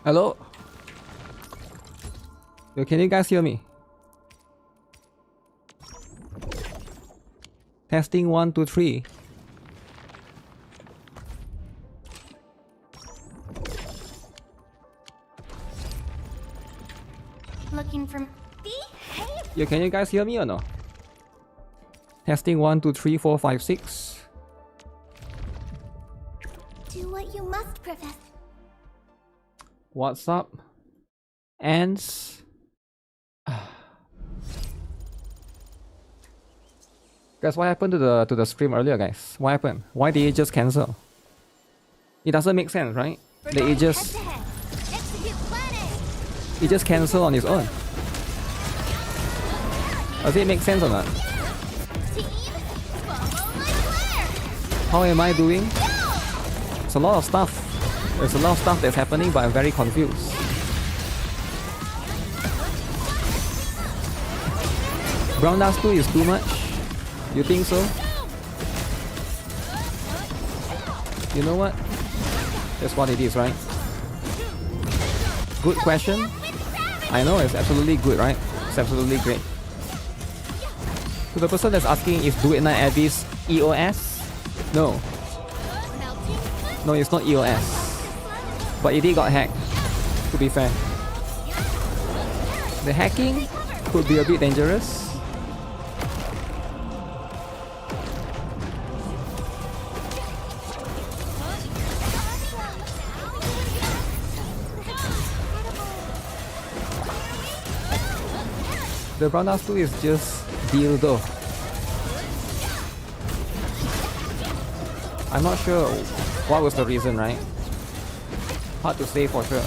Hello? Yo, can you guys hear me? Testing 1, 2, 3. Looking for Yo, can you guys hear me or no? Testing 1, 2, 3, 4, 5, 6. Do what you must, Professor. What's up? Ants. Guys, what happened to the stream earlier, guys? What happened? Why did it just cancel? It doesn't make sense, right? That it just cancel on its own. Does it make sense or not? How am I doing? It's a lot of stuff. There's a lot of stuff that's happening, but I'm very confused. Brown Dust 2 is too much? You think so? You know what? That's what it is, right? Good question. I know, it's absolutely good, right? It's absolutely great. So the person that's asking if Do It Night Abyss EOS? No. No, it's not EOS. But it did got hacked, to be fair. The hacking could be a bit dangerous. The Brown Dust 2 is just dildo. I'm not sure what was the reason, right? Hard to say for sure.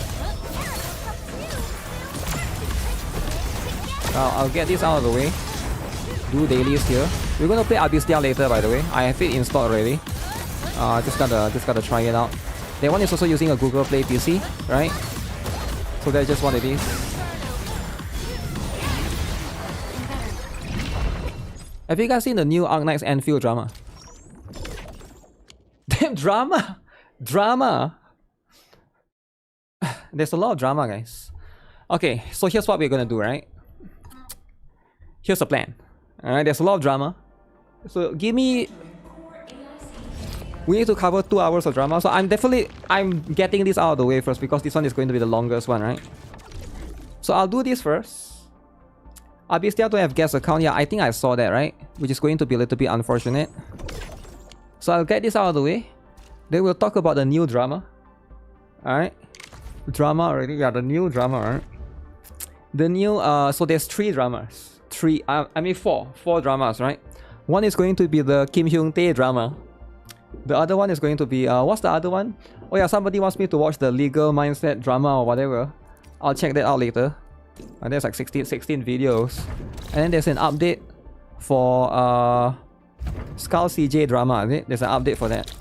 I'll get this out of the way. Do dailies here. We're gonna play ABYSSDIA later, by the way. I have it installed already. Just gotta try it out. That one is also using a Google Play PC, right? So that's just what it is. Have you guys seen the new Arknight's Anfield drama? Damn, drama! Drama! There's a lot of drama, guys. Okay, so here's what we're gonna do, right? Here's the plan. Alright, there's a lot of drama. So give me... We need to cover 2 hours of drama. So I'm getting this out of the way first because this one is going to be the longest one, right? So I'll do this first. ABYSSDIA don't have guest account. Yeah, I think I saw that, right? Which is going to be a little bit unfortunate. So I'll get this out of the way. Then we'll talk about the new drama. Alright. Drama already? Yeah, the new drama, right? The new, so there's 3 dramas. 4 dramas, right? One is going to be the Kim Hyung-tae drama. The other one is going to be, what's the other one? Oh yeah, somebody wants me to watch the Legal Mindset drama or whatever. I'll check that out later. And there's like 16 videos. And then there's an update for Skull CJ drama, is it? There's an update for that.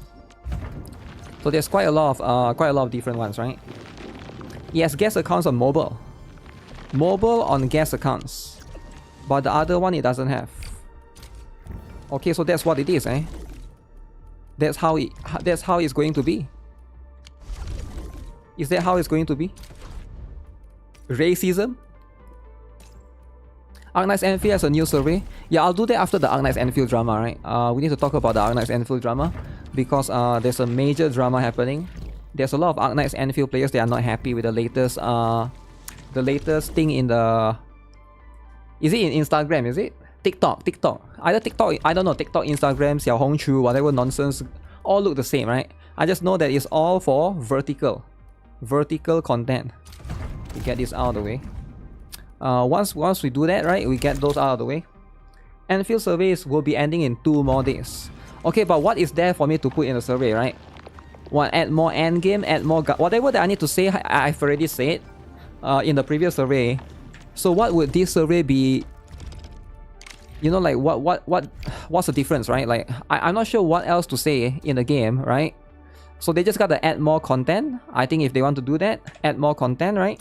So there's quite a lot of different ones, right? Yes, guest accounts on mobile. Mobile on guest accounts. But the other one it doesn't have. Okay, so that's what it is, eh? That's how it's going to be. Is that how it's going to be? Racism? Arknight's Anfield has a new survey. Yeah, I'll do that after the Arknight's Anfield drama, right? We need to talk about the Arknight's Anfield drama because there's a major drama happening. There's a lot of Arknight's Anfield players that are not happy with the latest thing in the... Is it in Instagram, is it? TikTok. Either TikTok, I don't know, TikTok, Instagram, Xiaohongshu, whatever nonsense, all look the same, right? I just know that it's all for vertical content. We get this out of the way. Once we do that, right, we get those out of the way. Anfield surveys will be ending in 2 more days. Okay, but what is there for me to put in the survey, right? What, add more endgame, add more... Whatever that I need to say, I've already said in the previous survey. So what would this survey be? You know, like what's the difference, right? Like I'm not sure what else to say in the game, right? So they just gotta add more content. I think if they want to do that, add more content, right?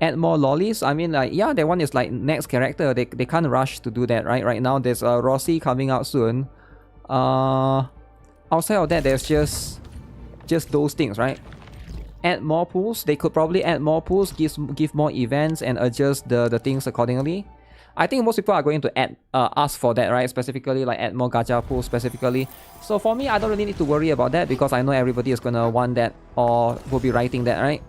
Add more lollies. I mean, like, yeah, that one is like next character. They can't rush to do that, right? Right now there's Rossi coming out soon. Outside of that, there's just those things, right? add more pools. They could probably add more pools, give more events, and adjust the things accordingly. I think most people are going to ask for that, right? Specifically, like add more gacha pools specifically. So for me, I don't really need to worry about that because I know everybody is gonna want that or will be writing that, right?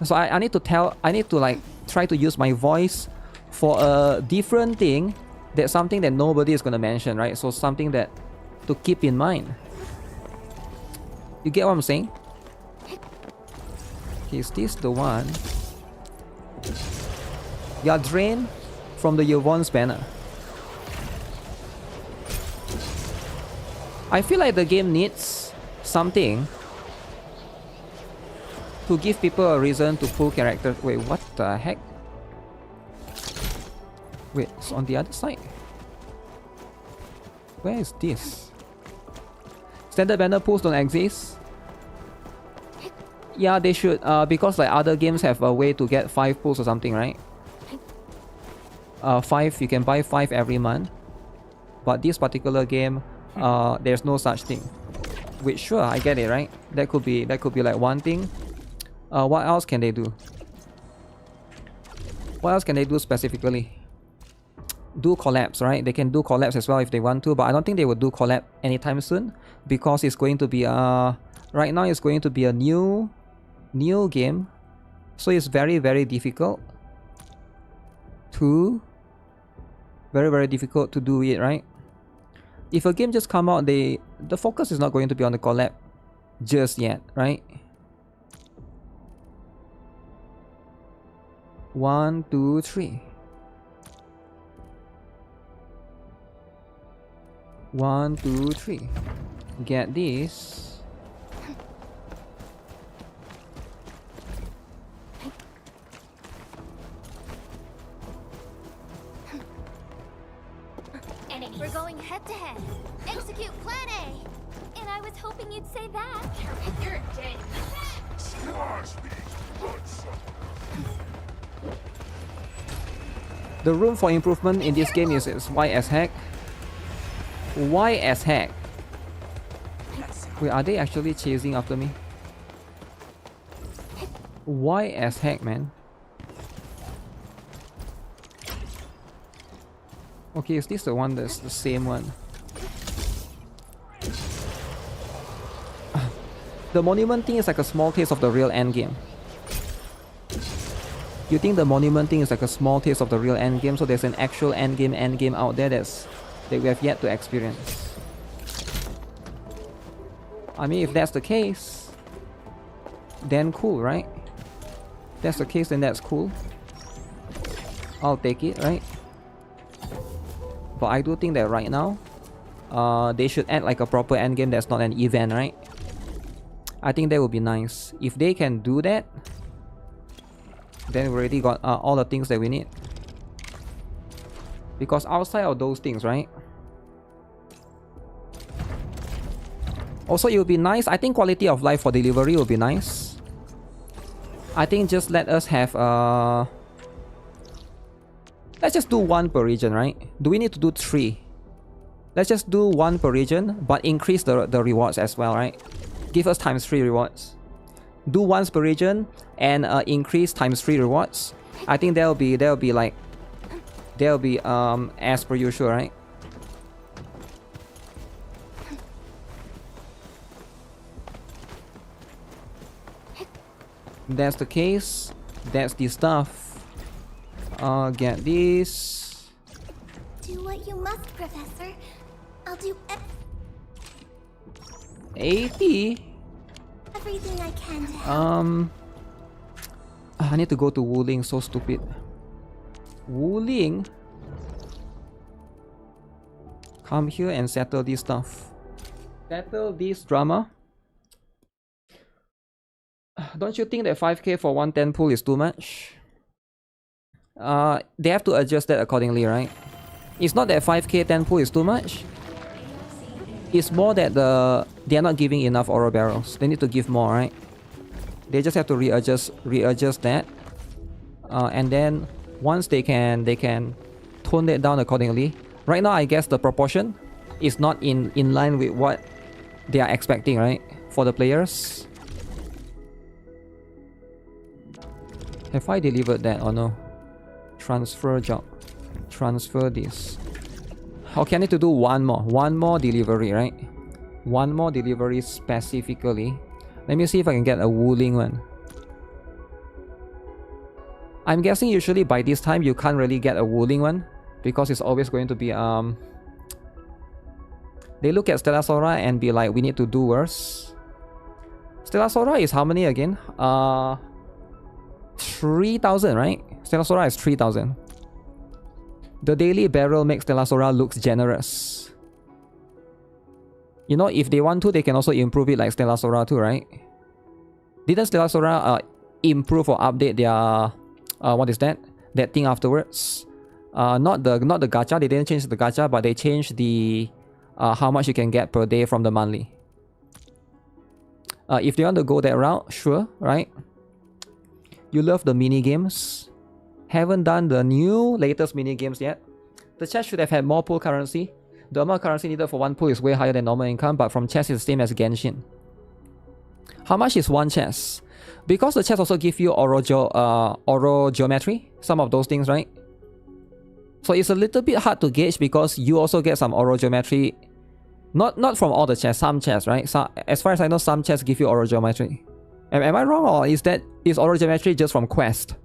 So I need to like try to use my voice for a different thing. That's something that nobody is gonna mention, right? So something that to keep in mind. You get what I'm saying? Okay, is this the one? You are drained from the Yvonne's banner. I feel like the game needs something to give people a reason to pull characters. Wait, what the heck? Wait, it's on the other side. Where is this? Standard banner pools don't exist. Yeah, they should, because like other games have a way to get 5 pools or something, right? 5, you can buy 5 every month. But this particular game, there's no such thing. Wait, sure, I get it, right? That could be like one thing. What else can they do? What else can they do specifically? Do collabs, right? They can do collabs as well if they want to, but I don't think they would do collab anytime soon because it's going to be right now it's going to be a new game, so it's very difficult to difficult to do it, right? If a game just come out, the focus is not going to be on the collab just yet, right? 1, 2, 3. 1, 2, 3. Get this. We're going head to head. Execute plan A. And I was hoping you'd say that. You're dead. The room for improvement in this game is wide as heck. Wide as heck. Wait, are they actually chasing after me? Wide as heck, man. Okay, is this the one that's the same one? The monument thing is like a small taste of the real endgame. You think the monument thing is like a small taste of the real endgame, so there's an actual endgame out there that we have yet to experience. I mean, if that's the case, then cool, right? If that's the case, then that's cool. I'll take it, right? But I do think that right now, they should add like a proper endgame that's not an event, right? I think that would be nice. If they can do that, then we already got all the things that we need. Because outside of those things, right? Also, it would be nice. I think quality of life for delivery would be nice. I think just let us have let's just do 1 per region, right? Do we need to do 3? Let's just do 1 per region, but increase the rewards as well, right? Give us ×3 rewards. Do 1 per region and increase ×3 rewards. I think that'll be as per usual, right? That's the case. That's the stuff. Get this. Do what you must, Professor. I'll do 80. everything I can to help. I need to go to Wuthering. So stupid. Wuthering. Come here and settle this stuff. Settle this drama. Don't you think that 5k for 110 pool is too much? They have to adjust that accordingly, right? It's not that 5k 10 pool is too much. It's more that they are not giving enough oro barrels. They need to give more, right? They just have to readjust that. And then once they can tone it down accordingly. Right now, I guess the proportion is not in line with what they are expecting, right? For the players. Have I delivered that or no? Transfer job. Transfer this. Okay, I need to do one more delivery, right? One more delivery specifically. Let me see if I can get a Wuthering one. I'm guessing usually by this time you can't really get a Wuthering one because it's always going to be they look at Stella Sora and be like, we need to do worse. Stella Sora is how many again? 3,000, right? Stella Sora is 3,000. The daily barrel makes Stella Sora looks generous. You know, if they want to, they can also improve it like Stella Sora too, right? Didn't Stella Sora improve or update their what is that? That thing afterwards? Not the gacha. They didn't change the gacha, but they changed the how much you can get per day from the monthly. If they want to go that route, sure, right? You love the mini games. Haven't done the new latest mini games yet. The chest should have had more pool currency. The amount of currency needed for one pool is way higher than normal income, but from chest it's the same as Genshin. How much is one chest? Because the chest also give you oro geometry, some of those things, right? So it's a little bit hard to gauge because you also get some oro geometry. Not from all the chests, some chests, right? So as far as I know, some chests give you oro geometry. Am I wrong, or is oro geometry just from quest?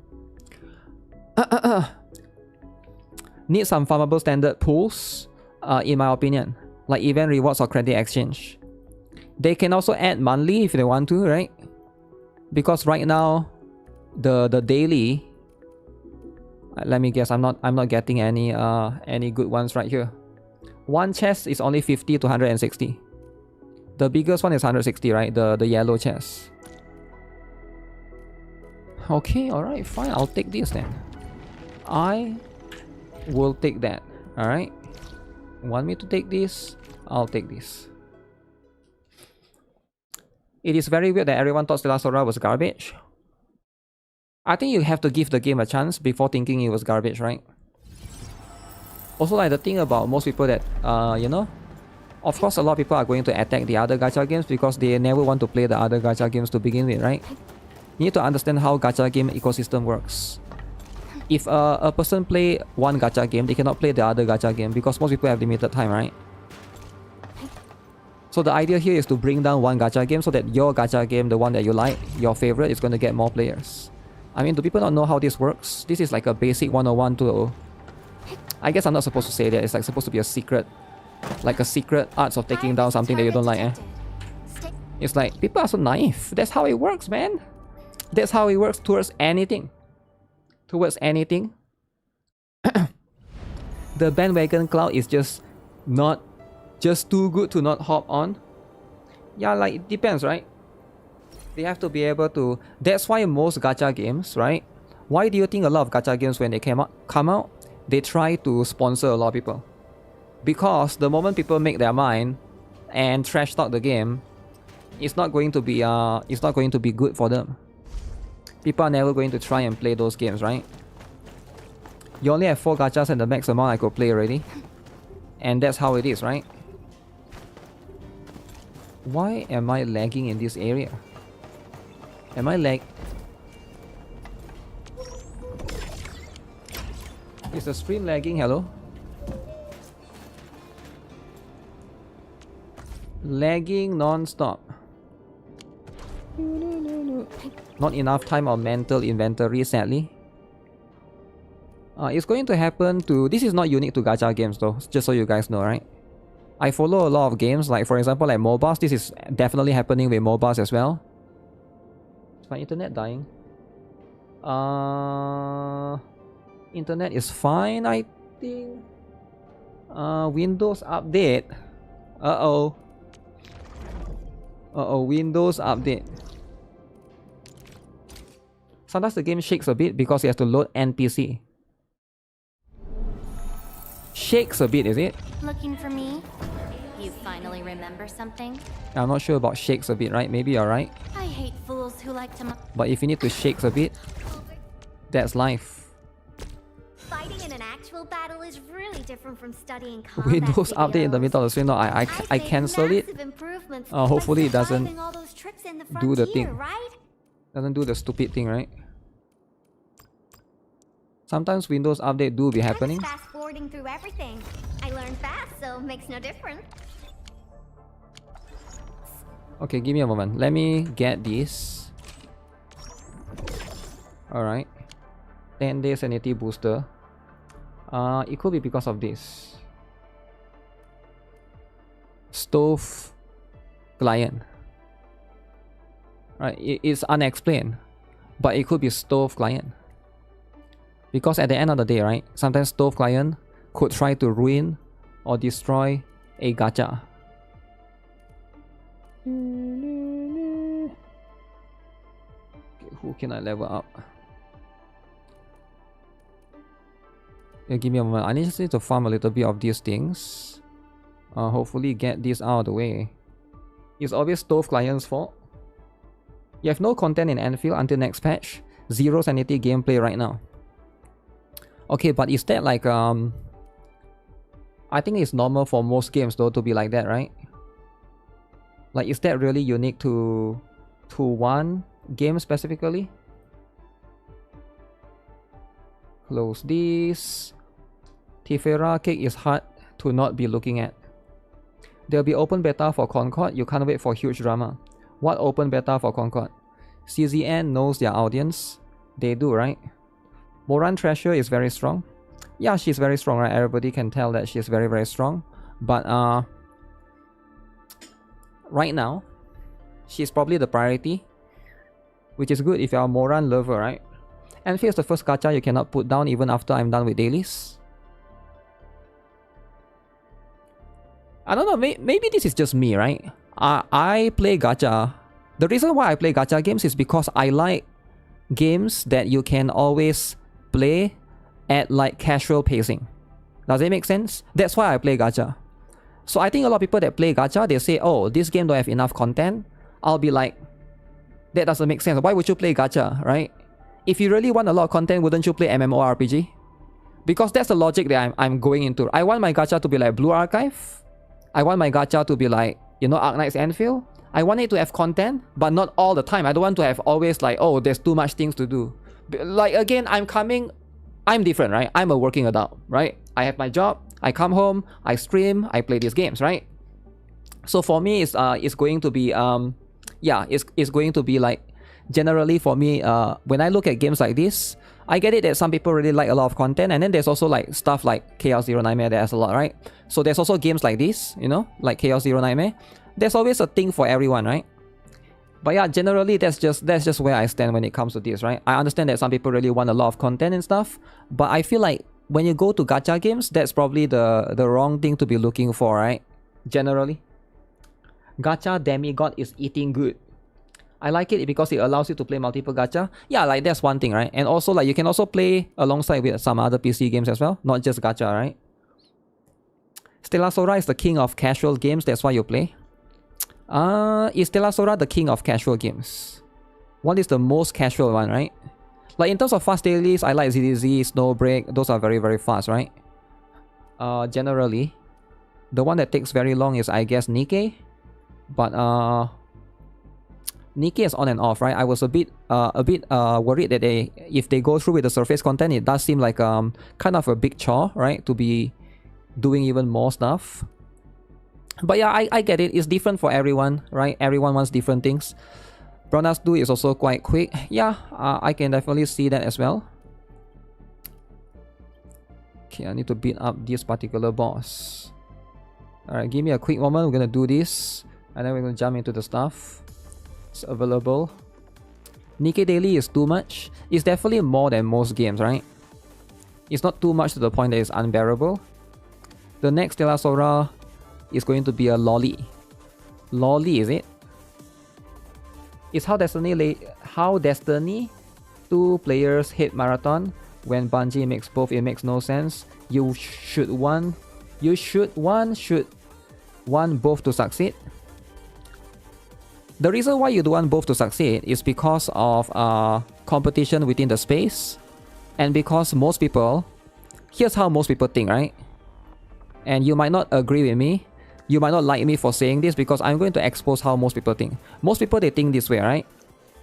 Need some farmable standard pools, in my opinion, like event rewards or credit exchange. They can also add monthly if they want to, right? Because right now, the daily. Let me guess, I'm not getting any good ones right here. One chest is only 50 to 160. The biggest one is 160, right? The yellow chest. Okay, alright, fine. I'll take this then. I will take that. Alright. Want me to take this? I'll take this. It is very weird that everyone thought Stella Sora was garbage. I think you have to give the game a chance before thinking it was garbage, right? Also, like the thing about most people that, you know, of course a lot of people are going to attack the other gacha games because they never want to play the other gacha games to begin with, right? You need to understand how gacha game ecosystem works. If a person play one gacha game, they cannot play the other gacha game because most people have limited time, right? So the idea here is to bring down one gacha game so that your gacha game, the one that you like, your favorite, is going to get more players. I mean, do people not know how this works? This is like a basic 101 to... I guess I'm not supposed to say that. It's like supposed to be a secret. Like a secret arts of taking down something that you don't like, eh? It's like, people are so naive. That's how it works, man. That's how it works towards anything. Towards anything. The bandwagon cloud is just not... just too good to not hop on. Yeah, like, it depends, right? They have to be able to... That's why most gacha games, right? Why do you think a lot of gacha games, when they come out, they try to sponsor a lot of people? Because the moment people make their mind and trash talk the game, it's not going to be good for them. People are never going to try and play those games, right? You only have 4 gachas and the max amount I could play already. And that's how it is, right? Why am I lagging in this area? Am I lag? Is the stream lagging? Hello? Lagging non-stop. Not enough time or mental inventory, sadly. It's going to happen to... This is not unique to gacha games though, just so you guys know, right? I follow a lot of games, like for example like MOBAs. This is definitely happening with MOBAs as well. Is my internet dying? Internet is fine, I think. Windows update. Uh-oh. Uh-oh, Windows update. Sometimes the game shakes a bit because you have to load NPC. Shakes a bit, is it? Looking for me? You finally remember something? I'm not sure about shakes a bit, right? Maybe you're right. I hate fools who like to... But if you need to shakes a bit, that's life. Fighting in an actual battle is really different from studying combat Windows videos. update in the middle of the stream. No, I cancel it. Hopefully it doesn't do the thing. Right? Doesn't do the stupid thing, right? Sometimes Windows update do be happening. I'm fast forwarding through everything. I learn fast, so makes no difference. Okay, give me a moment. Let me get this. Alright. 10-day sanity booster. It could be because of this. Stove client. Right, it's unexplained. But it could be stove client. Because at the end of the day, right, sometimes stove client could try to ruin or destroy a gacha. Okay, who can I level up? Yeah, give me a moment. I just need to farm a little bit of these things. Hopefully get this out of the way. It's always stove client's fault. You have no content in Anfield until next patch. 0 sanity gameplay right now. Okay, but is that like I think it's normal for most games though to be like that, right? Like, is that really unique to one game specifically? Close this. Tifera cake is hard to not be looking at. There'll be open beta for Concord. You can't wait for huge drama. What open beta for Concord? CZN knows their audience. They do, right? Moran Treasure is very strong. Yeah, she's very strong, right? Everybody can tell that she's very, very strong. But right now, she's probably the priority, which is good if you're a Moran lover, right? And here's the first gacha you cannot put down even after I'm done with dailies. I don't know, maybe this is just me, right? I play gacha. The reason why I play gacha games is because I like games that you can always play at like casual pacing. Does it make sense? That's why I play gacha. So I think a lot of people that play gacha, they say, oh, this game don't have enough content. I'll be like, that doesn't make sense. Why would you play gacha, right? If you really want a lot of content, wouldn't you play MMORPG? Because that's the logic that I'm going into. I want my gacha to be like Blue Archive. I want my gacha to be like, you know, Arknight's Anfield. I want it to have content, but not all the time. I don't want to have always like, oh, there's too much things to do. Like, again, I'm different, right? I'm a working adult, right? I have my job, I come home, I stream, I play these games, right? So for me, it's going to be, it's going to be like, generally for me, when I look at games like this, I get it that some people really like a lot of content, and then there's also like stuff like Chaos Zero Nightmare that has a lot, right? So there's also games like this, you know, like Chaos Zero Nightmare. There's always a thing for everyone, right? But yeah, generally that's just where I stand when it comes to this, right? I understand that some people really want a lot of content and stuff, but I feel like when you go to gacha games, that's probably the wrong thing to be looking for, right? Generally. Gacha demigod is eating good. I like it because it allows you to play multiple gacha. Yeah, like that's one thing, right? And also like you can also play alongside with some other PC games as well, not just gacha, right? Stella Sora is the king of casual games, that's why you play. Is Stella Sora the king of casual games? What is the most casual one, right? Like in terms of fast dailies, I like ZDZ, Snowbreak, those are very, very fast, right? Generally, the one that takes very long is, I guess, NIKKE. But NIKKE is on and off, right? I was a bit worried that if they go through with the surface content, it does seem like kind of a big chore, right? To be doing even more stuff. But yeah, I get it. It's different for everyone, right? Everyone wants different things. Bronas Do is also quite quick. Yeah, I can definitely see that as well. Okay, I need to beat up this particular boss. Alright, give me a quick moment. We're gonna do this, and then we're gonna jump into the stuff. It's available. NIKKE Daily is too much. It's definitely more than most games, right? It's not too much to the point that it's unbearable. The next Stella Sora is going to be a lolly. Lolly, is it? It's how Destiny 2 players hit marathon. When Bungie makes both, it makes no sense. You should want both to succeed. The reason why you do want both to succeed is because of competition within the space, and because most people, here's how most people think, right? And you might not agree with me, you might not like me for saying this, because I'm going to expose how most people think. Most people, they think this way, right?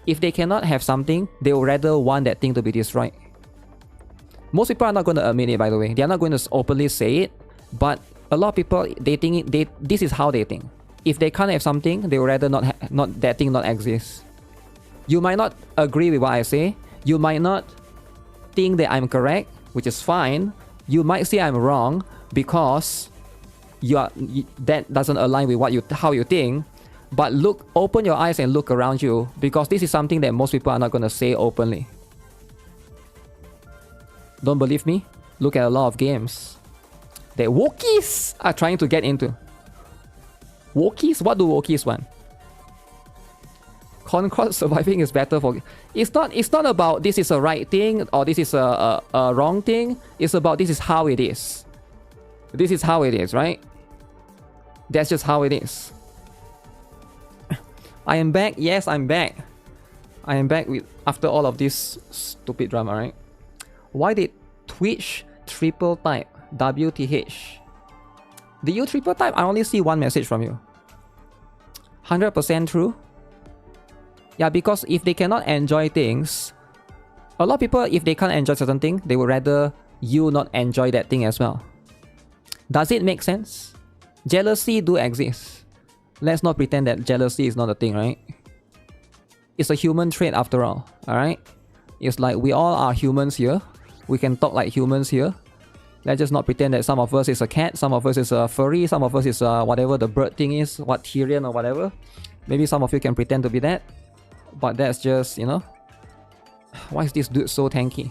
If they cannot have something, they would rather want that thing to be destroyed. Most people are not going to admit it, by the way. They are not going to openly say it. But a lot of people, they think this is how they think. If they can't have something, they would rather not that thing not exist. You might not agree with what I say. You might not think that I'm correct, which is fine. You might say I'm wrong because that doesn't align with how you think. But open your eyes and look around you, because this is something that most people are not going to say openly. Don't believe me? Look at a lot of games that WOKIES are trying to get into. WOKIES? What do WOKIES want? Concord surviving is better for... It's not about this is a right thing or this is a wrong thing. It's about this is how it is. This is how it is, right? That's just how it is. I am back. Yes, I'm back. I am back after all of this stupid drama, right? Why did Twitch triple type WTH? Did you triple type? I only see one message from you. 100% true? Yeah, because if they cannot enjoy things, a lot of people, if they can't enjoy certain thing, they would rather you not enjoy that thing as well. Does it make sense? Jealousy do exist. Let's not pretend that jealousy is not a thing, right? It's a human trait after all, alright? It's like we all are humans here. We can talk like humans here. Let's just not pretend that some of us is a cat, some of us is a furry, some of us is whatever the bird thing is, what Tyrian or whatever. Maybe some of you can pretend to be that. But that's just, you know... Why is this dude so tanky?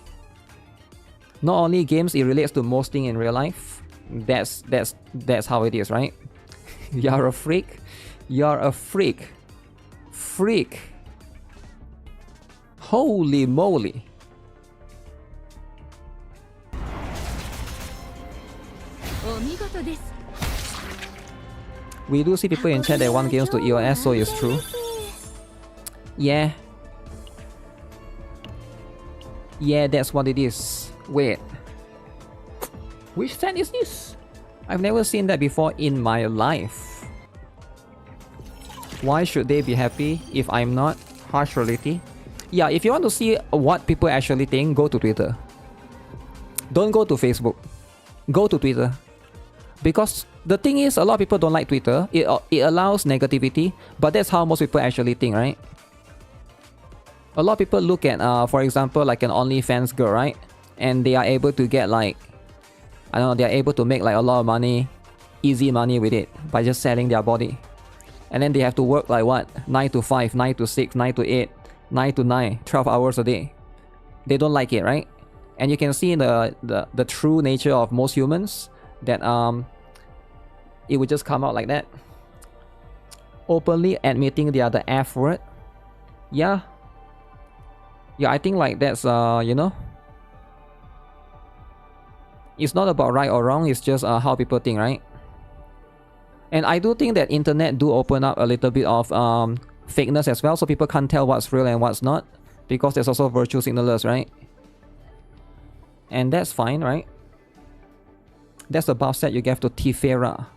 Not only games, it relates to most things in real life. That's how it is, right? You're a freak. You're a freak. Freak. Holy moly. We do see people in chat that want games to EOS, so it's true. Yeah. Yeah, that's what it is. Wait. Which set is this? I've never seen that before in my life. Why should they be happy if I'm not? Harsh reality. Yeah, if you want to see what people actually think, go to Twitter. Don't go to Facebook. Go to Twitter. Because the thing is, a lot of people don't like Twitter. It allows negativity, but that's how most people actually think, right? A lot of people look at, for example, like an OnlyFans girl, right? And they are able to get like, I don't know, they are able to make like a lot of money, easy money with it by just selling their body. And then they have to work like what? 9 to 5, 9 to 6, 9 to 8, 9 to 9, 12 hours a day. They don't like it, right? And you can see in the true nature of most humans that it would just come out like that. Openly admitting they are the F word. Yeah. Yeah, I think like that's, you know, it's not about right or wrong, it's just how people think, right? And I do think that internet do open up a little bit of fakeness as well, so people can't tell what's real and what's not, because there's also virtue signalers, right? And that's fine, right? That's the buff set you gave to Tifera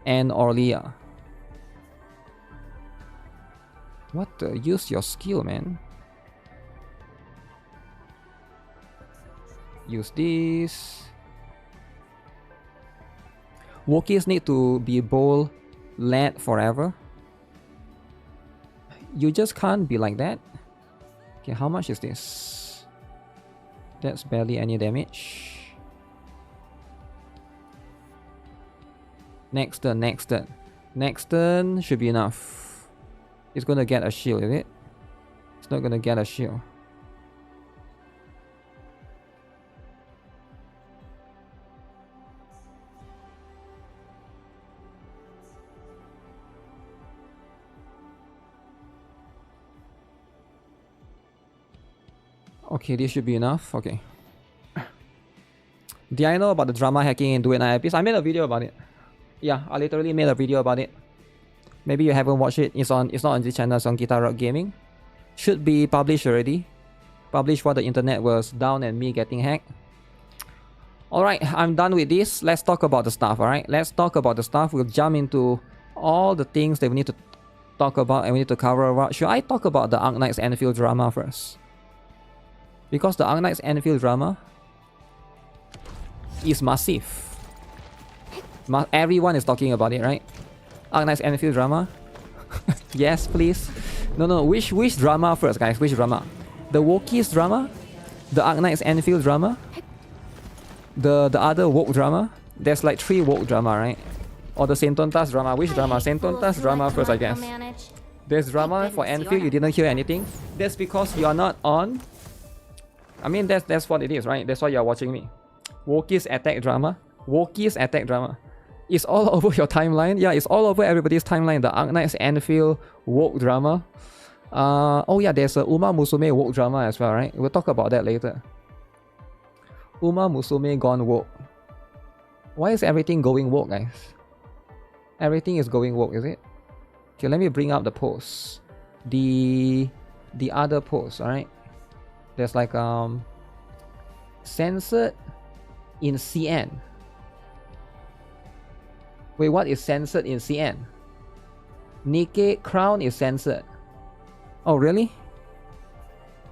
and Orlia. What the? Use your skill, man. Use this. WOKIES need to be bold led forever. You just can't be like that. Okay, how much is this? That's barely any damage. Next turn, next turn. Next turn should be enough. It's gonna get a shield, is it? It's not gonna get a shield. Okay, this should be enough. Okay. Did I know about the drama hacking in Do It Night Abyss? I made a video about it. Yeah, I literally made a video about it. Maybe you haven't watched it. It's not on this channel, it's on GuitarRock Gaming. Should be published already. Published while the internet was down and me getting hacked. Alright, I'm done with this. Let's talk about the stuff, alright? Let's talk about the stuff. We'll jump into all the things that we need to talk about and we need to cover. Should I talk about the Arknight's Anfield drama first? Because the Arknight's Enfield drama is massive. Everyone is talking about it, right? Arknight's Enfield drama. Yes, please. No. Which drama first, guys? Which drama? The WOKIES drama? The Arknight's Enfield drama? The other woke drama? There's like 3 woke drama, right? Or the Sentontas drama. Which drama? Sentontas drama first, I guess. There's drama for Enfield. You didn't hear anything. That's because you are not on. I mean, that's what it is, right? That's why you are watching me. WOKIES attack drama. WOKIES attack drama. It's all over your timeline. Yeah, it's all over everybody's timeline. The Arknight's Enfield woke drama. Oh yeah, there's a Uma Musume woke drama as well, right? We'll talk about that later. Uma Musume gone woke. Why is everything going woke, guys? Everything is going woke, is it? Okay, let me bring up the post. The other post, alright? There's like censored in CN. Wait, what is censored in CN? NIKKE crown is censored. Oh, really?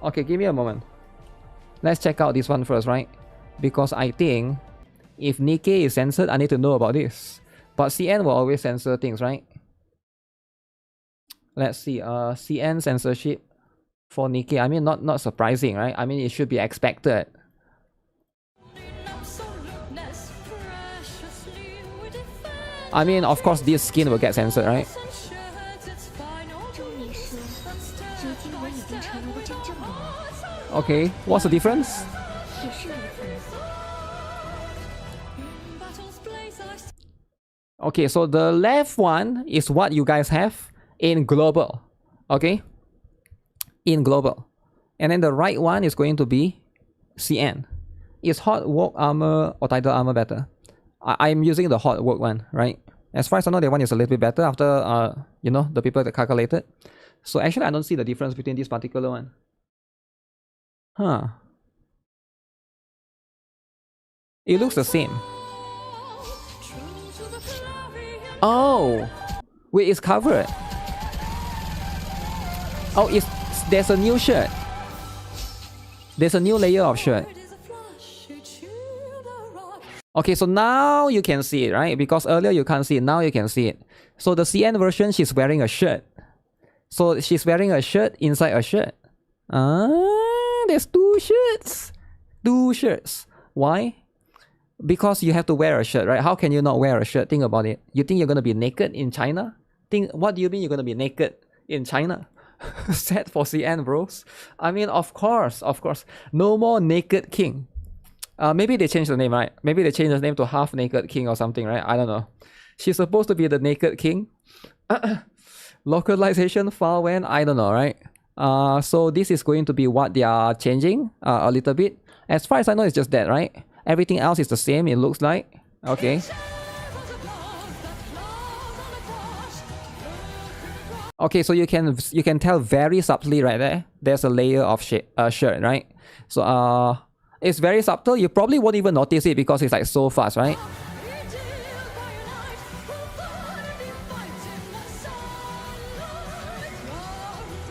Okay, give me a moment. Let's check out this one first, right? Because I think if NIKKE is censored, I need to know about this. But CN will always censor things, right? Let's see. CN censorship for NIKKE. I mean, not surprising, right? I mean, it should be expected. I mean, of course, this skin will get censored, right? Okay, what's the difference? Okay, so the left one is what you guys have in global. Okay? In global. And then the right one is going to be CN. Is hot work armor or title armor better? I'm using the hot work one, right? As far as I know, that one is a little bit better after, you know, the people that calculated. So actually, I don't see the difference between this particular one. Huh. It looks the same. Oh! Wait, it's covered. Oh, there's a new shirt. There's a new layer of shirt. Okay, so now you can see it, right? Because earlier you can't see it, now you can see it. So the CN version, she's wearing a shirt. So she's wearing a shirt inside a shirt. There's 2 shirts. 2 shirts. Why? Because you have to wear a shirt, right? How can you not wear a shirt? Think about it. You think you're going to be naked in China? What do you mean you're going to be naked in China? Sad for CN, bros. I mean, of course. No more Naked King. Maybe they changed the name, right? Maybe they changed the name to Half Naked King or something, right? I don't know. She's supposed to be the Naked King. Localization file when? I don't know, right? So this is going to be what they are changing a little bit. As far as I know, it's just that, right? Everything else is the same, it looks like. Okay. Okay, so you can tell very subtly right there. There's a layer of shirt, right? So it's very subtle. You probably won't even notice it because it's like so fast, right?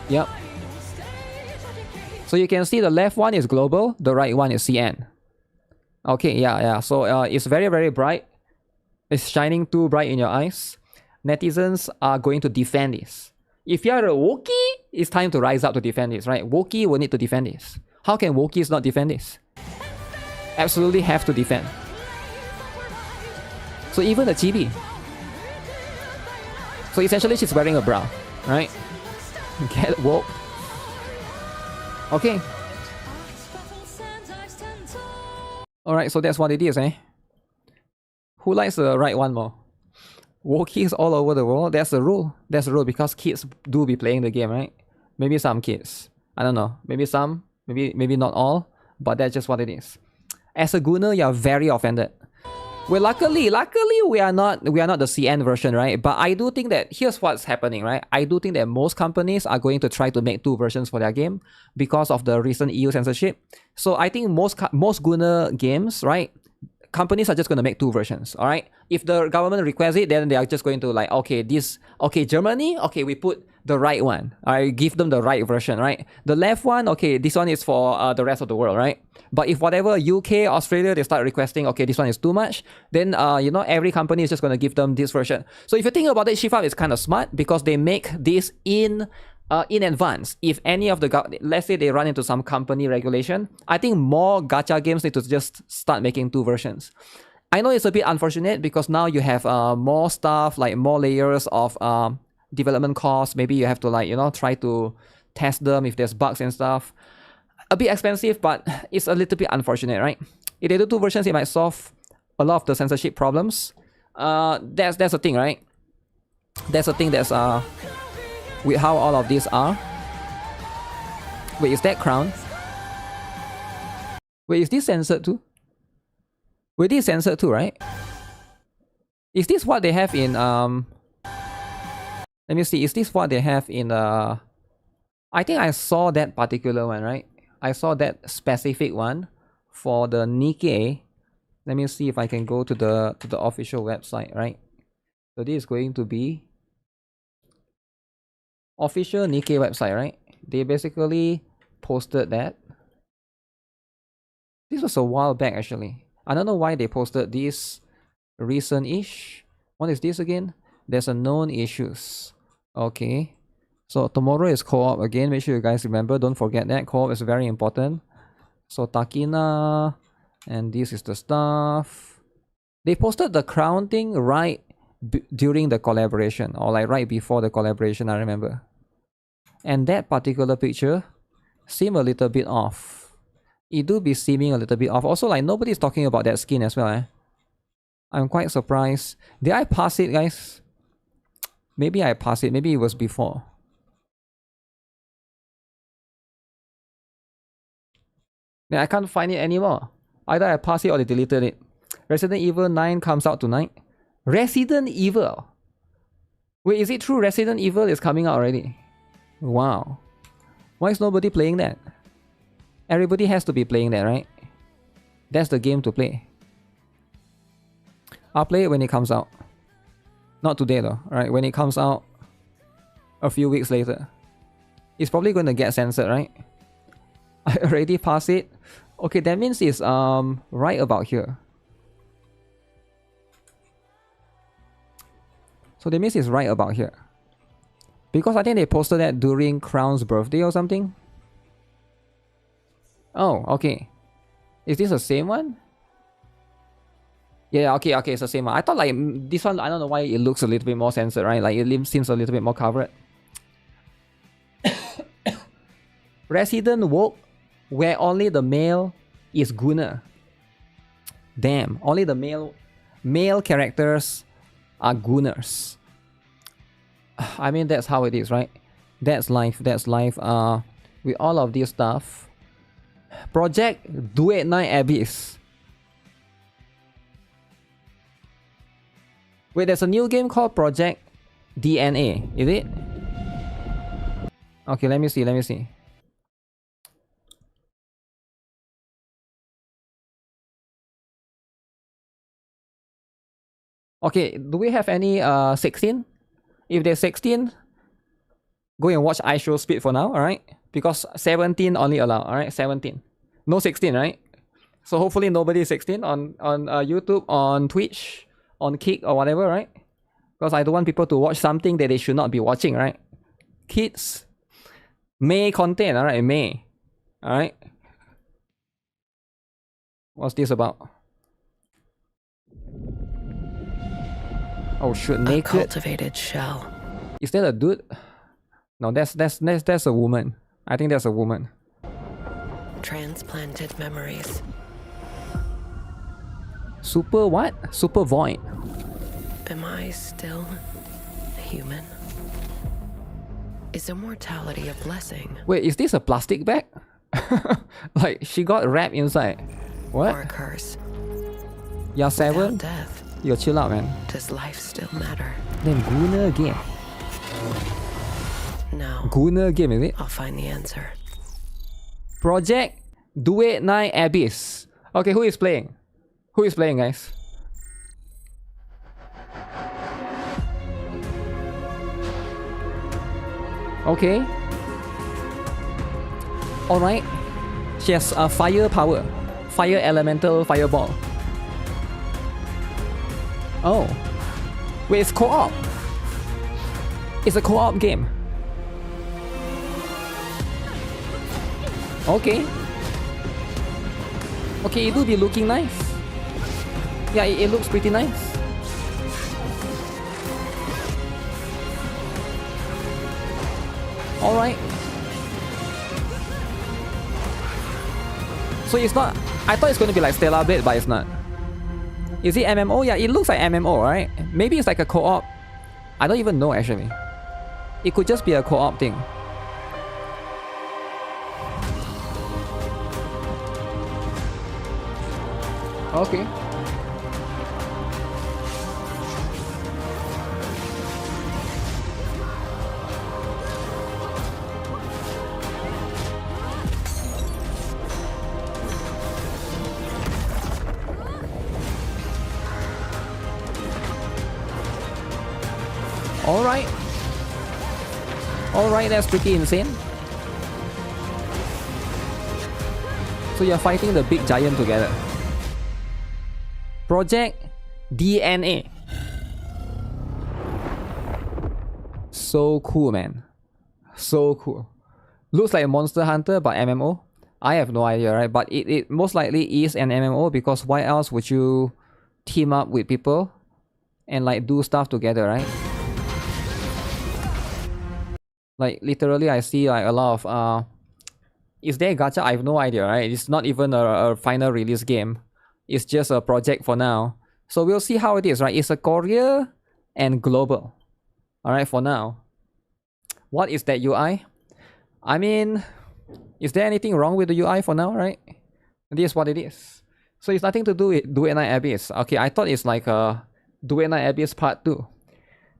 Yep. So you can see the left one is global, the right one is CN. Okay, yeah. So it's very, very bright. It's shining too bright in your eyes. Netizens are going to defend this. If you're a Wookiee, it's time to rise up to defend this, right? Wookiee will need to defend this. How can Wookiees not defend this? Absolutely have to defend. So even the chibi. So essentially she's wearing a bra, right? Get woke. Okay. Alright, so that's what it is, eh? Who likes the right one more? Wokies all over the world? That's the rule. That's the rule because kids do be playing the game, right? Maybe some kids. I don't know. Maybe some. Maybe not all. But that's just what it is. As a Gunner, you're very offended. Well, luckily we are not the CN version, right? But I do think that here's what's happening, right? I do think that most companies are going to try to make 2 versions for their game because of the recent EU censorship. So I think most Gunner games, right? Companies are just going to make 2 versions, all right? If the government requests it, then they are just going to like, okay, Germany, okay, we put the right one. I give them the right version, right? The left one, okay, this one is for the rest of the world, right? But if whatever UK, Australia, they start requesting, okay, this one is too much, then you know, every company is just going to give them this version. So if you think about it, Shifa is kind of smart because they make this in advance. If any of the, let's say they run into some company regulation, I think more gacha games need to just start making 2 versions. I know it's a bit unfortunate because now you have more stuff, like more layers of development costs. Maybe you have to, like, you know, try to test them if there's bugs and stuff. A bit expensive, but it's a little bit unfortunate, right? If they do 2 versions, it might solve a lot of the censorship problems. That's a thing, right? That's a thing that's with how all of these are. Wait, is that crown? Wait, is this censored too? Wait, this is censored too, right? Is this what they have in let me see, is this what they have in I think I saw that particular one, right? I saw that specific one for the NIKKE. Let me see if I can go to the official website, right? So this is going to be official NIKKE website, right? They basically posted that. This was a while back, actually. I don't know why they posted this recent-ish. What is this again? There's a known issues. Okay. So tomorrow is co-op again. Make sure you guys remember. Don't forget that. Co-op is very important. So Takina. And this is the stuff. They posted the crown thing right during the collaboration. Or like right before the collaboration, I remember. And that particular picture seemed a little bit off. It do be seeming a little bit off. Also, like, nobody's talking about that skin as well, I'm quite surprised. Did I pass it, guys? Maybe I passed it. Maybe it was before. Then I can't find it anymore. Either I passed it or they deleted it. Resident Evil 9 comes out tonight. Resident Evil? Wait, is it true Resident Evil is coming out already? Wow. Why is nobody playing that? Everybody has to be playing that, right? That's the game to play. I'll play it when it comes out. Not today though, right? When it comes out a few weeks later. It's probably going to get censored, right? I already passed it. Okay, that means it's right about here. So that means it's right about here. Because I think they posted that during Crown's birthday or something. Oh, okay. Is this the same one? Yeah, okay, it's the same one. I thought like this one, I don't know why it looks a little bit more censored, right? Like it seems a little bit more covered. Resident Woke, where only the male is Gunner. Damn, only the male characters are Gunners. I mean, that's how it is, right? That's life, that's life. With all of this stuff. Project Duet 9 Abyss. Wait, there's a new game called Project DNA, is it? Okay, let me see. Okay, do we have any 16? If there's 16, go and watch iShow Speed for now, alright? Because 17 only allowed, alright? 17. No 16, right? So hopefully nobody is 16 on YouTube, on Twitch, on Kick or whatever, right? Because I don't want people to watch something that they should not be watching, right? Kids, May content, alright? May. Alright? What's this about? Oh shoot, naked. A cultivated shell. Is that a dude? No, that's a woman. I think that's a woman. Transplanted memories. Super what? Super void. Am I still human? Is immortality a blessing? Wait, is this a plastic bag? Like she got wrapped inside. What? Or a curse? You're 7? Without death, Yo, chill out, man. does life still matter? Then Gunner game. No. Gunner game, is it? I'll find the answer. Project Duet 9 Abyss. Okay, who is playing? Who is playing, guys? Okay. Alright. She has a fire power. Fire elemental fireball. Oh. Wait, it's co-op. It's a co-op game. Okay. Okay, it will be looking nice. Yeah, it looks pretty nice. Alright. So it's not... I thought it's going to be like Stellar Blade, but it's not. Is it MMO? Yeah, it looks like MMO, right? Maybe it's like a co-op. I don't even know actually. It could just be a co-op thing. Okay. Alright. Alright, that's pretty insane. So you're fighting the big giant together. Project DNA. So cool, man. So cool. Looks like a Monster Hunter, but MMO. I have no idea, right? But it most likely is an MMO, because why else would you team up with people and like do stuff together, right? Like literally I see like a lot of is there a gacha? I have no idea, right? It's not even a final release game. It's just a project for now. So we'll see how it is, right? It's a Korea and global. Alright, for now. What is that UI? I mean, is there anything wrong with the UI for now, right? This is what it is. So it's nothing to do with Do It Night Abyss. Okay, I thought it's like a Do It Night Abyss Part 2.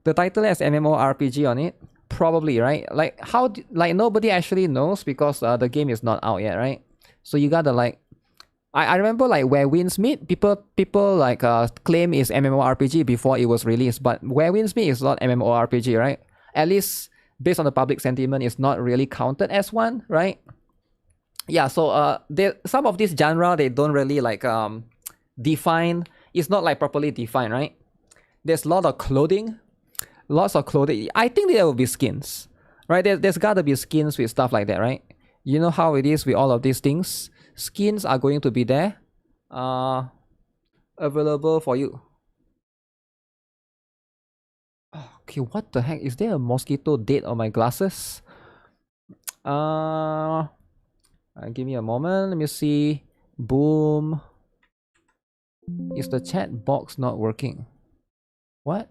The title has MMORPG on it. Probably, right? Like how like nobody actually knows, because the game is not out yet, right? So you gotta like I remember like Where Winds Meet, people like claim is MMORPG before it was released, but Where Winds Meet is not MMORPG, right? At least based on the public sentiment, it's not really counted as one, right? Yeah, so some of this genre they don't really like define. It's not like properly defined, right? There's a lot of clothing. Lots of clothing. I think there will be skins, right? There's gotta be skins with stuff like that, right? You know how it is with all of these things. Skins are going to be there, available for you. Okay, what the heck? Is there a mosquito dead on my glasses? Give me a moment. Let me see. Boom. Is the chat box not working? What?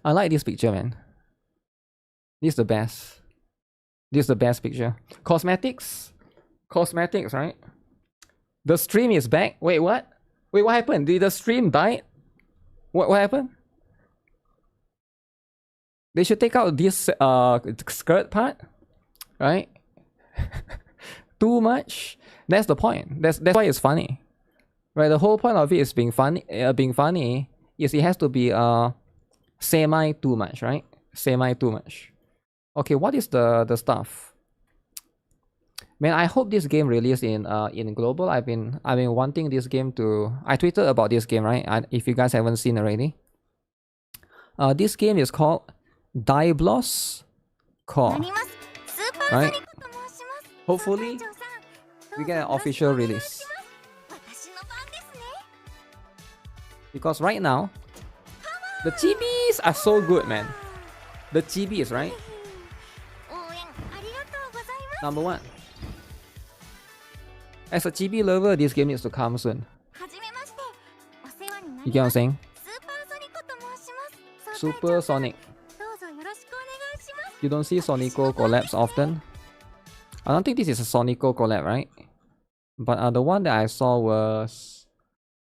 I like this picture, man. This is the best. This is the best picture. Cosmetics? Cosmetics, right? The stream is back. Wait, what? Wait, what happened? Did the stream die? What happened? They should take out this skirt part, right? Too much. That's the point. That's why it's funny, right? The whole point of it is being funny. Is it has to be semi too much, right? Semi too much. Okay, what is the stuff? Man, I hope this game released in global. I've been wanting this game to. I tweeted about this game, right? If you guys haven't seen already. This game is called Diablos Core, right? Hopefully, we get an official release. Because right now, the chibis are so good, man. The chibis, right? Number one. As a chibi lover, this game needs to come soon. You get what I'm saying? Super Sonic. You don't see Sonico collabs often. I don't think this is a Sonico collab, right? But the one that I saw was...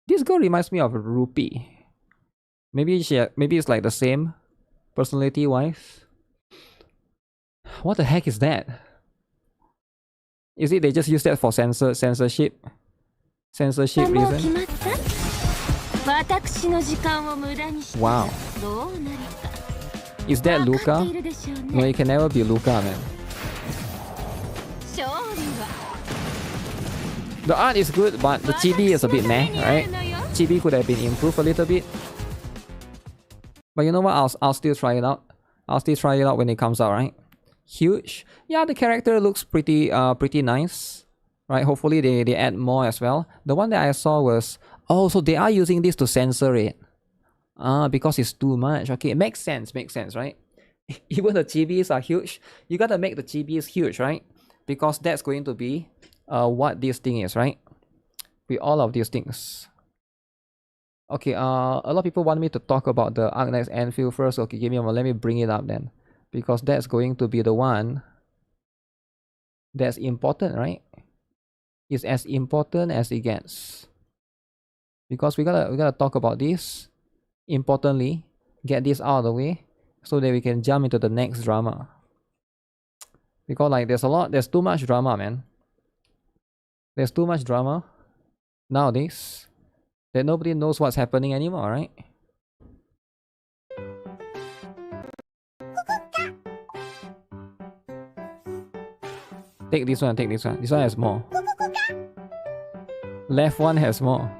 This girl reminds me of Rupee. Maybe it's like the same personality-wise. What the heck is that? Is it they just use that for censorship reason? Wow. Is that Luca? No, it can never be Luca, man. The art is good, but the chibi is a bit meh, right? Chibi could have been improved a little bit. But you know what? I'll still try it out. I'll still try it out when it comes out, right? Huge. Yeah, the character looks pretty nice. Right? Hopefully they add more as well. The one that I saw was... Oh, so they are using this to censor it. Because it's too much. Okay, it makes sense, right? Even the chibis are huge. You gotta make the chibis huge, right? Because that's going to be what this thing is, right? With all of these things. Okay, a lot of people want me to talk about the Arknight's Anvil first. Okay, give me a moment. Let me bring it up then. Because that's going to be the one that's important, right? It's as important as it gets. Because we gotta talk about this. Importantly, get this out of the way so that we can jump into the next drama. Because like there's too much drama, man. There's too much drama nowadays that nobody knows what's happening anymore, right? Take this one, take this one. This one has more. Left one has more.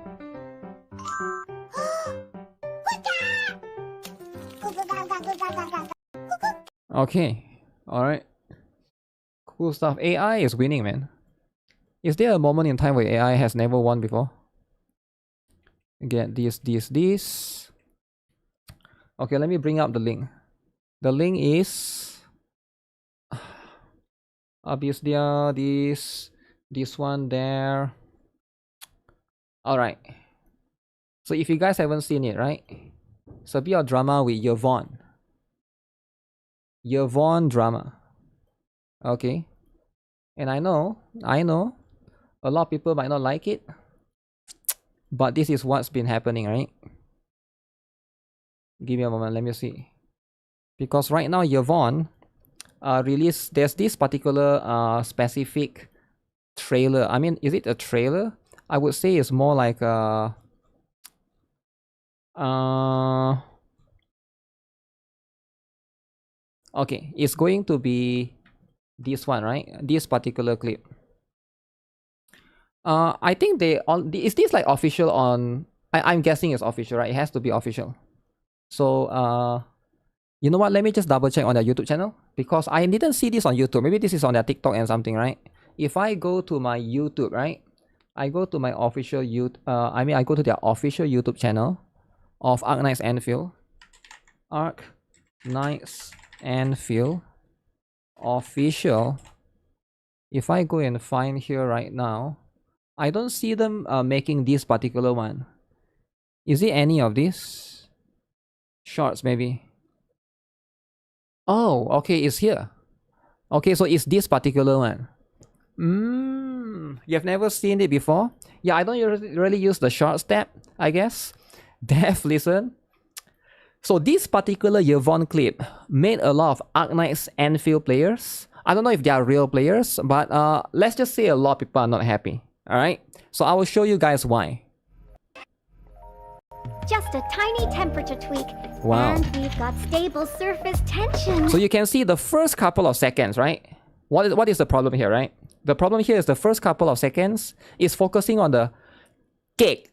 Okay, alright. Cool stuff. AI is winning, man. Is there a moment in time where AI has never won before? Get this. Okay, let me bring up the link. The link is... ABYSSDIA, this one there. Alright. So if you guys haven't seen it, right? It's a bit of drama with Yvonne. Yvonne drama. Okay. And I know, a lot of people might not like it. But this is what's been happening, right? Give me a moment, let me see. Because right now Yvonne released, there's this particular specific trailer. I mean, is it a trailer? I would say it's more like a... okay, it's going to be this one, right? This particular clip. I think they on... Is this like official on... I'm guessing it's official, right? It has to be official. So, you know what? Let me just double check on their YouTube channel. Because I didn't see this on YouTube. Maybe this is on their TikTok and something, right? If I go to my YouTube, right? I go to my official YouTube... I go to their official YouTube channel of Arknight's Anvil. Arknight's Anvil official. If I go and find here right now, I don't see them making this particular one. Is it any of these? Shorts maybe. Oh, okay, it's here. Okay, so it's this particular one. You've never seen it before? Yeah, I don't really use the shorts tab, I guess. Def, listen. So this particular Yvonne clip made a lot of Arknight's Anvil players. I don't know if they are real players, but let's just say a lot of people are not happy. Alright? So I will show you guys why. Just a tiny temperature tweak. Wow. And we've got stable surface tension. So you can see the first couple of seconds, right? What is the problem here, right? The problem here is the first couple of seconds is focusing on the cake.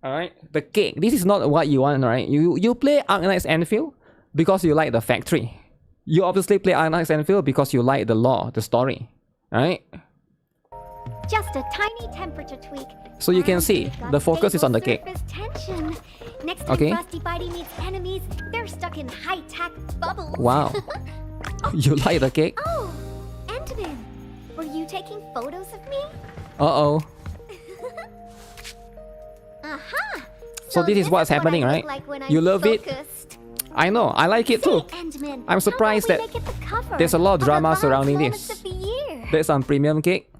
Alright? The cake. This is not what you want, right? You play Arknight's Anvil because you like the factory. You obviously play Arknight's Anvil because you like the lore, the story. Alright? Just a tiny temperature tweak. So you can see the focus is on the cake. Tension. Next time Frosty Bitey meets enemies, they're stuck in high-tech bubbles. Wow. You like the cake? Oh, Endman, were you taking photos of me? Uh-oh. Aha! So this is what's happening, right? You love it? I know, I like it too. Endman, I'm surprised that there's a lot of drama surrounding this. There's some premium cake.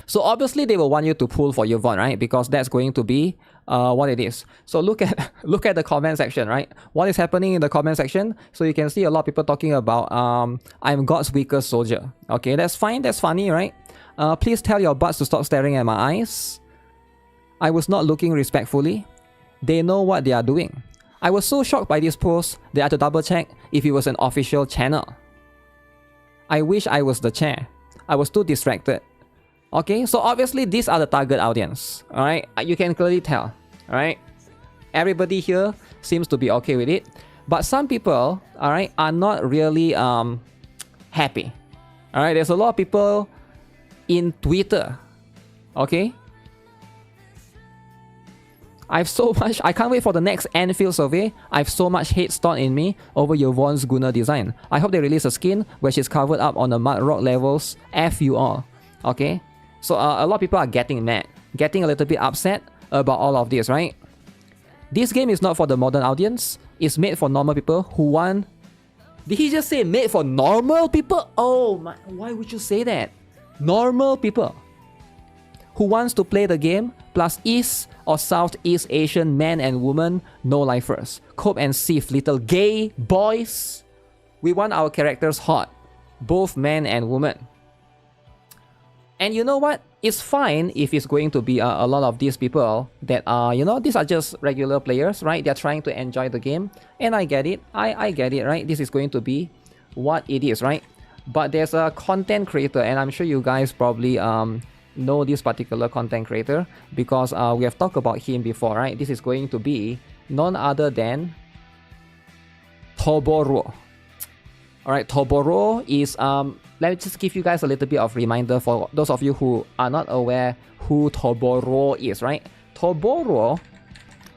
So obviously they will want you to pull for Yvonne, right? Because that's going to be what it is. So look at the comment section, right? What is happening in the comment section? So you can see a lot of people talking about I'm God's weakest soldier. Okay, that's fine, that's funny, right? Please tell your butts to stop staring at my eyes. I was not looking respectfully. they know what they are doing. I was so shocked by this post that I had to double check if it was an official channel. I wish I was the chair. I was too distracted. Okay, so obviously these are the target audience. Alright, you can clearly tell. Alright, everybody here seems to be okay with it. But some people, alright, are not really happy. Alright, there's a lot of people in Twitter. Okay? I can't wait for the next Anfield survey. I have so much hate stored in me over Yvonne's Gunnar design. I hope they release a skin where she's covered up on the mud rock levels. F you all. Okay? So a lot of people are getting mad. Getting a little bit upset about all of this, right? This game is not for the modern audience. It's made for normal people who want... Did he just say made for normal people? Oh my... Why would you say that? Normal people who wants to play the game, plus East or Southeast Asian men and women, no lifers. Cope and Sif, little gay boys. We want our characters hot, both men and women. And you know what? It's fine if it's going to be a lot of these people that are, you know, these are just regular players, right? They're trying to enjoy the game. And I get it. I get it, right? This is going to be what it is, right? But there's a content creator, and I'm sure you guys probably know this particular content creator because we have talked about him before, right? This is going to be none other than Toboro. Alright, Toboro is let me just give you guys a little bit of reminder for those of you who are not aware who Toboro is, right? Toboro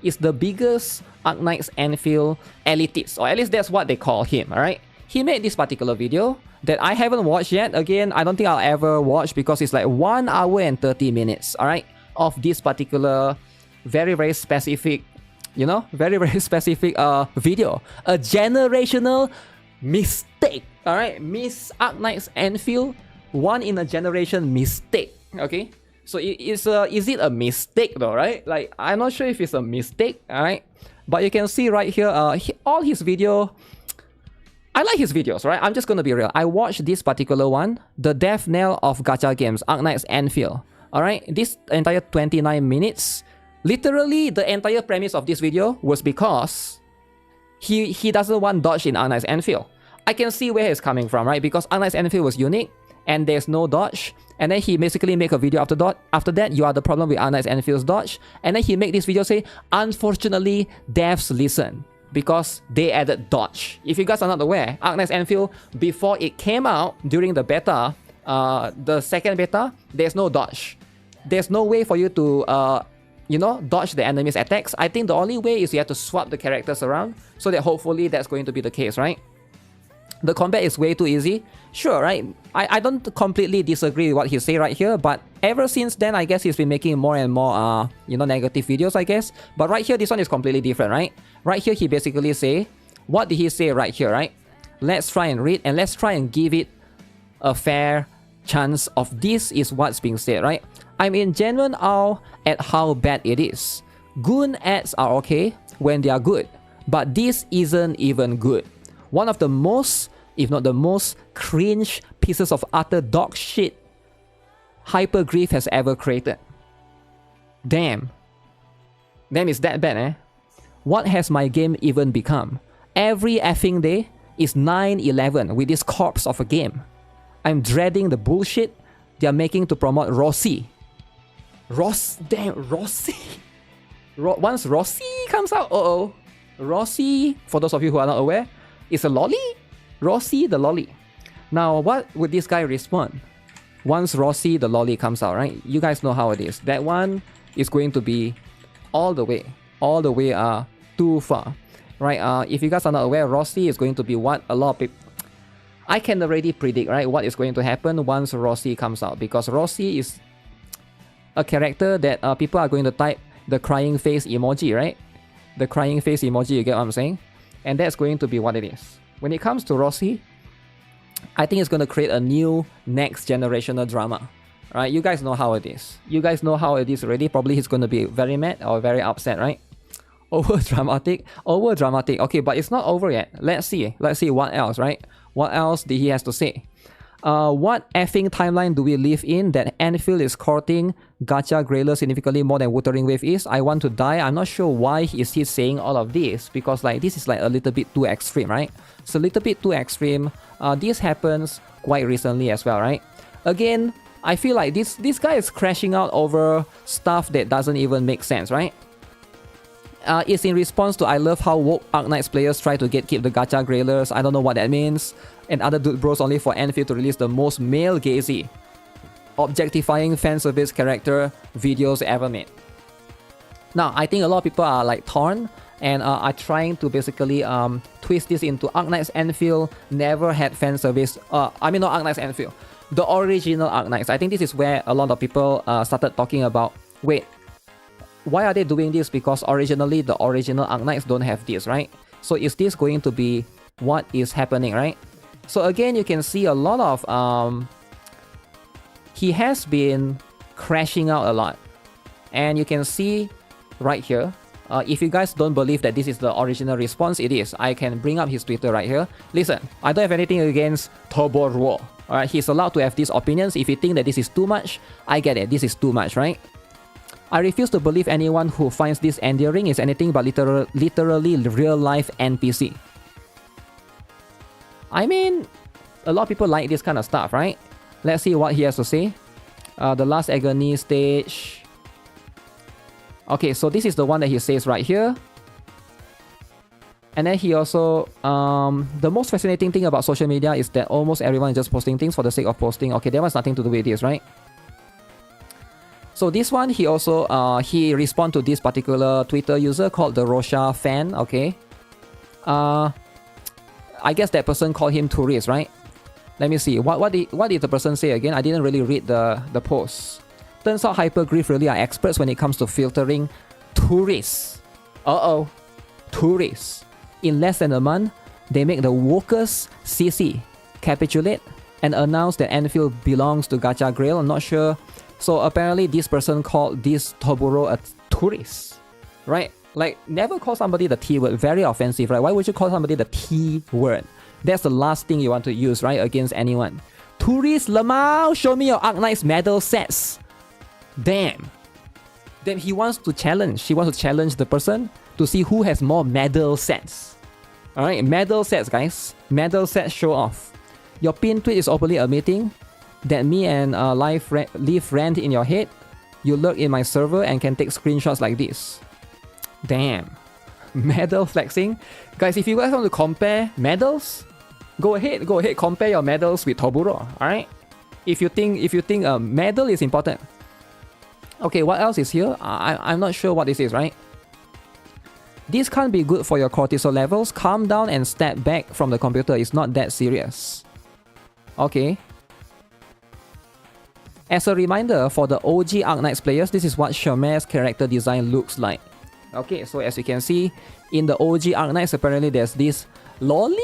is the biggest Arknights Anfield elitist, or at least that's what they call him, alright? He made this particular video that I haven't watched yet. Again, I don't think I'll ever watch because it's like 1 hour and 30 minutes, alright? Of this particular very specific, you know, very specific video. A generational mistake, alright? Miss Arknights Anfield, one in a generation mistake, okay? So is it a mistake though, right? Like, I'm not sure if it's a mistake, alright? But you can see right here, all his video, I like his videos, right? I'm just gonna be real. I watched this particular one, the death knell of gacha games, Arknights Anfield. Alright, this entire 29 minutes, literally the entire premise of this video was because he doesn't want dodge in Arknights Anfield. I can see where he's coming from, right? Because Arknights Anfield was unique and there's no dodge. And then he basically make a video after that, you are the problem with Arknights Anfield's dodge. And then he make this video say, unfortunately, devs listen, because they added dodge. If you guys are not aware, Arknights Anfield, before it came out during the beta, the second beta, there's no dodge. There's no way for you to, you know, dodge the enemy's attacks. I think the only way is you have to swap the characters around, so that hopefully that's going to be the case, right? The combat is way too easy. Sure, right? I don't completely disagree with what he say right here, but ever since then, I guess he's been making more and more, you know, negative videos, I guess. But right here, this one is completely different, right? Right here, he basically say, what did he say right here, right? Let's try and read, and let's try and give it a fair chance of this is what's being said, right? I'm in genuine awe at how bad it is. Goon ads are okay when they are good, but this isn't even good. One of the most, if not the most, cringe pieces of utter dog shit Hypergrief has ever created. Damn. Damn, it's that bad, eh? What has my game even become? Every effing day is 9/11 with this corpse of a game. I'm dreading the bullshit they're making to promote Rossi. Damn, Rossi. Once Rossi comes out, Rossi, for those of you who are not aware, is a lolly? Rossi the lolly. Now, what would this guy respond once Rossi the lolly comes out, right? You guys know how it is. That one is going to be all the way too far, right? If you guys are not aware, Rossi is going to be what a lot of people... I can already predict, right, what is going to happen once Rossi comes out, because Rossi is a character that people are going to type the crying face emoji, right? The crying face emoji, you get what I'm saying? And that's going to be what it is. When it comes to Rossi, I think it's going to create a new next generational drama. Right? You guys know how it is. You guys know how it is already. Probably he's going to be very mad or very upset, right? Over dramatic. Okay, but it's not over yet. Let's see what else, right? What else did he has to say? What effing timeline do we live in that Enfield is courting Gacha Grayler significantly more than Wuthering Wave is? I want to die. I'm not sure why is he saying all of this, because like this is like a little bit too extreme, right? It's a little bit too extreme. This happens quite recently as well, right? Again, I feel like this guy is crashing out over stuff that doesn't even make sense, right? It's in response to I love how woke Arknights players try to gatekeep the Gacha Graylers. I don't know what that means. And other dude bros only for Enfield to release the most male gazy, objectifying fan service character videos ever made. Now, I think a lot of people are like torn and are trying to basically twist this into Arknights Enfield never had fan service. I mean, not Arknights Enfield, the original Arknights. I think this is where a lot of people started talking about, wait, why are they doing this? Because originally the original Arknights don't have this, right? So is this going to be what is happening, right? So again, you can see a lot of he has been crashing out a lot, and you can see right here. If you guys don't believe that this is the original response, it is. I can bring up his Twitter right here. Listen, I don't have anything against TOBORO. Alright, he's allowed to have these opinions. If you think that this is too much, I get it. This is too much, right? I refuse to believe anyone who finds this endearing is anything but literally real-life NPC. I mean, a lot of people like this kind of stuff, right? Let's see what he has to say. The last agony stage. Okay, so this is the one that he says right here. And then he also, the most fascinating thing about social media is that almost everyone is just posting things for the sake of posting. Okay, that has nothing to do with this, right? So this one, he also, he responded to this particular Twitter user called the Rosha fan, okay? I guess that person called him tourist, right? Let me see. What did the person say again? I didn't really read the post. Turns out Hypergriff really are experts when it comes to filtering tourists. Uh-oh. Tourists. In less than a month, they make the WOKIES CC capitulate and announce that Enfield belongs to Gacha Grail. I'm not sure. So apparently this person called this TOBORO a tourist, right? Like, never call somebody the T word. Very offensive, right? Why would you call somebody the T word? That's the last thing you want to use, right? Against anyone. Tourist Lamau, show me your Arknights medal sets. Damn. Then he wants to challenge. He wants to challenge the person to see who has more medal sets. Alright, medal sets, guys. Medal sets show off. Your pinned tweet is openly admitting that me and leave rant in your head. You lurk in my server and can take screenshots like this. Damn. Medal flexing. Guys, if you guys want to compare medals, go ahead, compare your medals with TOBORO, alright? If you think a medal is important. Okay, what else is here? I'm not sure what this is, right? This can't be good for your cortisol levels. Calm down and step back from the computer. It's not that serious. Okay. As a reminder, for the OG Arknights players, this is what Shamar's character design looks like. Okay, so as you can see, in the OG Arknights, apparently there's this lolly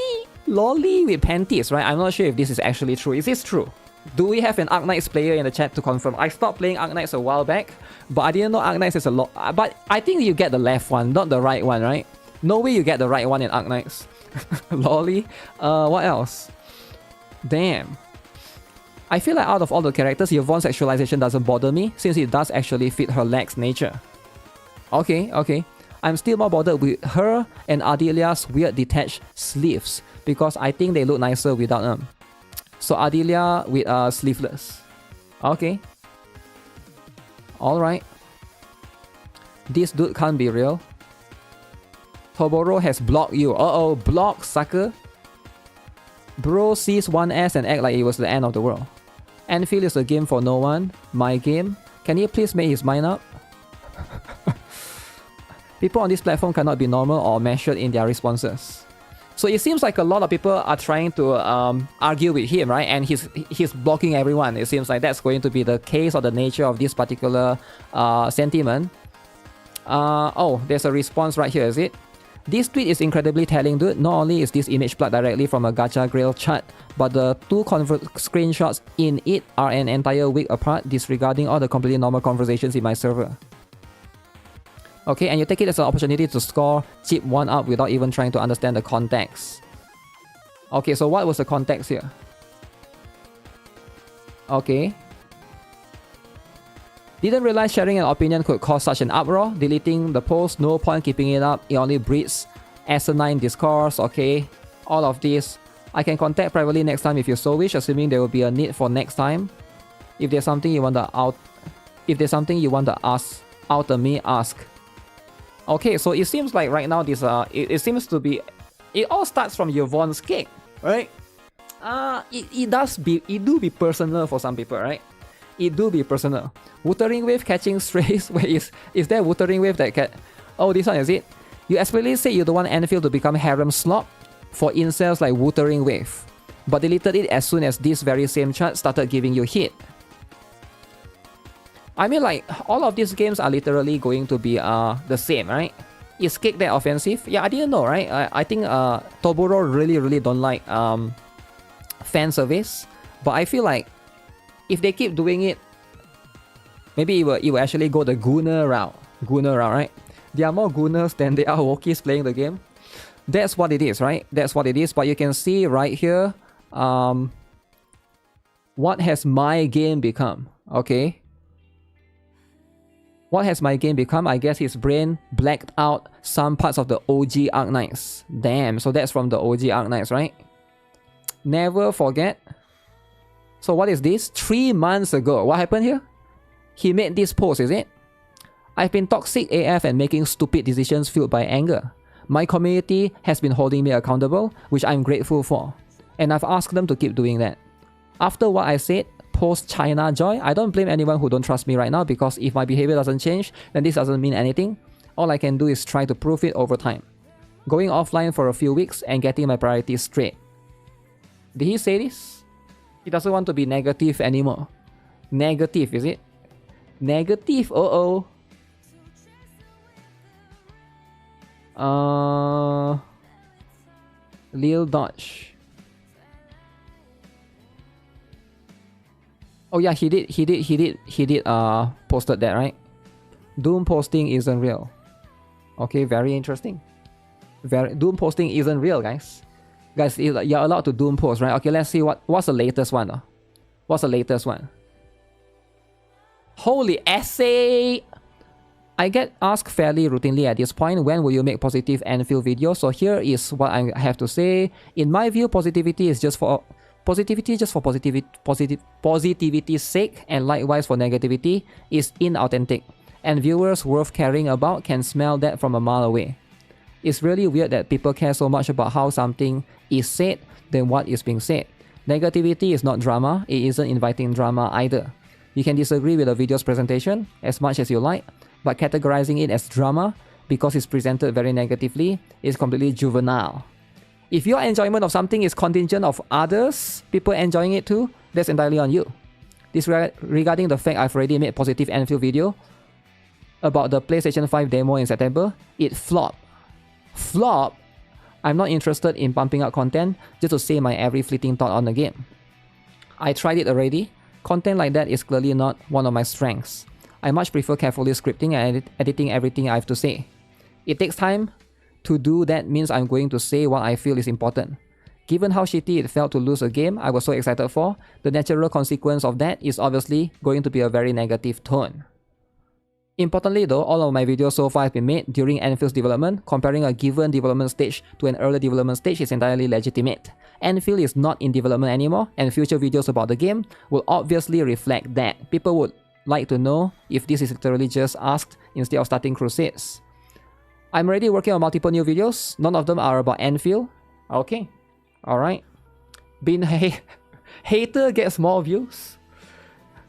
with panties, right? I'm not sure if this is actually true. Is this true? Do we have an Arknights player in the chat to confirm? I stopped playing Arknights a while back, but I didn't know Arknights is a lot. But I think you get the left one, not the right one, right? No way you get the right one in Arknights. Lolly. What else? Damn. I feel like out of all the characters, Yvonne's sexualization doesn't bother me, since it does actually fit her lax nature. Okay. I'm still more bothered with her and Ardelia's weird detached sleeves, because I think they look nicer without them. So Ardelia with sleeveless. Okay. Alright. This dude can't be real. TOBORO has blocked you. Uh-oh, block, sucker. Bro sees one S and act like it was the end of the world. Enfield is a game for no one. My game. Can he please make his mind up? People on this platform cannot be normal or measured in their responses. So it seems like a lot of people are trying to argue with him, right? And he's blocking everyone. It seems like that's going to be the case or the nature of this particular sentiment. Oh, there's a response right here, is it? This tweet is incredibly telling, dude. Not only is this image plucked directly from a Gacha Grail chart, but the two screenshots in it are an entire week apart, disregarding all the completely normal conversations in my server. Okay, and you take it as an opportunity to score cheap one up without even trying to understand the context. Okay, so what was the context here? Okay. Didn't realize sharing an opinion could cause such an uproar. Deleting the post, no point keeping it up. It only breeds asinine discourse. Okay. All of this. I can contact privately next time if you so wish, assuming there will be a need for next time. If there's something you want to ask out of me, ask. Okay, so it seems like right now this it seems to be, it all starts from Yvonne's cake, right? It do be personal for some people, right? It do be personal. Wuthering wave catching strays. Wait, is there Wuthering wave that cat? Oh, this one is it. You explicitly said you don't want Enfield to become harem slop for incels like Wuthering wave, but deleted it as soon as this very same chat started giving you hit. I mean, like, all of these games are literally going to be the same, right? Is cake that offensive? Yeah, I didn't know, right? I think Toboro really don't like fan service, but I feel like if they keep doing it, maybe it will actually go the Gunner route. Gunner route, right? There are more Gunners than there are Wokies playing the game. That's what it is, right? That's what it is. But you can see right here, what has my game become? Okay. What has my game become? I guess his brain blacked out some parts of the OG Arknights. Damn, so that's from the OG Arknights, right? Never forget. So what is this? 3 months ago. What happened here? He made this post, is it? I've been toxic AF and making stupid decisions fueled by anger. My community has been holding me accountable, which I'm grateful for. And I've asked them to keep doing that. After what I said, post-China joy, I don't blame anyone who don't trust me right now, because if my behavior doesn't change, then this doesn't mean anything. All I can do is try to prove it over time. Going offline for a few weeks and getting my priorities straight. Did he say this? He doesn't want to be negative anymore. Negative, is it? Negative, uh-oh. Lil Dodge. Oh yeah, he did posted that, right? Doom posting isn't real. Okay, very interesting. Doom posting isn't real, guys. Guys, you're allowed to Doom post, right? Okay, let's see what's the latest one. What's the latest one? Holy essay! I get asked fairly routinely at this point, when will you make positive Enfield videos? So here is what I have to say. In my view, positivity's just for positivity's sake, and likewise for negativity, is inauthentic, and viewers worth caring about can smell that from a mile away. It's really weird that people care so much about how something is said than what is being said. Negativity is not drama, it isn't inviting drama either. You can disagree with the video's presentation as much as you like, but categorizing it as drama because it's presented very negatively is completely juvenile. If your enjoyment of something is contingent of others, people enjoying it too, that's entirely on you. Regarding the fact I've already made positive Enfield video about the PlayStation 5 demo in September, it flopped. Flop? I'm not interested in pumping out content just to say my every fleeting thought on the game. I tried it already. Content like that is clearly not one of my strengths. I much prefer carefully scripting and editing everything I have to say. It takes time. To do that means I'm going to say what I feel is important. Given how shitty it felt to lose a game I was so excited for, the natural consequence of that is obviously going to be a very negative tone. Importantly though, all of my videos so far have been made during Enfield's development. Comparing a given development stage to an early development stage is entirely legitimate. Enfield is not in development anymore, and future videos about the game will obviously reflect that. People would like to know if this is literally just asked instead of starting crusades. I'm already working on multiple new videos. None of them are about Enfield. Okay. Alright. Being a hater gets more views.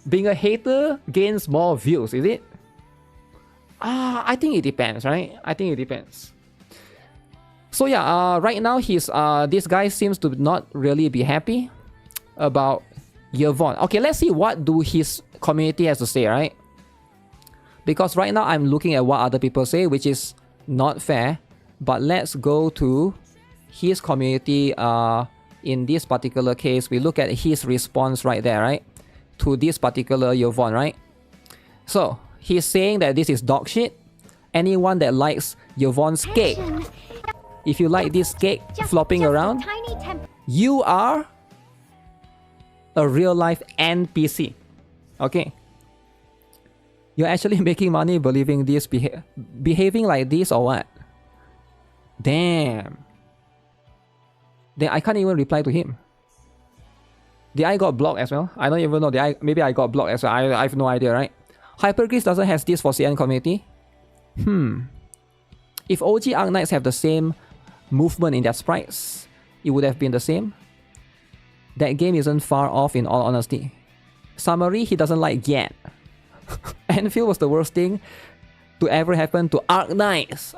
Being a hater gains more views, is it? I think it depends, right? I think it depends. So yeah, right now this guy seems to not really be happy about Yvonne. Okay, let's see what do his community has to say, right? Because right now I'm looking at what other people say, which is not fair. But let's go to his community. In this particular case, we look at his response right there, right? To this particular Yvonne, right? So he's saying that this is dog shit. Anyone that likes Yvonne's cake, if you like this cake flopping around, you are a real life NPC. Okay. You're actually making money believing this, behaving like this or what? Damn. Then I can't even reply to him. Did I got blocked as well? I don't even know. Maybe I got blocked as well. I have no idea, right? Hypergrease doesn't have this for CN community. If OG Arknights have the same movement in their sprites, it would have been the same. That game isn't far off in all honesty. Summary, he doesn't like yet. Anfield was the worst thing to ever happen to Arknights.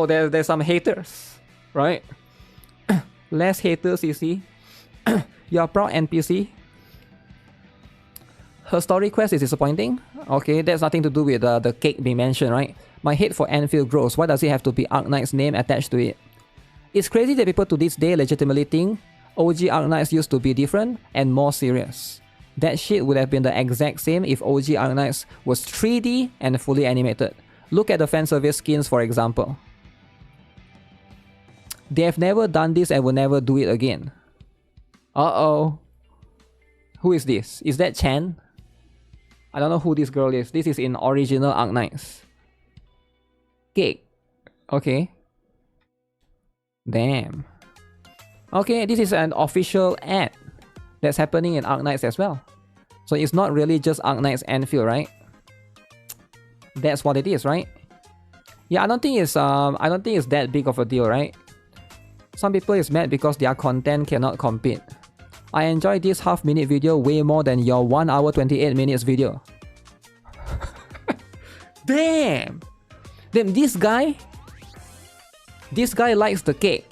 There's some haters, right? Less haters, you see. You're a proud NPC. Her story quest is disappointing. Okay, that's nothing to do with the cake being mentioned, right? My hate for Anfield grows. Why does it have to be Arknight's name attached to it? It's crazy that people to this day legitimately think OG Arknights used to be different and more serious. That shit would have been the exact same if OG Arknights was 3D and fully animated. Look at the fanservice skins, for example. They have never done this and will never do it again. Who is this? Is that Chan? I don't know who this girl is. This is in original Arknights. Cake. Okay. Damn. Okay, this is an official ad that's happening in Arknights as well. So it's not really just Arknights Anfield, right? That's what it is, right? Yeah, I don't think it's that big of a deal, right? Some people is mad because their content cannot compete. I enjoy this half-minute video way more than your 1 hour 28 minutes video. Damn! Then this guy likes the cake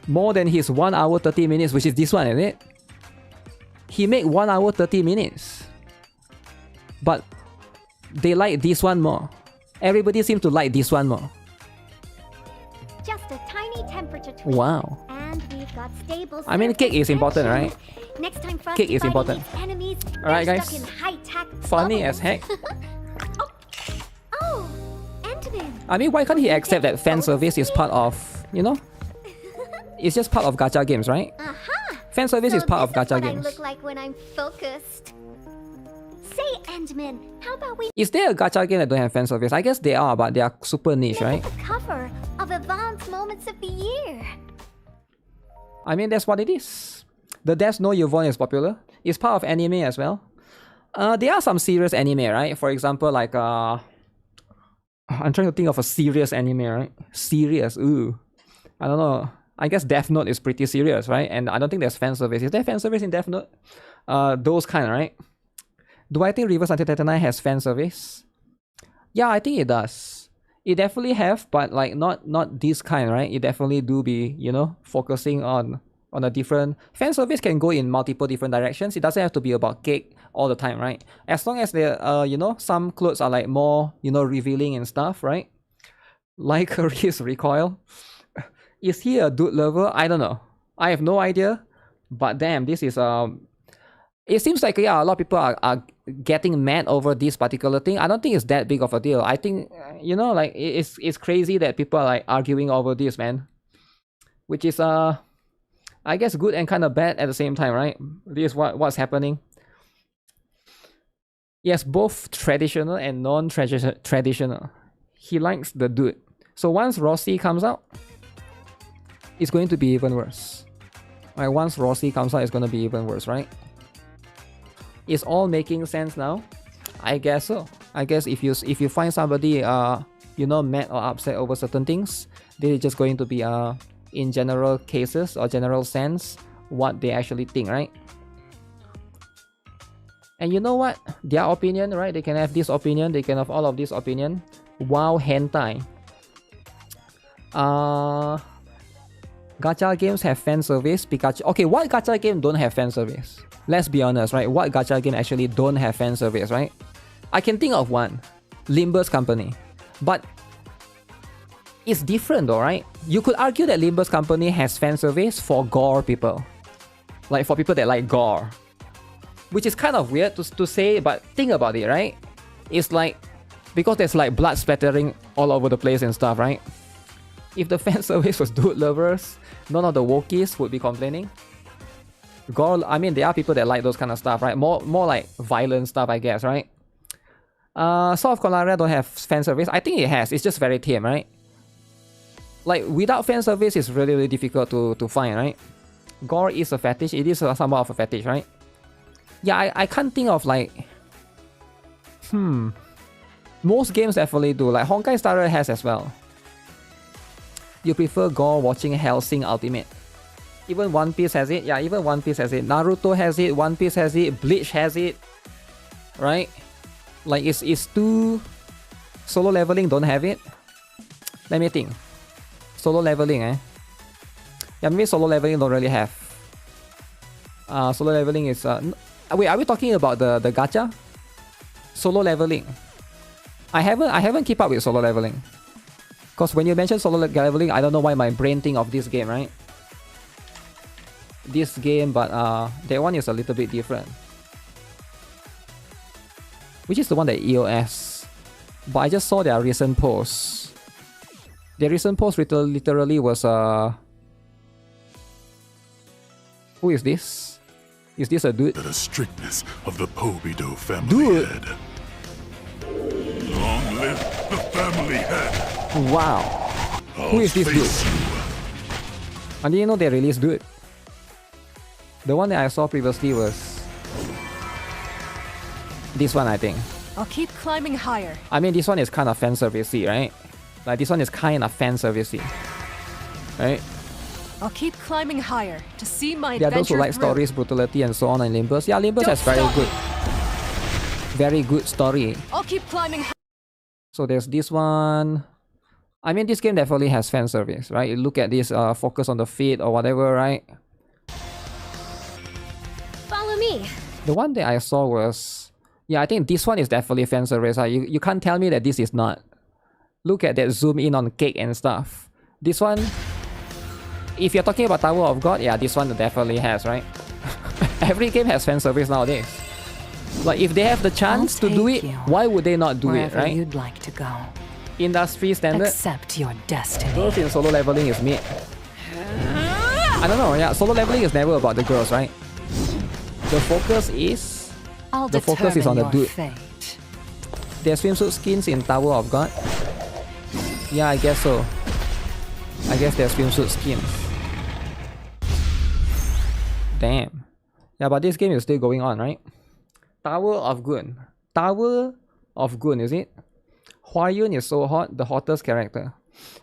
more than his 1 hour 30 minutes, which is this one, isn't it? He made 1 hour 30 minutes. But they like this one more. Everybody seems to like this one more. Just a tiny temperature tweak. Wow. And we've got stable. I mean, cake is important, right? Next time Cake is important. Enemies, alright, guys. stuck in high-tech Funny bubbles. as heck. Oh, Ant-Man. I mean, why can't he accept that fan service is part of, you know? It's just part of gacha games, right? Fan service is part of gacha games. I look like when I'm focused. Say, Ant-Man, how about we Is there a gacha game that don't have fan service? I guess they are, but they are super niche, right? make a cover of Advanced Moments of the Year? I mean, that's what it is. The Death Note Yvonne is popular. It's part of anime as well. There are some serious anime, right? For example, like I'm trying to think of a serious anime, right? Serious, ooh. I don't know. I guess Death Note is pretty serious, right? And I don't think there's fan service. Is there fan service in Death Note? Those kind, right? Do I think Reverse Anti-Titanite has fan service? Yeah, I think it does. It definitely have, but like not this kind, right? It definitely do be, you know, focusing on a different... Fan service can go in multiple different directions. It doesn't have to be about cake all the time, right? As long as there, you know, some clothes are like more, you know, revealing and stuff, right? Like his recoil. Is he a dude lover? I don't know. I have no idea. But damn, this is it seems like, yeah, a lot of people are getting mad over this particular thing. I don't think it's that big of a deal. I think, you know, like, it's crazy that people are like arguing over this, man. Which is, I guess, good and kind of bad at the same time, right? This is what's happening. Yes, both traditional and non-traditional. He likes the dude. So once Rossi comes out, it's going to be even worse. Right, once Rossi comes out, it's going to be even worse, right? It's all making sense now. I guess so. I guess if you find somebody you know, mad or upset over certain things, they're just going to be in general cases or general sense what they actually think, right? And you know what? Their opinion, right? They can have this opinion, they can have all of this opinion. Wow, hentai. Gacha games have fan service. Pikachu. Okay, what gacha game don't have fan service? Let's be honest, right? What gacha game actually don't have fan service, right? I can think of one. Limbus Company. But it's different though, right? You could argue that Limbus Company has fan service for gore people. Like for people that like gore. Which is kind of weird to say, but think about it, right? It's like, because there's like blood splattering all over the place and stuff, right? If the fan service was dude lovers, none of the WOKIES would be complaining. Gore, I mean, there are people that like those kind of stuff, right? More like violent stuff, I guess, right? Sword of Colaria don't have fan service. I think it has. It's just very tame, right? Like, without fan service, it's really, really difficult to find, right? Gore is a fetish. It is somewhat of a fetish, right? Yeah, I can't think of, like... Most games definitely do. Like, Honkai Star Rail has as well. You prefer Gore watching Hellsing Ultimate. Even One Piece has it. Yeah, even One Piece has it. Naruto has it. One Piece has it. Bleach has it. Right? Like, it's too... Solo Leveling don't have it. Let me think. Solo Leveling, eh? Yeah, maybe Solo Leveling don't really have. Solo Leveling is... wait, are we talking about the gacha? Solo Leveling. I haven't keep up with Solo Leveling. Because when you mention Solo Leveling, I don't know why my brain think of this game, right? This game, but that one is a little bit different. Which is the one that EOS. But I just saw their recent post. Their recent post literally was who is this? Is this a dude? The strictness of the Pobido family head. Long live the family head. Wow. Who is this dude? I didn't know they released dude. The one that I saw previously was this one, I think. I'll keep climbing higher. I mean, this one is kind of fan servicey, right? Like, this one is kind of fan servicey, right? I'll keep climbing higher to see my There are those who adventure like through. stories, brutality, and so on, and Limbus. Yeah, Limbus Don't has stop. very good story. I'll keep climbing. So there's this one. I mean, this game definitely has fan service, right? You look at this, focus on the feet or whatever, right? Follow me. The one that I saw was... Yeah, I think this one is definitely fan service. You can't tell me that this is not. Look at that zoom in on cake and stuff. This one... If you're talking about Tower of God, yeah, this one definitely has, right? Every game has fan service nowadays. Like, if they have the chance to do it, why would they not do it, right? You'd like to go. Industry standard. Accept your destiny. Girls in Solo Leveling is mid. I don't know, yeah, Solo Leveling is never about the girls, right? The focus is... I'll the focus is on the your dude. fate. There's swimsuit skins in Tower of God. Yeah, I guess so. I guess there's swimsuit skins. Damn. Yeah, but this game is still going on, right? Tower of Gun. Tower of Gun, is it? Hua Yun is so hot, the hottest character.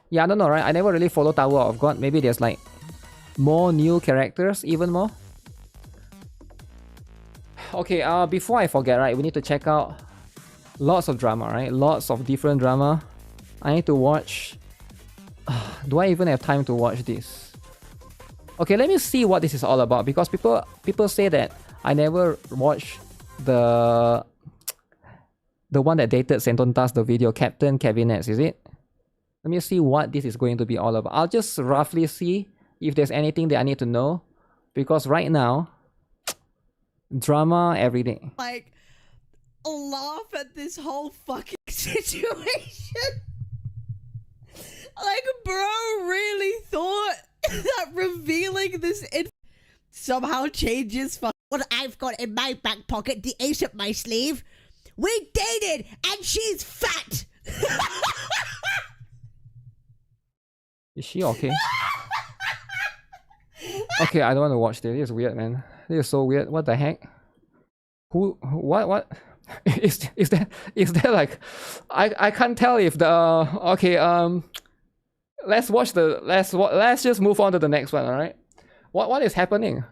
Yeah, I don't know, right? I never really follow Tower of God. Maybe there's like more new characters, even more. Okay, before I forget, right, we need to check out lots of drama, right? Lots of different drama. I need to watch... Do I even have time to watch this? Okay, let me see what this is all about, because people say that I never watched the one that dated Sentontas, the video, Captain Cabinets, is it? Let me see what this is going to be all about. I'll just roughly see if there's anything that I need to know, because right now, drama every day. Like, laugh at this whole fucking situation. Like, bro really thought that revealing this somehow changes what I've got in my back pocket, the ace up my sleeve. We dated and she's fat. Is she okay? Okay, I don't want to watch this. This is weird, man. This is so weird. What the heck? What? Is there like... I can't tell if the... okay, let's watch the... Let's just move on to the next one, alright? What is happening?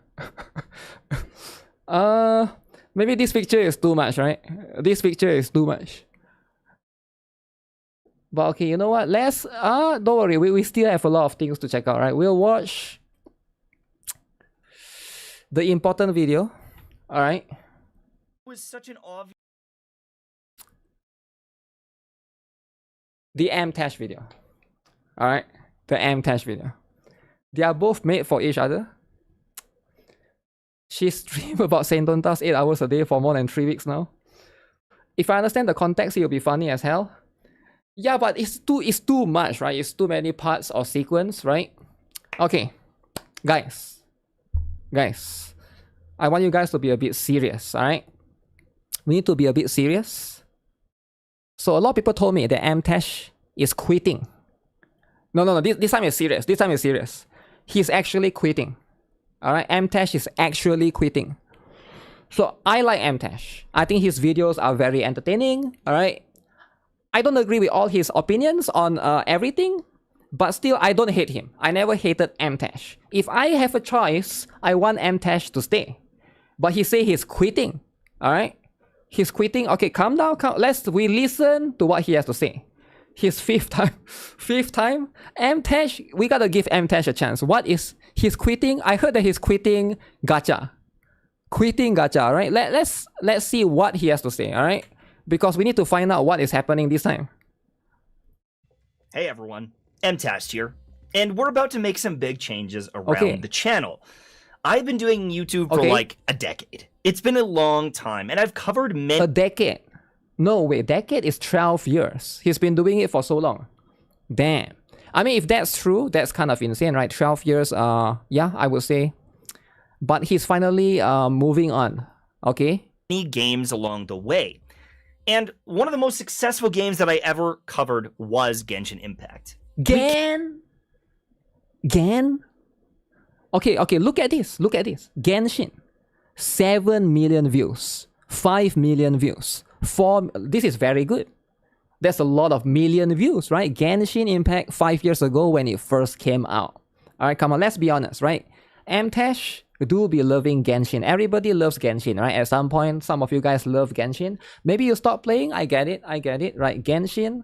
Maybe this picture is too much, right? This picture is too much. But okay, you know what? Let's... don't worry, we still have a lot of things to check out, right? We'll watch the important video, alright? Was such an obvious. The M-Tash video. Alright? The M-Tash video. They are both made for each other. She streamed about Sentontas 8 hours a day for more than 3 weeks now. If I understand the context, it'll be funny as hell. Yeah, but it's too much, right? It's too many parts or sequence, right? Okay. Guys. I want you guys to be a bit serious, alright? We need to be a bit serious. So a lot of people told me that Amtash is quitting. No, this time is serious. This time is serious. He's actually quitting. Alright, Amtash is actually quitting. So I like Amtash. I think his videos are very entertaining, alright? I don't agree with all his opinions on everything, but still I don't hate him. I never hated Amtash. If I have a choice, I want Amtash to stay. But he say he's quitting, alright? He's quitting. Okay, calm down. We listen to what he has to say. His fifth time. Amtash, we gotta give Amtash a chance. He's quitting? I heard that he's quitting Gacha. Quitting Gacha, right? Let's see what he has to say, alright? Because we need to find out what is happening this time. Hey everyone, Amtash here, and we're about to make some big changes around the channel. I've been doing YouTube for like a decade. It's been a long time, and I've covered many— A decade? No way, decade is 12 years. He's been doing it for so long. Damn. I mean, if that's true, that's kind of insane, right? 12 years, yeah, I would say. But he's finally moving on, okay? Many games along the way. And one of the most successful games that I ever covered was Genshin Impact. Gan? Okay, look at this. Genshin. 7 million views. 5 million views. 4... This is very good. That's a lot of million views, right? Genshin Impact 5 years ago when it first came out. Alright, come on, let's be honest, right? Amtash do be loving Genshin. Everybody loves Genshin, right? At some point, some of you guys love Genshin. Maybe you stop playing. I get it, right? Genshin.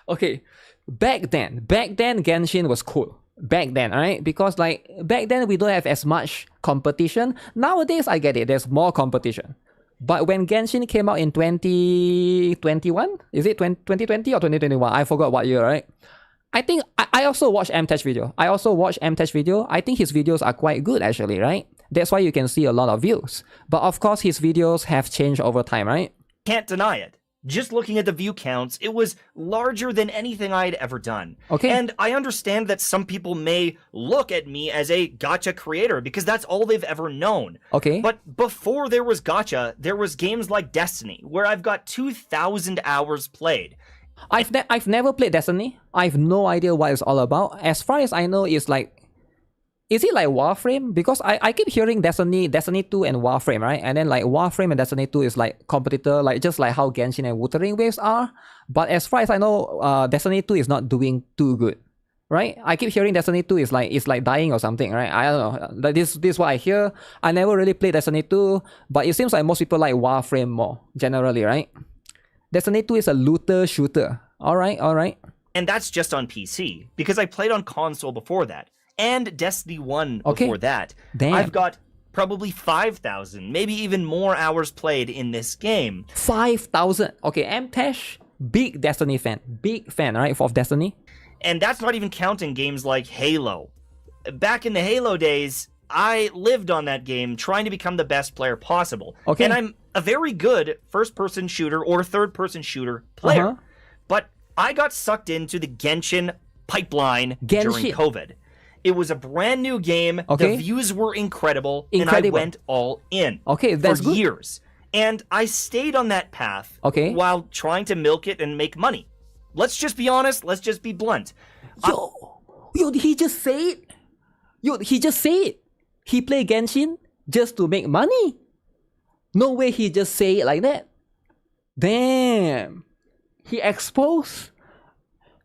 Okay, back then, Genshin was cool. Back then, alright? Because like, back then we don't have as much competition. Nowadays, I get it. There's more competition. But when Genshin came out in 2021, is it 2020 or 2021? I forgot what year, right? I think I also watched Amtash video. I think his videos are quite good actually, right? That's why you can see a lot of views. But of course, his videos have changed over time, right? Can't deny it. Just looking at the view counts, it was larger than anything I'd ever done. Okay. And I understand that some people may look at me as a gacha creator because that's all they've ever known. Okay. But before there was gacha, there was games like Destiny, where I've got 2,000 hours played. I've never played Destiny. I have no idea what it's all about. As far as I know, it's like... Is it like Warframe? Because I keep hearing Destiny 2 and Warframe, right? And then like Warframe and Destiny 2 is like competitor, like just like how Genshin and Wuthering waves are. But as far as I know, Destiny 2 is not doing too good, right? I keep hearing Destiny 2 is like dying or something, right? I don't know. Like this is what I hear. I never really played Destiny 2, but it seems like most people like Warframe more generally, right? Destiny 2 is a looter shooter. All right. And that's just on PC, because I played on console before that. And Destiny 1 before that. Damn. I've got probably 5,000, maybe even more hours played in this game. 5,000. Okay, Amtash, big Destiny fan. Big fan, right, of Destiny? And that's not even counting games like Halo. Back in the Halo days, I lived on that game trying to become the best player possible. Okay. And I'm a very good first-person shooter or third-person shooter player. But I got sucked into the Genshin pipeline during COVID. It was a brand new game. Okay. The views were incredible. And I went all in. Okay, that's for good. years. And I stayed on that path while trying to milk it and make money. Let's just be honest. Let's just be blunt. Yo, did he just say it? He just said it. He played Genshin just to make money. No way he just say it like that. Damn. He exposed.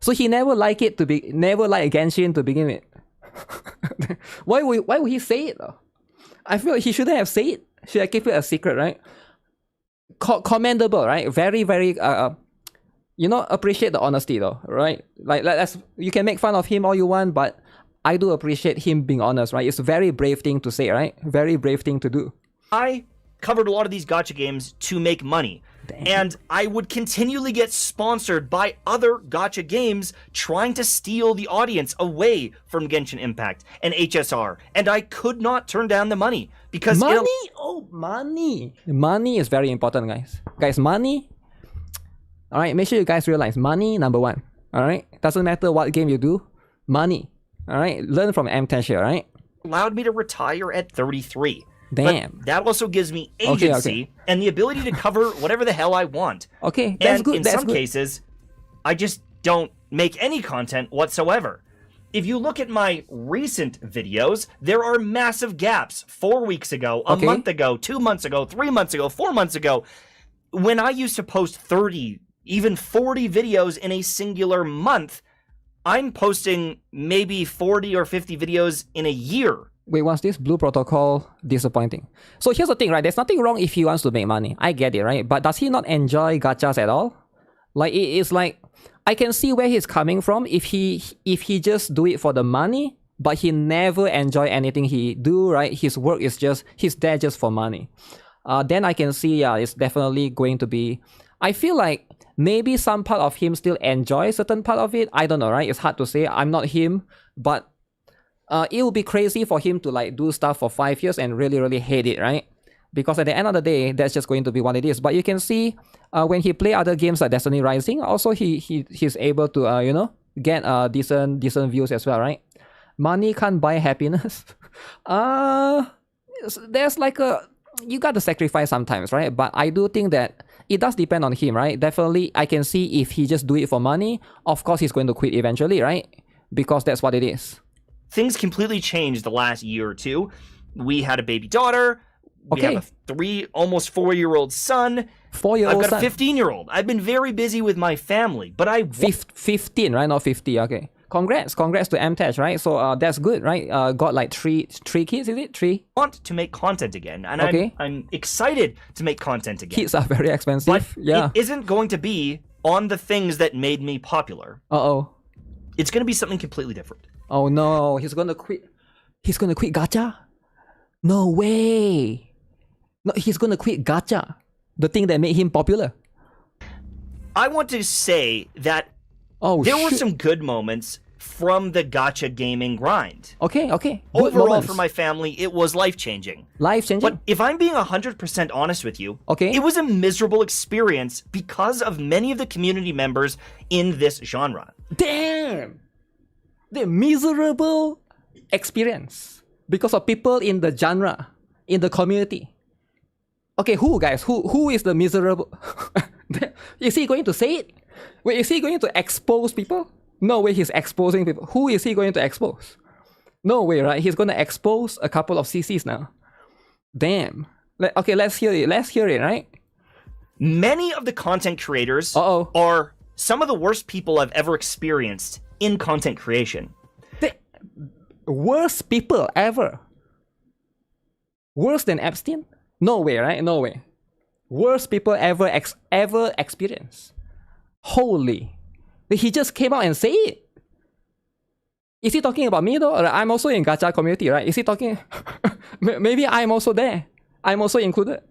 So he never liked Genshin to begin with. Why would he say it though? I feel like he shouldn't have said it. Should I keep it a secret, right? Commendable, right? Very, very appreciate the honesty though, right? Like you can make fun of him all you want, but I do appreciate him being honest, right? It's a very brave thing to say, right? Very brave thing to do. I covered a lot of these gacha games to make money. Damn. And I would continually get sponsored by other gacha games trying to steal the audience away from Genshin Impact and HSR. And I could not turn down the money because money. Money is very important, guys. Guys, money. All right, make sure you guys realize money number one. All right, doesn't matter what game you do, money. All right, learn from Amtash here. All right, allowed me to retire at 33. Damn. But that also gives me Okay, agency and the ability to cover whatever the hell I want. Okay, that's And good. in That's some good. cases, I just don't make any content whatsoever. If you look at my recent videos, there are massive gaps. 4 weeks ago, a month ago, 2 months ago, 3 months ago, 4 months ago, when I used to post 30, even 40 videos in a singular month, I'm posting maybe 40 or 50 videos in a year. Wait, what's this? Blue Protocol disappointing. So here's the thing, right? There's nothing wrong if he wants to make money. I get it, right? But does he not enjoy gachas at all? Like, it's like, I can see where he's coming from if he just do it for the money, but he never enjoy anything he do, right? His work is just, he's there just for money. Then I can see, yeah, it's definitely going to be, I feel like maybe some part of him still enjoy certain part of it. I don't know, right? It's hard to say. I'm not him, but it would be crazy for him to like do stuff for 5 years and really, really hate it, right? Because at the end of the day, that's just going to be what it is. But you can see when he play other games like Destiny Rising, also he's able to you know, get decent views as well, right? Money can't buy happiness. There's like you got to sacrifice sometimes, right? But I do think that it does depend on him, right? Definitely, I can see if he just do it for money, of course he's going to quit eventually, right? Because that's what it is. Things completely changed the last year or two. We had a baby daughter. We have a 3, almost 4-year-old son. 4-year-old I've got son. a 15-year-old. I've been very busy with my family, but I... 15, right? Not 50, okay. Congrats to MTech, right? So that's good, right? Got like three kids, is it? 3? want to make content again, and I'm excited to make content again. Kids are very expensive. But yeah. it isn't going to be on the things that made me popular. Uh-oh. It's going to be something completely different. Oh no, he's gonna quit. He's gonna quit Gacha? No way. No, he's gonna quit Gacha. The thing that made him popular. I want to say that there were some good moments from the gacha gaming grind. Okay. Good Overall, moments. for my family, it was life-changing. Life-changing? But if I'm being 100% honest with you, okay, it was a miserable experience because of many of the community members in this genre. Damn! The miserable experience because of people in the genre, in the community. Okay, who guys? Who is the miserable? Is he going to say it? Wait, is he going to expose people? No way, he's exposing people. Who is he going to expose? No way, right? He's going to expose a couple of CCs now. Damn. Okay, let's hear it. Let's hear it, right? Many of the content creators are some of the worst people I've ever experienced in content creation. The worst people ever. Worse than Epstein? No way, right? No way. Worst people ever experienced. Holy. He just came out and said it. Is he talking about me though? I'm also in Gacha community, right? Is he talking? Maybe I'm also there. I'm also included.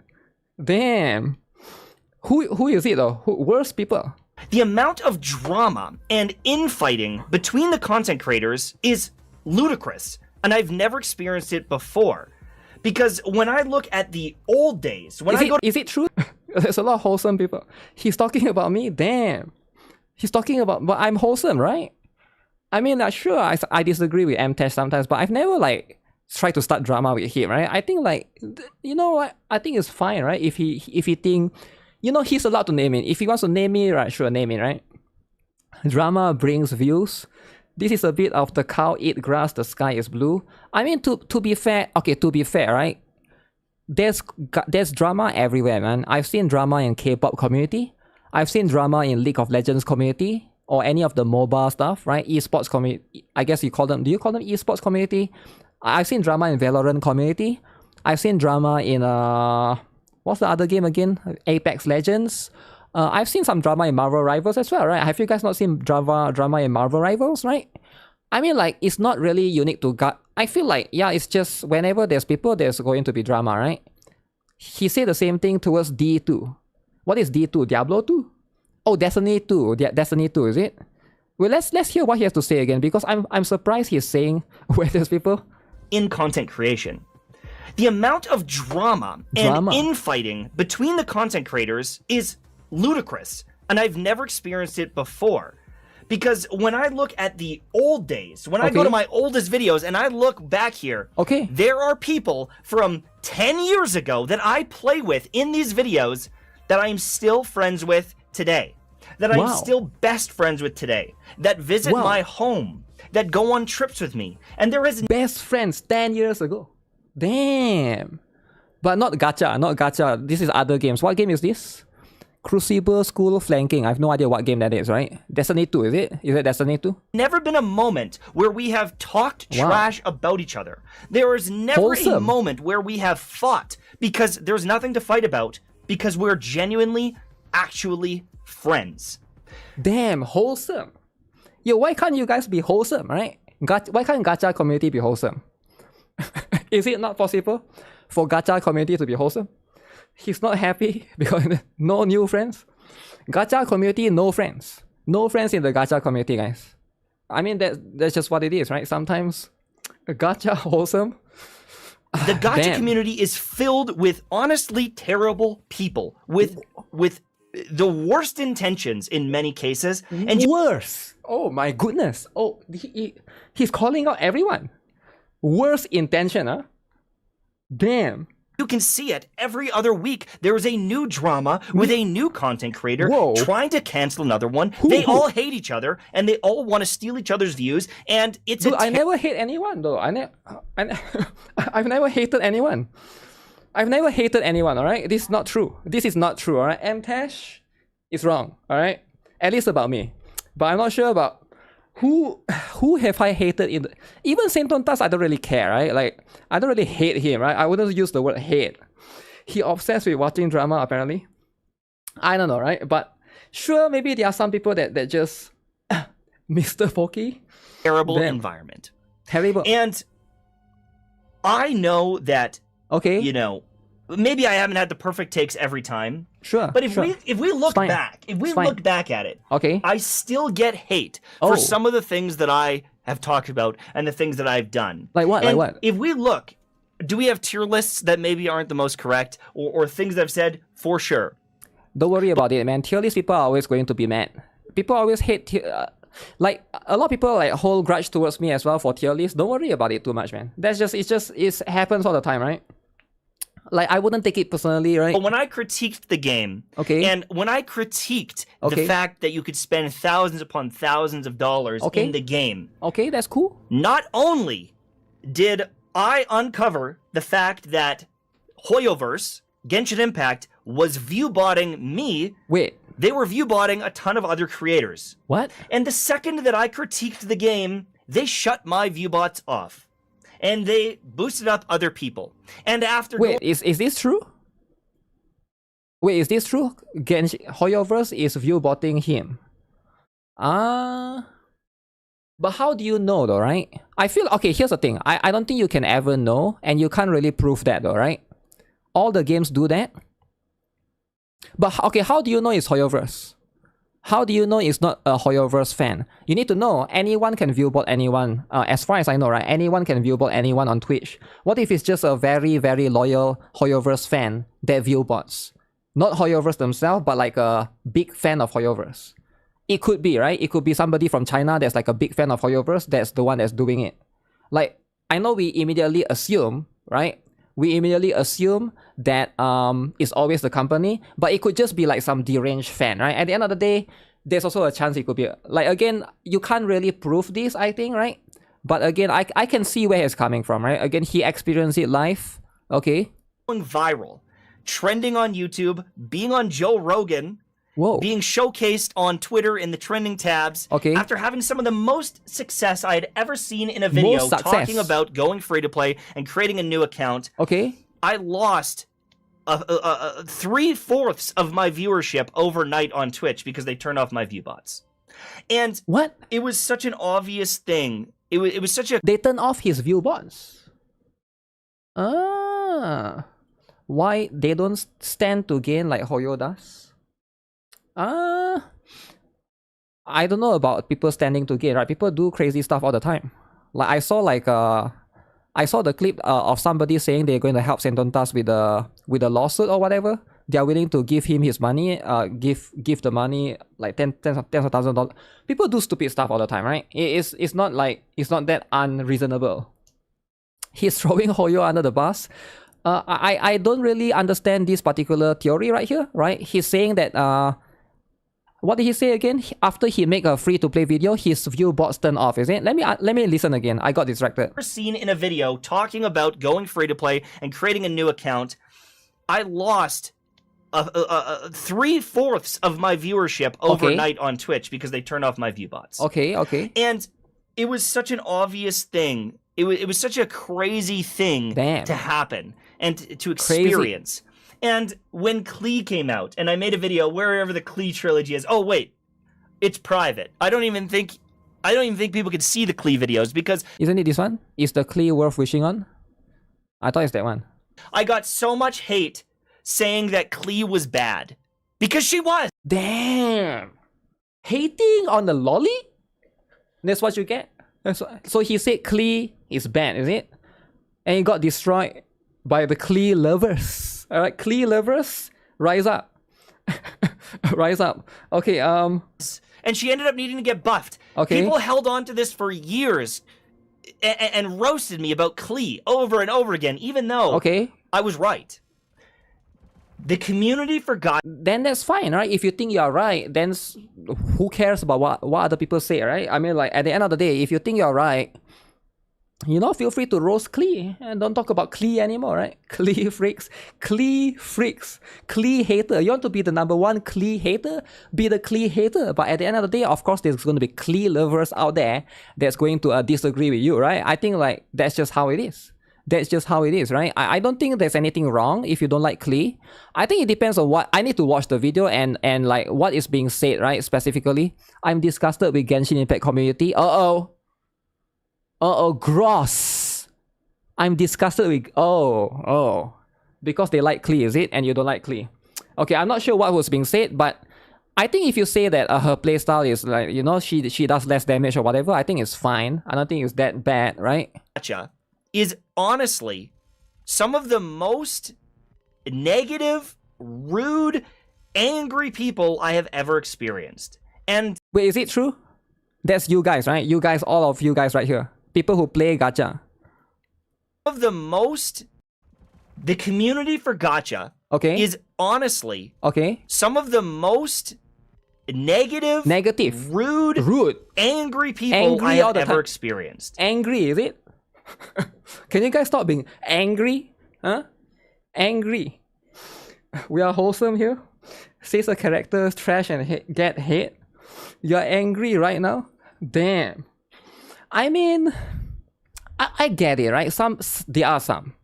Damn. Who is it though? Worst people? The amount of drama and infighting between the content creators is ludicrous, and I've never experienced it before. Because when I look at the old days, is it true? There's a lot of wholesome people. He's talking about me? Damn. He's talking about, but I'm wholesome, right? I mean, sure, I disagree with MTech sometimes, but I've never like tried to start drama with him, right? I think like, you know what? I think it's fine, right? If he think, you know, he's allowed to name it. If he wants to name it, right? Sure, name it, right? Drama brings views. This is a bit of the cow eat grass, the sky is blue. I mean, to be fair, okay, to be fair, right? There's drama everywhere, man. I've seen drama in K-pop community. I've seen drama in League of Legends community or any of the mobile stuff, right? Esports community. I guess you call them. Do you call them esports community? I've seen drama in Valorant community. I've seen drama in what's the other game again? Apex Legends. I've seen some drama in Marvel Rivals as well, right? Have you guys not seen drama in Marvel Rivals, right? I mean, like, it's not really unique to God. I feel like, yeah, it's just whenever there's people, there's going to be drama, right? He said the same thing towards D2. What is D2? Diablo 2? Oh, Destiny 2. Destiny 2, is it? Well, let's hear what he has to say again, because I'm surprised he's saying where there's people in content creation. The amount of drama and infighting between the content creators is ludicrous, and I've never experienced it before. Because when I look at the old days, when I go to my oldest videos and I look back here, there are people from 10 years ago that I play with in these videos that I'm still friends with today. That I'm still best friends with today. That visit my home. That go on trips with me. And there is Best friends 10 years ago. Damn. But not Gacha, not Gacha. This is other games. What game is this? Crucible School Flanking. I have no idea what game that is, right? Destiny 2, is it? Is it Destiny 2? never been a moment where we have talked trash about each other. There is never a moment where we have fought because there's nothing to fight about because we're genuinely, actually friends. Damn, wholesome. Yo, why can't you guys be wholesome, right? Why can't Gacha community be wholesome? Is it not possible for Gacha community to be wholesome? He's not happy because no new friends. Gacha community, no friends. No friends in the Gacha community, guys. I mean, that's just what it is, right? Sometimes Gacha wholesome. The Gacha community is filled with honestly terrible people with the worst intentions in many cases. And worse. Oh my goodness. Oh, he's calling out everyone. Worst intention, huh? Damn. You can see it every other week. There is a new drama with a new content creator trying to cancel another one. They all hate each other and they all want to steal each other's views. And it's Dude, I never hate anyone though. I've never hated anyone. I've never hated anyone. All right, this is not true. This is not true. All right, Mtash is wrong. All right, at least about me. But I'm not sure about who have I hated in even Saint Tontas. I don't really care, right? Like I don't really hate him, right? I wouldn't use the word hate. He obsessed with watching drama apparently. I don't know, right? But sure, maybe there are some people that just Mr. Pokey. Terrible environment. Terrible. And I know that you know, maybe I haven't had the perfect takes every time. Sure. But if we look back, look back at it, I still get hate for some of the things that I have talked about and the things that I've done. Like what? And like what? If we look, do we have tier lists that maybe aren't the most correct or things that I've said? For sure. Don't worry about it, man. Tier list people are always going to be mad. People always hate like a lot of people like hold grudge towards me as well for tier list. Don't worry about it too much, man. It happens all the time, right? Like, I wouldn't take it personally, right? But when I critiqued the game, and when I critiqued the fact that you could spend thousands upon thousands of dollars in the game, that's cool. Not only did I uncover the fact that Hoyoverse, Genshin Impact, was viewbotting me. Wait. They were viewbotting a ton of other creators. What? And the second that I critiqued the game, they shut my viewbots off. And they boosted up other people. And after... Wait, is this true? Wait, is this true? Hoyoverse is viewbotting him. But how do you know though, right? I feel... Okay, here's the thing. I don't think you can ever know, and you can't really prove that though, right? All the games do that. But okay, how do you know it's Hoyoverse? How do you know it's not a Hoyoverse fan? You need to know anyone can viewbot anyone. As far as I know, right? Anyone can viewbot anyone on Twitch. What if it's just a very, very loyal Hoyoverse fan that viewbots? Not Hoyoverse themselves, but like a big fan of Hoyoverse. It could be, right? It could be somebody from China that's like a big fan of Hoyoverse. That's the one that's doing it. Like, I know we immediately assume, right? We immediately assume that it's always the company, but it could just be like some deranged fan, right? At the end of the day, there's also a chance it could be... Like, again, you can't really prove this, I think, right? But again, I can see where it's coming from, right? Again, he experienced it live, okay? Going viral, trending on YouTube, being on Joe Rogan, being showcased on Twitter in the trending tabs, after having some of the most success I had ever seen in a video talking about going free-to-play and creating a new account. I lost 3/4 of my viewership overnight on Twitch because they turned off my viewbots. And it was such an obvious thing. It was such a... They turned off his viewbots. Why they don't stand to gain like Hoyo does? I don't know about people standing to gain, right? People do crazy stuff all the time. Like I saw the clip of somebody saying they're going to help Sentontas with a lawsuit or whatever. They are willing to give him his money, give the money like tens of thousands of dollars. People do stupid stuff all the time, right? It's not that unreasonable. He's throwing Hoyo under the bus. I don't really understand this particular theory right here, right? He's saying that, what did he say again? After he make a free-to-play video, his view bots turn off, is it? Let me listen again. I got distracted. Seen in a video talking about going free-to-play and creating a new account, I lost 3/4 of my viewership overnight on Twitch because they turned off my view bots. Okay. And it was such an obvious thing. It was such a crazy thing to happen and to experience. And when Klee came out, and I made a video wherever the Klee trilogy is. Oh wait, it's private. I don't even think people can see the Klee videos because isn't it this one? Is the Klee worth wishing on? I thought it's that one. I got so much hate saying that Klee was bad because she was. Damn, hating on the lolly. That's what you get. So he said Klee is bad, is it? And he got destroyed by the Klee lovers. All right, Klee lovers, rise up. Rise up. Okay, And she ended up needing to get buffed. Okay. People held on to this for years and roasted me about Klee over and over again, even though I was right. The community forgot. Then that's fine, right? If you think you're right, then who cares about what other people say, right? I mean, like, at the end of the day, if you think you're right, you know, feel free to roast Klee and don't talk about Klee anymore, right? Klee freaks. Klee hater. You want to be the #1 Klee hater? Be the Klee hater. But at the end of the day, of course, there's going to be Klee lovers out there that's going to disagree with you, right? I think, like, that's just how it is. That's just how it is, right? I don't think there's anything wrong if you don't like Klee. I think it depends on what... I need to watch the video and like, what is being said, right? Specifically, I'm disgusted with Genshin Impact community. Gross. I'm disgusted with... Because they like Klee, is it? And you don't like Klee. Okay, I'm not sure what was being said, but I think if you say that her playstyle is like, you know, she does less damage or whatever, I think it's fine. I don't think it's that bad, right? Gacha is honestly some of the most negative, rude, angry people I have ever experienced. And wait, is it true? That's you guys, right? You guys, all of you guys right here. People who play Gacha. Of the most... The community for Gacha is honestly some of the most negative, rude, angry people I have ever experienced. Angry, is it? Can you guys stop being angry? Huh? Angry. We are wholesome here. Says a character trash and get hate. You're angry right now? Damn. I mean, I get it, right? There are some.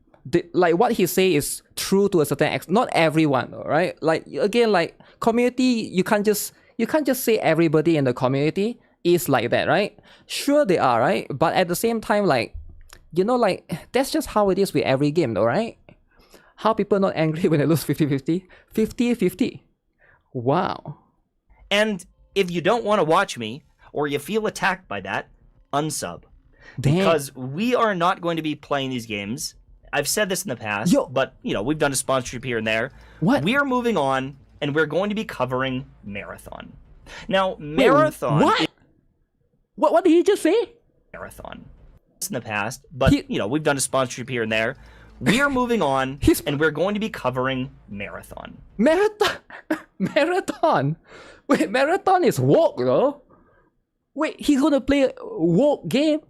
Like what he say is true to a certain extent. Not everyone, right? Like again, like community, you can't just say everybody in the community is like that, right? Sure they are, right? But at the same time, like, you know, like that's just how it is with every game, though, right? How people not angry when they lose 50-50? 50-50. Wow. And if you don't want to watch me or you feel attacked by that, unsub. Damn. Because we are not going to be playing these games. I've said this in the past, but, you know, we've done a sponsorship here and there. What? We are moving on, and we're going to be covering Marathon. Now, Marathon... Wait, what? What did he just say? Marathon. In the past, but, you know, we've done a sponsorship here and there. We are moving on, and we're going to be covering Marathon. Marathon? Marathon? Wait, Marathon is woke, though? Wait, he's gonna play a woke game?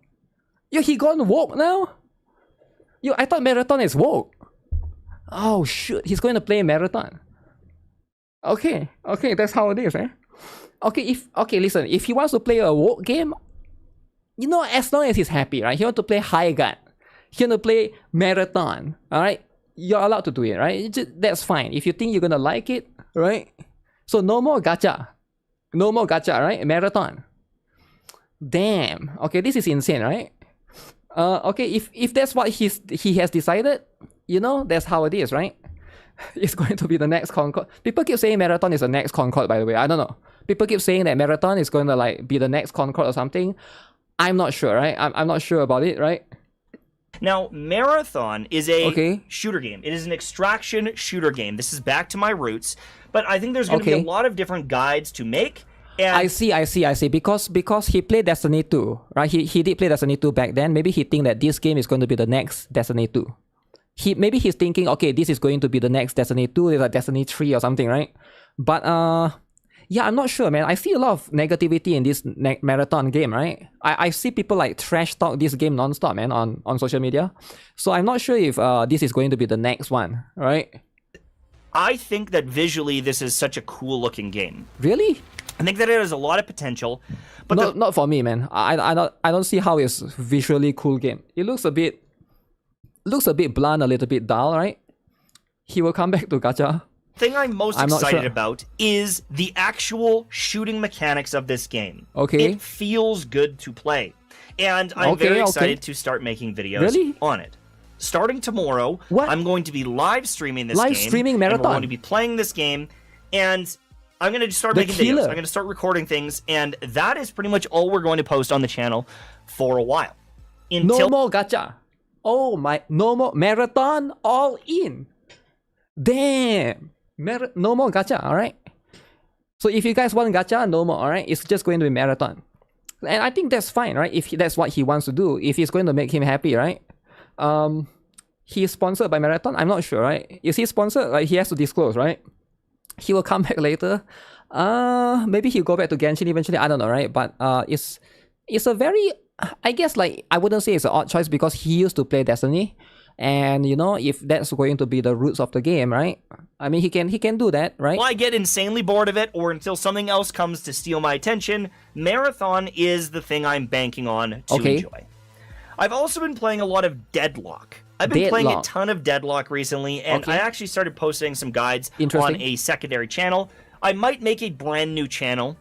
Yo, he gone woke now? Yo, I thought Marathon is woke. Oh, shoot. He's going to play Marathon. Okay, that's how it is, eh? Okay, listen. If he wants to play a woke game, you know, as long as he's happy, right? He wants to play High Guard. He wants to play Marathon, alright? You're allowed to do it, right? That's fine. If you think you're gonna like it, right? So no more gacha. No more gacha, right? Marathon. Damn. Okay, this is insane, right? Okay, if that's what he has decided, you know, that's how it is, right? It's going to be the next Concord. People keep saying Marathon is the next Concord, by the way. I don't know. People keep saying that Marathon is going to like be the next Concord or something. I'm not sure, right? I'm not sure about it, right? Now, Marathon is a shooter game. It is an extraction shooter game. This is back to my roots, but I think there's going to be a lot of different guides to make. And I see. Because he played Destiny 2, right? He did play Destiny 2 back then. Maybe he think that this game is going to be the next Destiny 2. maybe he's thinking, okay, this is going to be the next Destiny 2, there's a Destiny 3 or something, right? But yeah, I'm not sure, man. I see a lot of negativity in this marathon game, right? I see people like trash talk this game non-stop, man, on social media. So I'm not sure if this is going to be the next one, right? I think that visually this is such a cool looking game. Really? I think that it has a lot of potential, but not for me, man. I don't see how it's visually cool game. It looks a bit blunt, a little bit dull, right? He will come back to gacha. thing I'm most I'm not excited sure. about is the actual shooting mechanics of this game. Okay. It feels good to play. And I'm very excited to start making videos on it. Starting tomorrow, I'm going to be live streaming this game. Live streaming marathon. And we're going to be playing this game, and I'm going to start making videos. I'm going to start recording things, and that is pretty much all we're going to post on the channel for a while. No more gacha. Oh my, no more marathon all in. Damn. No more gacha, alright? So if you guys want gacha, no more, alright? It's just going to be marathon. And I think that's fine, right? If that's what he wants to do, if it's going to make him happy, right? He's sponsored by Marathon. I'm not sure, right? Is he sponsored? Like, he has to disclose, right? He will come back later. Maybe he'll go back to Genshin eventually. I don't know, right? But it's a very, I guess, like, I wouldn't say it's an odd choice because he used to play Destiny, and you know, if that's going to be the roots of the game, right? I mean, he can do that, right? Well, I get insanely bored of it, or until something else comes to steal my attention, Marathon is the thing I'm banking on to enjoy. I've also been playing a lot of Deadlock. I've been playing a ton of Deadlock recently, and I actually started posting some guides on a secondary channel. I might make a brand new channel,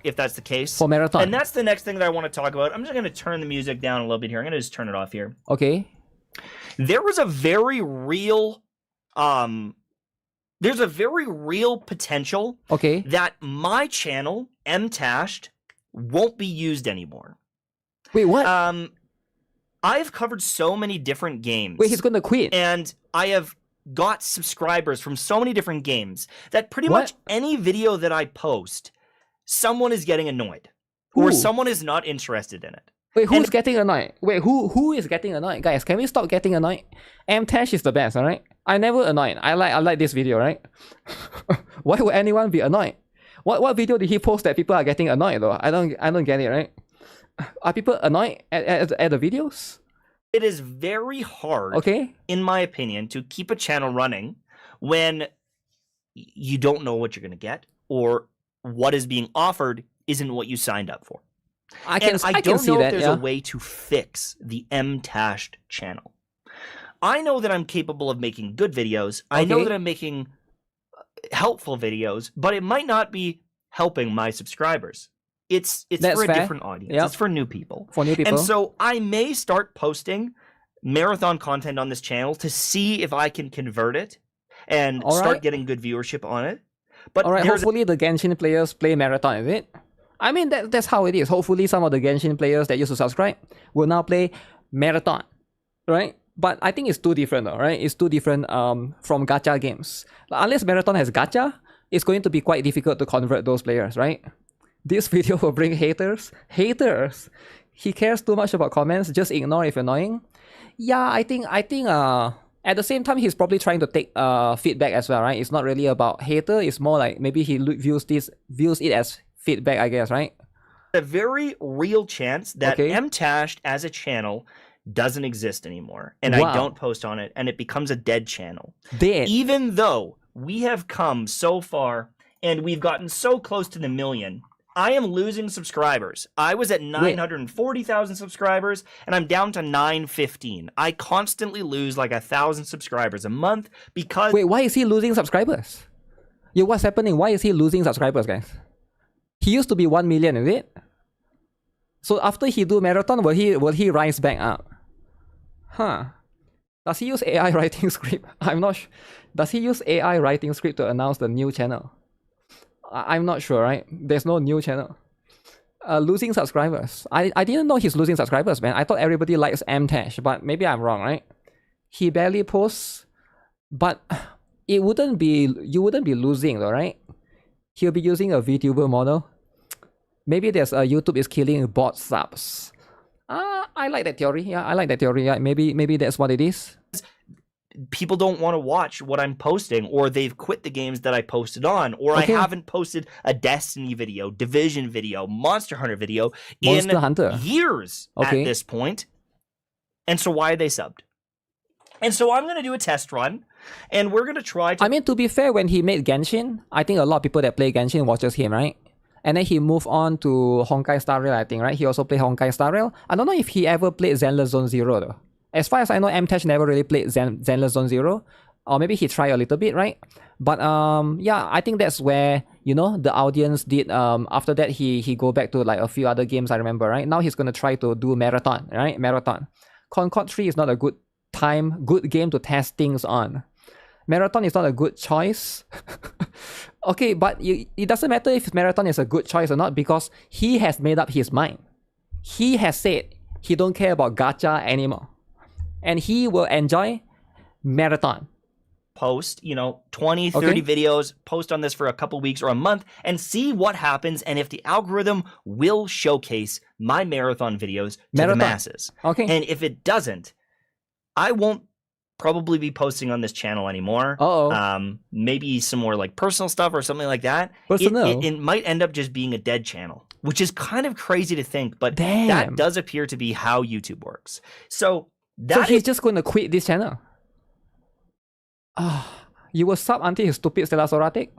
if that's the case. For Marathon. And that's the next thing that I want to talk about. I'm just going to turn the music down a little bit here. I'm going to just turn it off here. Okay. There was a very real, there's a very real potential that my channel, MTashed, won't be used anymore. Wait, what? I've covered so many different games. Wait, he's going to quit. And I have got subscribers from so many different games that pretty much any video that I post, someone is getting annoyed. Or someone is not interested in it. Wait, who's getting annoyed? Wait, who is getting annoyed? Guys, can we stop getting annoyed? MTash is the best, alright? I never annoyed. I like this video, right? Why would anyone be annoyed? What video did he post that people are getting annoyed though? I don't get it, right? Are people annoyed at the videos? It is very hard, in my opinion, to keep a channel running when you don't know what you're going to get, or what is being offered isn't what you signed up for. I don't know if there's a way to fix the MTashed channel. I know that I'm capable of making good videos. I know that I'm making helpful videos, but it might not be helping my subscribers. It's for a different audience. It's for new people. For new people. And so I may start posting marathon content on this channel to see if I can convert it and start getting good viewership on it. But hopefully the Genshin players play marathon, is it? I mean, that's how it is. Hopefully some of the Genshin players that used to subscribe will now play marathon, right? But I think it's too different though, right? It's too different from gacha games. Unless marathon has gacha, it's going to be quite difficult to convert those players, right? This video will bring haters. Haters! He cares too much about comments, just ignore if annoying. Yeah, I think at the same time, he's probably trying to take feedback as well, right? It's not really about hater, it's more like maybe he views it as feedback, I guess, right? A very real chance that MTashed as a channel doesn't exist anymore, and I don't post on it, and it becomes a dead channel. Even though we have come so far, and we've gotten so close to the 1 million, I am losing subscribers. I was at 940,000 subscribers, and I'm down to 915. I constantly lose like 1,000 subscribers a month because... Wait, why is he losing subscribers? Yo, what's happening? Why is he losing subscribers, guys? He used to be 1 million, is it? So after he do marathon, will he rise back up? Huh. Does he use AI writing script? I'm not sure. Does he use AI writing script to announce the new channel? I'm not sure, right? There's no new channel. Losing subscribers. I didn't know he's losing subscribers, man. I thought everybody likes MTash, but maybe I'm wrong, right? He barely posts, but you wouldn't be losing though, right? He'll be using a VTuber model. Maybe there's YouTube is killing bot subs. I like that theory. Yeah, I like that theory. Yeah, maybe that's what it is. people don't want to watch what I'm posting, or they've quit the games that I posted on, or I haven't posted a Destiny video, Division video, Monster Hunter video in years at this point. And so why are they subbed? And so I'm going to do a test run, and we're going to try to... I mean, to be fair, when he made Genshin, I think a lot of people that play Genshin watches him, right? And then he moved on to Honkai Star Rail, I think, right? He also played Honkai Star Rail. I don't know if he ever played Zenless Zone Zero, though. As far as I know, MTash never really played Zenless Zone Zero. Or maybe he tried a little bit, right? But yeah, I think that's where, you know, the audience did... after that, he go back to like a few other games, I remember, right? Now he's going to try to do Marathon, right? Marathon. Concord 3 is not a good game to test things on. Marathon is not a good choice. Okay, but it doesn't matter if Marathon is a good choice or not, because he has made up his mind. He has said he don't care about gacha anymore. And he will enjoy Marathon. Post, you know, 20, 30 videos, post on this for a couple weeks or a month, and see what happens, and if the algorithm will showcase my Marathon videos to the masses. Okay. And if it doesn't, I won't probably be posting on this channel anymore. Maybe some more like personal stuff or something like that. It might end up just being a dead channel, which is kind of crazy to think, but that does appear to be how YouTube works. So he's just going to quit this channel. You will sub until he's stupid, Stellasoratic?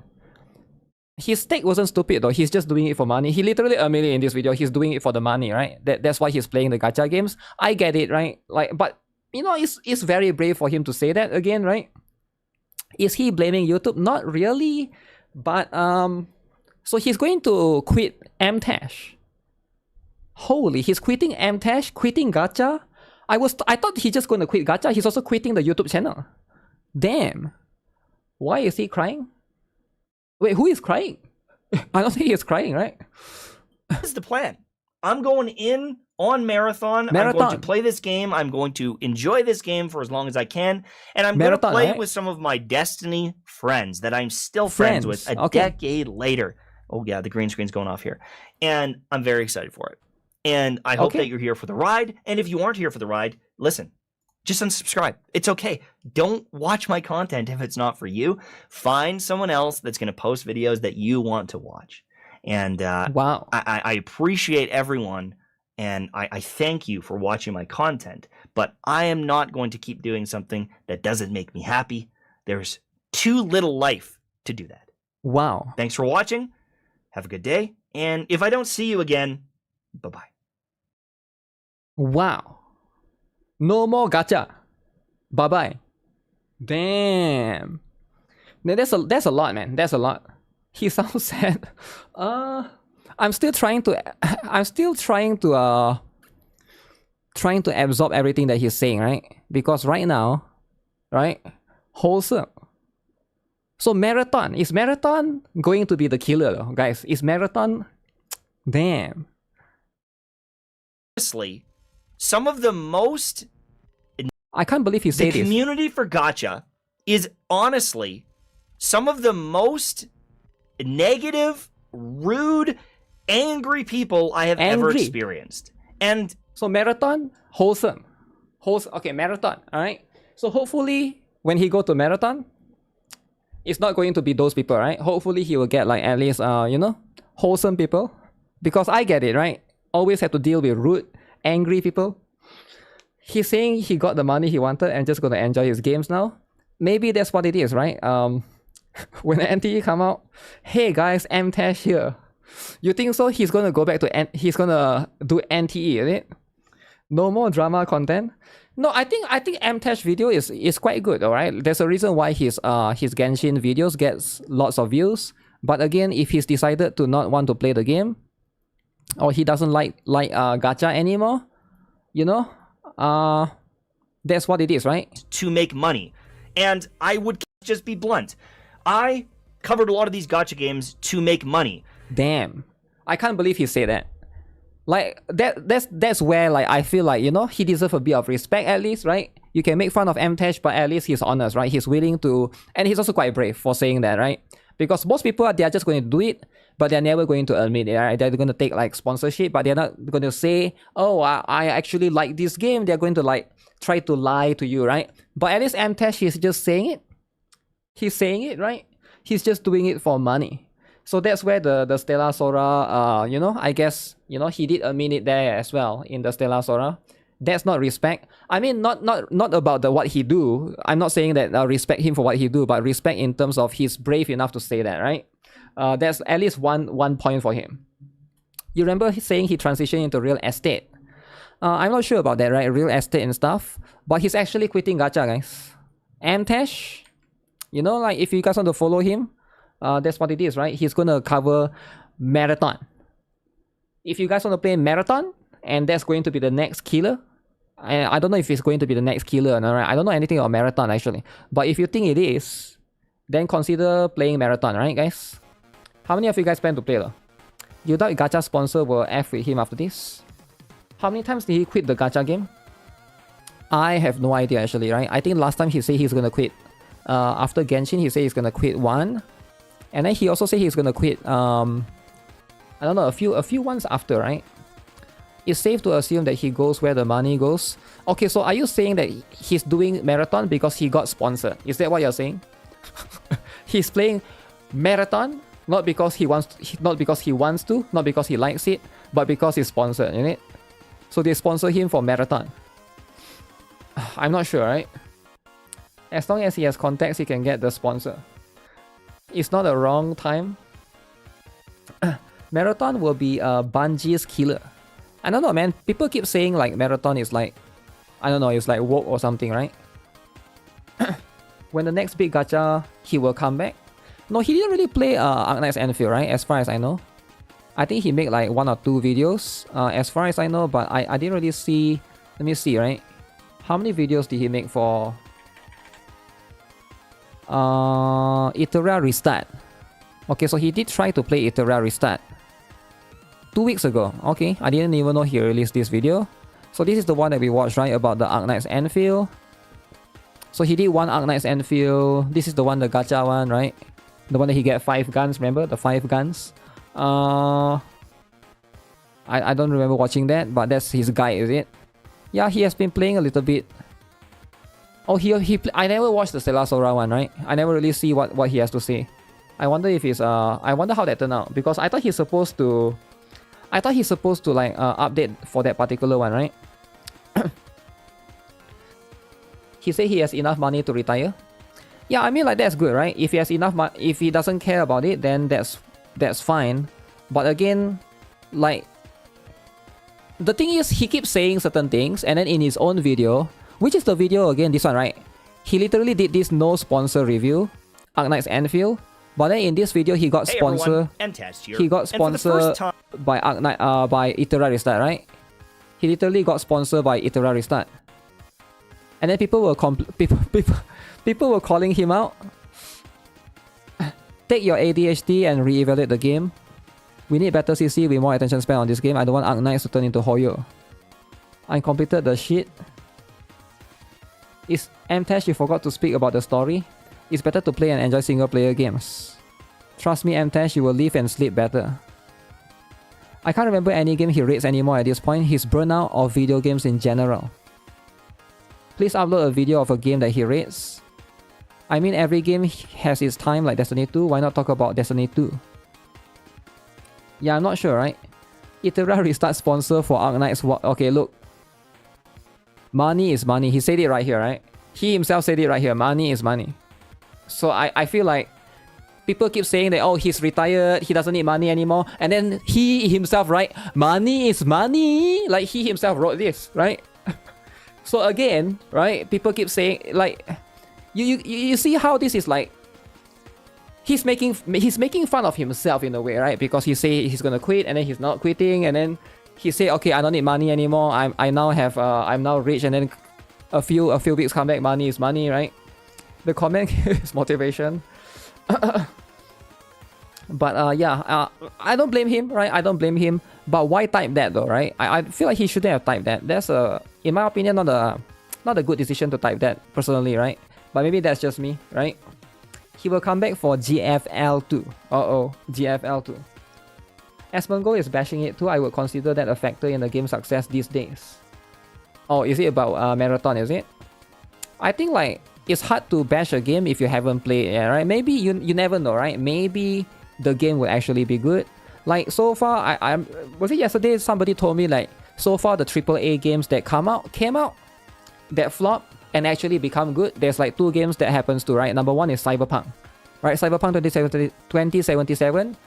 His take wasn't stupid though, he's just doing it for money. He literally admitted in this video, he's doing it for the money, right? That's why he's playing the gacha games. I get it, right? Like, but you know, it's very brave for him to say that again, right? Is he blaming YouTube? Not really. But so he's going to quit MTash. Holy, he's quitting MTash, quitting gacha. I thought he's just going to quit gacha. He's also quitting the YouTube channel. Damn. Why is he crying? Wait, who is crying? I don't think he's crying, right? This is the plan. I'm going in on Marathon. I'm going to play this game. I'm going to enjoy this game for as long as I can. And I'm going to play with some of my Destiny friends that I'm still friends with a decade later. Oh yeah, the green screen's going off here. And I'm very excited for it. And I hope that you're here for the ride. And if you aren't here for the ride, listen. Just unsubscribe. It's okay. Don't watch my content if it's not for you. Find someone else that's going to post videos that you want to watch. And wow, I appreciate everyone, and I thank you for watching my content. But I am not going to keep doing something that doesn't make me happy. There's too little life to do that. Wow. Thanks for watching. Have a good day. And if I don't see you again, bye-bye. Wow. No more gacha. Bye-bye. Damn. That's a lot, man. That's a lot. He sounds sad. I'm still trying to absorb everything that he's saying, right? Because right now, right? Wholesome. So Marathon. Is Marathon going to be the killer though, guys? Is Marathon? Damn. Honestly, some of the most... I can't believe he said this. The community for gacha is honestly some of the most negative, rude, angry people I have ever experienced. And so Marathon, wholesome. Okay, Marathon, all right? So hopefully when he go to Marathon, it's not going to be those people, right? Hopefully he will get like at least, you know, wholesome people. Because I get it, right? Always have to deal with rude, angry people. He's saying he got the money he wanted and just gonna enjoy his games now. Maybe that's what it is, right? When the NTE come out, hey guys, MTash here. You think so? He's gonna go back to he's gonna do NTE, is it? No more drama content. No, I think MTash video is quite good, alright? There's a reason why his Genshin videos gets lots of views. But again, if he's decided to not want to play the game, or he doesn't like gacha anymore, you know, that's what it is, right? To make money. And I would just be blunt. I covered a lot of these gacha games to make money. Damn. I can't believe he said that. Like, that's where, like, I feel like, you know, he deserves a bit of respect at least, right? You can make fun of MTash, but at least he's honest, right? He's willing to... And he's also quite brave for saying that, right? Because most people, they are just going to do it, but they're never going to admit it, right? They're going to take like sponsorship, but they're not going to say, oh, I actually like this game. They're going to like try to lie to you, right? But at least Amtash, he's just saying it. He's saying it, right? He's just doing it for money. So that's where the Stellar Sora, you know, I guess, you know, he did admit it there as well in the Stellar Sora. That's not respect. I mean, not about what he do. I'm not saying that respect him for what he do, but respect in terms of he's brave enough to say that, right? That's at least one point for him. You remember saying he transitioned into real estate. I'm not sure about that, right? Real estate and stuff. But he's actually quitting Gacha, guys. Amtash, you know, like if you guys want to follow him, that's what it is, right? He's going to cover Marathon. If you guys want to play Marathon, and that's going to be the next killer, I don't know if it's going to be the next killer, right? I don't know anything about Marathon, actually. But if you think it is, then consider playing Marathon, right, guys? How many of you guys plan to play, though? You doubt Gacha sponsor will F with him after this? How many times did he quit the Gacha game? I have no idea, actually, right? I think last time he said he's going to quit. After Genshin, he said he's going to quit one. And then he also said he's going to quit, I don't know, a few ones after, right? It's safe to assume that he goes where the money goes. Okay, so are you saying that he's doing Marathon because he got sponsored? Is that what you're saying? He's playing Marathon not because he wants to, not because he likes it, but because he's sponsored, isn't it? So they sponsor him for Marathon. I'm not sure, right? As long as he has contacts, he can get the sponsor. It's not a wrong time. Marathon will be Bungie's killer. I don't know, man. People keep saying like Marathon is like, I don't know, it's like woke or something, right? When the next big gacha, he will come back. No, he didn't really play Arknight's Anfield, right? As far as I know. I think he made like 1 or 2 videos, as far as I know, but I didn't really see. Let me see, right? How many videos did he make for Iteria Restart? Okay, so he did try to play Iteria Restart 2 weeks ago. Okay, I didn't even know he released this video. So this is the one that we watched, right? About the Arknight's Anfield. So he did one Arknight's Anfield. This is the one, the gacha one, right? The one that he get 5 guns, remember? The 5 guns. I don't remember watching that, but that's his guide, is it? Yeah, he has been playing a little bit. Oh, I never watched the Stellar Sora one, right? I never really see what he has to say. I wonder if he's I wonder how that turned out, because I thought he's supposed to like update for that particular one, right? He said he has enough money to retire. Yeah, I mean, like, that's good, right? If he has enough money, if he doesn't care about it, then that's fine. But again, like, the thing is, he keeps saying certain things, and then in his own video, which is the video again, this one, right? He literally did this no sponsor review, Arknight's Anfield. But then in this video, he got sponsored. He got sponsored by Arknight, by Iteria Restart, right? He literally got sponsored by Iteria Restart. And then people were people were calling him out. Take your ADHD and reevaluate the game. We need better CC with more attention span on this game. I don't want Arknights to turn into Hoyo. I completed the shit. Is Amtash, you forgot to speak about the story? It's better to play and enjoy single player games. Trust me, Amtash, you will live and sleep better. I can't remember any game he rates anymore at this point. He's burnt out of video games in general. Please upload a video of a game that he rates. I mean, every game has its time, like Destiny 2. Why not talk about Destiny 2? Yeah, I'm not sure, right? Iteria Restart sponsor for Arknights. Okay, look. Money is money. He said it right here, right? He himself said it right here. Money is money. So I feel like people keep saying that, oh, he's retired, he doesn't need money anymore. And then he himself, right? Money is money. Like, he himself wrote this, right? So again, right? People keep saying, like, you see how this is like, he's making fun of himself in a way, right? Because he say he's gonna quit, and then he's not quitting, and then he say, okay, I don't need money anymore. I'm now rich, and then a few weeks come back, money is money, right? The comment is motivation. But yeah, I don't blame him, right? I don't blame him. But why type that though, right? I feel like he shouldn't have typed that. That's in my opinion, not a good decision to type that personally, right? But maybe that's just me, right? He will come back for GFL2. Uh-oh, GFL2. Asmongold is bashing it too. I would consider that a factor in the game's success these days. Oh, is it about Marathon, is it? I think like it's hard to bash a game if you haven't played it, right? Maybe you never know, right? Maybe the game will actually be good. Like so far, was it yesterday somebody told me like so far the AAA games that came out that flop and actually become good. There's like 2 games that happens to, right? Number 1 is Cyberpunk, right? Cyberpunk 2077.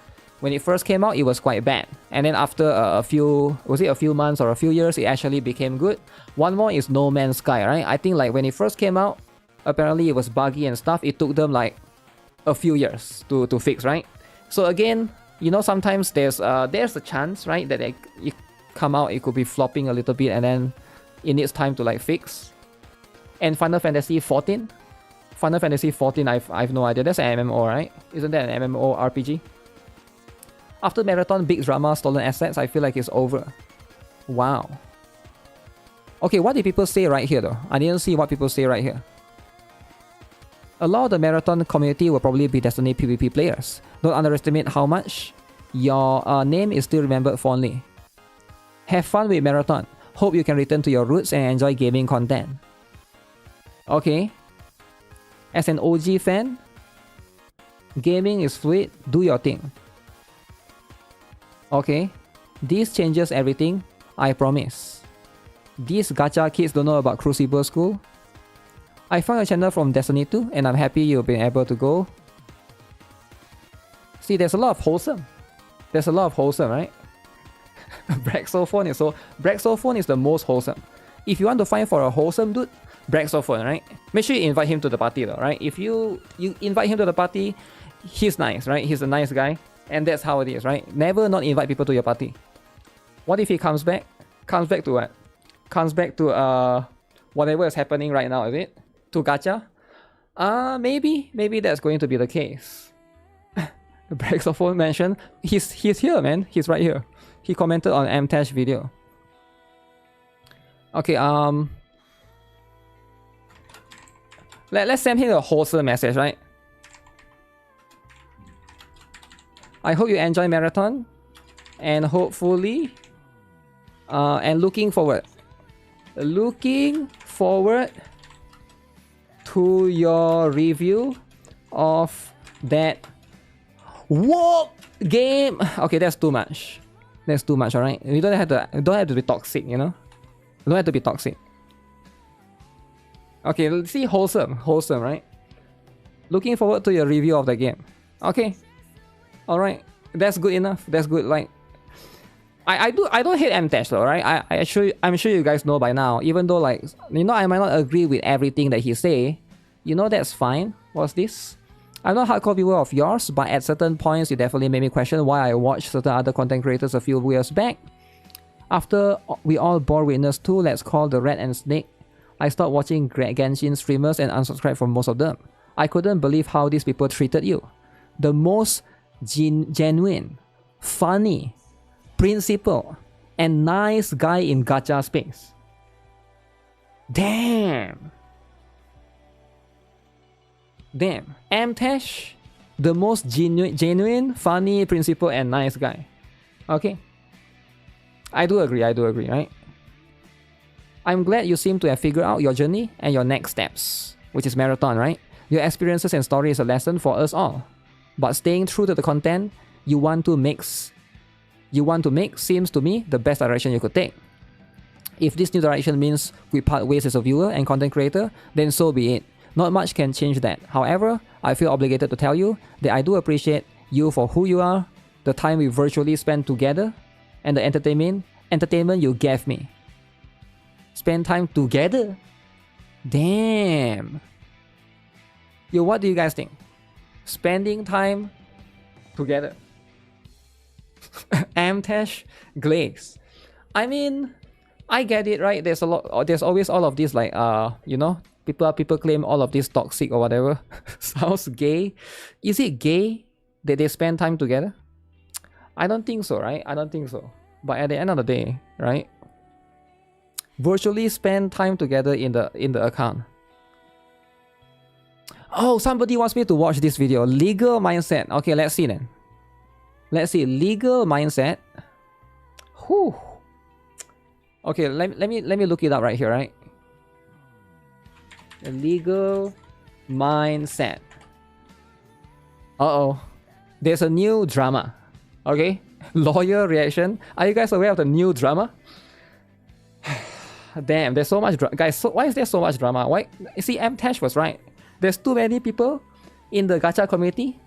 When it first came out, it was quite bad, and then after a few months or a few years, it actually became good. One more is No Man's Sky, right? I think like when it first came out, apparently it was buggy and stuff. It took them like a few years to fix, right? So again, you know, sometimes there's a chance, right, that it come out, it could be flopping a little bit, and then it needs time to like fix. And Final Fantasy 14, I've no idea. That's an MMO, right? Isn't that an MMO RPG? After Marathon, big drama, stolen assets, I feel like it's over. Wow. Okay, what did people say right here though? I didn't see what people say right here. A lot of the Marathon community will probably be Destiny PvP players. Don't underestimate how much your name is still remembered fondly. Have fun with Marathon. Hope you can return to your roots and enjoy gaming content. Okay. As an OG fan, gaming is fluid, do your thing. Okay, this changes everything, I promise. These gacha kids don't know about Crucible School. I found a channel from Destiny 2 and I'm happy you've been able to go. See, there's a lot of wholesome. Right? Braxophone is the most wholesome. If you want to find for a wholesome dude, Braxophone, right? Make sure you invite him to the party though, right? If you invite him to the party, he's nice, right? He's a nice guy. And that's how it is, right? Never not invite people to your party. What if he comes back? Comes back to what? Comes back to whatever is happening right now, is it? To gacha? Maybe that's going to be the case. The Braxophone mentioned. He's here, man. He's right here. He commented on Mtash video. Okay, let's send him a wholesome message, right? I hope you enjoy Marathon, and hopefully, and looking forward to your review of that WOK game. Okay, that's too much. All right. You don't have to be toxic, you know. You don't have to be toxic. Okay, let's see wholesome, right? Looking forward to your review of the game. Okay. All right, that's good enough. That's good. Like, I don't hate Mtash though, right? I'm sure you guys know by now. Even though like I might not agree with everything that he say, that's fine. What's this? I'm not a hardcore viewer of yours, but at certain points you definitely made me question why I watched certain other content creators a few years back. After we all bore witness to Let's Call the Rat and Snake, I stopped watching Genshin streamers and unsubscribed from most of them. I couldn't believe how these people treated you. The most genuine, funny, principled, and nice guy in gacha space. Damn. Mtash, the most genuine, funny, principled, and nice guy. Okay. I do agree, right? I'm glad you seem to have figured out your journey and your next steps, which is Marathon, right? Your experiences and story is a lesson for us all. But staying true to the content you want to make seems to me the best direction you could take. If this new direction means we part ways as a viewer and content creator, then so be it. Not much can change that. However, I feel obligated to tell you that I do appreciate you for who you are, the time we virtually spent together, and the entertainment you gave me. Spend time together? Damn. Yo, what do you guys think? Spending time together. Mtash Glaze. I mean, I get it, right? There's always all of this like people claim all of this toxic or whatever. Sounds gay. Is it gay that they spend time together? I don't think so, right? I don't think so. But at the end of the day, right? Virtually spend time together in the account. Oh, somebody wants me to watch this video. Legal mindset. Okay, let's see then. Let's see. Legal mindset. Whew. Okay, let me look it up right here, right? The legal mindset. Uh-oh. There's a new drama. Okay? Lawyer reaction. Are you guys aware of the new drama? Damn, there's so much drama. Guys, why is there so much drama? Why? You see, Tash was right. There's too many people in the gacha community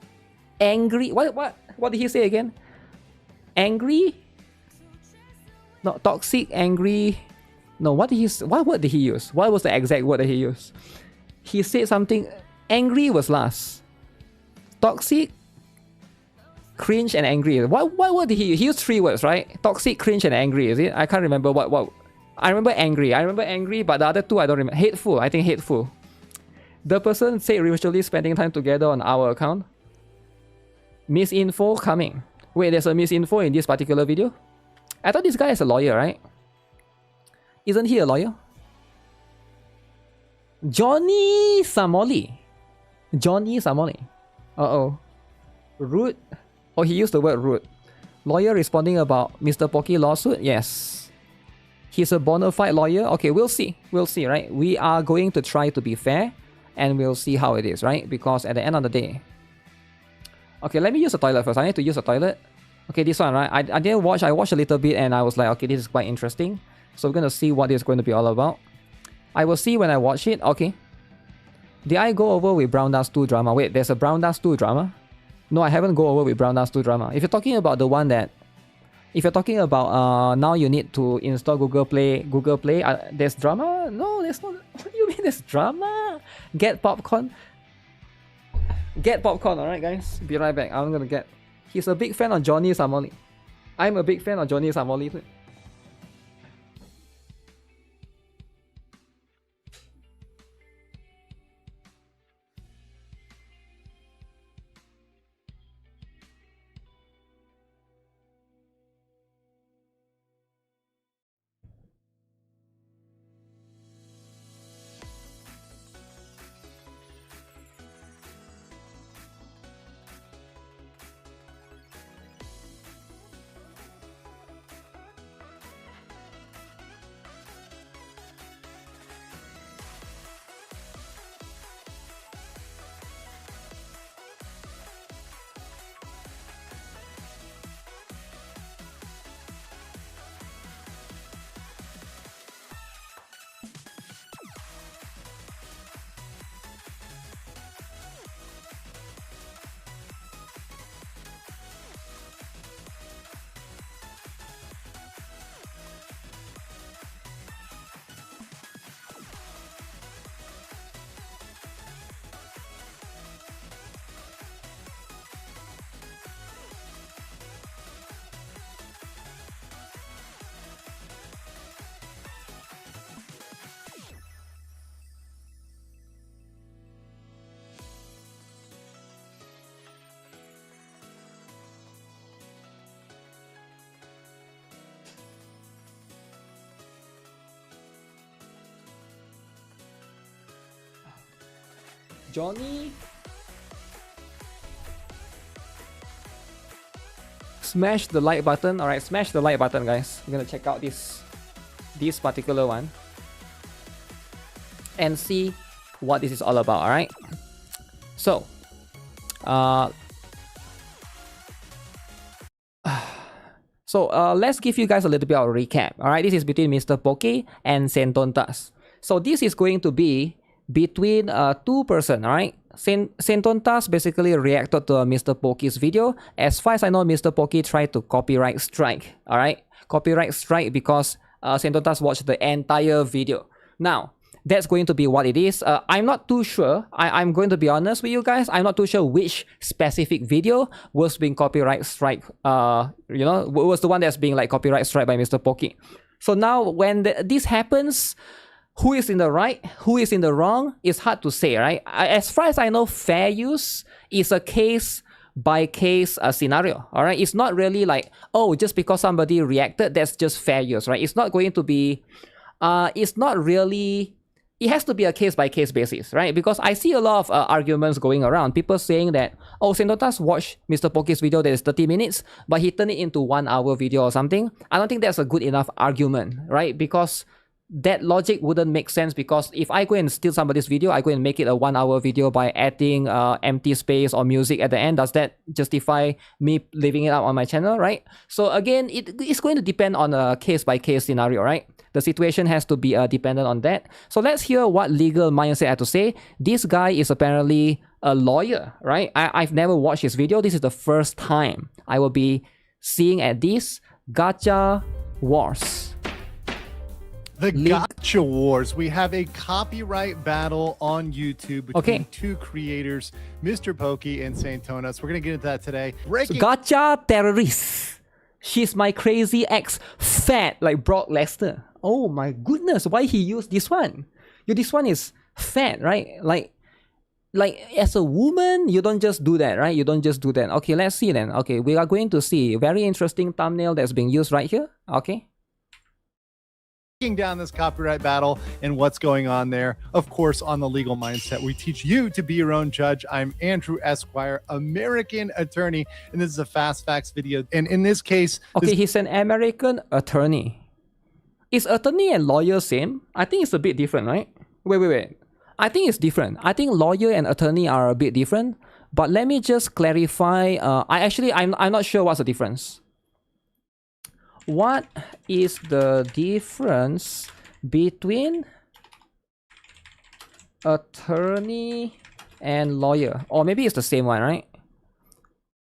angry. What did he say again? Angry? No, toxic, angry. No, what word did he use? What was the exact word that he used? He said something. Angry was last. Toxic, cringe, and angry. What word did he use? He used 3 words, right? Toxic, cringe, and angry, is it? I can't remember what. I remember angry, but the other 2 I don't remember. Hateful, I think hateful. The person said usually spending time together on our account. Misinfo coming. Wait, there's a misinfo in this particular video? I thought this guy is a lawyer, right? Isn't he a lawyer? Johnny Samoli. Johnny Samoli. Uh-oh. Rude. Oh, he used the word rude. Lawyer responding about Mr. Pocky lawsuit? Yes. He's a bona fide lawyer? Okay, we'll see. We'll see, right? We are going to try to be fair. And we'll see how it is, right? Because at the end of the day... Okay, let me use the toilet first. I need to use the toilet. Okay, this one, right? I didn't watch. I watched a little bit and I was like, okay, this is quite interesting. So we're going to see what it's going to be all about. I will see when I watch it. Okay. Did I go over with Brown Dust 2 drama? Wait, there's a Brown Dust 2 drama? No, I haven't go over with Brown Dust 2 drama. If you're talking about the one that... If you're talking about now you need to install Google Play, there's drama? No, there's not. What do you mean there's drama? Get popcorn. Get popcorn, alright guys? Be right back. I'm gonna get... He's a big fan of Johnny Samoli. I'm a big fan of Johnny Samoli too. Johnny. Smash the like button. Alright, smash the like button, guys. I'm gonna check out this particular one and see what this is all about, alright? So, let's give you guys a little bit of a recap, alright? This is between Mr. Pocky and Sentontas. So this is going to be between 2 person, alright? Sentontas basically reacted to Mr. Pocky's video. As far as I know, Mr. Pocky tried to copyright strike, alright? Copyright strike because Sentontas watched the entire video. Now, that's going to be what it is. I'm not too sure. I'm going to be honest with you guys. I'm not too sure which specific video was being copyright strike. You know, was the one that's being like copyright strike by Mr. Pocky. So now when this happens, who is in the right, who is in the wrong, is hard to say, right? As far as I know, fair use is a case-by-case scenario, all right? It's not really like, oh, just because somebody reacted, that's just fair use, right? It's not going to be, it's not really it has to be a case-by-case basis, right? Because I see a lot of arguments going around. People saying that, oh, Sentotas watched Mr. Poke's video that is 30 minutes, but he turned it into 1 hour video or something. I don't think that's a good enough argument, right? Because that logic wouldn't make sense, because if I go and steal somebody's video, I go and make it a 1 hour video by adding empty space or music at the end. Does that justify me leaving it up on my channel, right? So again, it's going to depend on a case-by-case scenario, right? The situation has to be dependent on that. So let's hear what legal mindset had to say. This guy is apparently a lawyer, right? I've never watched his video. This is the first time I will be seeing at this Gacha Wars. The Gacha Wars. We have a copyright battle on YouTube between two creators, Mr. Pokey and Saint Tonas. We're going to get into that today. So Gacha terrorist. She's my crazy ex, fat like Brock Lesnar. Oh my goodness, why he used this one? This one is fat, right? Like as a woman, you don't just do that, right? You don't just do that. Okay, let's see then. Okay, we are going to see a very interesting thumbnail that's being used right here. Okay. Down this copyright battle and what's going on there. Of course, on the legal mindset, we teach you to be your own judge. I'm Andrew Esquire, American attorney, and this is a Fast Facts video. And in this case, he's an American attorney. Is attorney and lawyer same? I think it's a bit different, right? Wait. I think it's different. I think lawyer and attorney are a bit different. But let me just clarify. I'm not sure what's the difference. What is the difference between attorney and lawyer? Or maybe it's the same one, right?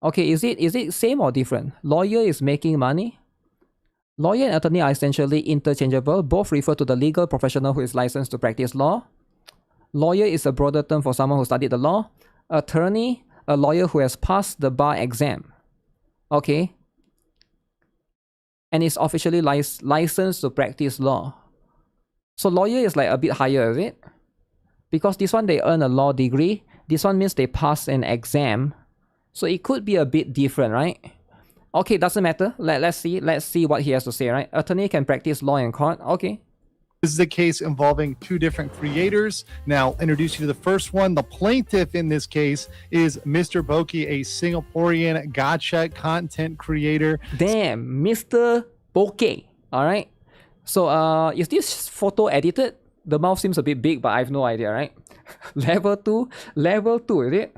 Okay, is it same or different? Lawyer is making money. Lawyer and attorney are essentially interchangeable. Both refer to the legal professional who is licensed to practice law. Lawyer is a broader term for someone who studied the law. Attorney, a lawyer who has passed the bar exam. Okay. And is officially licensed to practice law. So lawyer is like a bit higher, is it? Because this one they earn a law degree. This one means they pass an exam. So it could be a bit different, right? Okay, doesn't matter. Let's see what he has to say, right? Attorney can practice law in court. Okay. This is a case involving two different creators. Now, introduce you to the first one. The plaintiff in this case is Mr. Pokey, a Singaporean gacha content creator. Damn, Mr. Pokey. All right. So, is this photo edited? The mouth seems a bit big, but I have no idea, right? Level 2, is it?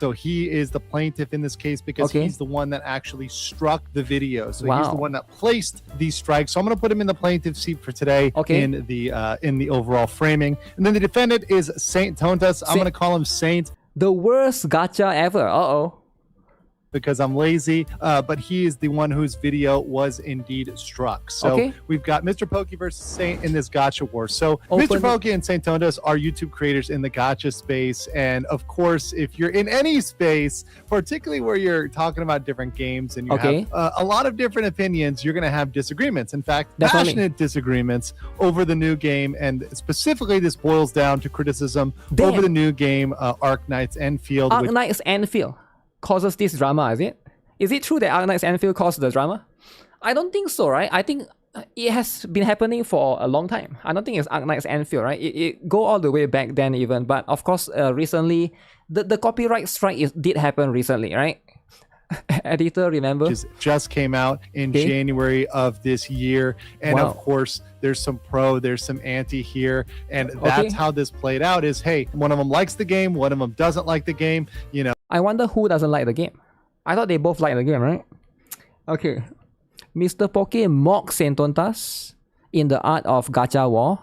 So he is the plaintiff in this case because he's the one that actually struck the video. So he's the one that placed these strikes. So I'm going to put him in the plaintiff's seat for today in the overall framing. And then the defendant is Saint Tonas. I'm going to call him Saint. The worst gacha ever. Uh-oh. Because I'm lazy, but he is the one whose video was indeed struck. So we've got Mr. Pokey versus Saint in this gacha war. So Mr. Pokey and Saint Tonas are YouTube creators in the gacha space. And of course, if you're in any space, particularly where you're talking about different games and you have a lot of different opinions, you're going to have disagreements. In fact, passionate disagreements over the new game. And specifically, this boils down to criticism over the new game, Arknights Enfield. Arknights Enfield causes this drama, is it? Is it true that Arknights Enfield caused the drama? I don't think so, right? I think it has been happening for a long time. I don't think it's Arknights Enfield, right? It go all the way back then even. But of course, recently, the copyright strike did happen recently, right? Editor, remember? Just came out in January of this year. And of course, there's some pro, there's some anti here. And that's how this played out is, hey, one of them likes the game, one of them doesn't like the game, you know. I wonder who doesn't like the game. I thought they both like the game, right? Okay. Mr. Poke mocked Saint Tonas in the art of gacha war.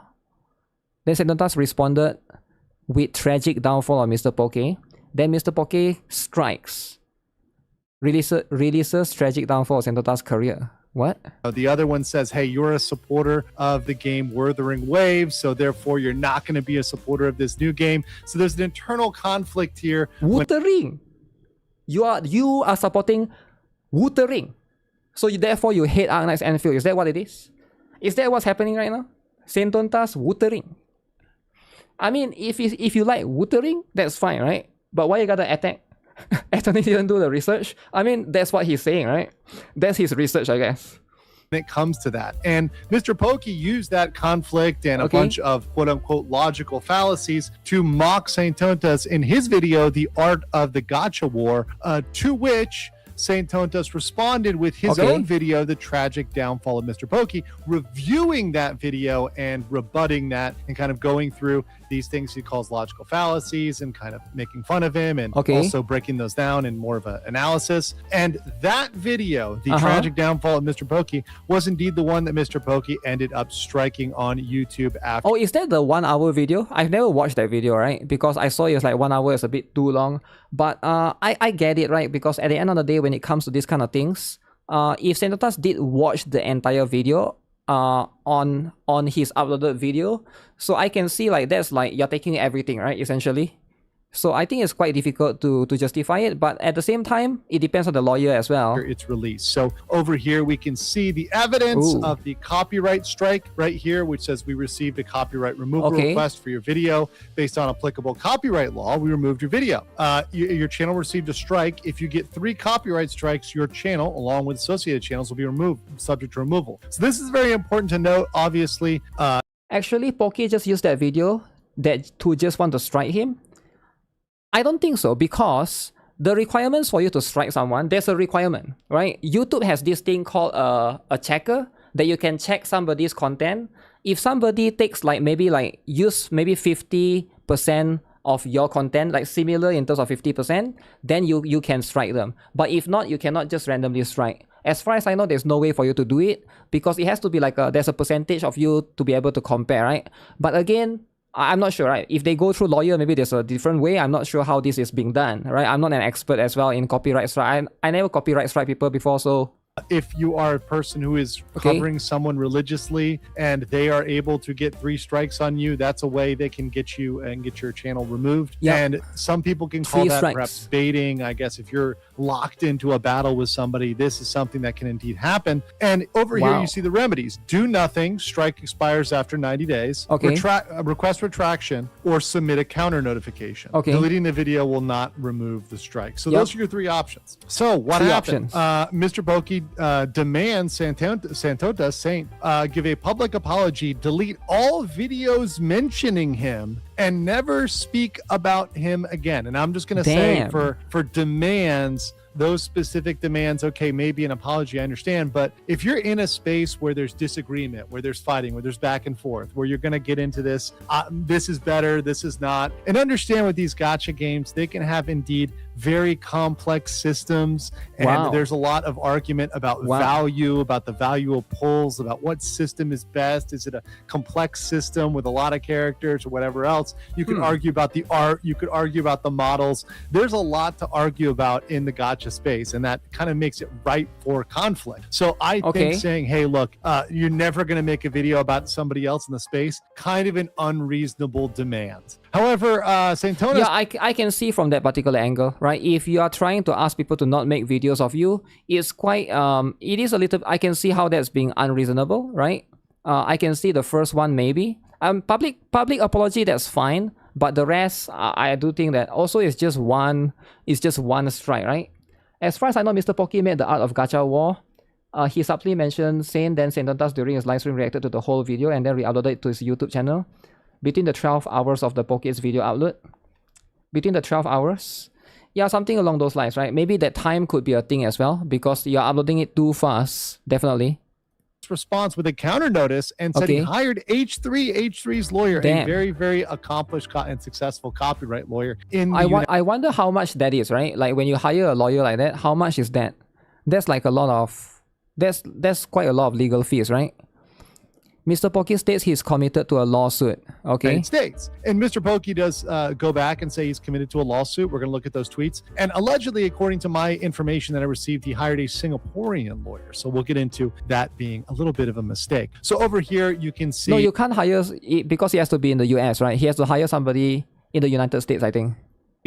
Then Saint Tonas responded with tragic downfall of Mr. Poke. Then Mr. Poke strikes. Releases tragic downfall of Saint Tonas' career. What? The other one says, hey, you're a supporter of the game Wuthering Waves, so therefore you're not going to be a supporter of this new game. So there's an internal conflict here. Wuthering. You are supporting Wuthering. So therefore you hate Arknights Enfield. Is that what it is? Is that what's happening right now? Saint Tonas Wuthering. I mean, if you like Wuthering, that's fine, right? But why you gotta attack? Anthony didn't do the research. I mean, that's what he's saying, right? That's his research, I guess. when it comes to that. And Mr. Pokey used that conflict and a bunch of quote unquote logical fallacies to mock Saint Tontas in his video, The Art of the Gacha War, to which Saint Tontas responded with his own video, The Tragic Downfall of Mr. Pokey, reviewing that video and rebutting that and kind of going through these things he calls logical fallacies and kind of making fun of him and also breaking those down in more of an analysis. And that video, The Tragic Downfall of Mr. Pokey, was indeed the one that Mr. Pokey ended up striking on YouTube after. Oh, is that the 1 hour video? I've never watched that video, right? Because I saw it was like 1 hour is a bit too long. But I get it, right? Because at the end of the day, when it comes to these kind of things, if Saint Tontas did watch the entire video on his uploaded video, so I can see like that's like you're taking everything, right, essentially. So I think it's quite difficult to justify it, but at the same time, it depends on the lawyer as well. It's released. So over here, we can see the evidence of the copyright strike right here, which says we received a copyright removal request for your video based on applicable copyright law. We removed your video. Your channel received a strike. If you get 3 copyright strikes, your channel, along with associated channels, will be removed, subject to removal. So this is very important to note, obviously. Actually, Pokey just used that video to just want to strike him. I don't think so, because the requirements for you to strike someone, there's a requirement, right? YouTube has this thing called a checker that you can check somebody's content. If somebody takes use maybe 50% of your content, like similar in terms of 50%, then you can strike them. But if not, you cannot just randomly strike. As far as I know, there's no way for you to do it, because it has to be like there's a percentage of you to be able to compare, right? But again, I'm not sure, right? If they go through lawyer, maybe there's a different way. I'm not sure how this is being done, right? I'm not an expert as well in copyright strike. I never copyright strike people before, so... If you are a person who is covering someone religiously and they are able to get 3 strikes on you, that's a way they can get you and get your channel removed. And some people can call that perhaps baiting. I guess if you're locked into a battle with somebody, this is something that can indeed happen. And over here, you see the remedies. Do nothing. Strike expires after 90 days. Request retraction or submit a counter notification. Deleting the video will not remove the strike. So those are your 3 options. So what happened? Mr. Pokey demands Saint Tontas give a public apology, delete all videos mentioning him, and never speak about him again. And I'm just going to say for demands, those specific demands, okay, maybe an apology, I understand. But if you're in a space where there's disagreement, where there's fighting, where there's back and forth, where you're going to get into this, this is better, this is not. And understand with these gacha games, they can have indeed very complex systems. And there's a lot of argument about value, about the value of pulls, about what system is best. Is it a complex system with a lot of characters or whatever else? You could argue about the art. You could argue about the models. There's a lot to argue about in the gacha space, and that kind of makes it ripe for conflict. So I think saying, hey, look, you're never going to make a video about somebody else in the space, kind of an unreasonable demand. However, Saint Tontas... Yeah, I can see from that particular angle, right? If you are trying to ask people to not make videos of you, it's quite... it is a little... I can see how that's being unreasonable, right? I can see the first one maybe. Public apology, that's fine. But the rest, I do think that also it's just one strike, right? As far as I know, Mr. Pokey made The Art of Gacha War. He subtly mentioned Saint Tontas during his live stream reacted to the whole video and then re-uploaded it to his YouTube channel. Between the 12 hours of the Poké's video upload. Between the 12 hours? Yeah, something along those lines, right? Maybe that time could be a thing as well, because you're uploading it too fast, definitely. Response with a counter notice and said he hired H3's lawyer, a very, very accomplished and successful copyright lawyer in the I wonder how much that is, right? Like when you hire a lawyer like that, how much is that? That's like a lot of... That's quite a lot of legal fees, right? Mr. Pokey states he's committed to a lawsuit. It states. And Mr. Pokey does go back and say he's committed to a lawsuit. We're going to look at those tweets. And allegedly, according to my information that I received, he hired a Singaporean lawyer. So we'll get into that being a little bit of a mistake. So over here, you can see... No, you can't hire... Because he has to be in the US, right? He has to hire somebody in the United States, I think.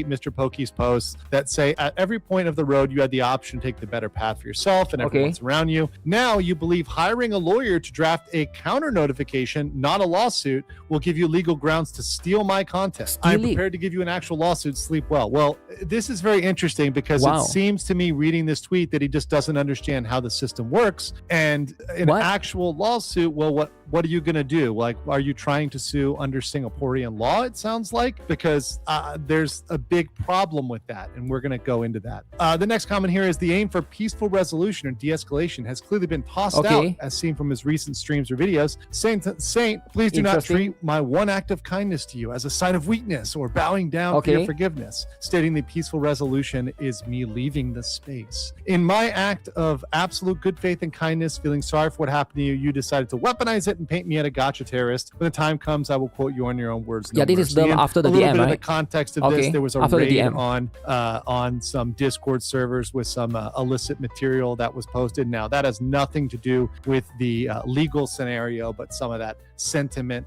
Mr. Pokey's posts that say at every point of the road you had the option to take the better path for yourself and everyone's around you. Now you believe hiring a lawyer to draft a counter notification, not a lawsuit, will give you legal grounds to steal my content. I'm prepared to give you an actual lawsuit. Sleep well. Well, this is very interesting because it seems to me reading this tweet that he just doesn't understand how the system works. And an actual lawsuit, well, what are you going to do? Like, are you trying to sue under Singaporean law, it sounds like? Because there's a big problem with that, and we're going to go into that. The next comment here is the aim for peaceful resolution and de-escalation has clearly been tossed out, as seen from his recent streams or videos. Saint, please do not treat my one act of kindness to you as a sign of weakness or bowing down for your forgiveness, stating the peaceful resolution is me leaving the space. In my act of absolute good faith and kindness, feeling sorry for what happened to you, you decided to weaponize it and paint me as a Gacha terrorist. When the time comes, I will quote you on your own words. No this is the after the DM, right? A little bit of the context of this, there was a raid on some Discord servers with some illicit material that was posted. Now, that has nothing to do with the legal scenario, but some of that sentiment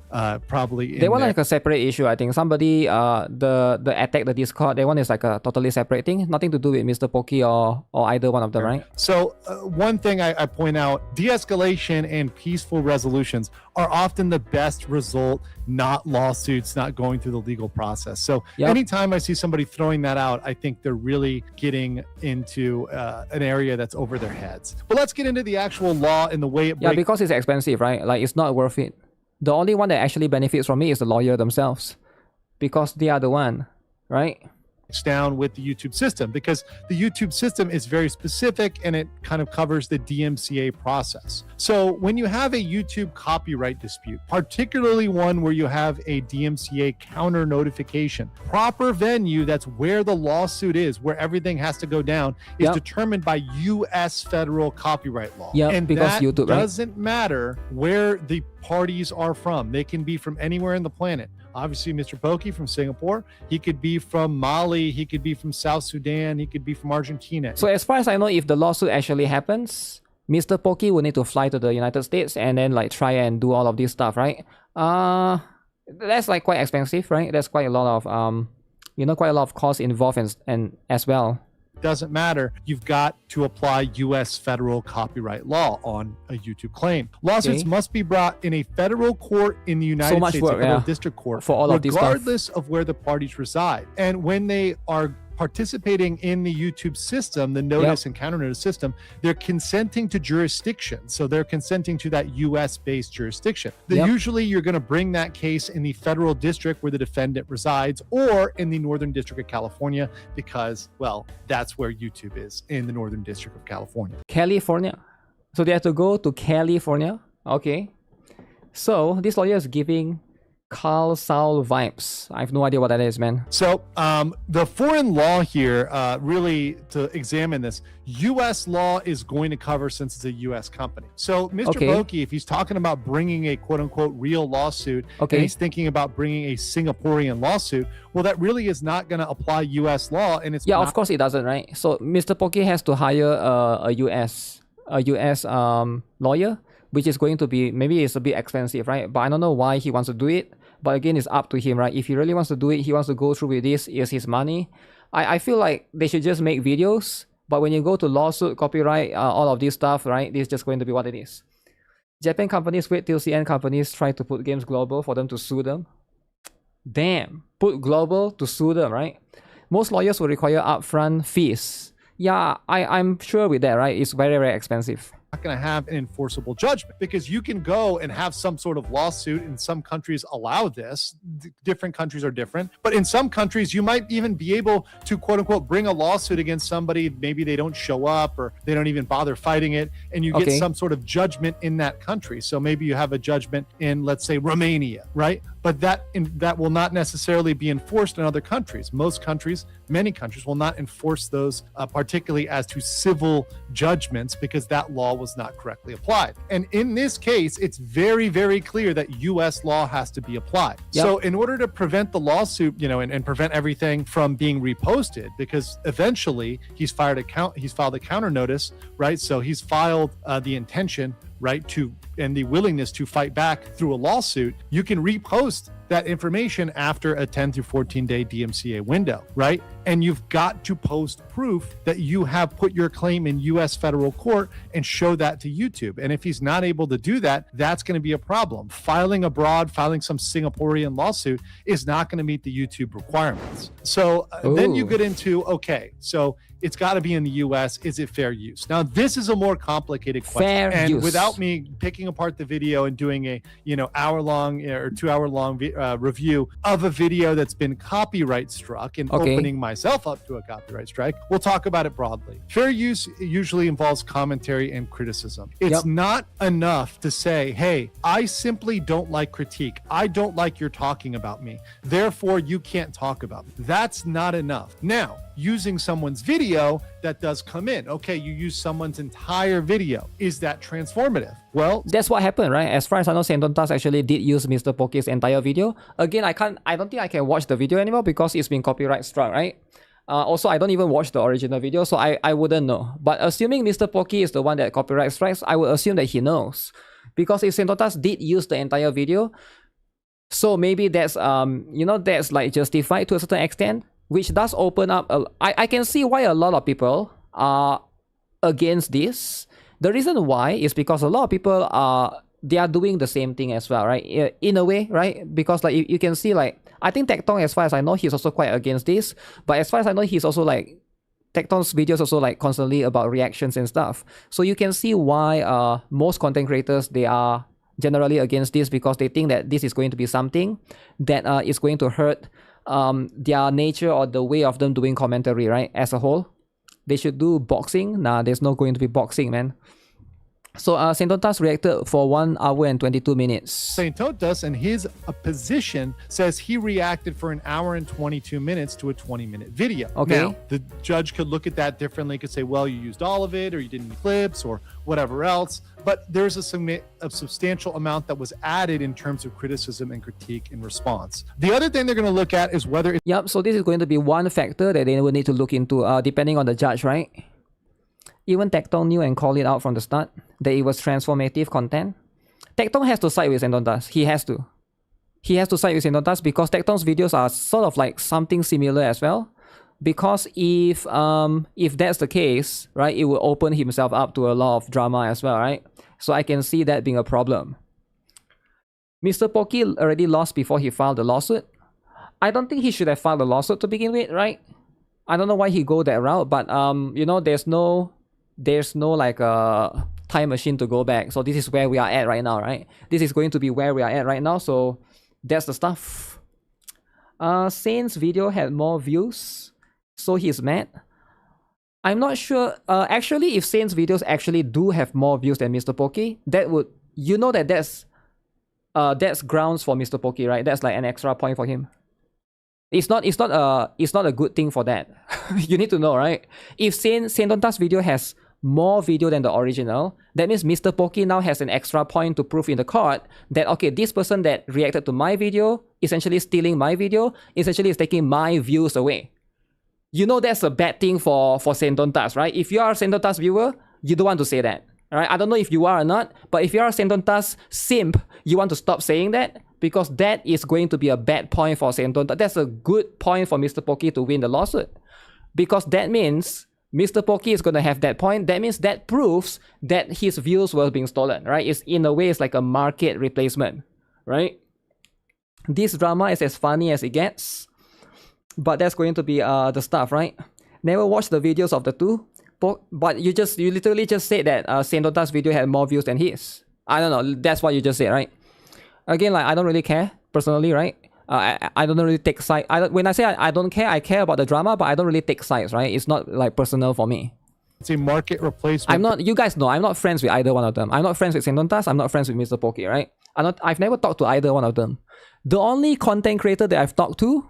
probably they want like a separate issue. I think somebody the attack the Discord, they want is like a totally separate thing, nothing to do with Mr. Pokey or either one of them, right? So one thing I point out, de-escalation and peaceful resolutions are often the best result, not lawsuits, not going through the legal process. So anytime I see somebody throwing that out, I think they're really getting into an area that's over their heads. But let's get into the actual law and the way it breaks. Because it's expensive, right? Like, it's not worth it. The only one that actually benefits from me is the lawyer themselves, because they are the one, right? Down with the YouTube system, because the YouTube system is very specific and it kind of covers the DMCA process. So when you have a YouTube copyright dispute, particularly one where you have a DMCA counter notification, proper venue, that's where the lawsuit is, where everything has to go down, is determined by US federal copyright law. And because that YouTube doesn't matter where the parties are from. They can be from anywhere in the planet. Obviously, Mr. Pokey from Singapore, he could be from Mali, he could be from South Sudan, he could be from Argentina. So as far as I know, if the lawsuit actually happens, Mr. Pokey will need to fly to the United States and then like try and do all of this stuff, right? That's like quite expensive, right? There's quite a lot of quite a lot of costs involved and as well. Doesn't matter. You've got to apply U.S. federal copyright law on a YouTube claim. Lawsuits must be brought in a federal court in the United States, a federal district court, for all of these stuff, regardless of where the parties reside. And when they are participating in the YouTube system, the notice and counter notice system, they're consenting to jurisdiction. So they're consenting to that US-based jurisdiction. Usually you're going to bring that case in the federal district where the defendant resides, or in the Northern District of California, because, well, that's where YouTube is, in the Northern District of California. California. So they have to go to California. Okay. So this lawyer is giving Carl Saul vibes. I have no idea what that is, man. So the foreign law here, really to examine this, U.S. law is going to cover, since it's a U.S. company. So Mr. Pokey, if he's talking about bringing a quote-unquote real lawsuit, and he's thinking about bringing a Singaporean lawsuit, well, that really is not going to apply U.S. law. And it's of course it doesn't, right? So Mr. Pokey has to hire a U.S. lawyer, which is going to be, maybe it's a bit expensive, right? But I don't know why he wants to do it. But again, it's up to him, right? If he really wants to do it, he wants to go through with this, it's his money. I feel like they should just make videos. But when you go to lawsuit, copyright, all of this stuff, right? This is just going to be what it is. Japan companies wait till CN companies try to put games global for them to sue them. Damn, put global to sue them, right? Most lawyers will require upfront fees. Yeah, I'm sure with that, right? It's very, very expensive. Not going to have an enforceable judgment, because you can go and have some sort of lawsuit, and some countries allow this. Different countries are different, but in some countries you might even be able to quote unquote bring a lawsuit against somebody. Maybe they don't show up, or they don't even bother fighting it, and you get some sort of judgment in that country. So maybe you have a judgment in, let's say, Romania, right? But that will not necessarily be enforced in other countries. Most countries, many countries, will not enforce those, particularly as to civil judgments, because that law was not correctly applied. And in this case, it's very, very clear that U.S. law has to be applied. So in order to prevent the lawsuit, and prevent everything from being reposted, because eventually he's filed a counter notice, right? So he's filed the intention right, and the willingness to fight back through a lawsuit, you can repost that information after a 10 through 14 day DMCA window, right? And you've got to post proof that you have put your claim in US federal court and show that to YouTube. And if he's not able to do that, that's going to be a problem. Filing abroad, filing some Singaporean lawsuit is not going to meet the YouTube requirements. So then you get into, okay, so it's got to be in the US. Is it fair use? Now, this is a more complicated question. Fair use. Without me picking apart the video and doing a hour-long or 2-hour-long review of a video that's been copyright struck and opening myself up to a copyright strike, we'll talk about it broadly. Fair use usually involves commentary and criticism. It's not enough to say, hey, I simply don't like critique. I don't like your talking about me. Therefore, you can't talk about me. That's not enough. Now, using someone's video, that does come in. Okay, you use someone's entire video. Is that transformative? Well, that's what happened, right? As far as I know, Sentontas actually did use Mr. Pokey's entire video. Again, I don't think I can watch the video anymore because it's been copyright struck, right? Also, I don't even watch the original video, so I wouldn't know. But assuming Mr. Pokey is the one that copyright strikes, I would assume that he knows. Because if Sentontas did use the entire video, so maybe that's that's like justified to a certain extent, which does open up I can see why a lot of people are against this. The reason why is because a lot of people they are doing the same thing as well, right? In a way, right? Because like you can see, like, I think Tecton, as far as I know, he's also quite against this. But as far as I know, he's also like, Tecton's videos also like constantly about reactions and stuff. So you can see why most content creators, they are generally against this, because they think that this is going to be something that is going to hurt their nature or the way of them doing commentary, right? As a whole. They should do boxing. Nah, there's not going to be boxing, man. So Sentontas reacted for 1 hour and 22 minutes. Sentontas, in his position, says he reacted for 1 hour and 22 minutes to a 20-minute video. Okay. Now, the judge could look at that differently, could say, well, you used all of it, or you didn't use clips, or whatever else. But there's a substantial amount that was added in terms of criticism and critique in response. The other thing they're going to look at is whether... Yep, so this is going to be one factor that they will need to look into, depending on the judge, right? Even Tecton knew and called it out from the start that it was transformative content. Tecton has to side with Sentontas. He has to. He has to side with Sentontas because Tecton's videos are sort of like something similar as well. Because if that's the case, right, it will open himself up to a lot of drama as well, right? So I can see that being a problem. Mr. Pokey already lost before he filed the lawsuit. I don't think he should have filed the lawsuit to begin with, right? I don't know why he go that route, but there's no like a time machine to go back. So this is where we are at right now, right? This is going to be where we are at right now. So that's the stuff. Saint's video had more views, so he's mad. I'm not sure. Actually, if Saint's videos actually do have more views than Mr. Pokey, that would, that's grounds for Mr. Pokey, right? That's like an extra point for him. It's not a good thing for that. You need to know, right? If Sentontas video has more video than the original, that means Mr. Pokey now has an extra point to prove in the court that, okay, this person that reacted to my video, essentially stealing my video, essentially is taking my views away. That's a bad thing for Sentontas, right? If you are a Sentontas viewer, you don't want to say that. All right? I don't know if you are or not, but if you are a Sentontas simp, you want to stop saying that, because that is going to be a bad point for Sentontas. That's a good point for Mr. Pokey to win the lawsuit, because that means Mr. Pokey is going to have that point. That means that proves that his views were being stolen, right? In a way, it's like a market replacement, right? This drama is as funny as it gets, but that's going to be the stuff, right? Never watched the videos of the two, but you literally just said that Sentontas video had more views than his. I don't know. That's what you just said, right? Again, like, I don't really care personally, right? I don't really take sides. When I say I don't care, I care about the drama, but I don't really take sides, right? It's not like personal for me. It's a market replacement. You guys know, I'm not friends with either one of them. I'm not friends with Sentontas. I'm not friends with Mr. Pokey, right? I've never talked to either one of them. The only content creator that I've talked to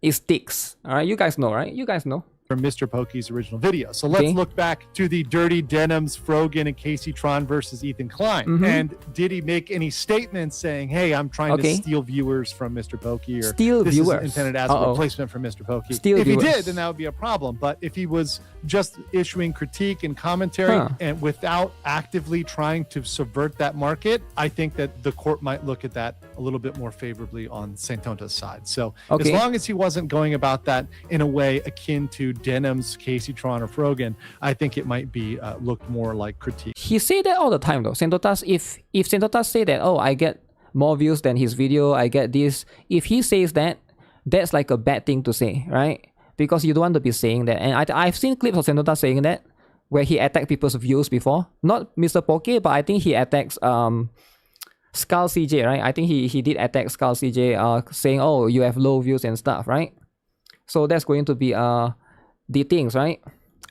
is Tix. All right, you guys know, right? You guys know. from Mr. Pokey's original video. So let's look back to the Dirty Denims, Frogan and Casey Tron versus Ethan Klein. And did he make any statements saying, hey, I'm trying to steal viewers from Mr. Pokey, or steal this viewers is intended as a replacement for Mr. Pokey? Steal if viewers. he did, then that would be a problem. But if he was just issuing critique and commentary and without actively trying to subvert that market, I think that the court might look at that a little bit more favorably on Saint Tonta's side. So as long as he wasn't going about that in a way akin to Denims, Casey Tron, or Frogan, I think it might be looked more like critique. He say that all the time though. Saint Tontas, if Saint Tontas say that, oh, I get more views than his video, I get this. If he says that, that's like a bad thing to say, right? Because you don't want to be saying that. And I've seen clips of Saint Tontas saying that, where he attacked people's views before. Not Mr. Poke, but I think he attacks Skull CJ, right? I think he did attack Skull CJ, saying, oh, you have low views and stuff, right? So that's going to be the things, right?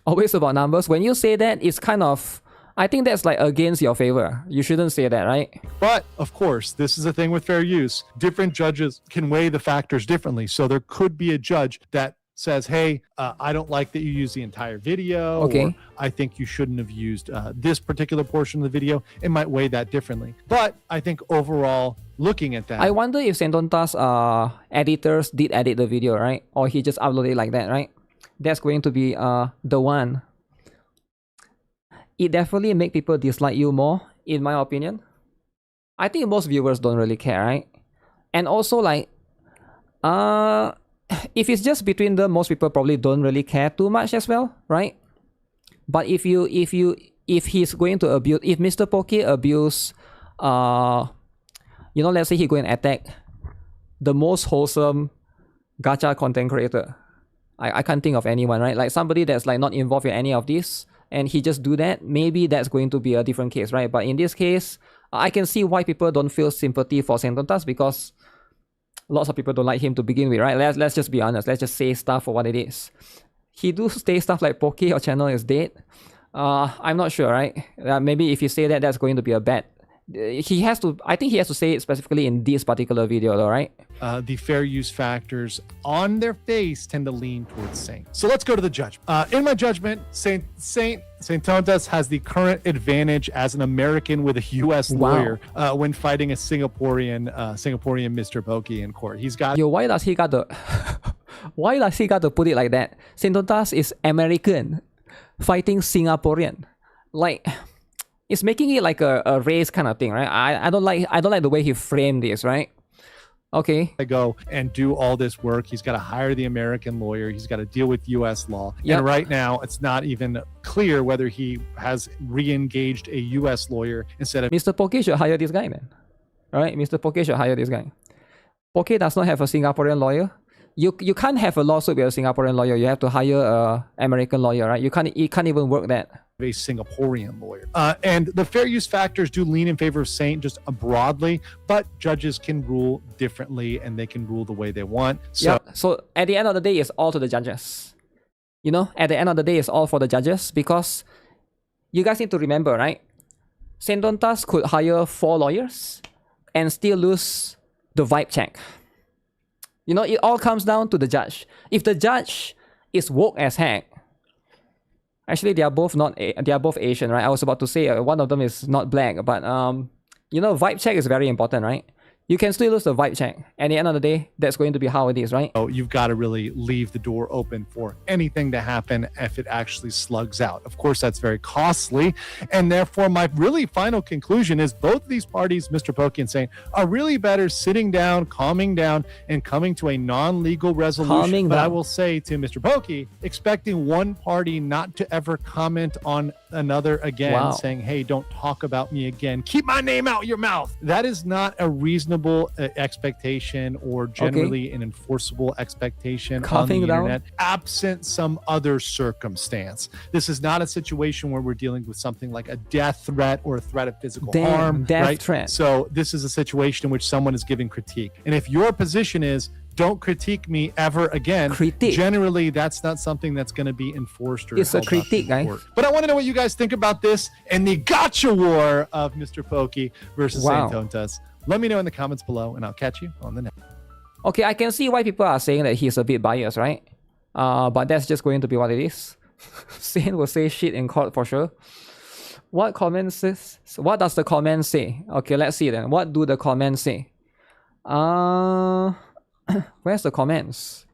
Always about numbers. When you say that, it's kind of, I think that's like against your favor. You shouldn't say that, right? But of course, this is a thing with fair use. Different judges can weigh the factors differently. So there could be a judge that says, hey, I don't like that you use the entire video, or I think you shouldn't have used this particular portion of the video. It might weigh that differently. But I think overall, looking at that, I wonder if Saint Tonta's editors did edit the video, right? Or he just uploaded it like that, right? That's going to be the one. It definitely make people dislike you more, in my opinion. I think most viewers don't really care, right? And also, like, if it's just between them, most people probably don't really care too much as well, right? But if he's going to abuse, if Mr. Poke abuse, you know, let's say he go and attack the most wholesome gacha content creator. I can't think of anyone, right? Like somebody that's like not involved in any of this, and he just do that, maybe that's going to be a different case, right? But in this case, I can see why people don't feel sympathy for Saint Tontas, because lots of people don't like him to begin with, right? Let's just be honest. Let's just say stuff for what it is. He do say stuff like Poke, your channel is dead. I'm not sure, right? Maybe if you say that, that's going to be a bad. He has to, I think he has to say it specifically in this particular video though, right? The fair use factors on their face tend to lean towards Saint. So let's go to the judgment. In my judgment, Saint Tontas has the current advantage as an American with a U.S. lawyer when fighting a Singaporean Mr. Poke in court. He's got. Yo, why does he got to? Why does he got to put it like that? Saint Tontas is American fighting Singaporean, like. It's making it like a race kind of thing, right? I don't like the way he framed this, right? Okay. I go and do all this work. He's got to hire the American lawyer. He's got to deal with U.S. law. And right now, it's not even clear whether he has re-engaged a U.S. lawyer instead of... Mr. Poke should hire this guy then. All right? Mr. Poke should hire this guy. Poke does not have a Singaporean lawyer. You can't have a lawsuit with a Singaporean lawyer. You have to hire an American lawyer, right? You can't even work that. A Singaporean lawyer. And the fair use factors do lean in favor of Saint just broadly, but judges can rule differently and they can rule the way they want. So, so at the end of the day, it's all to the judges. You know, at the end of the day, it's all for the judges, because you guys need to remember, right? Saint Tontas could hire 4 lawyers and still lose the vibe check. You know, it all comes down to the judge. If the judge is woke as heck, actually, they are both Asian, right? I was about to say one of them is not black, but you know, vibe check is very important, right? You can still lose the vibe check. At the end of the day, that's going to be how it is, right? So you've got to really leave the door open for anything to happen if it actually slugs out. Of course, that's very costly. And therefore, my really final conclusion is both of these parties, Mr. Poke and Saint, are really better sitting down, calming down, and coming to a non-legal resolution. But I will say to Mr. Poke, expecting one party not to ever comment on another again, saying, hey, don't talk about me again. Keep my name out your mouth. That is not a reasonable expectation or generally an enforceable expectation on the internet, absent some other circumstance. This is not a situation where we're dealing with something like a death threat or a threat of physical harm. Threat. So this is a situation in which someone is giving critique. And if your position is, don't critique me ever again. Generally, that's not something that's going to be enforced or it's a critique, guys. But I want to know what you guys think about this and the gacha war of Mr. Poke versus Saint Tontas. Let me know in the comments below, and I'll catch you on the next. Okay, I can see why people are saying that he's a bit biased, right? But that's just going to be what it is. Saint will say shit in court for sure. What comments says? So what does the comment say? Okay, let's see then. What do the comments say? Where's the comments?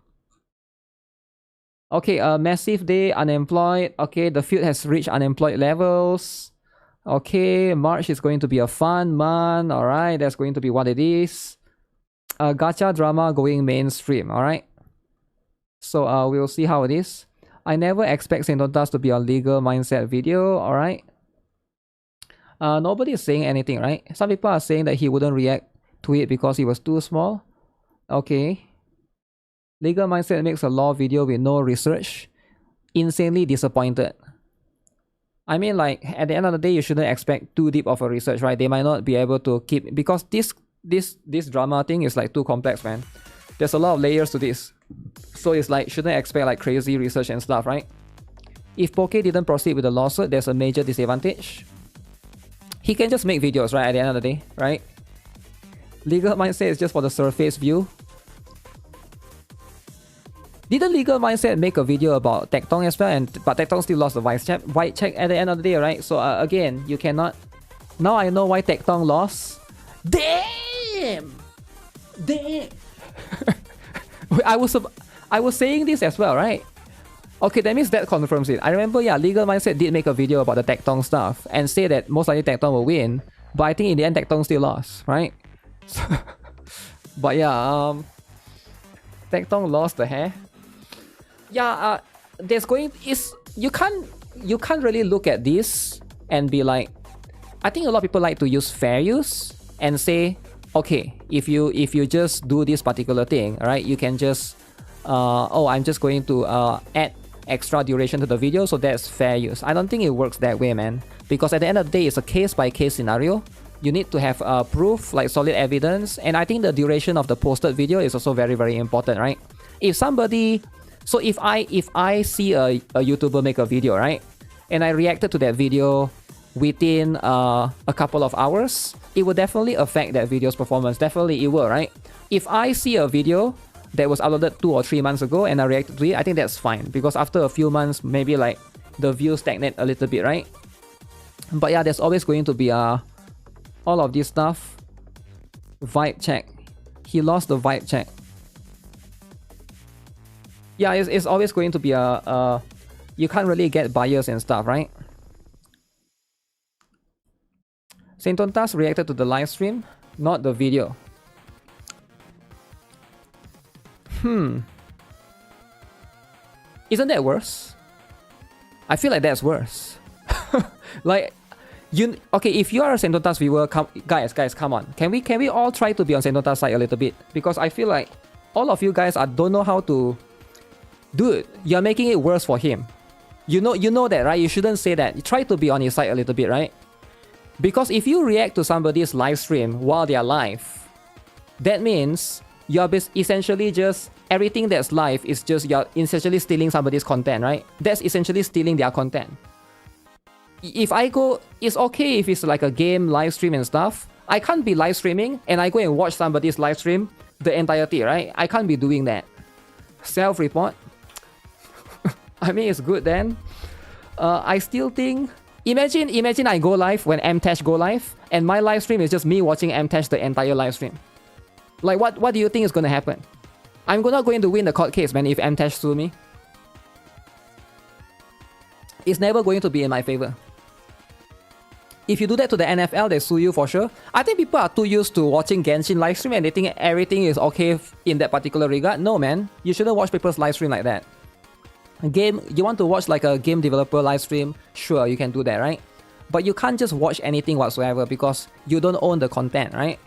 Okay, massive day, unemployed. Okay, the field has reached unemployed levels. Okay, March is going to be a fun month. Alright, that's going to be what it is. Gacha drama going mainstream. Alright. So we'll see how it is. I never expect Sentontas to be a legal mindset video. Alright. Nobody is saying anything, right? Some people are saying that he wouldn't react to it because it was too small. Okay. Legal mindset makes a law video with no research. Insanely disappointed. I mean, like, at the end of the day, you shouldn't expect too deep of a research, right? They might not be able to keep... Because this drama thing is, like, too complex, man. There's a lot of layers to this. So it's like, shouldn't expect, like, crazy research and stuff, right? If Poke didn't proceed with the lawsuit, there's a major disadvantage. He can just make videos, right, at the end of the day, right? Legal mindset is just for the surface view. Didn't Legal Mindset make a video about Tectong as well? But Tectong still lost the white check at the end of the day, right? So again, you cannot... Now I know why Tectong lost. Damn! Damn! I was saying this as well, right? Okay, that means that confirms it. I remember, yeah, Legal Mindset did make a video about the Tectong stuff and say that most likely Tectong will win. But I think in the end, Tectong still lost, right? But yeah, Tectong lost the hair. Yeah, there's going... You can't really look at this and be like... I think a lot of people like to use fair use and say, okay, if you just do this particular thing, right, you can just... oh, I'm just going to add extra duration to the video, so that's fair use. I don't think it works that way, man. Because at the end of the day, it's a case-by-case scenario. You need to have proof, like solid evidence. And I think the duration of the posted video is also very, very important, right? If somebody... So if I see a YouTuber make a video, right, and I reacted to that video within a couple of hours, it will definitely affect that video's performance. Definitely it will, right? If I see a video that was uploaded 2 or 3 months ago and I reacted to it, I think that's fine. Because after a few months, maybe like the views stagnate a little bit, right? But yeah, there's always going to be all of this stuff. Vibe check. He lost the vibe check. Yeah, it's always going to be you can't really get bias and stuff, right? Sentontas reacted to the live stream, not the video. Isn't that worse? I feel like that's worse. Like, okay, if you are a Sentontas viewer, guys, come on. Can we all try to be on Sentontas side a little bit? Because I feel like all of you guys don't know how to... Dude, you're making it worse for him. You know that, right? You shouldn't say that. You try to be on his side a little bit, right? Because if you react to somebody's live stream while they're live, that means you're essentially just... Everything that's live is just you're essentially stealing somebody's content, right? That's essentially stealing their content. If I go... It's okay if it's like a game live stream and stuff. I can't be live streaming and I go and watch somebody's live stream the entirety, right? I can't be doing that. Self-report. I mean, it's good then. I still think... Imagine I go live when Mtash go live, and my live stream is just me watching Mtash the entire live stream. Like, what do you think is gonna happen? I'm not going to win the court case, man, if Mtash sue me. It's never going to be in my favor. If you do that to the NFL, they sue you for sure. I think people are too used to watching Genshin live stream and they think everything is okay in that particular regard. No, man. You shouldn't watch people's live stream like that. You want to watch like a game developer live stream? Sure, you can do that, right? But you can't just watch anything whatsoever because you don't own the content, right?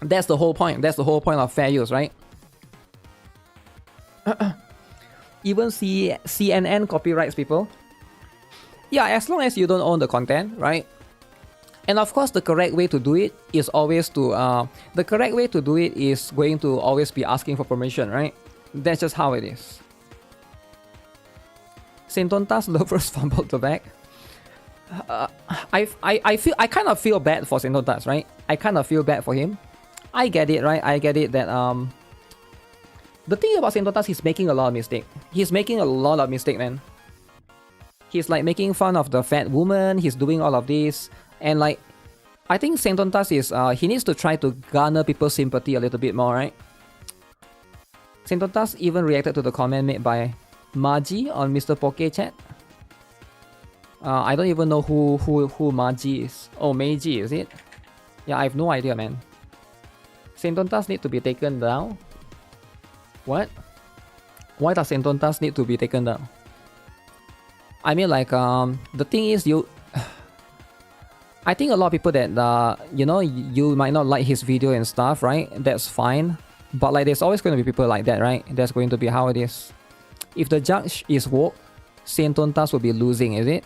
That's the whole point. That's the whole point of fair use, right? Even CNN copyrights people. Yeah, as long as you don't own the content, right? And of course, the correct way to do it is always to... the correct way to do it is going to always be asking for permission, right? That's just how it is. Sentontas lovers fumbled the bag. I kind of feel bad for Sentontas, right? I kind of feel bad for him. I get it, right? I get it that The thing about Sentontas, he's making a lot of mistake. He's making a lot of mistake, man. He's like making fun of the fat woman. He's doing all of this, and like, I think Sentontas is he needs to try to garner people's sympathy a little bit more, right? Sentontas even reacted to the comment made by Maji on Mr. Poke chat. I don't even know who Maji is. Oh, Meiji, is it? Yeah, I have no idea, man. Sentontas need to be taken down. What? Why does Sentontas need to be taken down? I mean, like, the thing is, I think a lot of people that, you know, you might not like his video and stuff, right? That's fine. But, like, there's always going to be people like that, right? That's going to be how it is. If the judge is woke, Sentontas will be losing, is it?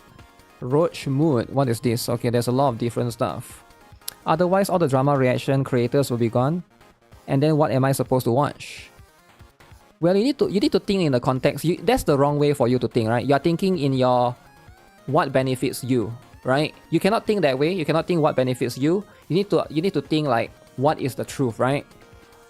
Roach Mood, what is this? Okay, there's a lot of different stuff. Otherwise, all the drama reaction creators will be gone. And then what am I supposed to watch? Well, you need to think in the context. That's the wrong way for you to think, right? You're thinking in your what benefits you, right? You cannot think that way. You cannot think what benefits you. You need to think like what is the truth, right?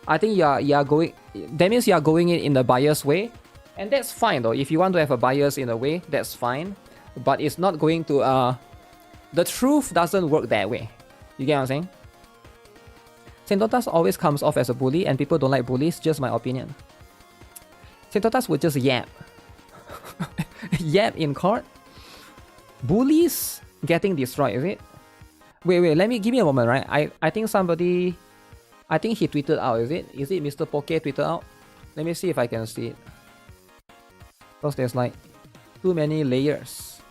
I think you are going. That means you are going in the biased way, and that's fine though. If you want to have a bias in a way, that's fine. But it's not going to. The truth doesn't work that way. You get what I'm saying? Sentontas always comes off as a bully, and people don't like bullies. Just my opinion. Sentontas would just yap. Yap in court? Bullies getting destroyed, is it? Wait, give me a moment, right? I think somebody... I think he tweeted out, is it? Is it Mr. Poke tweeted out? Let me see if I can see it. Because there's like too many layers.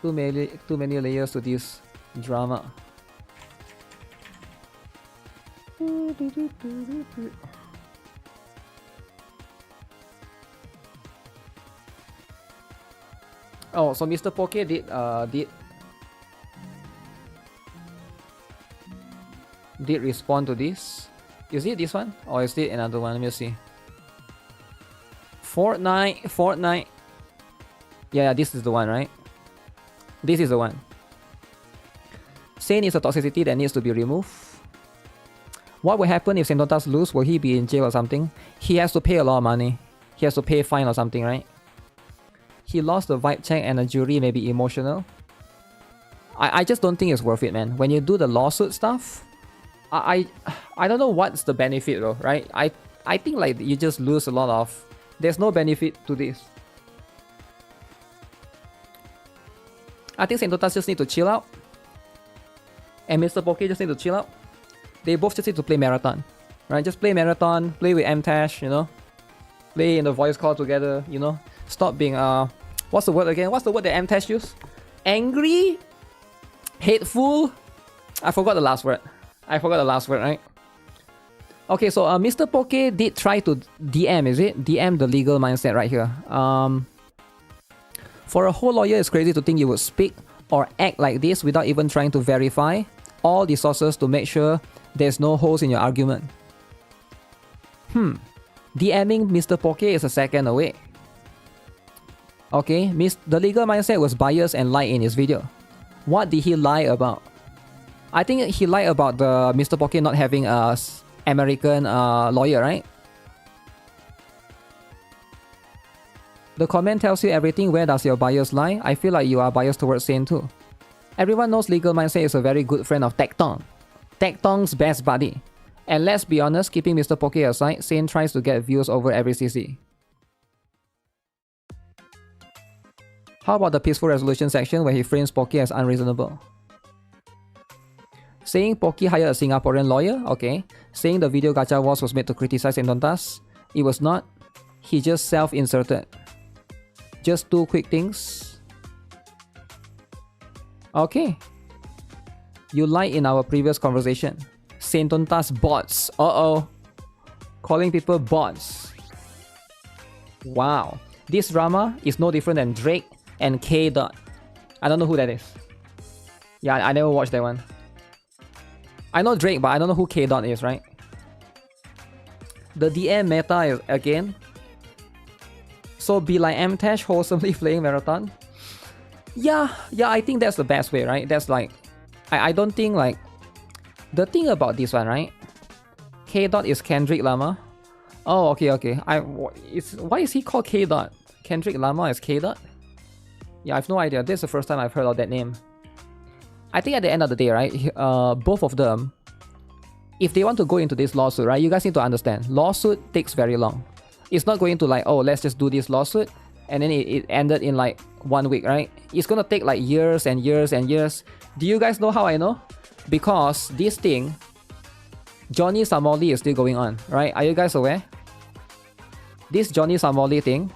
Too many layers to this drama. Oh, so Mr. Poke did respond to this. Is it this one? Or is it another one? Let me see. Fortnite. Yeah, this is the one, right? This is the one. Sane is a toxicity that needs to be removed. What will happen if Sentontas lose? Will he be in jail or something? He has to pay a lot of money. He has to pay a fine or something, right? He lost the vibe check and the jury may be emotional. I just don't think it's worth it, man. When you do the lawsuit stuff, I don't know what's the benefit though, right? I think like you just lose a lot of... There's no benefit to this. I think Sentontas just need to chill out. And Mr. Poke just need to chill out. They both just need to play marathon. Right? Just play marathon, play with M-Tash, you know? Play in the voice call together, you know? Stop being what's the word again? What's the word that M-Tash used? Angry? Hateful? I forgot the last word. Right? Okay, so Mr. Poke did try to DM, is it? DM the legal mindset right here. For a whole lawyer, it's crazy to think you would speak or act like this without even trying to verify all the sources to make sure there's no holes in your argument. DMing Mr. Poke is a second away. Okay, the legal mindset was biased and lied in his video. What did he lie about? I think he lied about the Mr. Poke not having a American lawyer, right? The comment tells you everything. Where does your bias lie? I feel like you are biased towards Sane too. Everyone knows legal mindset is a very good friend of Tecton. Tecton's best buddy. And let's be honest, keeping Mr. Poke aside, Sane tries to get views over every CC. How about the peaceful resolution section where he frames Poke as unreasonable? Saying Poke hired a Singaporean lawyer? Okay. Saying the video Gacha Wars was made to criticize Sentontas? It was not. He just self-inserted. Just two quick things. Okay. You lied in our previous conversation. Sentontas bots. Uh-oh. Calling people bots. Wow. This drama is no different than Drake and K. Dot. I don't know who that is. Yeah, I never watched that one. I know Drake, but I don't know who K. Dot is, right? The DM meta is again. So be like M-Tash wholesomely playing marathon. Yeah, I think that's the best way, right? That's like... I don't think like... The thing about this one, right? K. Dot is Kendrick Lamar. Oh, okay. Why is he called K Dot? Kendrick Lamar is K Dot? Yeah, I have no idea. This is the first time I've heard of that name. I think at the end of the day, right, both of them, if they want to go into this lawsuit, right, you guys need to understand, lawsuit takes very long. It's not going to like, oh, let's just do this lawsuit, and then it ended in like 1 week, right? It's gonna take like years and years and years. Do you guys know how I know? Because this thing, Johnny Samoli is still going on, right? Are you guys aware? This Johnny Samoli thing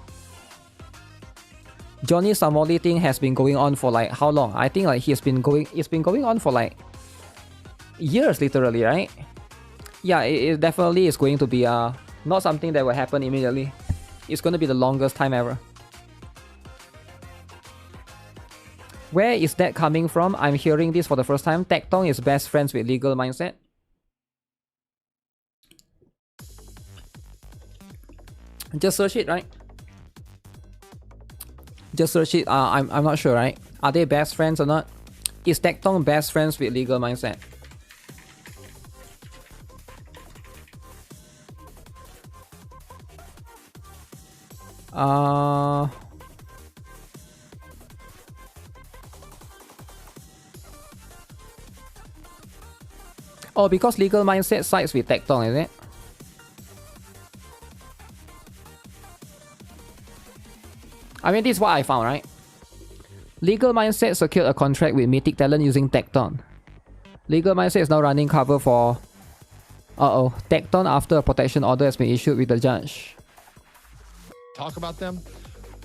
has been going on for like how long? I think like it's been going on for like years, literally, right? Yeah, it definitely is going to be not something that will happen immediately. It's going to be the longest time ever. Where is that coming from? I'm hearing this for the first time. Tectong is best friends with Legal Mindset. Just search it, right? Just search it. I'm not sure, right? Are they best friends or not? Is Tectong best friends with Legal Mindset? Oh, because Legal Mindset sides with Tectong, is it? I mean, this is what I found, right? Legal Mindset secured a contract with Mythic Talent using Tecton. Legal Mindset is now running cover for... Tecton after a protection order has been issued with the judge. Talk about them,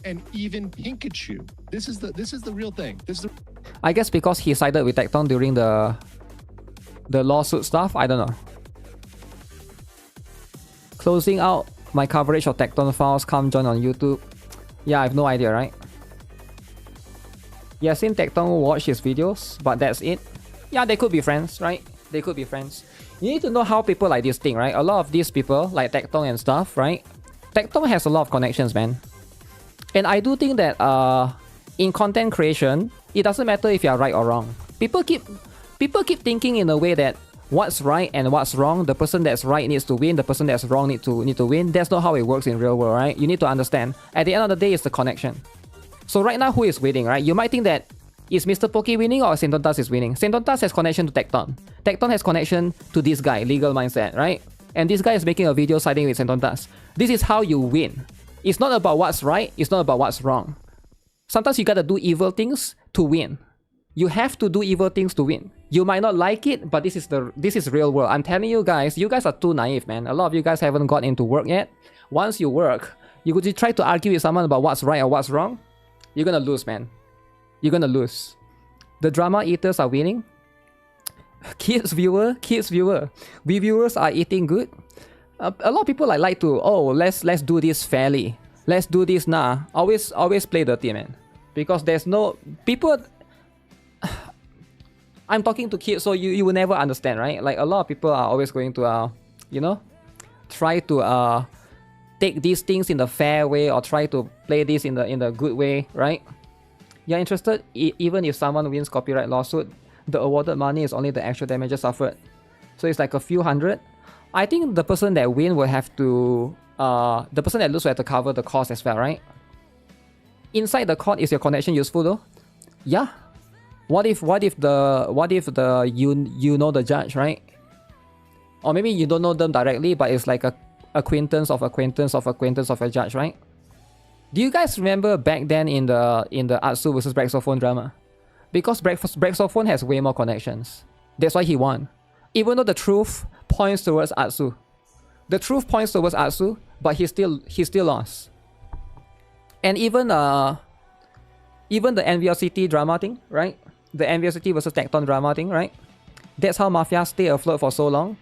and even Pikachu. This is the real thing. I guess because he sided with Tecton during the lawsuit stuff. I don't know. Closing out my coverage of Tecton files. Come join on YouTube. Yeah, I have no idea, right? Yeah, seen Tecton watch his videos, but that's it. Yeah, they could be friends, right? They could be friends. You need to know how people like this thing, right? A lot of these people, like Tecton and stuff, right? Tecton has a lot of connections, man. And I do think that in content creation, it doesn't matter if you're right or wrong. People keep thinking in a way that what's right and what's wrong, the person that's right needs to win, the person that's wrong need to win. That's not how it works in real world, right? You need to understand. At the end of the day, it's the connection. So right now, who is winning, right? You might think that is Mr. Poke winning or Sentontas is winning. Sentontas has connection to Tecton. Tecton has connection to this guy, Legal Mindset, right? And this guy is making a video siding with Sentontas. This is how you win. It's not about what's right, it's not about what's wrong. Sometimes you gotta do evil things to win. You have to do evil things to win. You might not like it, but this is real world. I'm telling you guys are too naive, man. A lot of you guys haven't got into work yet. Once you work, you could try to argue with someone about what's right or what's wrong. You're gonna lose, man. You're gonna lose. The drama eaters are winning. Kids viewer. We viewers are eating good. A lot of people like to, let's do this fairly. Let's do this nah. Always play dirty, man. Because there's no people. I'm talking to kids, so you will never understand, right? Like a lot of people are always going to try to take these things in the fair way or try to play this in the good way, right? You're interested? Even if someone wins copyright lawsuit, the awarded money is only the actual damages suffered. So it's like a few hundred. I think the person that win will have to the person that lose will have to cover the cost as well, right? Inside the court, is your connection useful though? Yeah. What if you know the judge, right? Or maybe you don't know them directly, but it's like a acquaintance of a judge, right? Do you guys remember back then in the Atsu versus Braxophone drama? Because Braxophone has way more connections. That's why he won. Even though the truth points towards Atsu. The truth points towards Atsu, but he still lost. And even the NVLCT drama thing, right? The NVLCT versus Tecton drama thing, right? That's how Mafia stay afloat for so long.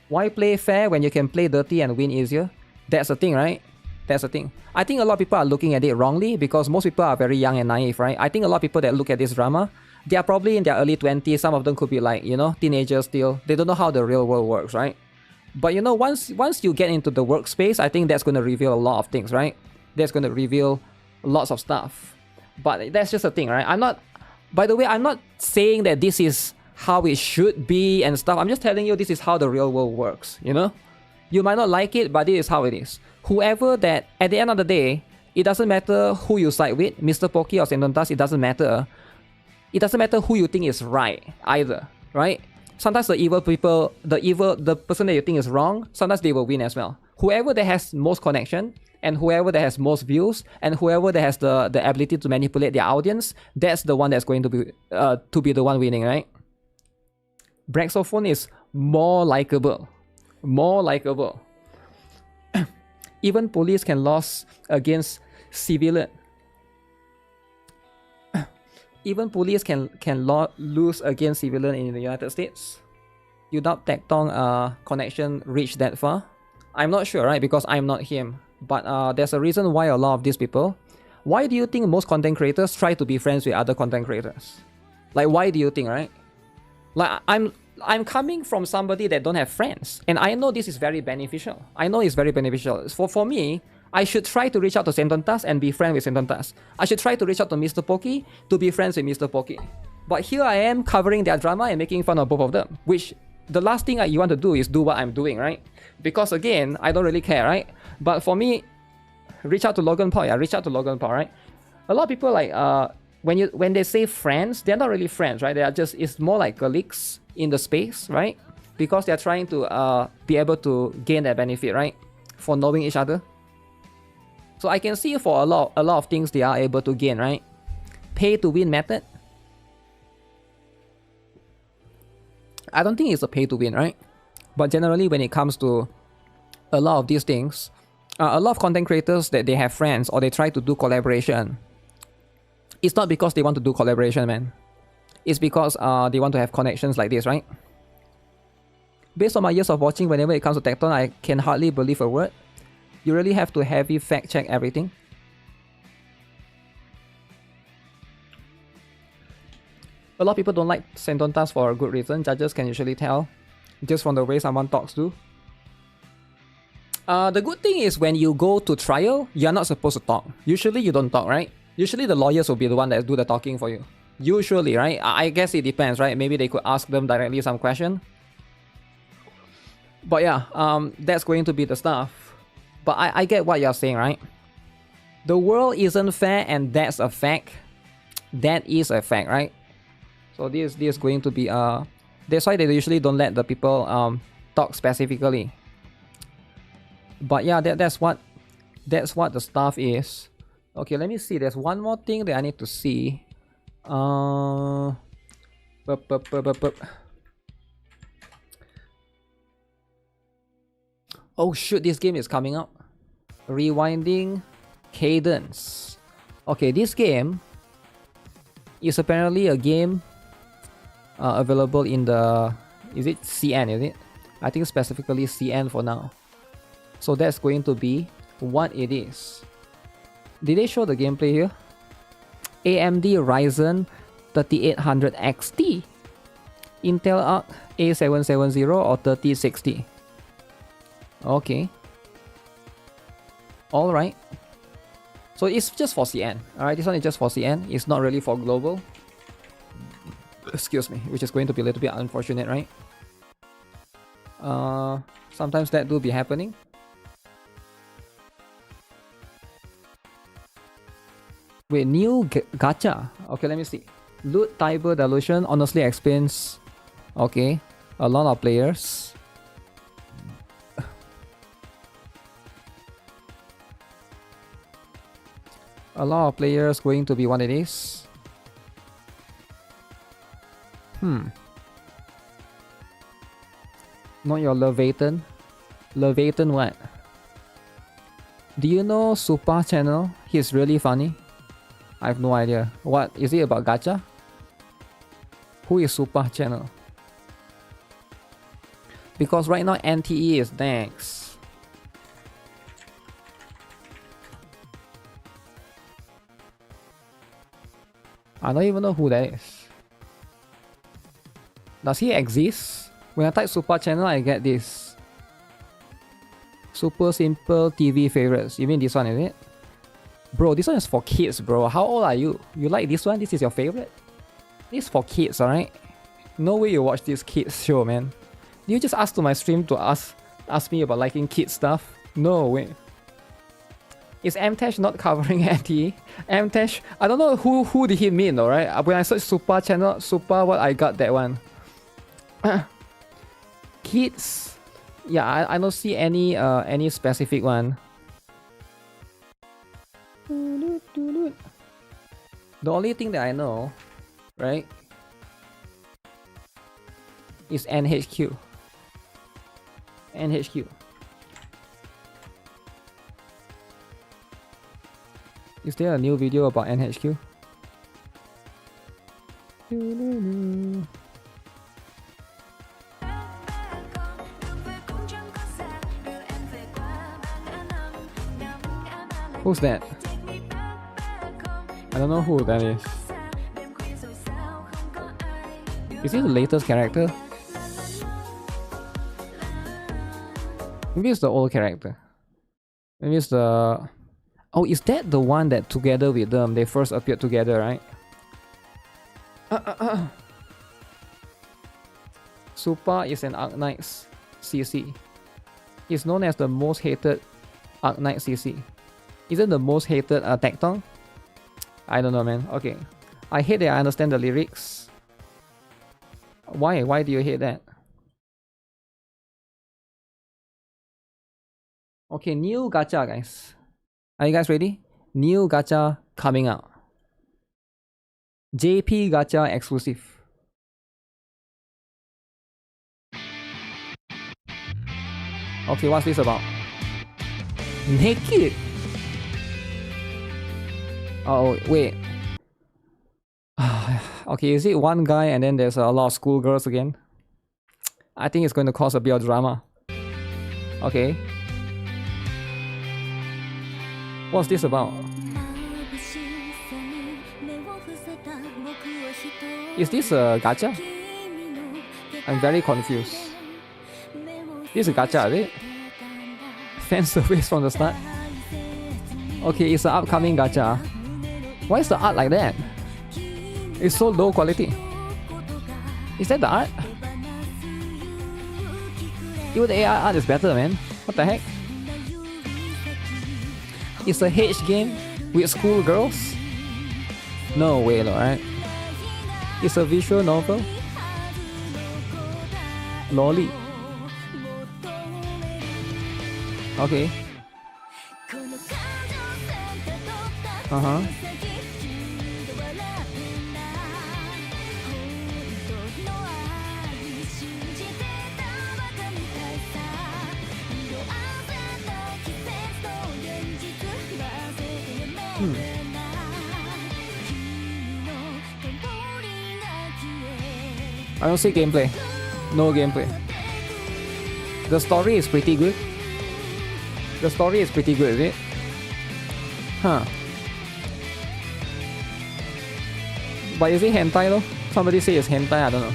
Why play fair when you can play dirty and win easier? That's the thing, right? That's the thing. I think a lot of people are looking at it wrongly because most people are very young and naive, right? I think a lot of people that look at this drama, they are probably in their early 20s. Some of them could be like, teenagers still. They don't know how the real world works, right? But once you get into the workspace, I think that's going to reveal a lot of things, right? That's going to reveal lots of stuff. But that's just a thing, right? By the way, I'm not saying that this is how it should be and stuff. I'm just telling you this is how the real world works, You You might not like it, but this is how it is. Whoever that, at the end of the day, it doesn't matter who you side with, Mr. Pokey or Sentontas, it doesn't matter. It doesn't matter who you think is right either, right? Sometimes the evil people, the person that you think is wrong, sometimes they will win as well. Whoever that has most connection, and whoever that has most views, and whoever that has the ability to manipulate their audience, that's the one that's going to be the one winning, right? Braxophone is more likable. More likable. Even police can lose against civilian. Even police can lose against civilian in the United States. You doubt Tectong connection reached that far? I'm not sure, right? Because I'm not him. But there's a reason why a lot of these people... Why do you think most content creators try to be friends with other content creators? Like, why do you think, right? Like, I'm coming from somebody that don't have friends. And I know this is very beneficial. I know it's very beneficial. For me, I should try to reach out to Sentontas and be friends with Sentontas. I should try to reach out to Mr. Pokey to be friends with Mr. Pokey. But here I am covering their drama and making fun of both of them. Which, the last thing you want to do is do what I'm doing, right? Because again, I don't really care, right? But for me, reach out to Logan Paul, yeah, reach out to Logan Paul, right? A lot of people like, when they say friends, they're not really friends, right? They are just, it's more like colleagues in the space, right? Because they're trying to be able to gain that benefit, right? For knowing each other. So I can see for a lot of things they are able to gain, right? Pay to win method. I don't think it's a pay to win, right? But generally when it comes to a lot of these things, a lot of content creators that they have friends or they try to do collaboration, it's not because they want to do collaboration, man. It's because they want to have connections like this, right? Based on my years of watching, whenever it comes to Tecton, I can hardly believe a word. You really have to heavy fact check everything. A lot of people don't like Sentontas for a good reason. Judges can usually tell just from the way someone talks to. The good thing is when you go to trial, you're not supposed to talk. Usually you don't talk, right? Usually the lawyers will be the one that do the talking for you. Usually, right? I guess it depends, right? Maybe they could ask them directly some question. But yeah, that's going to be the stuff. But I get what you're saying, right? The world isn't fair and that's a fact. That is a fact, right? So this is going to be that's why they usually don't let the people talk specifically. But yeah, that's what the stuff is. Okay, let me see. There's one more thing that I need to see. Oh shoot, this game is coming up. Rewinding Cadence. Okay, this game is apparently a game available in the... Is it CN, is it? I think specifically CN for now. So that's going to be what it is. Did they show the gameplay here? AMD Ryzen 3800 XT, Intel Arc A770 or 3060. Okay. Alright. So it's just for CN. Alright, this one is just for CN. It's not really for global. Excuse me, which is going to be a little bit unfortunate, right? Sometimes that do be happening. Wait, new gacha. Okay, let me see. Loot Tiber Delusion honestly explains. Okay, a lot of players. A lot of players going to be what it is. Not your Leviathan. Leviathan what? Do you know Super channel? He's really funny. I have no idea. What? Is it about gacha? Who is Super channel? Because right now NTE is next. I don't even know who that is. Does he exist? When I type Super channel, I get this. Super simple TV favorites. You mean this one, is it? Bro, this one is for kids, bro. How old are you? You like this one? This is your favorite? This is for kids, alright? No way you watch this kids show, man. Did you just ask to my stream to ask Ask me about liking kid stuff. No way. Is Mtesh not covering NT? Mtesh, I don't know who did he mean, alright? When I search Super channel, Super, what I got that one. Kids. Yeah, I don't see any specific one. The only thing that I know, right, is NHQ. NHQ. Is there a new video about NHQ? Who's that? I don't know who that is. Is it the latest character? Maybe it's the old character. Maybe it's the... Oh, is that the one that together with them, they first appeared together, right? Super is an Arknights CC. It's known as the most hated Arknight CC. Is it the most hated Tecton? I don't know, man. Okay. I hate that I understand the lyrics. Why? Why do you hate that? Okay, new gacha, guys. Are you guys ready? New gacha coming out. JP gacha exclusive. Okay, what's this about? NIKKE. Oh, wait. Okay, is it one guy and then there's a lot of schoolgirls again? I think it's going to cause a bit of drama. Okay. What's this about? Is this a gacha? I'm very confused. This is a gacha, is it? Fan service from the start? Okay, it's an upcoming gacha. Why is the art like that? It's so low quality. Is that the art? Even the AI art is better, man. What the heck? It's a H game with schoolgirls? No way, right? It's a visual novel? Lolly. Okay. Uh-huh. I don't see gameplay. No gameplay. The story is pretty good. The story is pretty good, is it? Huh. But is it hentai though? Somebody say it's hentai, I don't know.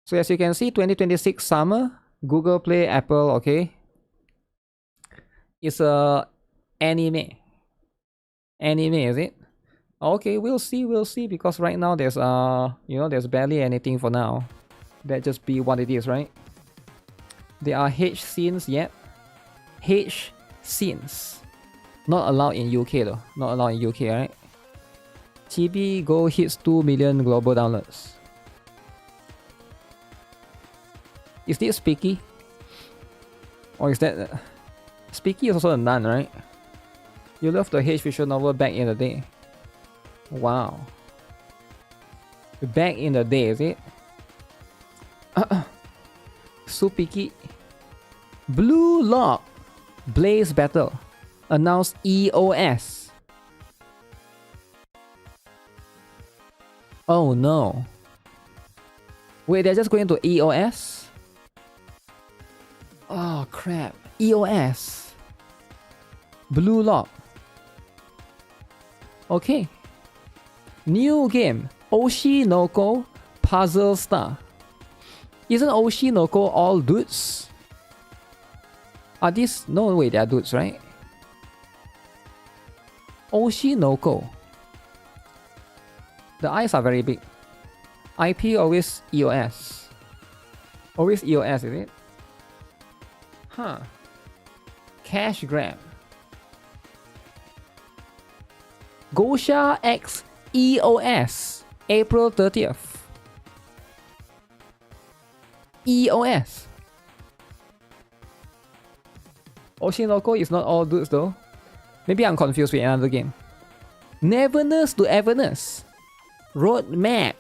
So as you can see, 2026 summer, Google Play, Apple, okay. It's a anime. Anime, is it? Okay, we'll see, because right now there's there's barely anything for now. That just be what it is, right? There are H scenes yet. H scenes. Not allowed in UK though. Not allowed in UK, right? Chibi Go hits 2 million global downloads. Is this Speaky? Or is that... Speaky is also a nun, right? You love the H visual novel back in the day. Wow. Back in the day, is it? So picky. Blue Lock Blaze Battle announced EOS. Oh no. Wait, they're just going to EOS? Oh crap. EOS. Blue Lock. Okay. New game. Oshinoko Puzzle Star. Isn't Oshinoko all dudes? Are these... No way, they are dudes, right? Oshinoko. The eyes are very big. IP always EOS. Always EOS, is it? Huh. Cash grab. Gacha X EOS. April 30th. EOS. Ocean Loco is not all dudes though. Maybe I'm confused with another game. Neverness to Everness. Roadmap.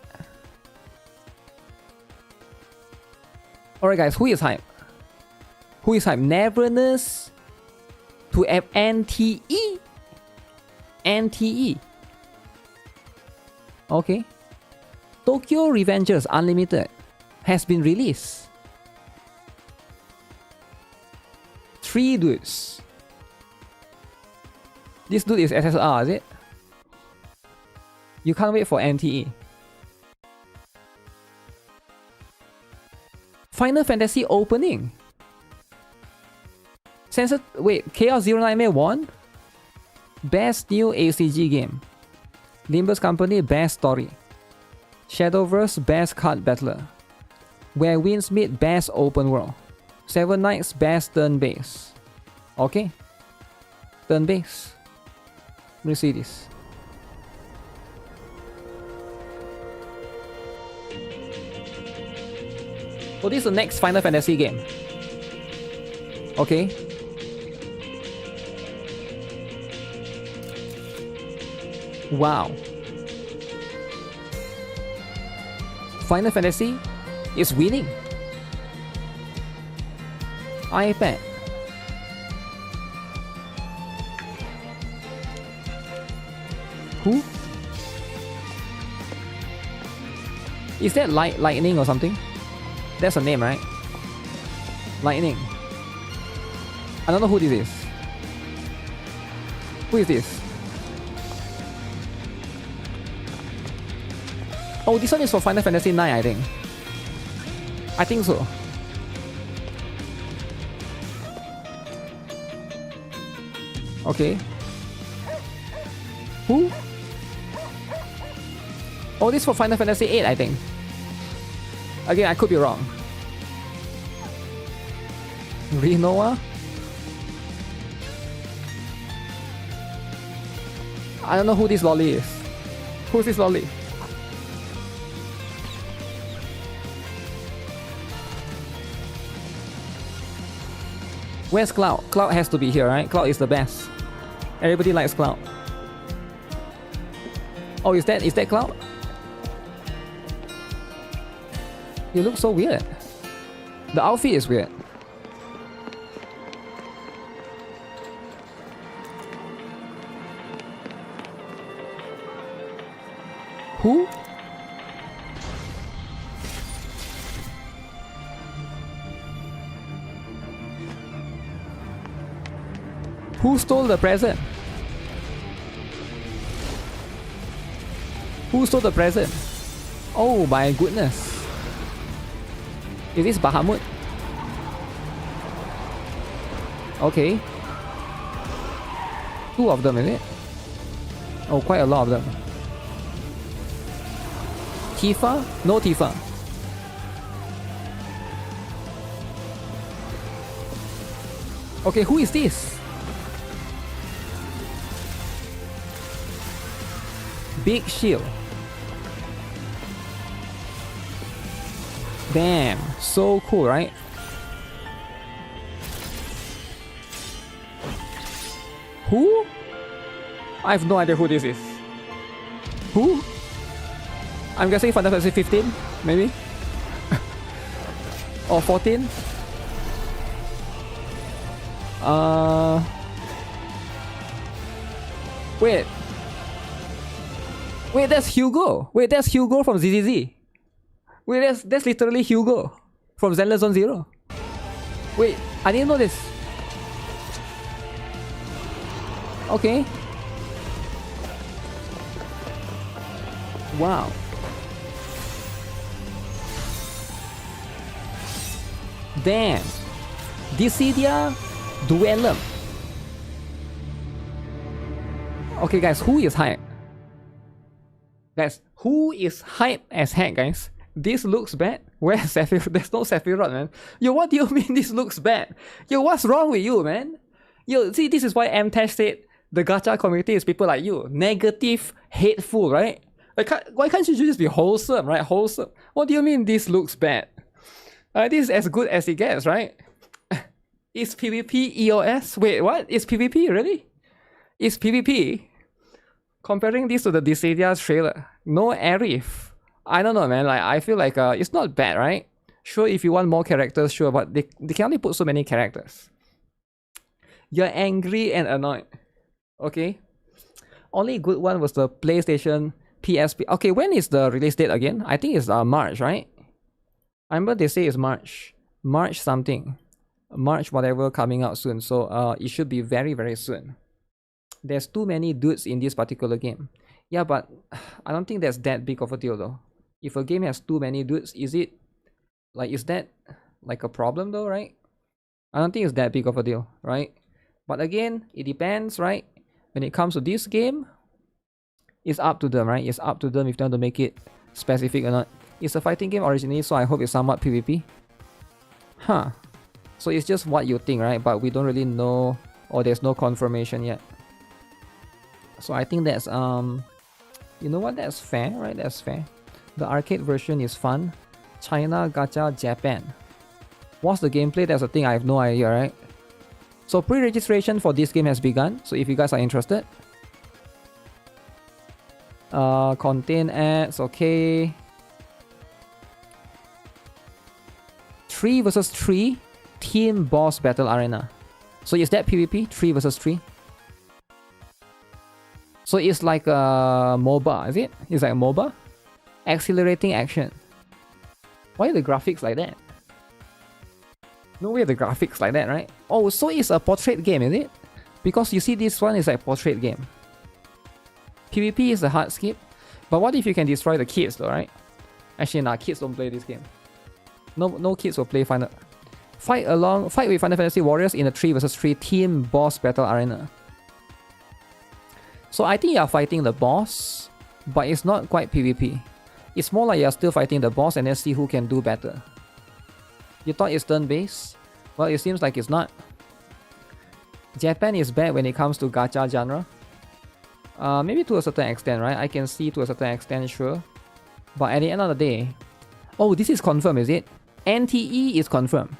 Alright guys, who is hype? Who is hype? Neverness to NTE? NTE. Okay. Tokyo Revengers Unlimited has been released. 3 dudes. This dude is SSR, is it? You can't wait for NTE. Final Fantasy opening. Wait, Chaos 09 won? Best new ACG game. Limbus Company Best Story. Shadowverse Best Card Battler. Where Winds Meet Best Open World. Seven Knights Best Turn Base. Okay. Turn Base. Let me see this. So this is the next Final Fantasy game. Okay. Wow. Final Fantasy is winning. iPad. Who? Is that Lightning or something? That's a name, right? Lightning. I don't know who this is. Who is this? Oh, this one is for Final Fantasy 9, I think. I think so. Okay. Who? Oh, this is for Final Fantasy 8, I think. Again, I could be wrong. Rinoa? I don't know who this lolly is. Who's this lolly? Where's Cloud? Cloud has to be here, right? Cloud is the best. Everybody likes Cloud. Oh, is that Cloud? You look so weird. The outfit is weird. Who? Who stole the present? Who stole the present? Oh my goodness. Is this Bahamut? Okay. 2 of them, is it? Oh, quite a lot of them. Tifa? No Tifa. Okay, who is this? Big Shield. Damn, so cool, right? Who? I have no idea who this is. Who? I'm guessing Final Fantasy 15, maybe? Or 14? Wait. Wait, that's Hugo. Wait, that's Hugo from ZZZ. Wait, that's literally Hugo from Zenless Zone Zero. Wait, I didn't know this. Okay. Wow. Damn. Dissidia Duellum. Okay, guys, who is hype? Guys, who is hype as heck, guys? This looks bad? Where's Sephiroth? There's no Sephiroth, man. Yo, what do you mean this looks bad? Yo, what's wrong with you, man? Yo, see, this is why MTash said the gacha community is people like you. Negative, hateful, right? Like, why can't you just be wholesome, right? Wholesome. What do you mean this looks bad? This is as good as it gets, right? Is PvP EOS? Wait, what? Is PvP, really? Is PvP? Comparing this to the Dissidia trailer, no Arif. I don't know, man. Like, I feel like it's not bad, right? Sure, if you want more characters, sure, but they can only put so many characters. You're angry and annoyed. Okay. Only good one was the PlayStation PSP. Okay, when is the release date again? I think it's March, right? I remember they say it's March. March something. March whatever coming out soon. So it should be very, very soon. There's too many dudes in this particular game. Yeah, but I don't think that's that big of a deal though. If a game has too many dudes, is that like a problem though, right? I don't think it's that big of a deal, right? But again, it depends, right? When it comes to this game, it's up to them, right? It's up to them if they want to make it specific or not. It's a fighting game originally, so I hope it's somewhat PvP. Huh. So it's just what you think, right? But we don't really know, or there's no confirmation yet. So I think that's you know what, that's fair, right? That's fair. The arcade version is fun. China, Gacha, Japan. What's the gameplay? That's the thing, I have no idea, right? So pre-registration for this game has begun. So if you guys are interested. Contain ads, okay. 3 versus 3 team boss battle arena. So is that PvP? 3 versus 3? So it's like a MOBA, is it? It's like a MOBA? Accelerating action. Why are the graphics like that? No way the graphics like that, right? Oh, so it's a portrait game, is it? Because you see this one is like portrait game. PvP is a hard skip. But what if you can destroy the kids though, right? Actually, nah, kids don't play this game. No kids will play Final. Fight with Final Fantasy Warriors in a 3 versus 3 team boss battle arena. So I think you are fighting the boss, but it's not quite PvP. It's more like you're still fighting the boss and then see who can do better. You thought it's turn-based? Well, it seems like it's not. Japan is bad when it comes to gacha genre. Maybe to a certain extent, right? I can see to a certain extent, sure. But at the end of the day... Oh, this is confirmed, is it? NTE is confirmed.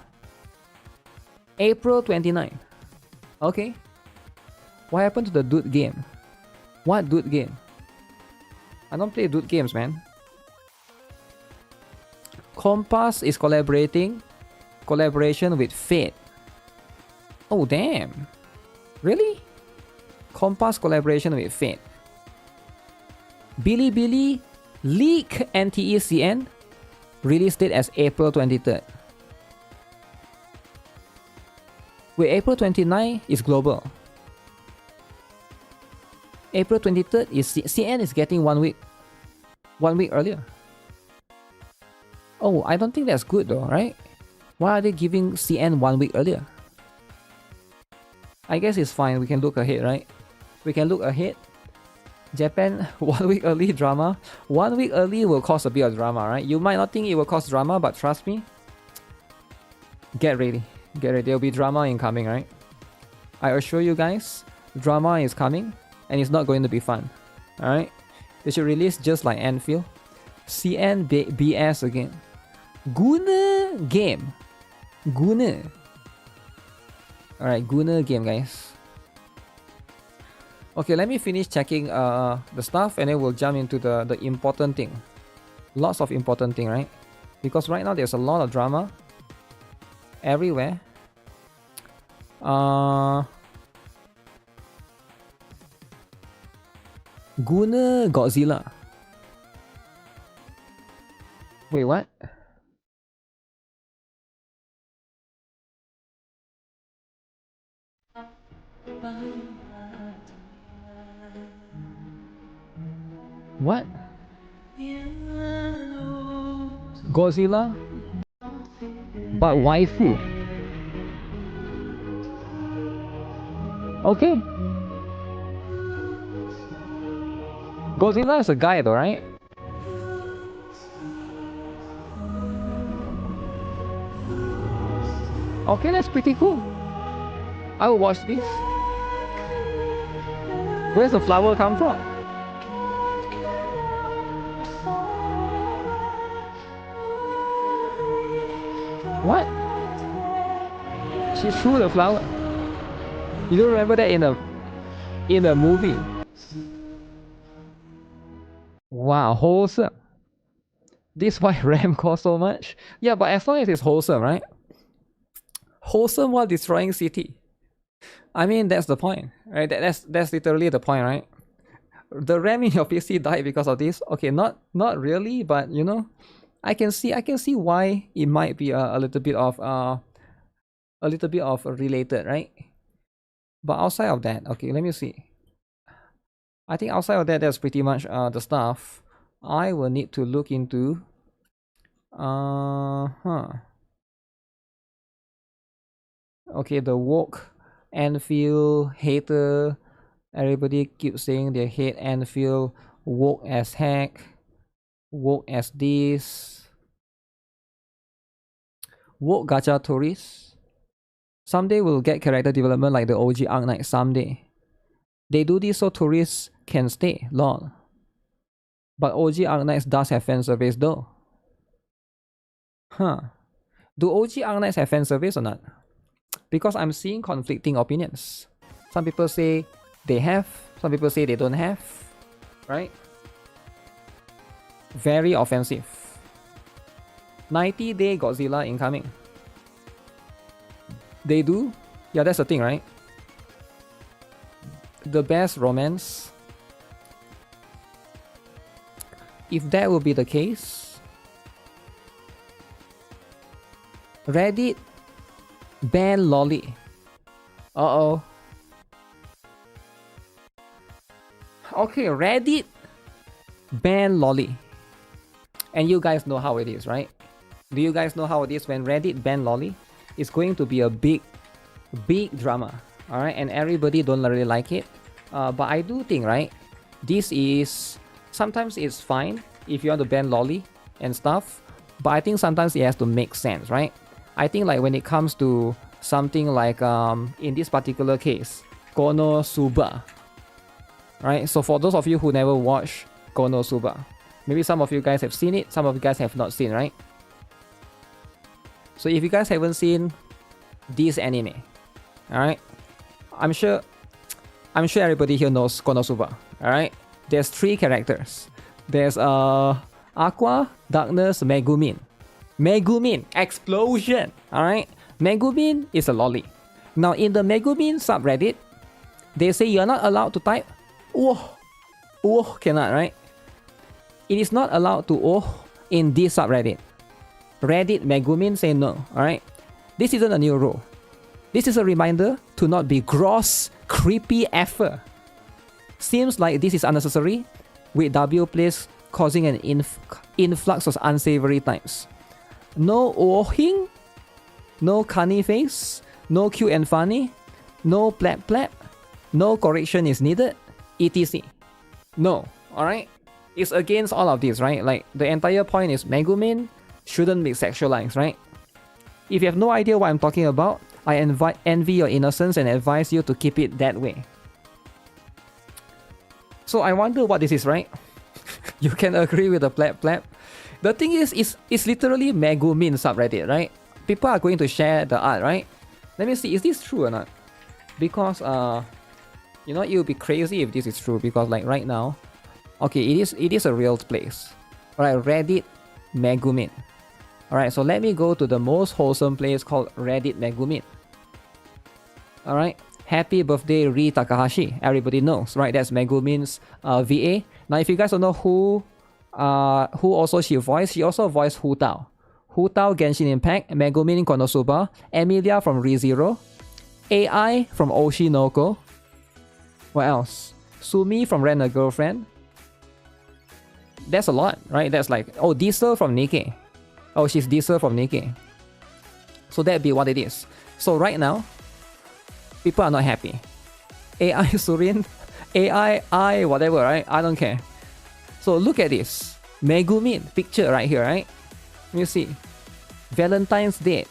April 29. Okay. What happened to the dude game? What dude game? I don't play dude games, man. Compass is collaboration with Fate. Oh, damn. Really? Compass collaboration with Fate. Bilibili leak NTECN. Release date as April 23rd. Wait, April 29 is global. April 23rd is CN is getting 1 week. 1 week earlier. Oh, I don't think that's good though, right? Why are they giving CN 1 week earlier? I guess it's fine, we can look ahead, right? We can look ahead. Japan, 1 week early drama. 1 week early will cause a bit of drama, right? You might not think it will cause drama, but trust me. Get ready. Get ready. There'll be drama incoming, right? I assure you guys, drama is coming and it's not going to be fun. Alright? They should release just like Anfield. CN BS again. Guna game. Guna. Alright, Guna game, guys. Okay, let me finish checking the stuff and then we'll jump into the important thing. Lots of important thing, right? Because right now there's a lot of drama everywhere. Guna Godzilla. Wait, what? What? Godzilla? But waifu? Okay. Godzilla is a guy though, right? Okay, that's pretty cool. I will watch this. Where's the flower come from? What? She threw the flower. You don't remember that in a movie? Wow, wholesome. This why RAM costs so much? Yeah, but as long as it's wholesome, right? Wholesome while destroying city. I mean, that's the point, right? That's literally the point, right? The RAM in your PC died because of this. Okay, not really, but you know, I can see why it might be a little bit of related, right? But outside of that, okay, let me see. I think outside of that, that's pretty much the stuff I will need to look into. Okay, the woke Anfield hater. Everybody keeps saying they hate Anfield. Woke as heck. Woke as this. Woke gacha tourists. Someday we'll get character development like the OG Arc Knight someday. They do this so tourists can stay long. But OG Arc Knights does have fan service though. Do OG Arc Knights have fan service or not? Because I'm seeing conflicting opinions. Some people say they have, some people say they don't have, right? Very offensive. 90-day Godzilla incoming. They do? Yeah, that's the thing, right? The best romance. If that will be the case, Reddit ban lolly. Uh-oh. Okay, Reddit ban lolly. And you guys know how it is, right? Do you guys know how it is when Reddit ban lolly? It's going to be a big drama. Alright, and everybody don't really like it. But I do think, right, this is... Sometimes it's fine if you want to ban lolly and stuff. But I think sometimes it has to make sense, right? I think like when it comes to something like, in this particular case, Konosuba. Right, so for those of you who never watched Konosuba, maybe some of you guys have seen it, some of you guys have not seen, right? So if you guys haven't seen this anime, alright, I'm sure everybody here knows Konosuba, alright? There's 3 characters. There's Aqua, Darkness, Megumin. Megumin, explosion, alright? Megumin is a lolly. Now in the Megumin subreddit, they say you're not allowed to type oh, cannot, right? It is not allowed to oh in this subreddit. Reddit Megumin say no, alright? This isn't a new rule. This is a reminder to not be gross, creepy effort. Seems like this is unnecessary, with W plays causing an influx of unsavory types. No ohing, no cunny face, no cute and funny, no plap plap, no correction is needed, etc. No, alright? It's against all of this, right? Like, the entire point is Megumin shouldn't be sexualized, right? If you have no idea what I'm talking about, I envy your innocence and advise you to keep it that way. So I wonder what this is, right? You can agree with the plap plap. The thing is, it's literally Megumin subreddit, right? People are going to share the art, right? Let me see, is this true or not? Because, you know, it would be crazy if this is true, because like right now, okay, it is a real place. Alright, Reddit Megumin. Alright, so let me go to the most wholesome place called Reddit Megumin. Alright, happy birthday Ri Takahashi. Everybody knows, right? That's Megumin's VA. Now, if you guys don't know who also she voiced Hu Tao. Hu Tao Genshin Impact, Megumin Konosuba, Emilia from ReZero, AI from Oshinoko. What else? Sumi from Rent a Girlfriend. That's a lot, right? That's like, oh, Diesel from NIKKE. Oh, she's Diesel from NIKKE. So that'd be what it is. So right now, people are not happy. AI Surin, AI whatever, right? I don't care. So look at this. Megumin picture right here, right? Let me see. Valentine's Day.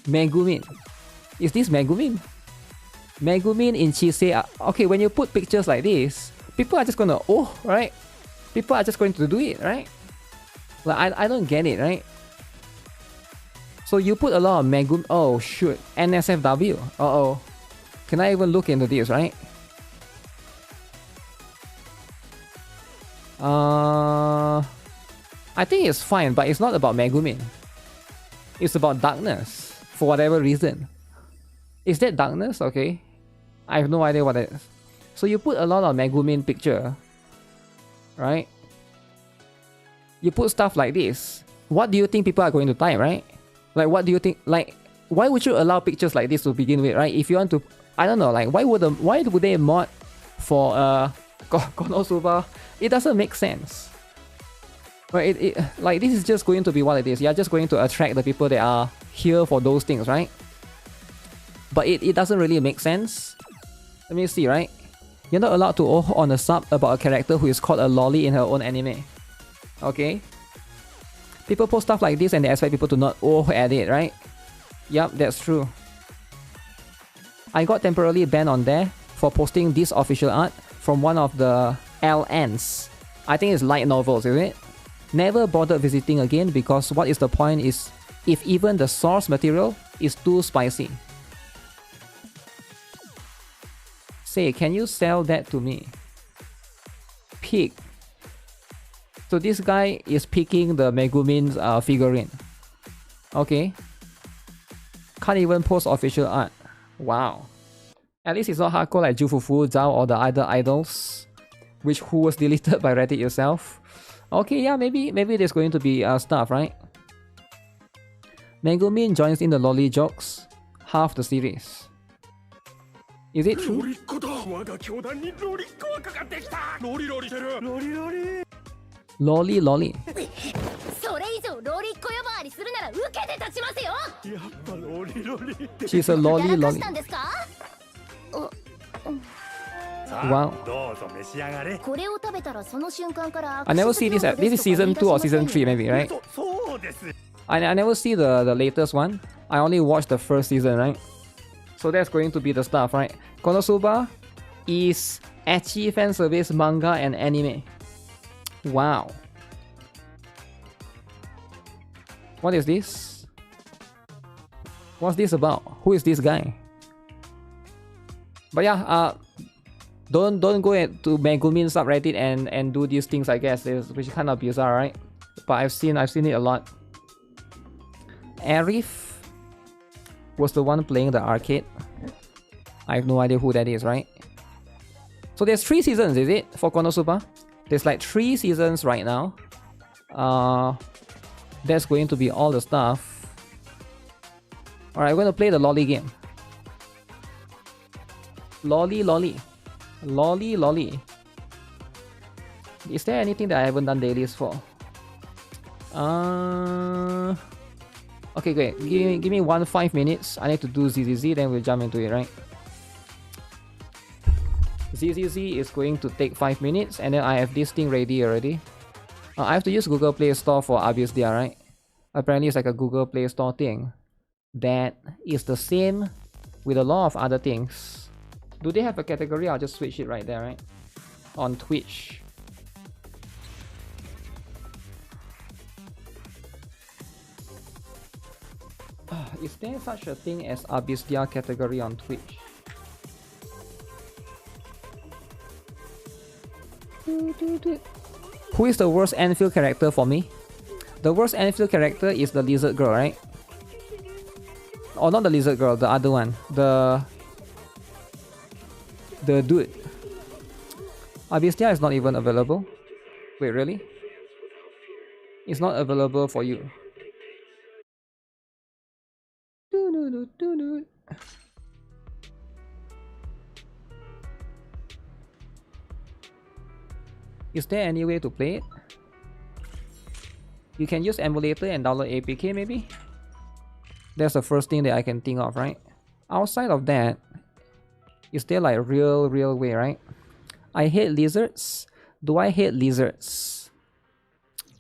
Megumin. Is this Megumin? Megumin in Chisei. Okay, when you put pictures like this, people are just gonna, oh, right? People are just going to do it, right? Like, I don't get it, right? So you put a lot of Megumin. Oh, shoot. NSFW. Uh-oh. Can I even look into this, right? I think it's fine, but it's not about Megumin. It's about darkness, for whatever reason. Is that darkness? Okay. I have no idea what that is. So you put a lot of Megumin picture, right? You put stuff like this. What do you think people are going to type, right? Like, what do you think? Like, why would you allow pictures like this to begin with, right? If you want to, I don't know, like, why would they mod for Konosuba? It doesn't make sense. Right? Like, this is just going to be what it is. You're just going to attract the people that are here for those things, right? But it doesn't really make sense. Let me see, right? You're not allowed to oh on a sub about a character who is called a lolly in her own anime. Okay? People post stuff like this and they expect people to not oh at it, right? Yup, that's true. I got temporarily banned on there for posting this official art from one of the LNs. I think it's light novels, is it? Never bothered visiting again because what is the point is if even the source material is too spicy. Say, can you sell that to me? Pick. So this guy is picking the Megumin's figurine. Okay. Can't even post official art. Wow. At least it's not hardcore like Jufufu, Zhao, or the other idols, who was deleted by Reddit yourself. Okay, yeah, maybe there's going to be stuff, right? Megumin joins in the lolly jokes, half the series. Is it true? Lolly, lolly. She's a lolly, lolly. Wow. I never see this. This is season 2 or season 3 maybe, right? I never see the latest one. I only watched the first season, right? So that's going to be the stuff, right? Konosuba is ecchi fan service, manga and anime. Wow. What is this? What's this about? Who is this guy? But yeah, don't go to Megumin subreddit and do these things, I guess, which is kind of bizarre, right? But I've seen it a lot. Arif was the one playing the arcade. I have no idea who that is, right? So there's 3 seasons, is it, for Konosuba? There's like 3 seasons right now. That's going to be all the stuff. Alright, I'm going to play the lolly game. Lolly, lolly. Lolly, lolly. Is there anything that I haven't done dailies for? Okay, great. Give me 5 minutes. I need to do ZZZ, then we'll jump into it, right? ZZZ is going to take 5 minutes, and then I have this thing ready already. I have to use Google Play Store for ABYSSDIA, right? Apparently it's like a Google Play Store thing that is the same with a lot of other things. Do they have a category? I'll just switch it right there, right? On Twitch. Is there such a thing as ABYSSDIA category on Twitch? Who is the worst Enfield character for me? The worst Enfield character is the lizard girl, right? Oh, not the lizard girl, the other one. The dude. ABYSSDIA is not even available. Wait, really? It's not available for you. Is there any way to play it? You can use emulator and download APK maybe? That's the first thing that I can think of, right? Outside of that, is there like real way, right? I hate lizards. Do I hate lizards?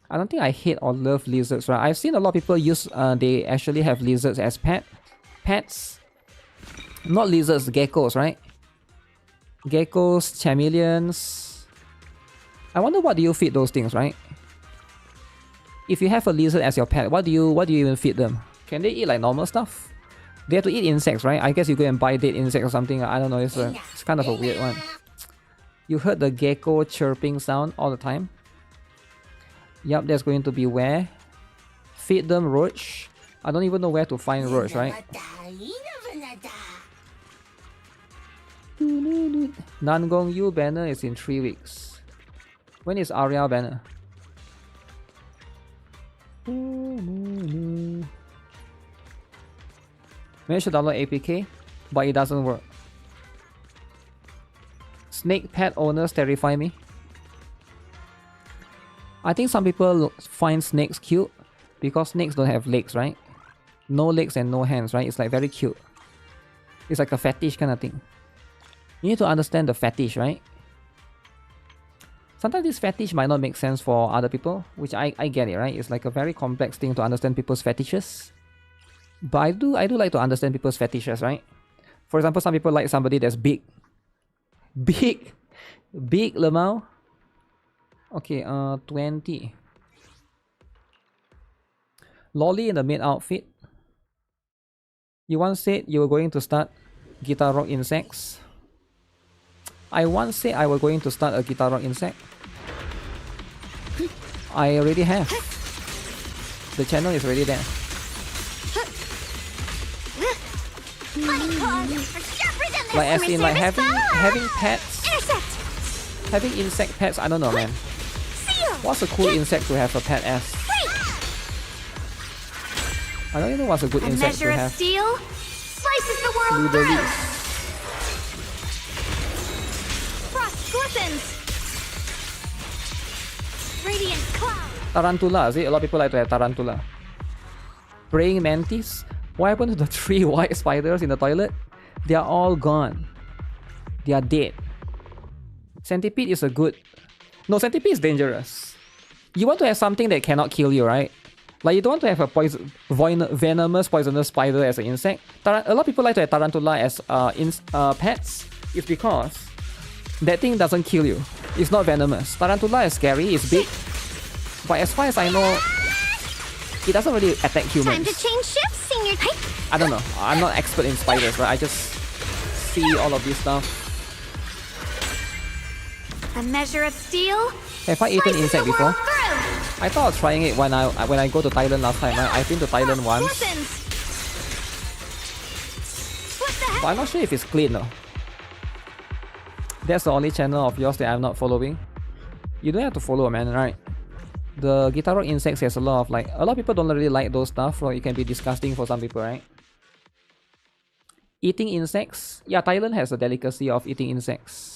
I don't think I hate or love lizards, right? I've seen a lot of people use, they actually have lizards as pet. pets. Not lizards, geckos, right? Geckos, chameleons. I wonder what do you feed those things, right? If you have a lizard as your pet, what do you even feed them? Can they eat like normal stuff? They have to eat insects, right? I guess you go and buy dead insects or something. I don't know. It's kind of a weird one. You heard the gecko chirping sound all the time. Yup, there's going to be where. Feed them roach. I don't even know where to find roach, right? Nangong Yu banner is in 3 weeks. When is Arya banner? Maybe I should download APK, but it doesn't work. Snake pet owners terrify me. I think some people find snakes cute because snakes don't have legs, right? No legs and no hands, right? It's like very cute. It's like a fetish kind of thing. You need to understand the fetish, right? Sometimes this fetish might not make sense for other people, which I get it, right? It's like a very complex thing to understand people's fetishes. But I do like to understand people's fetishes, right? For example, some people like somebody that's big. Big Lemao. Okay, 20. Lolly in the maid outfit. You once said you were going to start GuitarRock insects. I once said I was going to start a GuitarRock insect. I already have. The channel is already there. Like as in like having pets. Having insect pets, I don't know, man. What's a cool insect to have a pet as? I don't even know what's a good insect to have. Steel slices the world through. Frost glistens. Radiant cloud. Tarantula, is it? A lot of people like to have tarantula. Praying mantis. What happened to the 3 white spiders in the toilet? They are all gone. They are dead. Centipede is a good... No, centipede is dangerous. You want to have something that cannot kill you, right? Like you don't want to have a venomous, poisonous spider as an insect. A lot of people like to have tarantula as pets. It's because that thing doesn't kill you. It's not venomous. Tarantula is scary, it's big. But as far as I know, it doesn't really attack humans. Time to change shifts, senior. I don't know. I'm not expert in spiders, right? I just see all of this stuff. A measure of steel. Have I eaten insect before? I thought of trying it when I go to Thailand last time. Right? I've been to Thailand once. But I'm not sure if it's clean though. That's the only channel of yours that I'm not following. You don't have to follow, man, right? The GuitarRock insects has a lot of people don't really like those stuff, so it can be disgusting for some people, right? Eating insects? Yeah, Thailand has a delicacy of eating insects.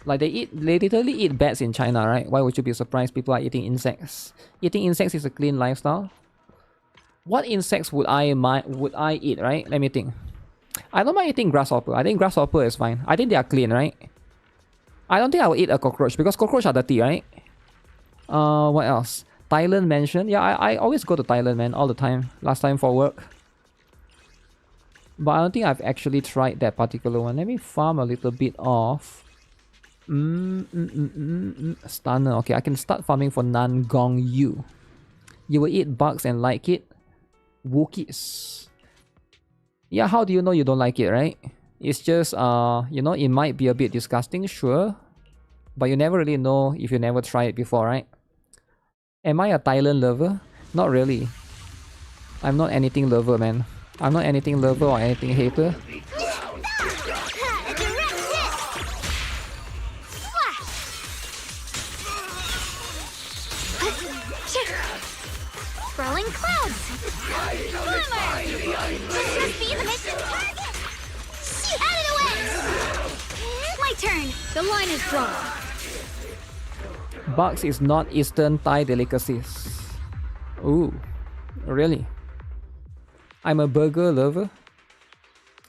Like they literally eat bats in China, right? Why would you be surprised people are eating insects? Eating insects is a clean lifestyle. What insects would I eat, right? Let me think. I don't mind eating grasshopper. I think grasshopper is fine. I think they are clean, right? I don't think I will eat a cockroach because cockroach are dirty, right? What else? Thailand mentioned. Yeah, I always go to Thailand, man, all the time. Last time for work. But I don't think I've actually tried that particular one. Let me farm a little bit of... Stunner. Okay, I can start farming for Nangong Yu. You will eat bugs and like it. WOKIES. Yeah, how do you know you don't like it, right? It's just, you know, it might be a bit disgusting, sure. But you never really know if you never tried it before, right? Am I a Thailand lover? Not really. I'm not anything lover, man. I'm not anything lover or anything hater. Swirling clouds. This must be the mission target. Out of the way. My turn. The line is drawn. Bugs is not Eastern Thai delicacies. Ooh, really? I'm a burger lover.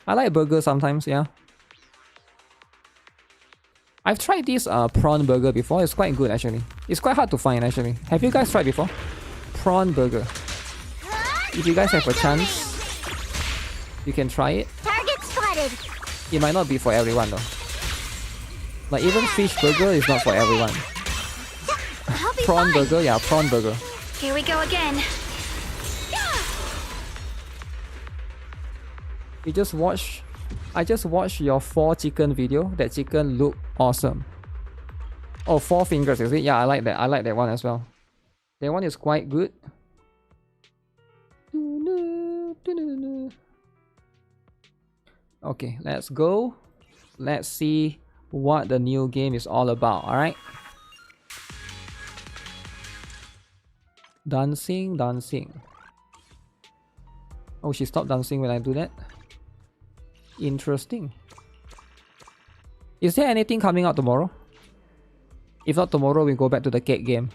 I like burgers sometimes, yeah. I've tried this prawn burger before. It's quite good actually. It's quite hard to find actually. Have you guys tried before? Prawn burger. if you guys have a chance, you can try it. Target spotted. It might not be for everyone though. Like even fish burger is not for everyone. I'll be Prawn fine. burger, yeah, prawn burger. Here we go again. You just watch. I just watched your 4 chicken video. That chicken looked awesome. Oh, 4 fingers, is it? Yeah, I like that. I like that one as well. That one is quite good. Okay, let's go. Let's see what the new game is all about, alright? Dancing, dancing. Oh, she stopped dancing when I do that. Interesting. Is there anything coming out tomorrow? If not tomorrow, we go back to the cake game.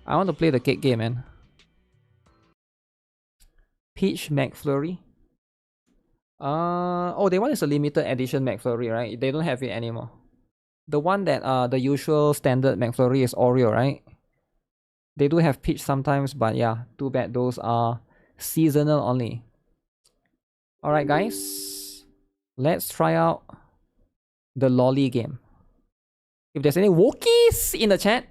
I want to play the cake game, man. Peach McFlurry. Oh, they want is a limited edition McFlurry, right? They don't have it anymore. The one that the usual standard McFlurry is Oreo, right? They do have peach sometimes, but yeah, too bad those are seasonal only. Alright guys, let's try out the lolly game. If there's any WOKIES in the chat,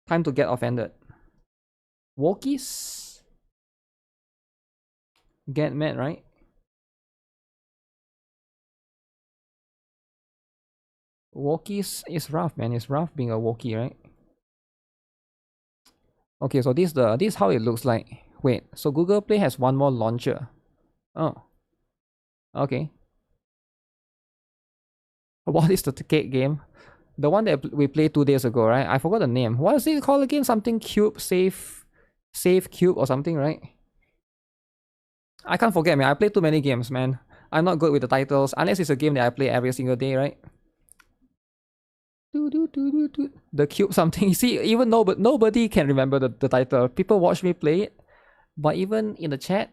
time to get offended. WOKIES? Get mad, right? WOKIES is rough, man. It's rough being a Wokie, right? Okay, so this is how it looks like. Wait, so Google Play has one more launcher. Oh. Okay. What is the cake game? The one that we played 2 days ago, right? I forgot the name. What is it called again? Something cube, save cube or something, right? I can't forget, man. I play too many games, man. I'm not good with the titles, unless it's a game that I play every single day, right? The cube something. You see, even nobody can remember the title. People watch me play it, but even in the chat.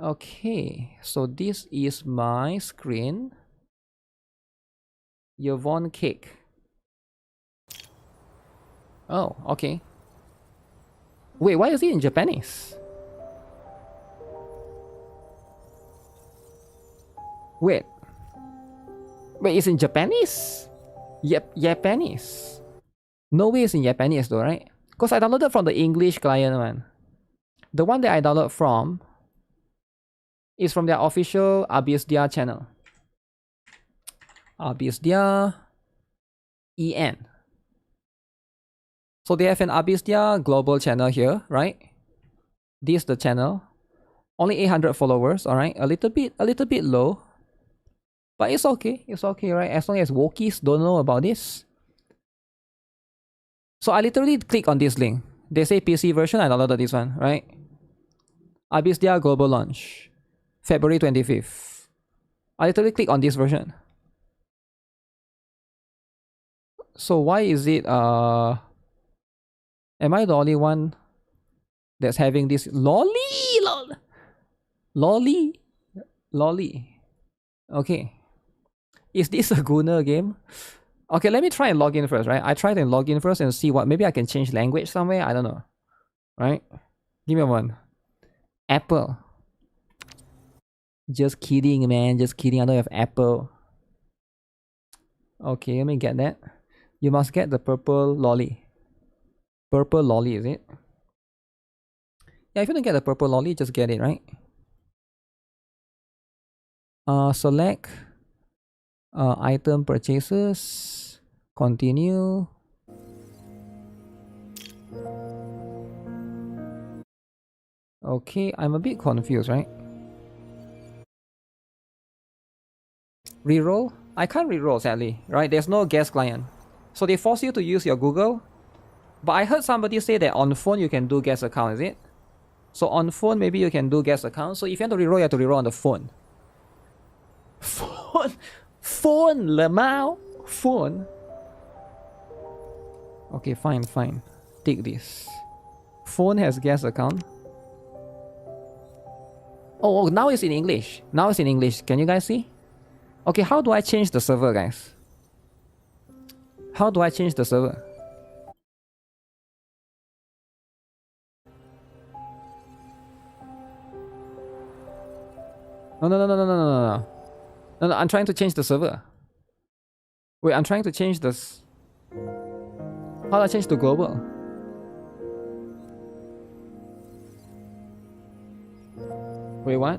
Okay, so this is my screen. Yvonne Cake. Oh, okay. Wait, why is it in Japanese? Wait, it's in Japanese? Yep, Japanese. No way it's in Japanese though, right? Because I downloaded from the English client, man. The one that I download from is from their official ABYSSDIA channel. ABYSSDIA EN. So they have an ABYSSDIA global channel here, right? This is the channel. Only 800 followers, alright? A little bit low. But it's okay. It's okay, right? As long as WOKIES don't know about this. So I literally click on this link. They say PC version, I downloaded this one, right? ABYSSDIA global launch. February 25th. I literally click on this version. So why is it am I the only one that's having this lolly? Okay. Is this a Gunner game? Okay, let me try and log in first, right? I try to log in first and see what, maybe I can change language somewhere, I don't know. Right? Give me a one. Apple. Just kidding, man. Just kidding. I don't have Apple. Okay, let me get that. You must get the purple lolly. Purple lolly, is it? Yeah, if you don't get the purple lolly, just get it, right? Select item purchases. Continue. Okay, I'm a bit confused, right? Reroll? I can't reroll, sadly, right? There's no guest client. So they force you to use your Google. But I heard somebody say that on phone you can do guest account, is it? So on phone, maybe you can do guest account. So if you want to reroll, you have to reroll on the phone. Phone, Lemao. Phone. Okay, fine. Take this. Phone has guest account. Oh, now it's in English. Now it's in English. Can you guys see? Okay, how do I change the server, guys? How do I change the server? No, no, no, no, no, no, no, no. No, no, I'm trying to change the server. Wait, I'm trying to change this. How do I change to global? Wait, what?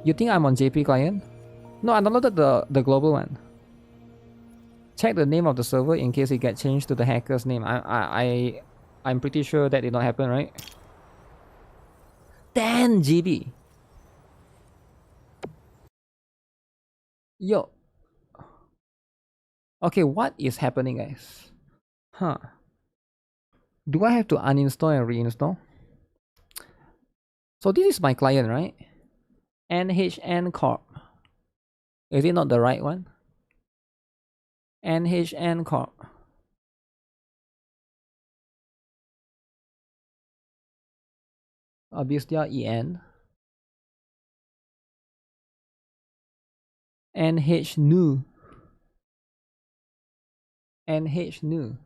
You think I'm on JP client? No, I downloaded the global one. Check the name of the server in case it gets changed to the hacker's name. I'm pretty sure that did not happen, right? 10 GB. Yo. Okay, what is happening, guys? Huh. Do I have to uninstall and reinstall? So this is my client, right? NHN Corp. Is it not the right one? NHN Corp. ABYSSDIA EN. NH new. NH new.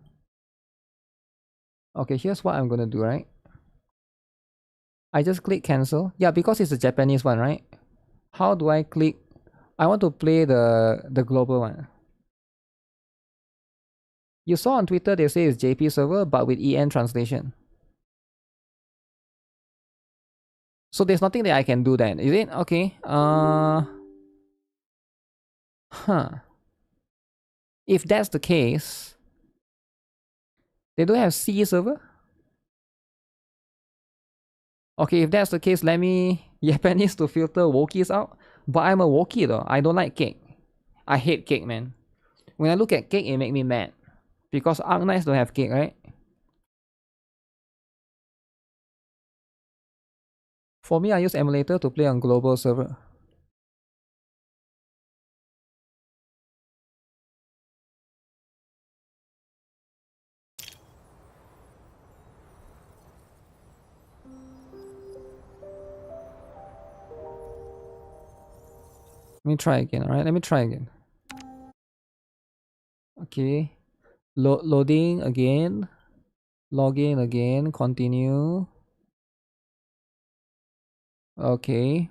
Okay, here's what I'm gonna do, right? I just click cancel. Yeah, because it's a Japanese one, right? How do I click? I want to play the global one. You saw on Twitter they say it's JP server but with EN translation. So there's nothing that I can do then, is it? Okay. If that's the case, they don't have C server? Okay, if that's the case, let me Japanese to filter WOKIES out. But I'm a WOKIE though. I don't like cake. I hate cake, man. When I look at cake, it makes me mad. Because Arknights don't have cake, right? For me, I use emulator to play on global server. Let me try again, alright? Let me try again. Okay. Loading again. Login again. Continue. Okay.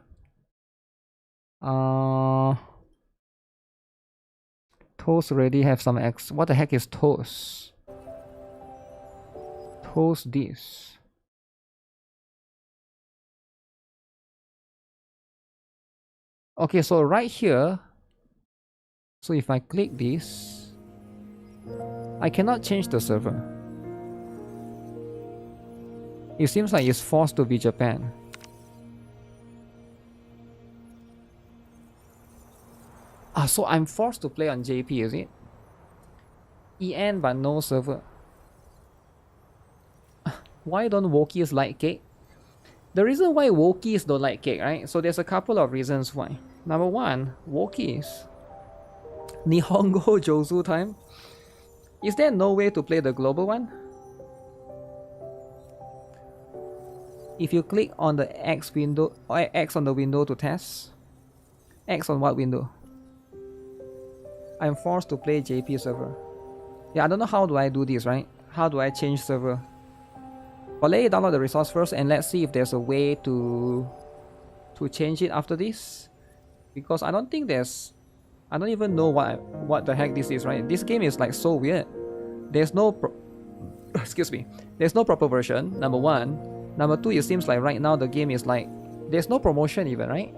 Toast already have some X. What the heck is toast? Toast this. Okay, so right here, so if I click this, I cannot change the server. It seems like it's forced to be Japan. So I'm forced to play on JP, is it? EN but no server. Why don't WOKIES like cake? The reason why WOKIES don't like cake, right? So there's a couple of reasons why. Number one, WOKIES. Nihongo Jozu time. Is there no way to play the global one? If you click on the X window, or X on the window to test. X on what window? I'm forced to play JP server. Yeah, I don't know how do I do this, right? How do I change server? But let me download the resource first and let's see if there's a way to change it after this. Because I don't think there's... I don't even know what the heck this is, right? This game is like so weird. There's no... excuse me. There's no proper version, number one. Number two, it seems like right now the game is like... There's no promotion even, right?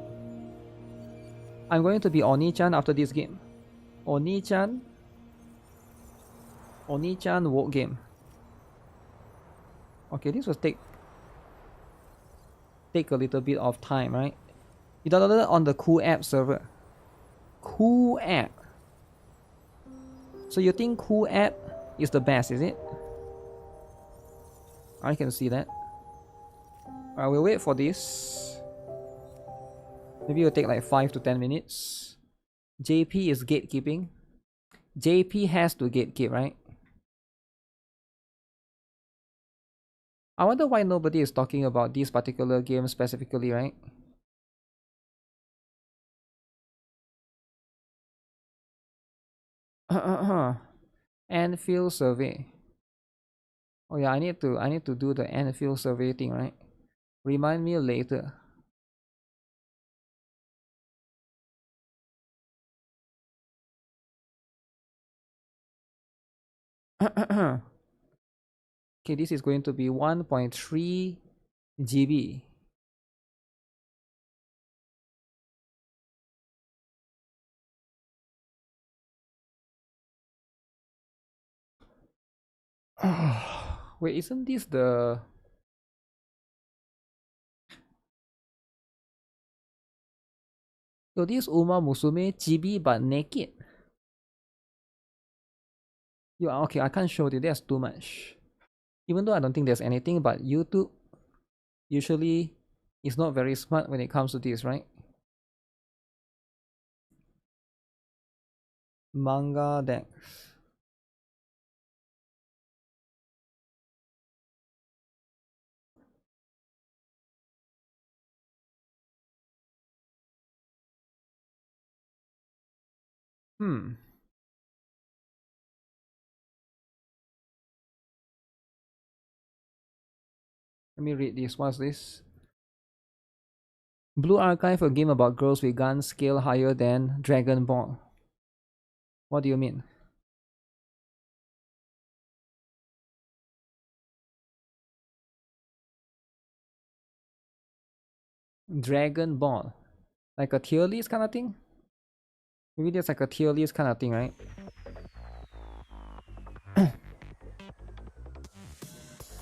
I'm going to be Oni-chan after this game. Oni-chan walk game. Okay, this will take a little bit of time, right? You downloaded it on the Cool App server. Cool App. So you think Cool App is the best, is it? I can see that. I will wait for this. Maybe it'll take like 5 to 10 minutes. JP is gatekeeping. JP has to gatekeep, right? I wonder why nobody is talking about this particular game specifically, right? Anfield survey. Oh yeah, I need to do the Anfield survey thing, right? Remind me later. Okay, this is going to be 1.3 GB. Wait, isn't this the... So this Uma Musume GB but naked. Yeah, okay, I can't show you. That's too much. Even though I don't think there's anything, but YouTube usually is not very smart when it comes to this, right? Manga decks. Let me read this. What's this? Blue Archive, a game about girls with guns scale higher than Dragon Ball. What do you mean? Dragon Ball. Like a tier list kind of thing? Maybe there's like a tier list kind of thing, right?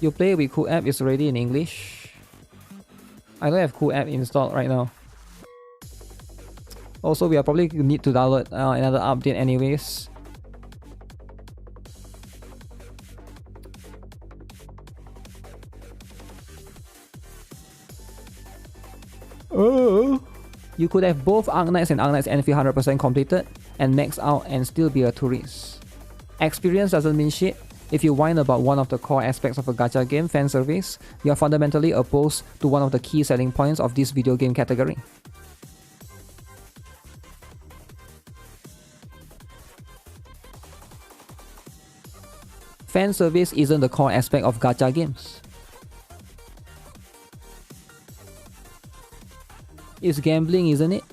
You play with Cool app is already in English. I don't have Cool app installed right now. Also, we are probably need to download another update anyways. Oh, you could have both Arknights and Arknights NV 100% completed and max out and still be a tourist. Experience doesn't mean shit. If you whine about one of the core aspects of a gacha game, fan service, you are fundamentally opposed to one of the key selling points of this video game category. Fan service isn't the core aspect of gacha games. It's gambling, isn't it?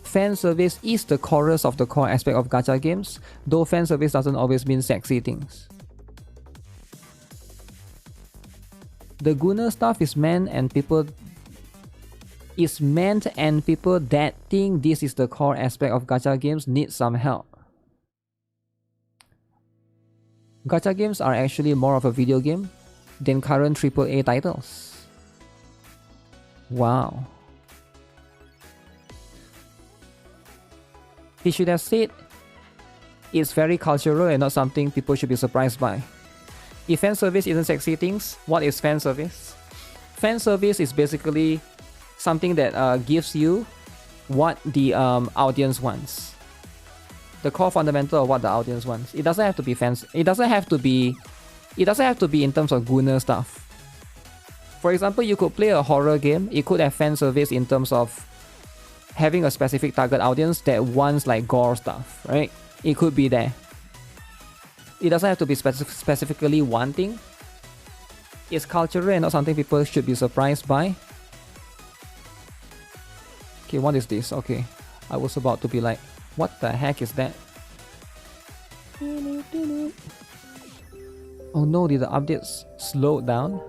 Fan service is the chorus of the core aspect of gacha games, though fan service doesn't always mean sexy things. The Gunner stuff is meant and people that think this is the core aspect of gacha games need some help. Gacha games are actually more of a video game than current AAA titles. Wow. He should have said it's very cultural and not something people should be surprised by. If fan service isn't sexy things, what is fan service? Fan service is basically something that gives you what the audience wants. The core fundamental of what the audience wants. It doesn't have to be fans. It doesn't have to be in terms of Gunner stuff. For example, you could play a horror game. It could have fan service in terms of having a specific target audience that wants like gore stuff, right? It could be there. It doesn't have to be specifically one thing. It's cultural and not something people should be surprised by. Okay, what is this? Okay, I was about to be like, what the heck is that? Oh no, did the updates slow down?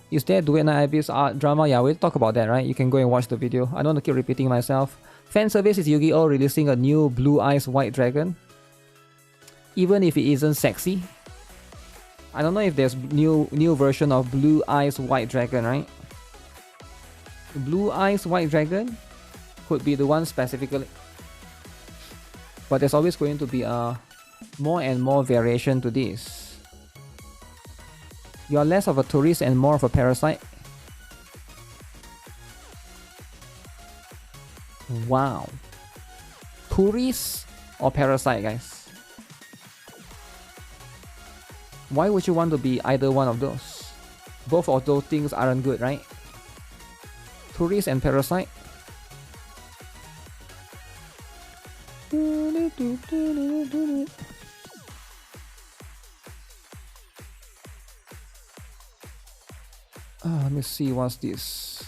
Is there Duet Night Abyss art drama? Yeah, we'll talk about that, right? You can go and watch the video. I don't want to keep repeating myself. Fan service is Yu-Gi-Oh! Releasing a new Blue Eyes White Dragon. Even if it isn't sexy. I don't know if there's new version of Blue Eyes White Dragon, right? Blue Eyes White Dragon could be the one specifically. But there's always going to be more and more variation to this. You are less of a tourist and more of a parasite. Wow. Tourist or parasite, guys? Why would you want to be either one of those? Both of those things aren't good, right? Tourist and parasite. Let me see, what's this?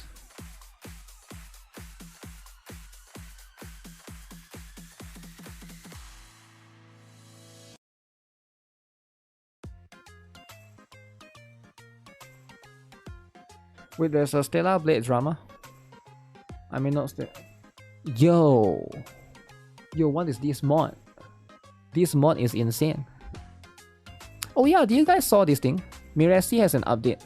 Wait, there's a Stellar Blade drama. I mean, not Stellar. Yo, what is this mod? This mod is insane. Oh yeah, do you guys saw this thing? Miresi has an update.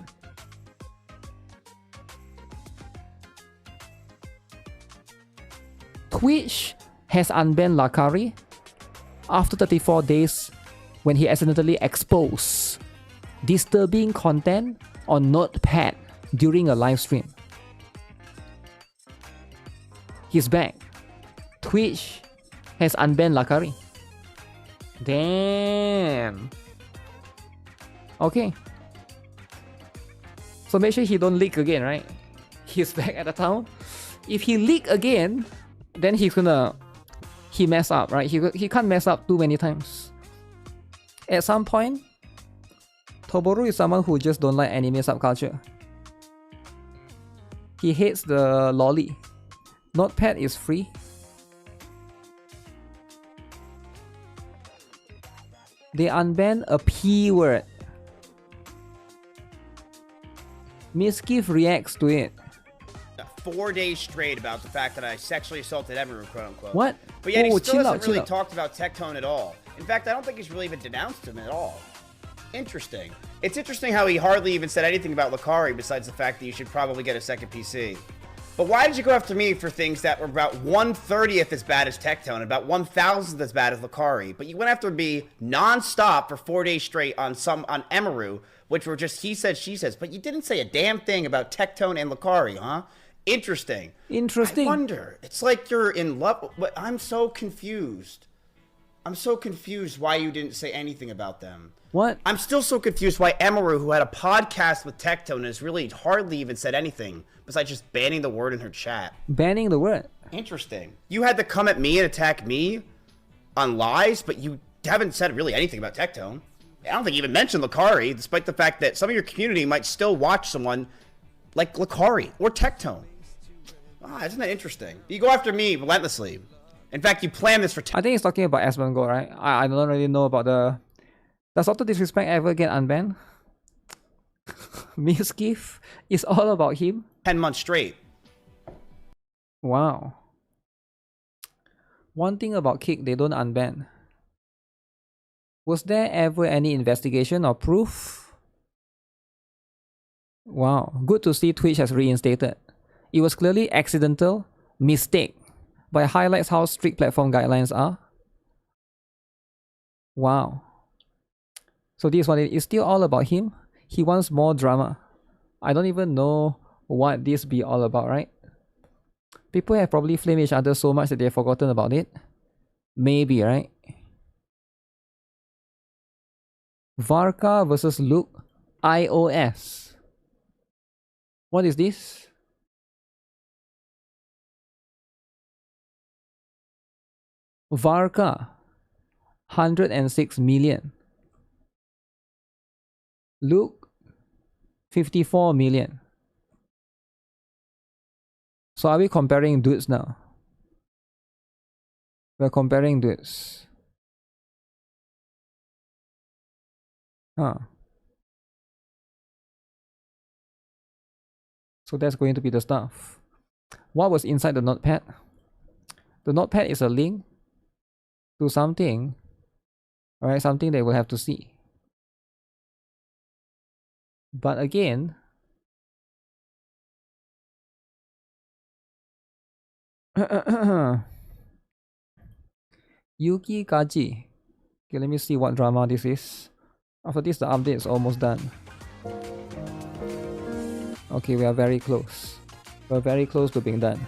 Twitch has unbanned Lakari after 34 days when he accidentally exposed disturbing content on Notepad during a live stream. He's back. Twitch has unbanned Lakari. Damn. Okay. So make sure he don't leak again, right? He's back at the town. If he leak again, then he mess up, right? He can't mess up too many times. At some point, Toboru is someone who just don't like anime subculture. He hates the lolly. Notepad is free. They unbanned a P word. Mischief reacts to it. 4 days straight about the fact that I sexually assaulted Emeru, quote unquote. What? But yet he Whoa, still chill hasn't really out. talked about Tectone at all. In fact, I don't think he's really even denounced him at all. Interesting. It's interesting how he hardly even said anything about Lakari besides the fact that you should probably get a second PC. But why did you go after me for things that were about 1/30th as bad as Tectone, about 1,000th as bad as Lakari? But you went after me non-stop for 4 days straight on Emeru, which were just he says, she says. But you didn't say a damn thing about Tectone and Lakari, huh? Interesting. Interesting. I wonder. It's like you're in love. But I'm so confused. I'm so confused why you didn't say anything about them. What? I'm still so confused why Emeru, who had a podcast with Tectone, has really hardly even said anything besides just banning the word in her chat. Banning the word? Interesting. You had to come at me and attack me on lies, but you haven't said really anything about Tectone. I don't think you even mentioned Lakari, despite the fact that some of your community might still watch someone like Lakari or Tectone. Ah, isn't that interesting? You go after me relentlessly. In fact, you plan this for... I think he's talking about Asmongold, right? I don't really know about the... Does Auto Disrespect ever get unbanned? Mischief is all about him? 10 months straight. Wow. One thing about Kick, they don't unban. Was there ever any investigation or proof? Wow. Good to see Twitch has reinstated. It was clearly accidental mistake, but it highlights how strict platform guidelines are. Wow. So this one is still all about him. He wants more drama. I don't even know what this be all about, right? People have probably flamed each other so much that they've forgotten about it. Maybe, right? Varka versus Luke iOS. What is this? Varka 106 million. Luke 54 million. So are we comparing dudes now? We're comparing dudes. Huh. So that's going to be the stuff. What was inside the notepad? The notepad is a link to something. Alright, something they will have to see. But again, Yuki Kaji. Okay, let me see what drama this is. After this, the update is almost done. Okay, we are very close. We're very close to being done.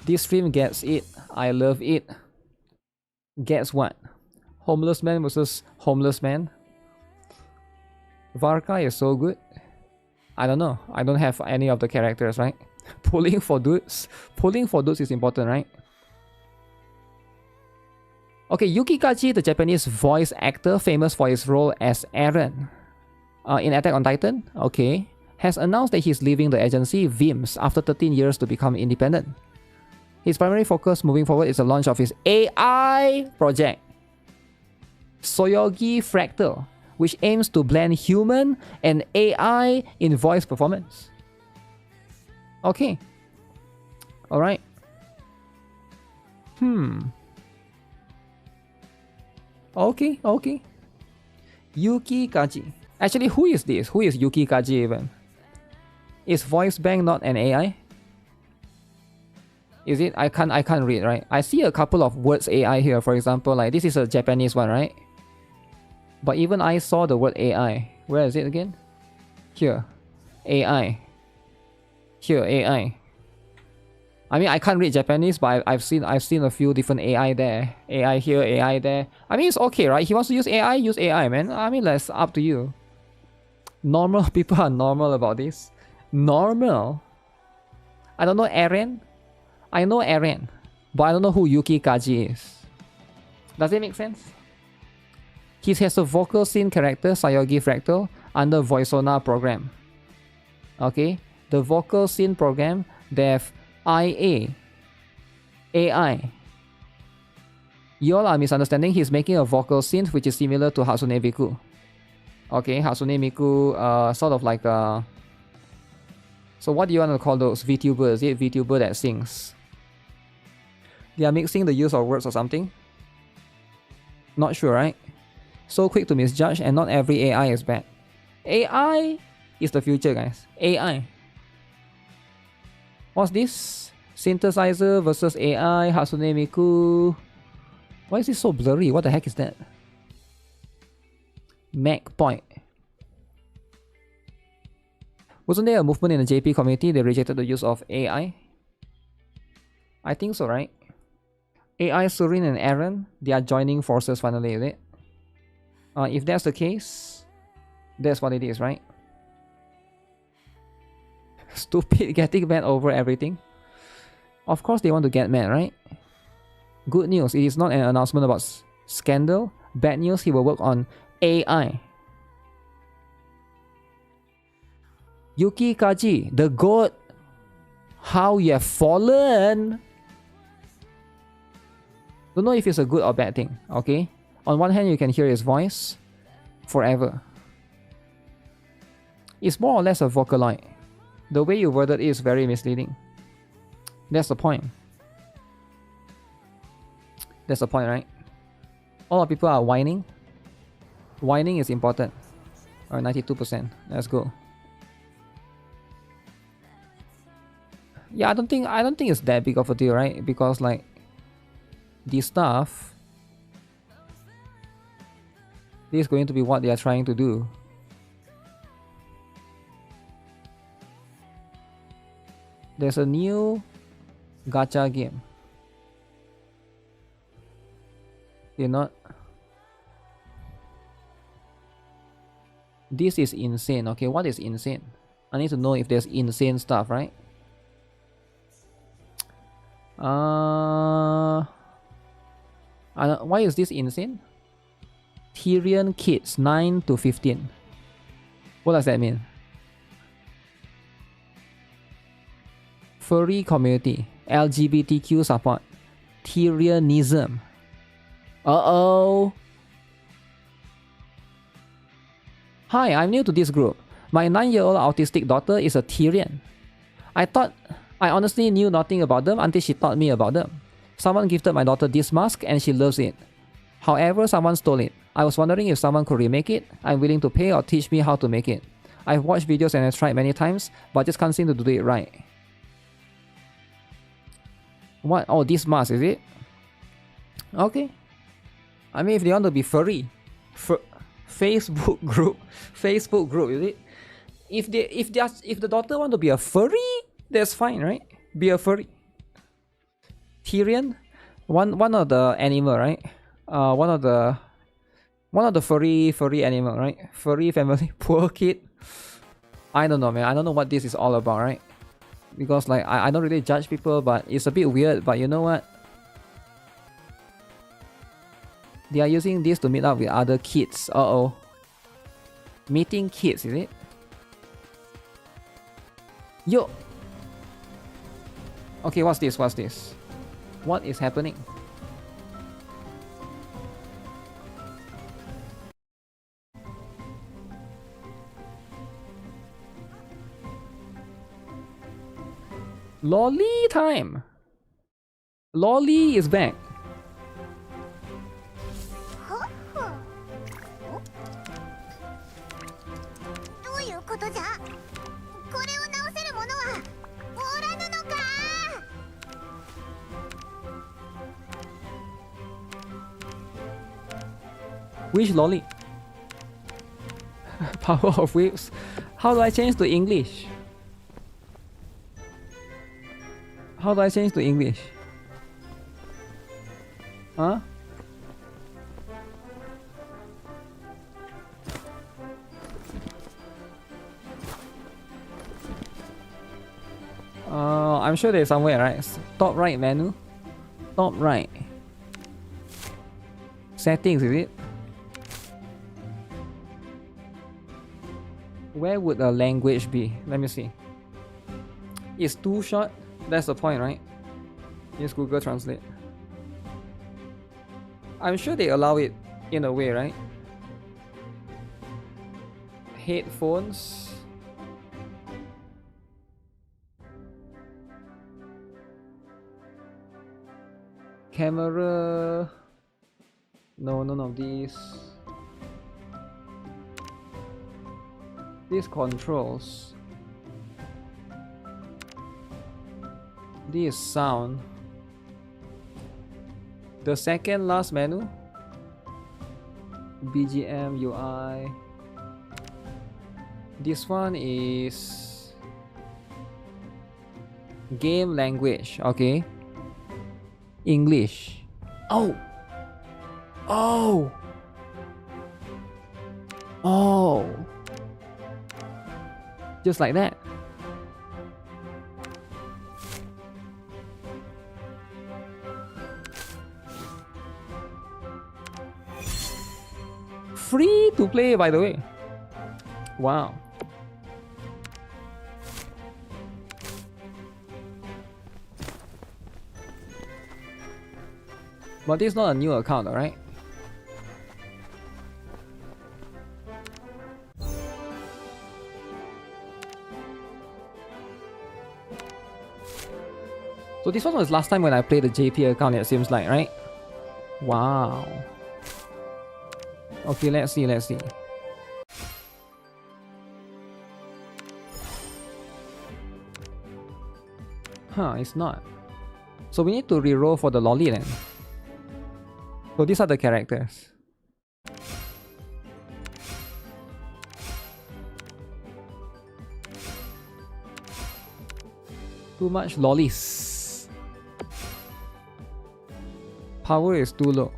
This stream gets it. I love it. Gets what? Homeless man versus homeless man. Varka is so good. I don't know. I don't have any of the characters, right? Pulling for dudes. Pulling for dudes is important, right? Okay, Yuki Kaji, the Japanese voice actor famous for his role as Eren in Attack on Titan, okay, has announced that he's leaving the agency VIMS after 13 years to become independent. His primary focus moving forward is the launch of his AI project, Soyogi Fractal, which aims to blend human and AI in voice performance. Okay. Alright. Okay, okay. Yuki Kaji. Actually, who is this? Who is Yuki Kaji even? Is voice bank not an AI? Is it? I can't read, right? I see a couple of words AI here. For example, like this is a Japanese one, right? But even I saw the word AI. Where is it again? Here. AI. Here, AI. I mean, I can't read Japanese, but I've seen a few different AI there. AI here, AI there. I mean, it's okay, right? He wants to use AI, man. I mean, that's up to you. Normal people are normal about this. Normal. I don't know Eren. I know Eren, but I don't know who Yuki Kaji is. Does it make sense? He has a vocal scene character, Soyogi Fractal, under Voiceona program. Okay? The vocal scene program, they have IA. AI. You all are misunderstanding. He's making a vocal synth which is similar to Hatsune Miku. Okay, Hatsune Miku, sort of like a... So what do you want to call those? VTuber, is it? VTuber that sings. They are mixing the use of words or something? Not sure, right? So quick to misjudge, and not every AI is bad. AI is the future, guys. AI. What's this? Synthesizer versus AI, Hatsune Miku. Why is this so blurry? What the heck is that? Mac point. Wasn't there a movement in the JP community that rejected the use of AI? I think so, right? AI, Surin and Eren, they are joining forces finally, is it? If that's the case, that's what it is, right? Stupid getting mad over everything. Of course they want to get mad, right? Good news, it is not an announcement about scandal. Bad news, he will work on AI. Yuki Kaji, the goat. How you have fallen. Don't know if it's a good or bad thing, okay? On one hand, you can hear his voice forever. It's more or less a Vocaloid. The way you worded it is very misleading. That's the point. That's the point, right? All of people are whining. Whining is important. Alright, 92%. Let's go. Yeah, I don't think it's that big of a deal, right? Because like this stuff, this is going to be what they are trying to do. There's a new gacha game. You're not. This is insane. Okay, what is insane? I need to know if there's insane stuff, right? Why is this insane? Tyrian kids 9 to 15. What does that mean? Furry community, LGBTQ support, Tyrianism. Uh-oh. Hi, I'm new to this group. My 9-year-old autistic daughter is a Tyrian. I honestly knew nothing about them until she taught me about them. Someone gifted my daughter this mask and she loves it. However, someone stole it. I was wondering if someone could remake it. I'm willing to pay or teach me how to make it. I've watched videos and I've tried many times, but just can't seem to do it right. What? Oh, this mask, is it? Okay. I mean, if they want to be furry, Facebook group, is it? If the daughter want to be a furry, that's fine, right? Be a furry. Tyrian, one of the animal, right? One of the furry animal, right? Furry family, poor kid. I don't know, man. I don't know what this is all about, right? Because like I don't really judge people, but it's a bit weird. But you know what? They are using this to meet up with other kids. Uh-oh. Meeting kids, is it? Yo! Okay, what's this? What's this? What is happening? Lolly time! Lolly is back. Which lolly? Power of waves. How do I change to English? How do I change to English? Huh? I'm sure there's somewhere, right? Top right menu. Top right. Settings, is it? Where would a language be? Let me see. It's too short. That's the point, right? Use Google Translate. I'm sure they allow it in a way, right? Headphones. Camera. No, none of these. These controls. This sound. The second last menu. BGM UI. This one is game language. Okay. English. Oh. Oh. Oh. Just like that. Free to play, by the way. Wow. But this is not a new account, alright? So this one was last time when I played the JP account, it seems like, right? Wow. Okay, let's see, let's see. Huh, it's not. So we need to reroll for the lolly then. So these are the characters. Too much lollies. Power is too low.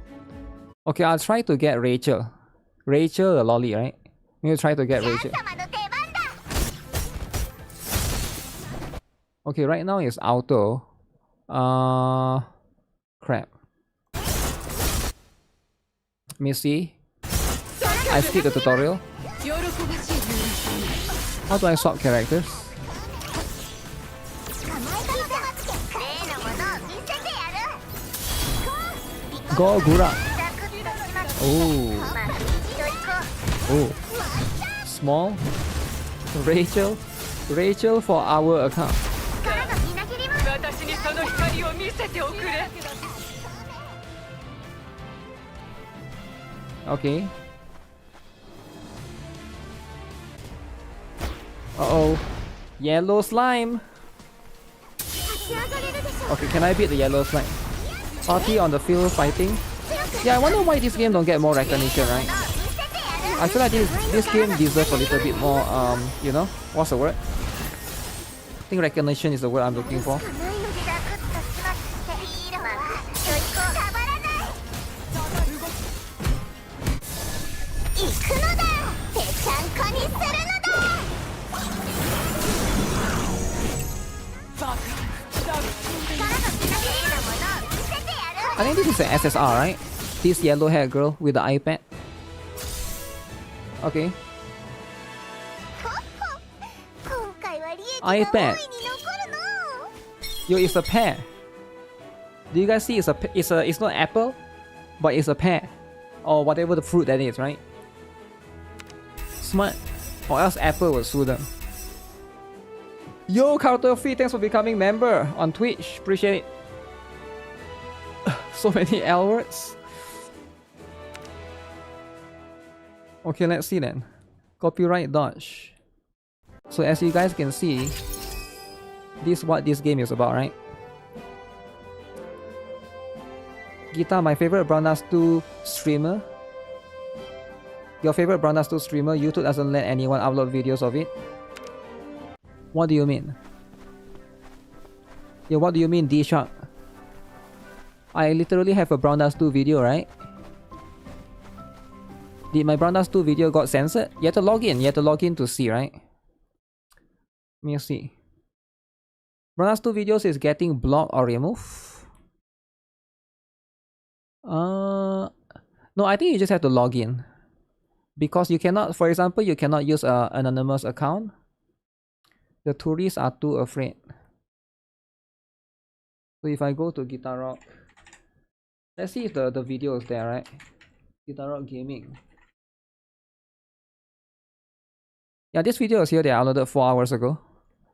Okay, I'll try to get Rachel. Rachel the lolly, right? I'm gonna try to get Rachel. Okay, right now it's auto. Crap. Missy. I skipped the tutorial. How do I swap characters? Go Gura. Oh. Oh. Small. Rachel. Rachel for our account. Okay. Uh-oh. Yellow slime. Okay, can I beat the yellow slime? Party on the field fighting. Yeah, I wonder why this game don't get more recognition, right? I feel like this game deserves a little bit more, you know, what's the word? I think recognition is the word I'm looking for. I think this is an SSR, right? This yellow haired girl with the iPad. Okay. iPad. Yo, it's a pear. Do you guys see? It's not apple, but it's a pear, or whatever the fruit that is, right? Smart, or else Apple will sue them. Yo, Carter-Free, thanks for becoming member on Twitch. Appreciate it. So many L words. Okay, let's see then. Copyright dodge. So as you guys can see, this is what this game is about, right? Gita, my favorite Brown Dust 2 streamer. Your favorite Brown Dust 2 streamer, YouTube doesn't let anyone upload videos of it. What do you mean? Yeah, what do you mean, D-Shark? I literally have a Brown Dust 2 video, right? Did my Brown Dust 2 video got censored? You have to log in. You have to log in to see, right? Let me see. Brown Dust 2 videos is getting blocked or removed. No, I think you just have to log in. Because you cannot, for example, you cannot use an anonymous account. The tourists are too afraid. So if I go to GuitarRock, let's see if the video is there, right? GuitarRock Gaming. Yeah, this video is here. They uploaded 4 hours ago.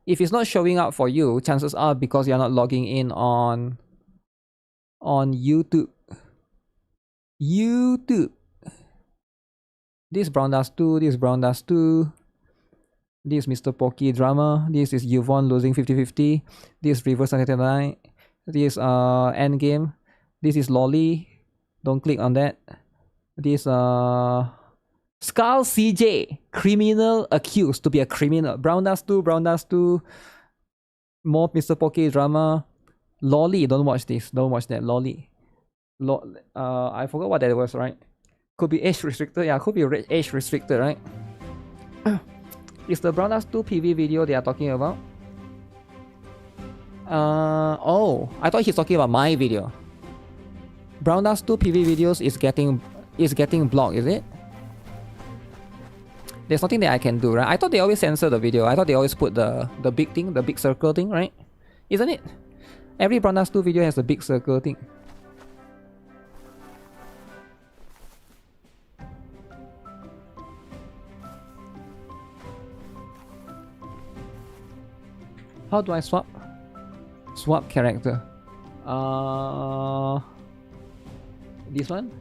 If it's not showing up for you, chances are because you're not logging in on YouTube. This Brown Dust 2, this Brown Dust 2. This Mr. Poki drama. This is Yvonne losing 50-50. This Reverse 99. This Endgame. This is Lolly. Don't click on that. This Skull CJ. Criminal accused to be a criminal. Brown Dust 2, Brown Dust 2. More Mr. Poki drama. Lolly. Don't watch this. Don't watch that. Lolly. I forgot what that was, right? Could be age restricted. Yeah, could be age restricted, right? Is the Brown Dust 2 PV video they are talking about? Oh, I thought he's talking about my video. Brown Dust 2 PV videos is getting blocked, is it? There's nothing that I can do, right? I thought they always censor the video. I thought they always put the big thing, the big circle thing, right? Isn't it? Every Brown Dust 2 video has the big circle thing. How do I swap? Swap character. This one?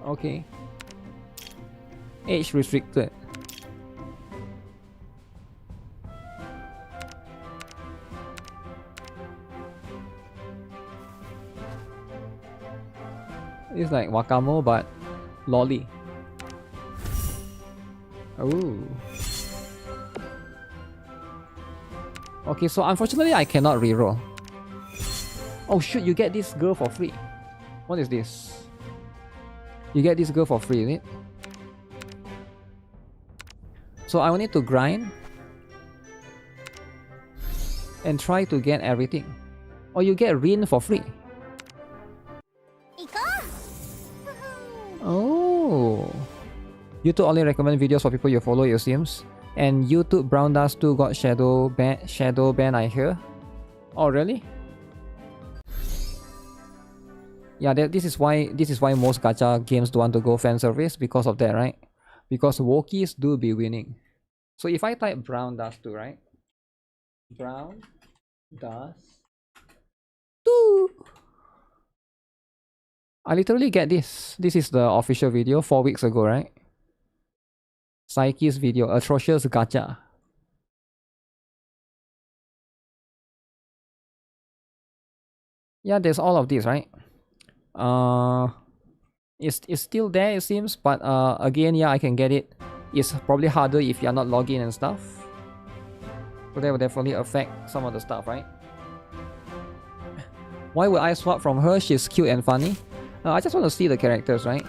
Okay. Age restricted. It's like Wakamo but lolly. Oh. Okay, so unfortunately I cannot reroll. Oh shoot, you get this girl for free. What is this? You get this girl for free, is it? So I will need to grind and try to get everything. Or you get Rin for free. Oh. YouTube only recommend videos for people you follow, it seems. And YouTube Brown Dust 2 got shadow ban, I hear. Oh really? Yeah, this is why most gacha games don't want to go fan service because of that, right? Because WOKIES do be winning. So if I type Brown Dust 2, right? Brown Dust 2. I literally get this. This is the official video 4 weeks ago, right? Psyche's video, atrocious gacha. Yeah, there's all of this, right? It's still there, it seems, but again, yeah, I can get it. It's probably harder if you're not logged in and stuff. So that will definitely affect some of the stuff, right? Why would I swap from her? She's cute and funny. I just want to see the characters, right?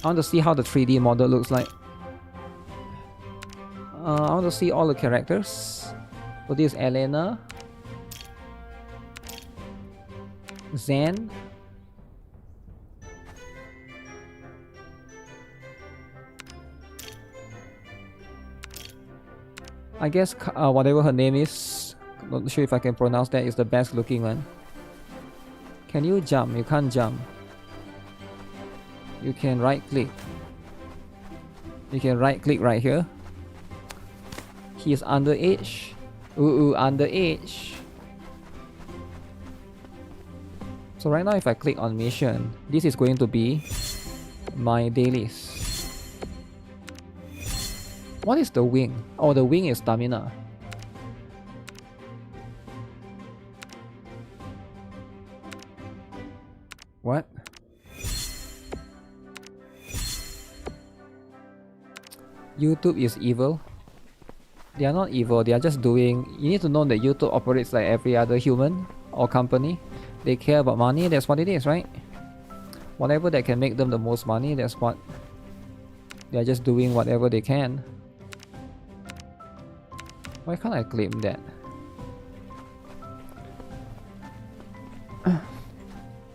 I want to see how the 3D model looks like. I want to see all the characters. So this is Elena, Zen, I guess whatever her name is, not sure if I can pronounce that, is the best looking one. Can you jump? You can't jump. You can right click. You can right click right here. He is underage. Ooh, underage. So right now if I click on mission, this is going to be my dailies. What is the wing? Oh, the wing is stamina. What? YouTube is evil. They are not evil, they are just doing... You need to know that YouTube operates like every other human or company. They care about money, that's what it is, right? Whatever that can make them the most money, that's what... They are just doing whatever they can. Why can't I claim that?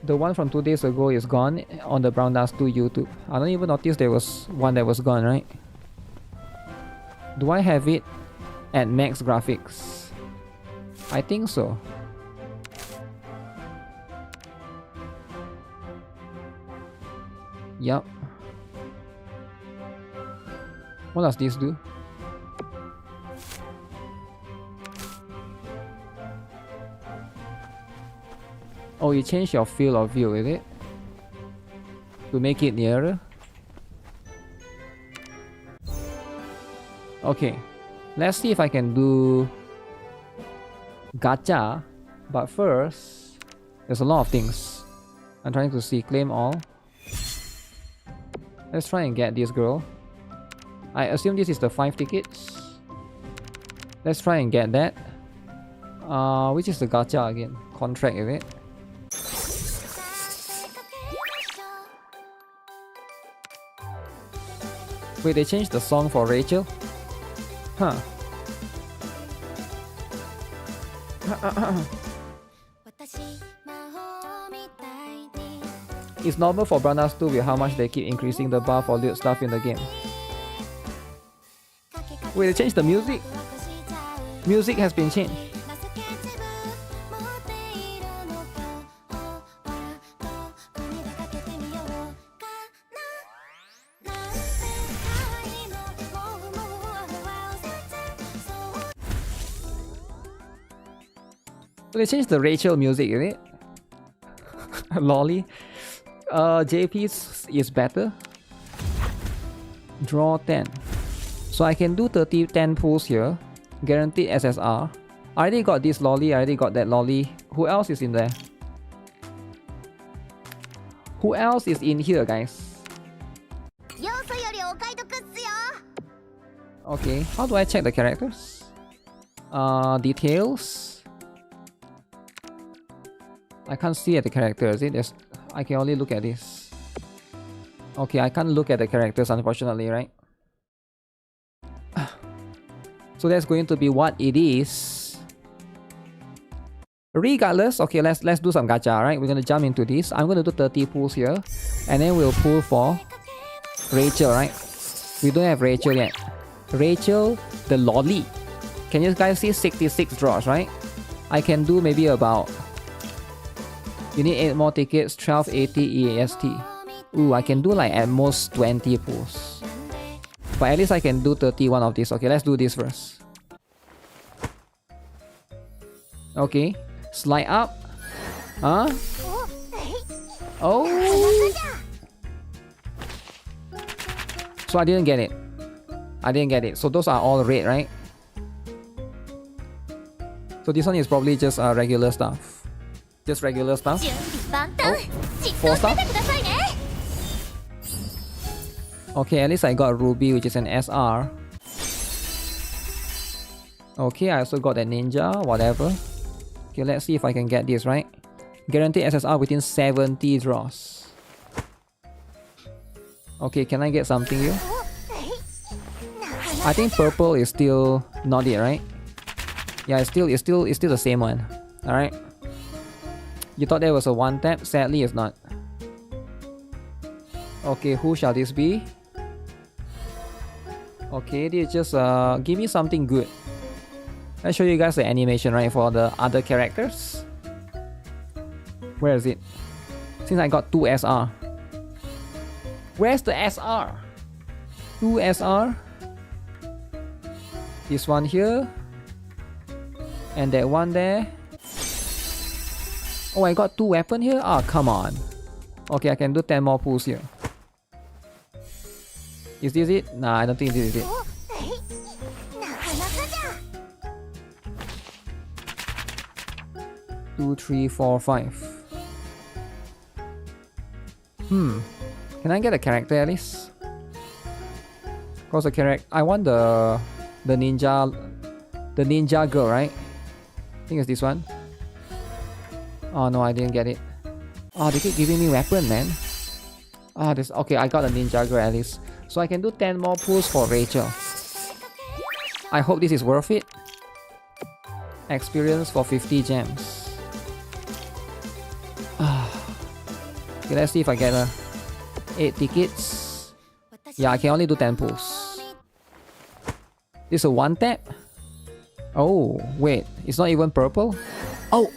The one from 2 days ago is gone on the Brown Dust 2 YouTube. I don't even notice there was one that was gone, right? Do I have it at max graphics? I think so. Yup. What does this do? Oh, you change your field of view, is it? To make it nearer? Okay. Let's see if I can do gacha. But first, there's a lot of things. I'm trying to see. Claim all. Let's try and get this girl. I assume this is the 5 tickets. Let's try and get that. Which is the gacha again? Contract, is it? Wait, they changed the song for Rachel? Huh. It's normal for Brown Dust 2 with how much they keep increasing the bar for loot stuff in the game. Wait, they changed the music? Music has been changed. So they changed the Rachel music, is it? Lolly. JP's is better. Draw 10. So I can do 10 pulls here. Guaranteed SSR. I already got this lolly, I already got that lolly. Who else is in there? Who else is in here, guys? Okay, how do I check the characters? Details. I can't see at the characters. I can only look at this. Okay, I can't look at the characters, unfortunately, right? So that's going to be what it is. Regardless, okay, let's do some gacha, right? We're gonna jump into this. I'm gonna do 30 pulls here, and then we'll pull for Rachel, right? We don't have Rachel yet. Rachel, the lolly. Can you guys see 66 draws, right? I can do maybe about... You need 8 more tickets, 1280 EAST. Ooh, I can do like at most 20 pulls. But at least I can do 31 of this. Okay, let's do this first. Okay, slide up. Huh? Oh! So I didn't get it. I didn't get it. So those are all red, right? So this one is probably just regular stuff. Just regular stuff. Oh, 4 stuff. Okay, at least I got Ruby, which is an SR. Okay, I also got that ninja, whatever. Okay, let's see if I can get this, right? Guaranteed SSR within 70 draws. Okay, can I get something here? I think purple is still not it, right? Yeah, it's still the same one. Alright. You thought there was a one tap? Sadly, it's not. Okay, who shall this be? Okay, they just give me something good. Let's show you guys the animation, right, for the other characters. Where is it? Since I got 2 SR. Where's the SR? 2 SR. This one here. And that one there. Oh, I got 2 weapons here? Ah, come on. Okay, I can do 10 more pulls here. Is this it? Nah, I don't think this is it. 2, 3, 4, 5. Can I get a character at least? Cause the character, I want the ninja girl, right? I think it's this one. Oh no, I didn't get it. Oh, they keep giving me weapon, man. Ah, this okay. I got a ninja girl at least, so I can do 10 more pulls for Rachel. I hope this is worth it. Experience for 50 gems. Okay, let's see if I get 8 tickets. Yeah, I can only do 10 pulls. This is a 1 tap. Oh, wait, it's not even purple. Oh,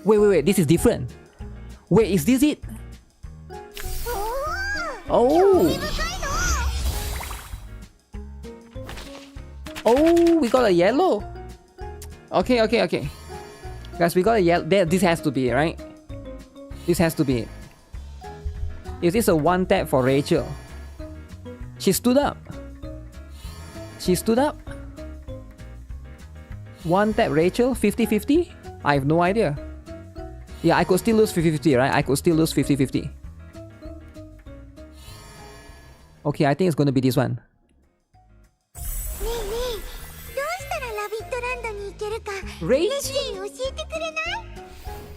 wait, this is different. Wait, is this it? Oh, we got a yellow. Okay. Guys, we got a yellow. This has to be it, right? This has to be it. Is this a 1 tap for Rachel? She stood up. 1 tap Rachel, 50-50? I have no idea. Yeah, I could still lose 50-50, right? I could still lose 50-50. Okay, I think it's gonna be this one.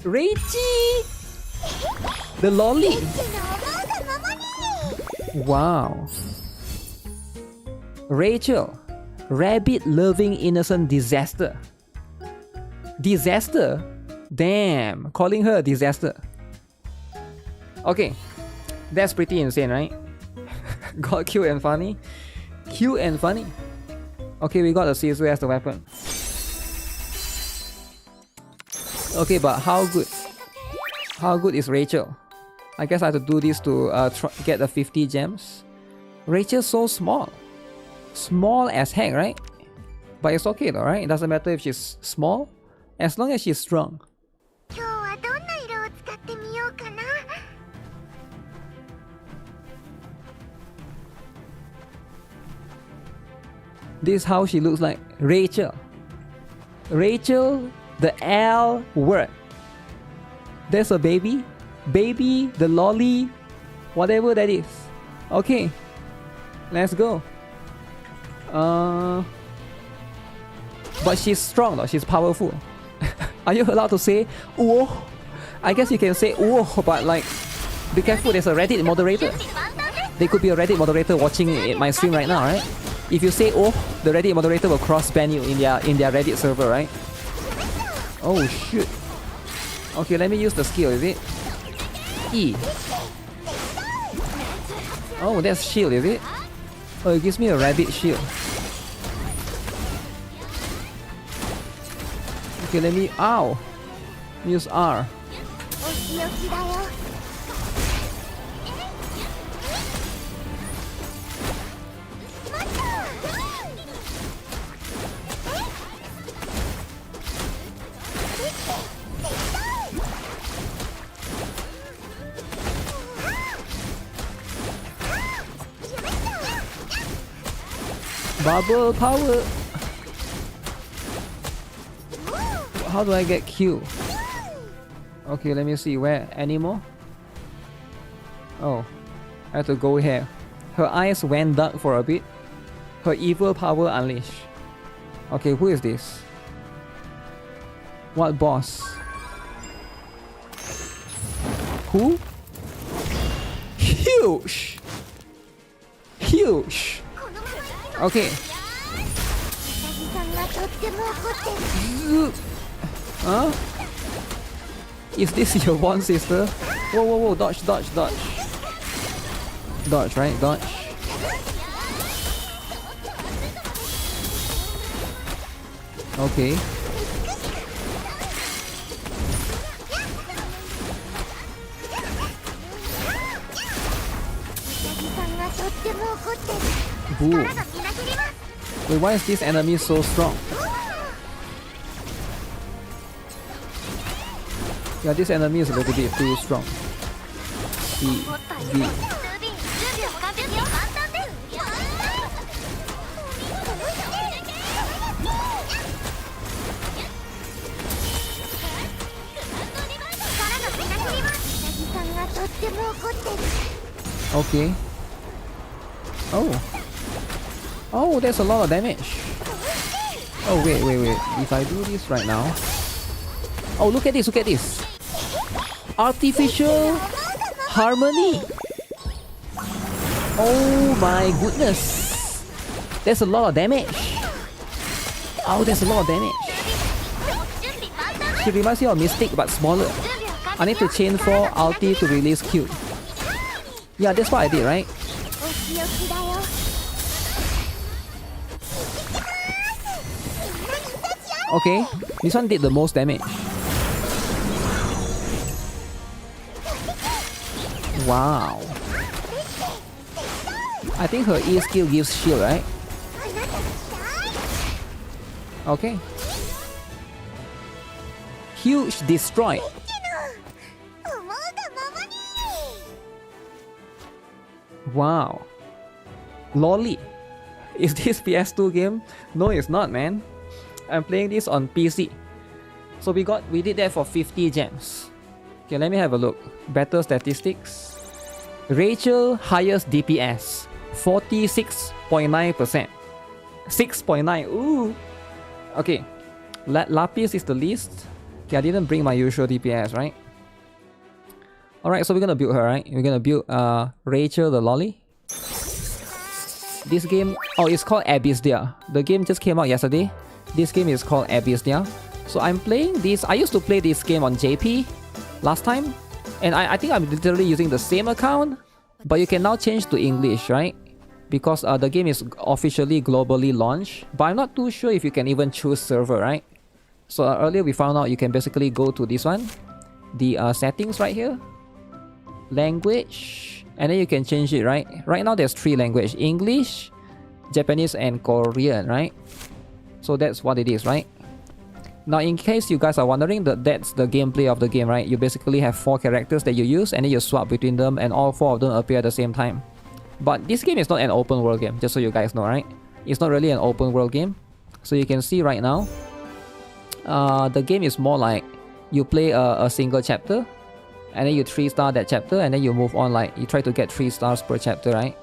Rachie! The lolly! Wow. Rachel. Rabbit loving innocent disaster. Disaster? Damn. Calling her a disaster. Okay. That's pretty insane, right? Got cute and funny. Cute and funny. Okay, we got a scissor as the weapon. Okay, but how good? How good is Rachel? I guess I have to do this to get the 50 gems. Rachel's so small. Small as heck, right? But it's okay though, right? It doesn't matter if she's small, as long as she's strong. This is how she looks like. Rachel. Rachel, the L word. There's a baby. Baby, the lolly, whatever that is. Okay, let's go. But she's strong though, she's powerful. Are you allowed to say "oh"? I guess you can say "oh", but like, be careful, there's a Reddit moderator. There could be a Reddit moderator watching my stream right now, right? If you say "oh", the Reddit moderator will cross-ban you in their Reddit server, right? Oh shoot. Okay, let me use the skill, is it? E. Oh, that's shield, is it? Oh, it gives me a rabbit shield. Okay, let me... Ow! Use R. Bubble power. How do I get Q? Okay, let me see where. Anymore? Oh, I have to go here. Her eyes went dark for a bit. Her evil power unleashed. Okay, who is this? What boss? Who? Huge! Huge! Okay. Huh? Is this your one sister? Whoa, dodge. Dodge, right? Dodge. Okay. Boo. Wait, why is this enemy so strong? Yeah, this enemy is a little bit too strong. B. Okay. Oh. Oh, that's a lot of damage. Oh, wait. If I do this right now... Oh, look at this, Artificial harmony. Oh my goodness. That's a lot of damage. Oh, that's a lot of damage. It reminds me of Mystic, but smaller. I need to chain 4 ulti to release Q. Yeah, that's what I did, right? Okay, this one did the most damage. Wow. I think her E skill gives shield, right? Okay. Huge destroy. Wow. Lolly. Is this PS2 game? No, it's not, man. I'm playing this on PC. So we did that for 50 gems. Okay, let me have a look. Battle statistics. Rachel highest DPS. 46.9%. 6.9. Ooh. Okay. Lapis is the least. Okay, I didn't bring my usual DPS, right? Alright, so we're gonna build her, right? We're gonna build Rachel the lolly. This game, oh, it's called ABYSSDIA. The game just came out yesterday. This game is called ABYSSDIA. So I'm playing this. I used to play this game on JP last time. And I think I'm literally using the same account. But you can now change to English, right? Because the game is officially globally launched. But I'm not too sure if you can even choose server, right? So earlier we found out you can basically go to this one. The settings right here. Language. And then you can change it, right? Right now there's 3 languages. English, Japanese, and Korean, right? So that's what it is, right? Now in case you guys are wondering, that's the gameplay of the game, right? You basically have 4 characters that you use and then you swap between them and all 4 of them appear at the same time. But this game is not an open world game, just so you guys know, right? It's not really an open world game. So you can see right now, the game is more like you play a single chapter and then you 3-star that chapter and then you move on, like you try to get 3 stars per chapter, right?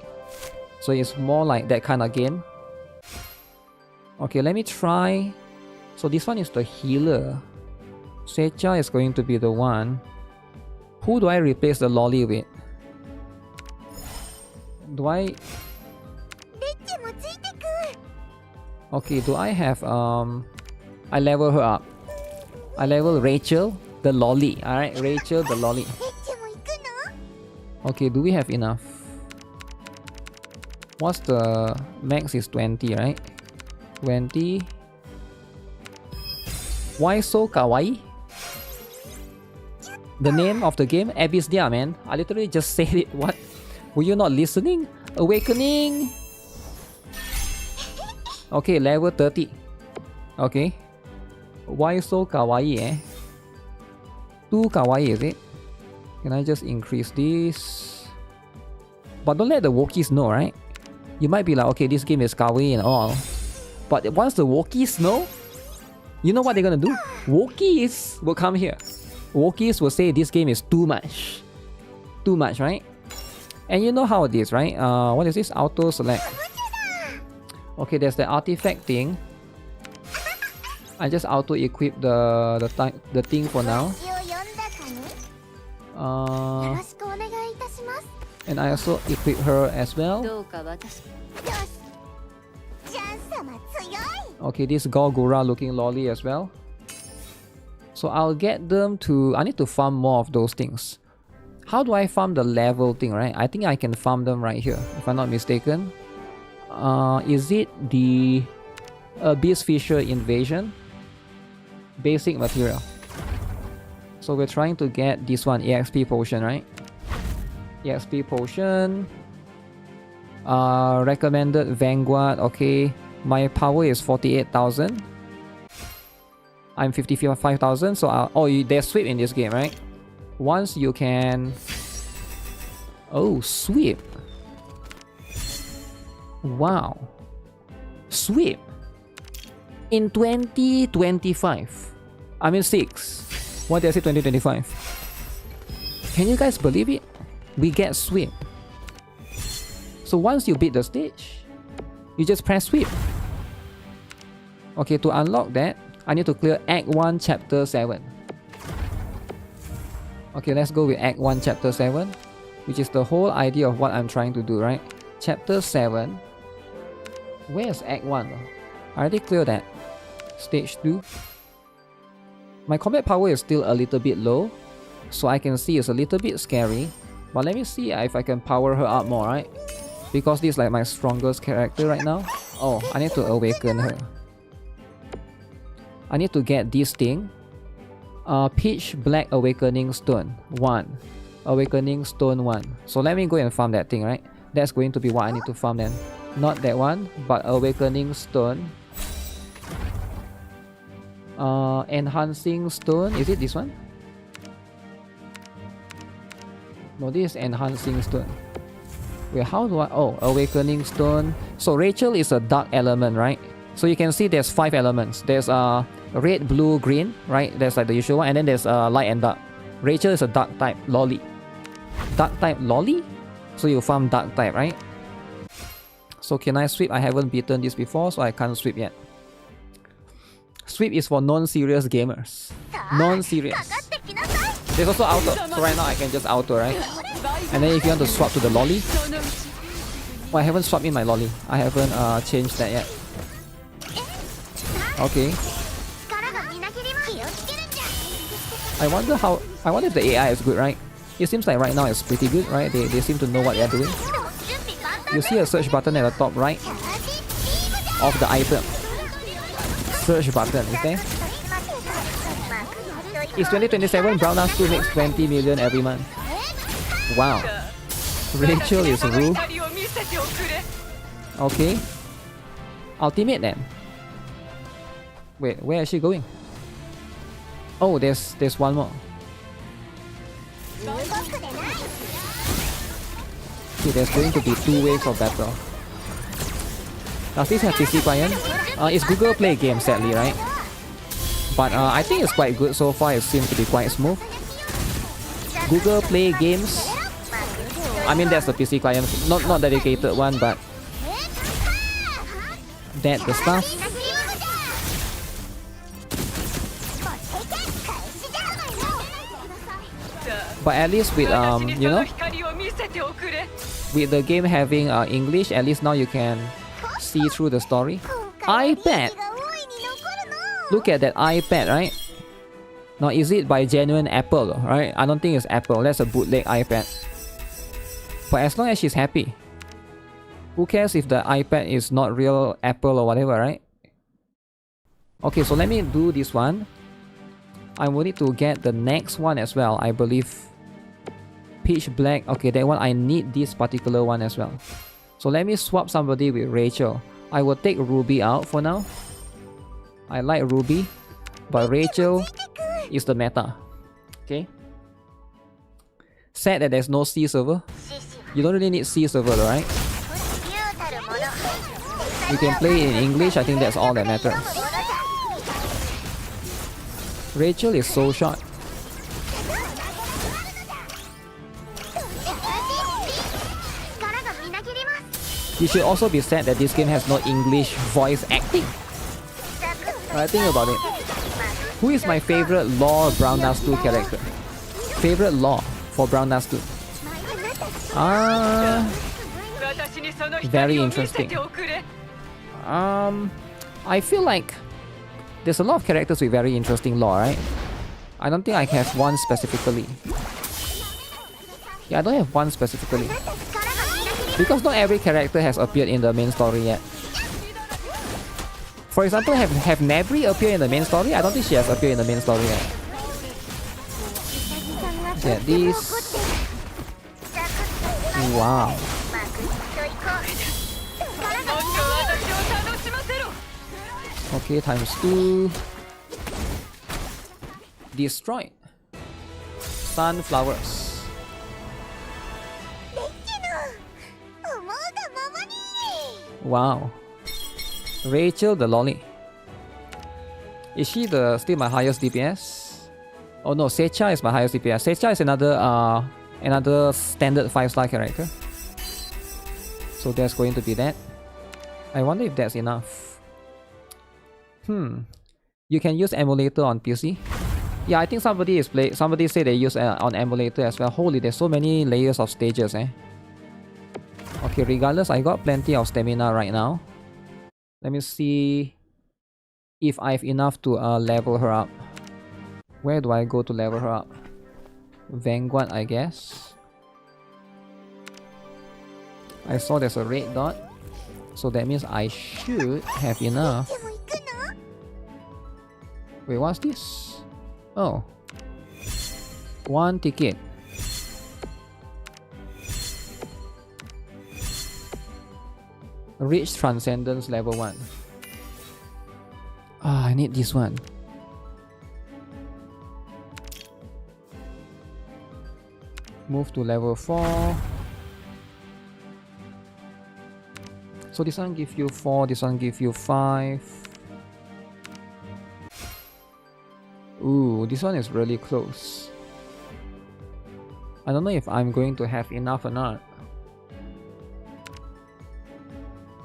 So it's more like that kind of game. Okay, let me try. So this one is the healer. Secha is going to be the one. Who do I replace the lolly with? Do I... Okay, do I have... I level her up. I level Rachel the lolly. Alright, Rachel the lolly. Okay, do we have enough? What's the... Max is 20, right? 20... Why so kawaii? The name of the game? ABYSSDIA, man. I literally just said it. What? Were you not listening? Awakening! Okay, level 30. Okay. Why so kawaii, eh? Too kawaii, is it? Can I just increase this? But don't let the WOKIES know, right? You might be like, okay, this game is kawaii and all. But once the WOKIES know, you know what they're gonna do? WOKIES will come here. WOKIES will say this game is too much. Too much, right? And you know how it is, right? What is this? Auto select. Okay, there's the artifact thing. I just auto equip the thing for now. And I also equip her as well. Okay, this Golgura looking lolly as well. So I'll get them to... I need to farm more of those things. How do I farm the level thing, right? I think I can farm them right here, if I'm not mistaken. Is it the Abyss Fisher Invasion? Basic material. So we're trying to get this one, EXP potion, right? EXP potion. Recommended Vanguard. Okay, my power is 48,000. I'm 55,000. So there's sweep in this game, right? Once you can... Oh, sweep. Wow. Sweep. In 2025. I mean 6. Why did I say 2025? Can you guys believe it? We get sweep. So once you beat the stage, you just press sweep. Okay, to unlock that, I need to clear Act 1, Chapter 7. Okay, let's go with Act 1, Chapter 7, which is the whole idea of what I'm trying to do, right? Chapter 7. Where's Act 1? I already cleared that. Stage 2. My combat power is still a little bit low, so I can see it's a little bit scary. But let me see if I can power her up more, right? Because this is like my strongest character right now. Oh, I need to awaken her. I need to get this thing. Pitch Black Awakening Stone 1. Awakening Stone 1. So let me go and farm that thing, right? That's going to be what I need to farm then. Not that one, but Awakening Stone. Enhancing Stone. Is it this one? No, this is Enhancing Stone. Wait, how do I... Oh, Awakening Stone. So Rachel is a dark element, right? So you can see there's 5 elements. There's red, blue, green, right? That's like the usual one. And then there's light and dark. Rachel is a dark type, lolly. Dark type, lolly? So you farm dark type, right? So can I sweep? I haven't beaten this before, so I can't sweep yet. Sweep is for non-serious gamers. Non-serious. There's also auto. So right now I can just auto, right? And then if you want to swap to the lolly. Oh, I haven't swapped in my lolly. I haven't changed that yet. Okay. I wonder if the AI is good, right? It seems like right now it's pretty good, right? They seem to know what they're doing. You see a search button at the top right of the item. Search button, is there? It's 2027, Brown Ass 2 makes 20 million every month. Wow. Rachel is Rue. Okay. Ultimate then. Wait, where is she going? Oh, there's one more. Okay, there's going to be 2 waves of battle. Does this have PC client? It's Google Play game, sadly, right? But I think it's quite good so far. It seems to be quite smooth. Google Play games. I mean, that's the PC client, not dedicated one, but that's the stuff. But at least with you know, with the game having English, at least now you can see through the story. iPad. Look at that iPad, right? Now, is it by genuine Apple, right? I don't think it's Apple. That's a bootleg iPad. But as long as she's happy, who cares if the iPad is not real Apple or whatever, right? Okay, so let me do this one. I will need to get the next one as well, I believe. Pitch Black. Okay, that one, I need this particular one as well. So let me swap somebody with Rachel. I will take Ruby out for now. I like Ruby, but Rachel is the meta. Okay. Sad that there's no C server. You don't really need C server, right? You can play in English. I think that's all that matters. Rachel is so short. You should also be sad that this game has no English voice acting. Think about it. Who is my favorite Law Brown Ass 2 character? Favorite Law for Brown Ass 2? Very interesting. I feel like there's a lot of characters with very interesting lore, right? I don't think I have one specifically. Yeah, I don't have one specifically. Because not every character has appeared in the main story yet. For example, have Nebri appear in the main story? I don't think she has appeared in the main story yet. Yeah, this. Wow. Okay, ×2. Destroyed. Sunflowers. Wow. Rachel the lolly. Is she still my highest DPS? Oh no, Secha is my highest DPS. Secha is another standard 5-star character. So there's going to be that. I wonder if that's enough. You can use emulator on PC. Yeah, I think somebody said they use on emulator as well. Holy, there's so many layers of stages, eh? Okay, regardless, I got plenty of stamina right now. Let me see if I have enough to level her up. Where do I go to level her up? Vanguard, I guess. I saw there's a red dot. So that means I should have enough. Wait, what's this? Oh. 1 ticket. Reach Transcendence level 1. Ah, I need this one. Move to level 4. So this one gives you 4, this one gives you 5. Ooh, this one is really close. I don't know if I'm going to have enough or not.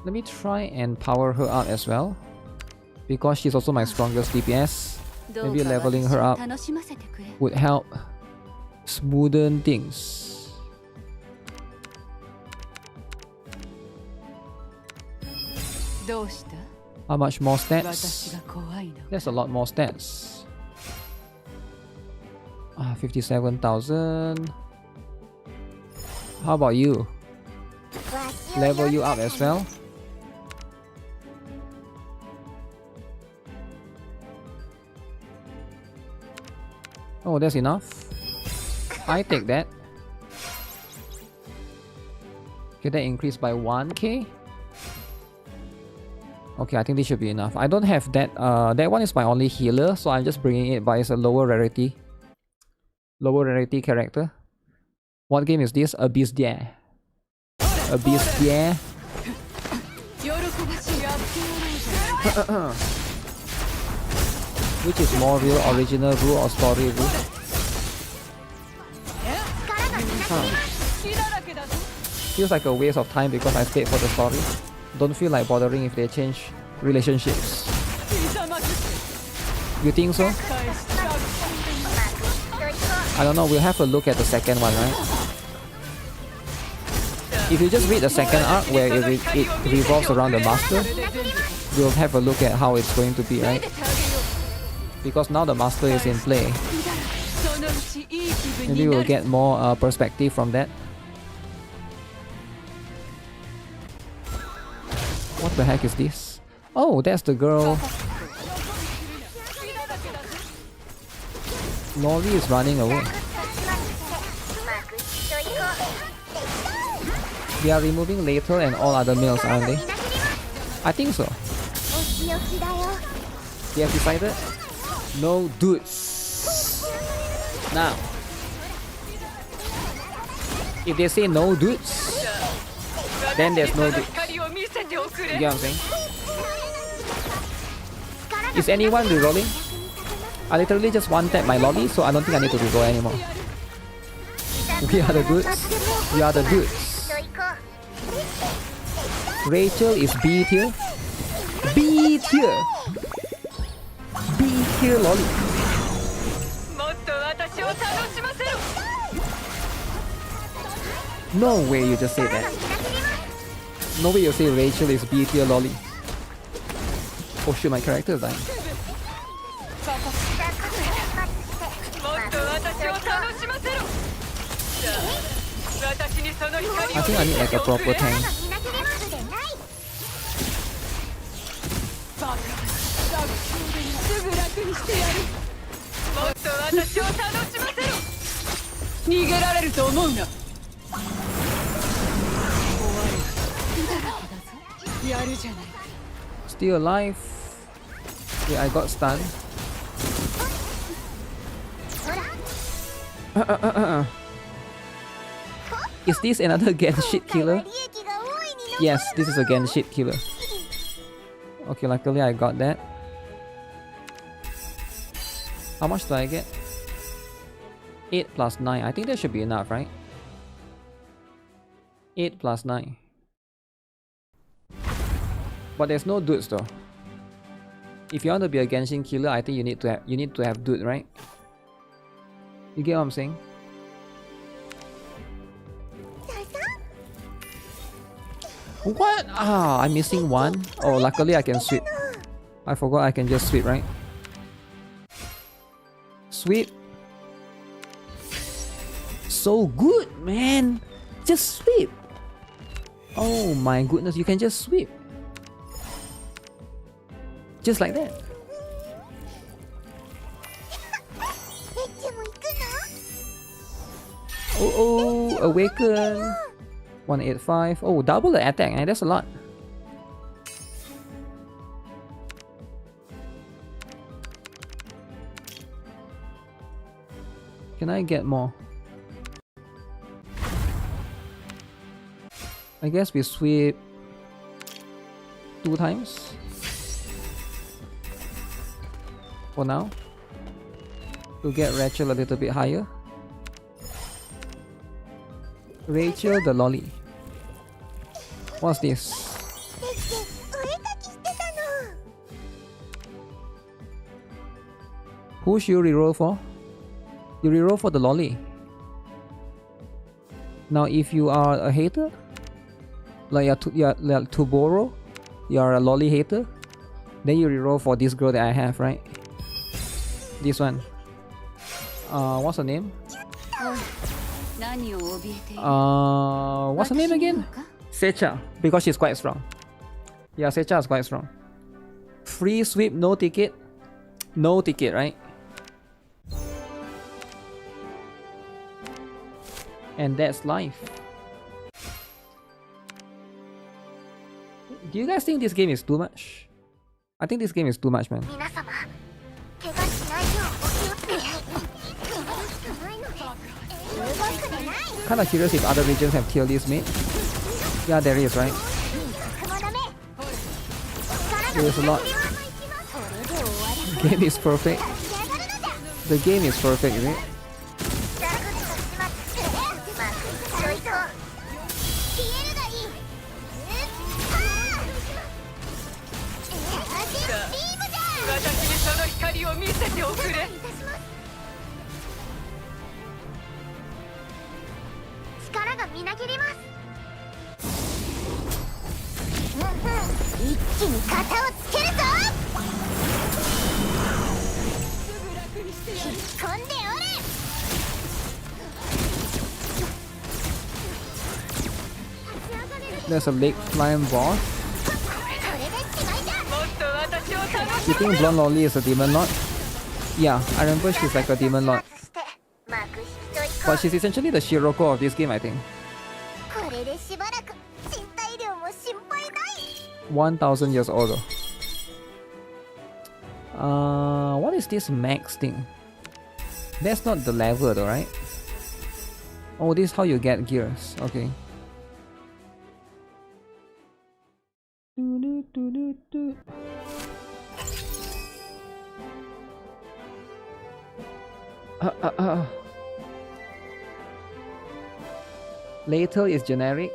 Let me try and power her up as well. Because she's also my strongest DPS. Maybe leveling her up would help smoothen things. How much more stats? That's a lot more stats. 57,000. How about you? Level you up as well? Oh, that's enough. I take that. Okay, that increased by 1k. Okay, I think this should be enough. I don't have that. That one is my only healer, so I'm just bringing it, but it's a lower rarity character. What game is this? ABYSSDIA. ABYSSDIA. Which is more real, original rule or story rule? Feels like a waste of time because I stayed for the story. Don't feel like bothering if they change relationships. You think so? I don't know, we'll have a look at the second one, right? If you just read the second arc where it revolves around the master, we'll have a look at how it's going to be, right? Because now the master is in play. Maybe we'll get more perspective from that. What the heck is this? Oh, that's the girl. Lori is running away. They are removing Later and all other males, aren't they? I think so. They have decided no dudes. Now, if they say no dudes, then there's no dudes. You get what I'm saying? Is anyone rerolling? I literally just one-tap my lobby, so I don't think I need to reroll anymore. We are the dudes. We are the dudes. Rachel is B tier. B tier. B tier lolly. No way you just say that. No way you say Rachel is B tier lolly. Oh shit, my character is dying. I think I need like a proper tank. Still alive. Yeah, I got stunned. Is this another Genshit killer? Yes, this is a Genshit killer. Okay, luckily I got that. How much do I get? 8 plus 9. I think that should be enough, right? 8 plus 9. But there's no dudes though. If you want to be a Genshin killer, I think you need to have dude, right? You get what I'm saying? What? Ah, I'm missing one. Oh, luckily I can sweep. I forgot I can just sweep, right? Sweep. So good, man. Just sweep. Oh my goodness, you can just sweep. Just like that. Oh, awaken. 185. Oh, double the attack, and that's a lot. Can I get more? I guess we sweep 2 times for now to get Rachel a little bit higher. Rachel the lolly. What's this? Who should you reroll for? You reroll for the lolly. Now if you are a hater, like to borrow, you are a lolly hater, then you reroll for this girl that I have, right? This one. What's her name? What's her name again? Secha, because she's quite strong. Yeah, Secha is quite strong. Free sweep, no ticket. No ticket, right? And that's life. Do you guys think this game is too much? I think this game is too much, man. Kinda curious if other regions have tier list made. Yeah, there is, right? There is a lot. The game is perfect. The game is perfect, isn't it? There's a leg flying boss. You think Blonde Lolly is a demon lord? Yeah, I remember she's like a demon lord. But she's essentially the Shiroko of this game, I think. 1000 years old though. What is this max thing? That's not the level though, right? Oh, this is how you get gears. Okay. Lethal is generic.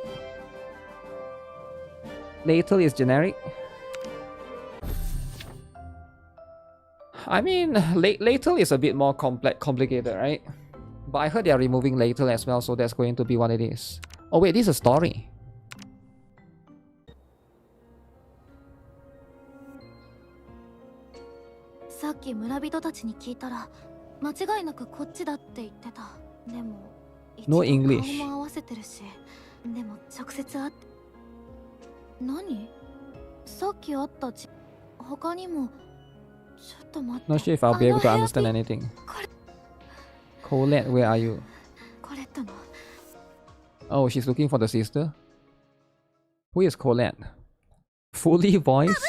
Lethal is generic. I mean, Lethal is a bit more complicated, right? But I heard they are removing Lethal as well, so that's going to be what it is. Oh wait, this is a story. No English. 何？さっき会った Not sure if I'll be able to understand anything. Colette, where are you? Oh, she's looking for the sister. Who is Colette? Fully voiced?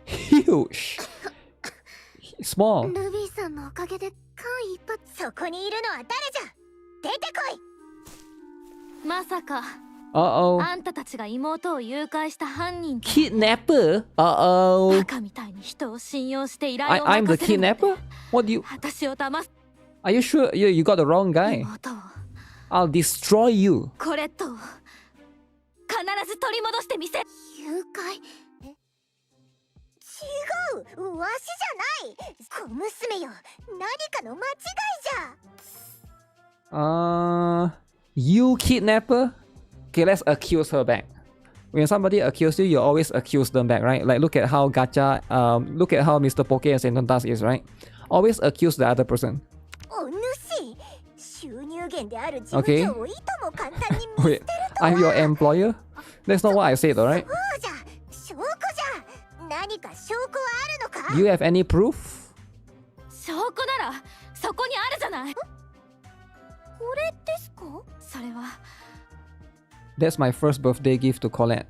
Huge. Small. Uh-oh. Kidnapper? Uh-oh. I'm the kidnapper? What do you... Are you sure you got the wrong guy? I'll destroy you. You kidnapper? Okay, let's accuse her back. When somebody accuses you, you always accuse them back, right? Like look at how Gacha, look at how Mr. Poke and Sentontas is, right? Always accuse the other person. Okay. Wait, I'm your employer? That's not what I said, alright? Do you have any proof? That's my first birthday gift to Colette.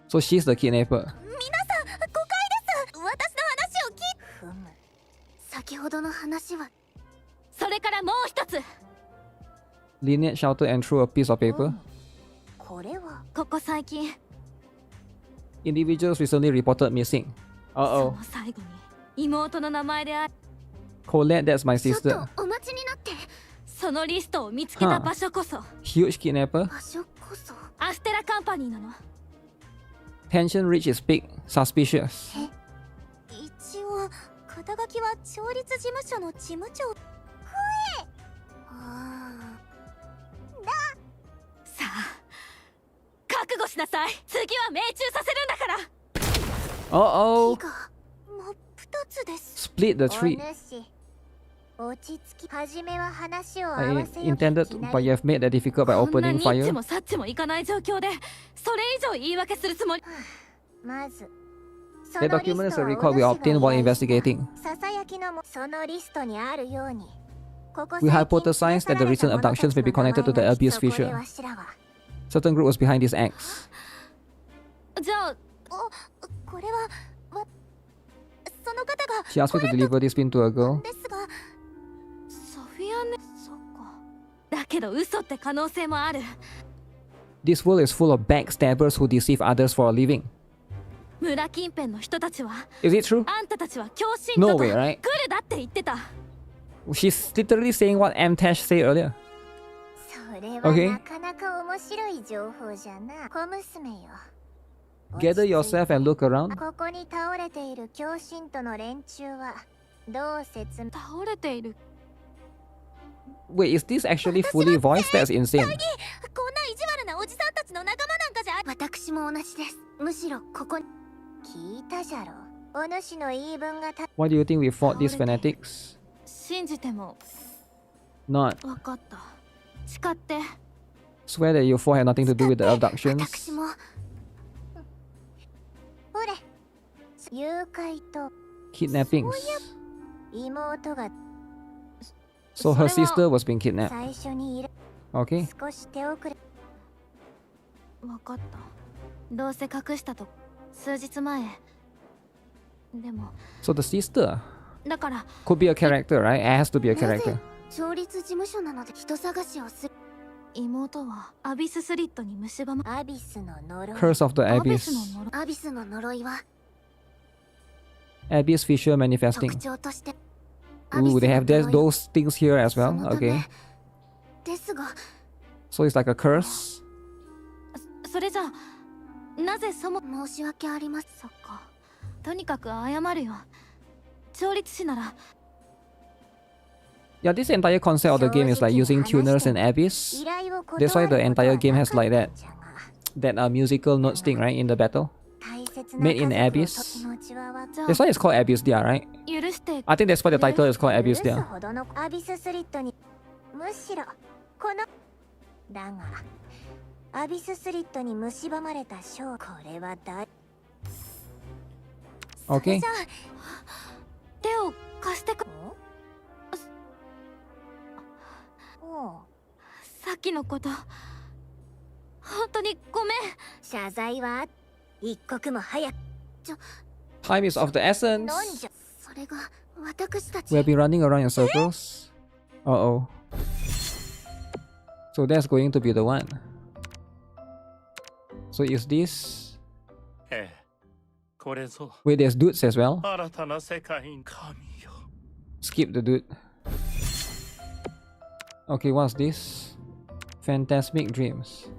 So she's the kidnapper. Lynette shouted and threw a piece of paper. Individuals recently reported missing. Uh-oh. Colette, that's my sister. Huh. Huge kidnapper. Tension reached its peak. Suspicious. Uh-oh. Split the tree. I intended, but you have made that difficult by opening fire. The document is a record we obtained while investigating. We hypothesized that the recent abductions may be connected to the Abyss fissure. Certain group was behind these acts. She asked me to deliver this pin to a girl. This world is full of backstabbers who deceive others for a living. Is it true? No way, right? She's literally saying what Amtash said earlier. Okay. Gather yourself and look around. Wait, is this actually fully voiced? That's insane. Why do you think we fought these fanatics? Not. Swear that you four had nothing to do with the abductions. Kidnappings. So her sister was being kidnapped. Okay. So the sister could be a character, right? It has to be a character. Curse of the Abyss. Abyss fissure manifesting. Ooh, they have those things here as well. Okay. So it's like a curse. Yeah, this entire concept of the game is like using tuners and Abyss. That's why the entire game has like that musical notes thing, right, in the battle. Made in Abyss. That's why it's called ABYSSDIA, right? I think that's why the title is called ABYSSDIA. アビススリットに蝕まれたショー、これは大 Okay. じゃあ手を貸してくさっきのこと本当にごめん。謝罪は一刻も早く。 Time is of the essence. それが私たち We'll be running around in circles. Uh-oh. So that's going to be the one. So is this... Wait, there's dudes as well. Skip the dude. Okay, what's this? Phantasmic Dreams.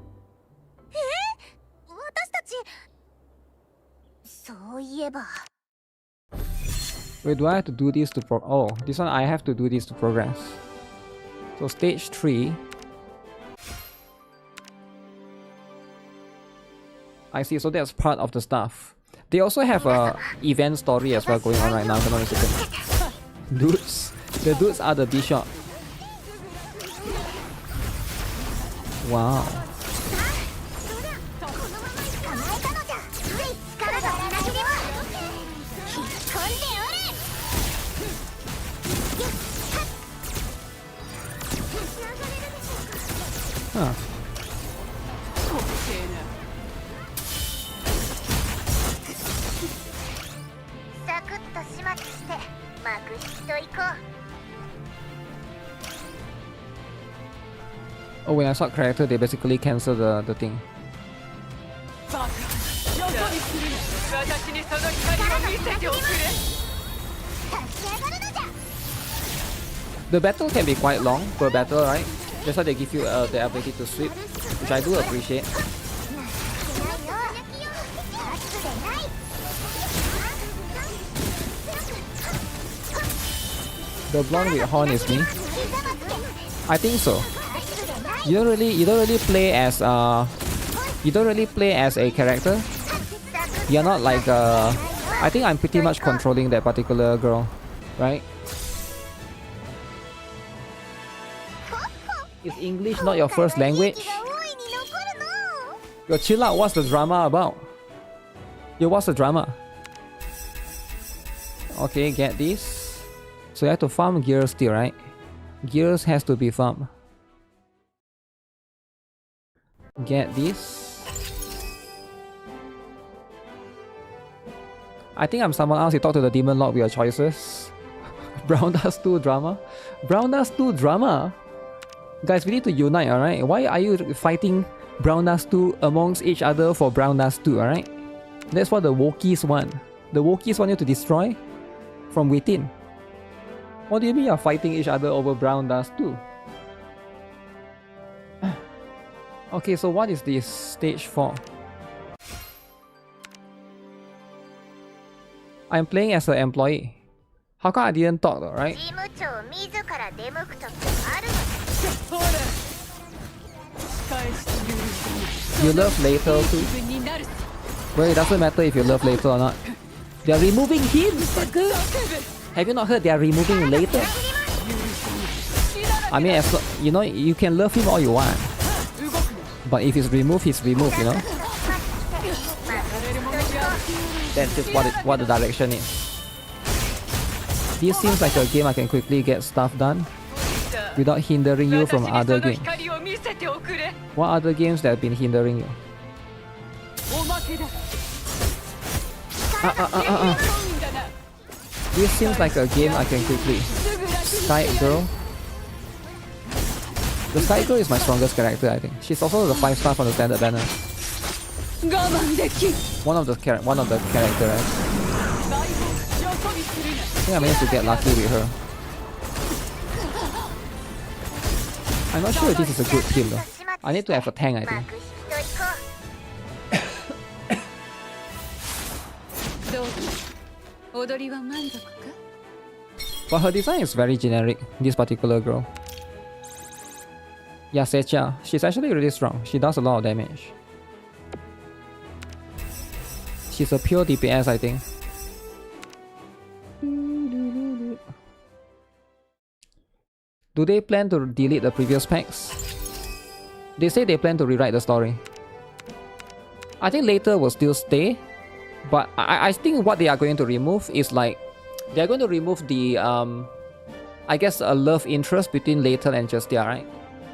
私たちそういえば Wait, do I have to do this to Oh, this one I have to do this to progress. So stage 3. I see, so that's part of the stuff. They also have a event story as well going on right now. Hold on a second. Dudes. The dudes are the bishop. Wow. Huh. Oh, when I saw character, they basically cancel the thing. The battle can be quite long per battle, right? That's why they give you the ability to sweep, which I do appreciate. The blonde with horn is me. I think so. You don't really play as a character. You're not like I think I'm pretty much controlling that particular girl, right? Is English not your first language? Yo, chill out, what's the drama about? Yo, what's the drama? Okay, get this. So you have to farm gears still, right? Gears has to be farmed. Get this. I think I'm someone else. You talk to the Demon Lord with your choices. Brown Dust 2 drama? Brown Dust 2 drama? Guys, we need to unite, alright? Why are you fighting Brown Dust 2 amongst each other for Brown Dust 2, alright? That's what the WOKIES want. The WOKIES want you to destroy from within. What do you mean you're fighting each other over Brown Dust 2? Okay, so what is this stage 4? I'm playing as an employee. How come I didn't talk though, right? You love later too? Well, it doesn't matter if you love later or not. They are removing him! Have you not heard they are removing later? I mean, you know, you can love him all you want. But if he's removed, you know? That's just what the direction is. This seems like a game I can quickly get stuff done without hindering you from other games. What other games that have been hindering you? This seems like a game I can quickly. Sky Girl. The Sky Girl is my strongest character, I think. She's also the 5-star from the standard banner. One of the character, right? I think I managed to get lucky with her. I'm not sure if this is a good team though. I need to have a tank, I think. But her design is very generic, this particular girl. Yeah, Secha. She's actually really strong. She does a lot of damage. She's a pure DPS, I think. Do they plan to delete the previous packs? They say they plan to rewrite the story. I think later will still stay, but I think what they are going to remove is like they are going to remove the I guess a love interest between Layton and Justia, right?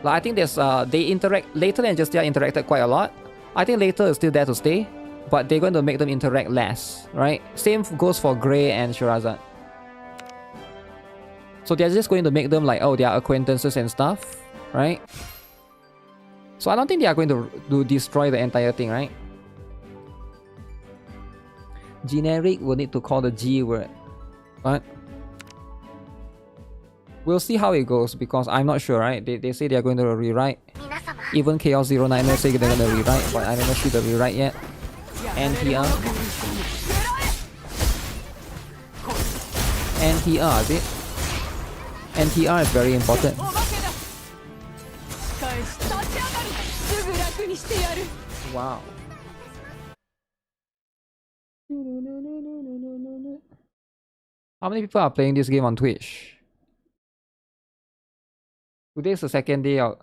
Like I think there's Layton and Justia interacted quite a lot. I think Layton is still there to stay, but they're going to make them interact less, right? Same goes for Grey and Shirazad. So they're just going to make them like, oh, they are acquaintances and stuff, right? So I don't think they are going to destroy the entire thing, right? Generic will need to call the G word, but we'll see how it goes because I'm not sure, right? They say they're going to rewrite. Even Chaos 09 say they're going to rewrite, but I don't see the rewrite yet. NTR. NTR, is it? NTR is very important. Wow. How many people are playing this game on Twitch? Today is the second day out.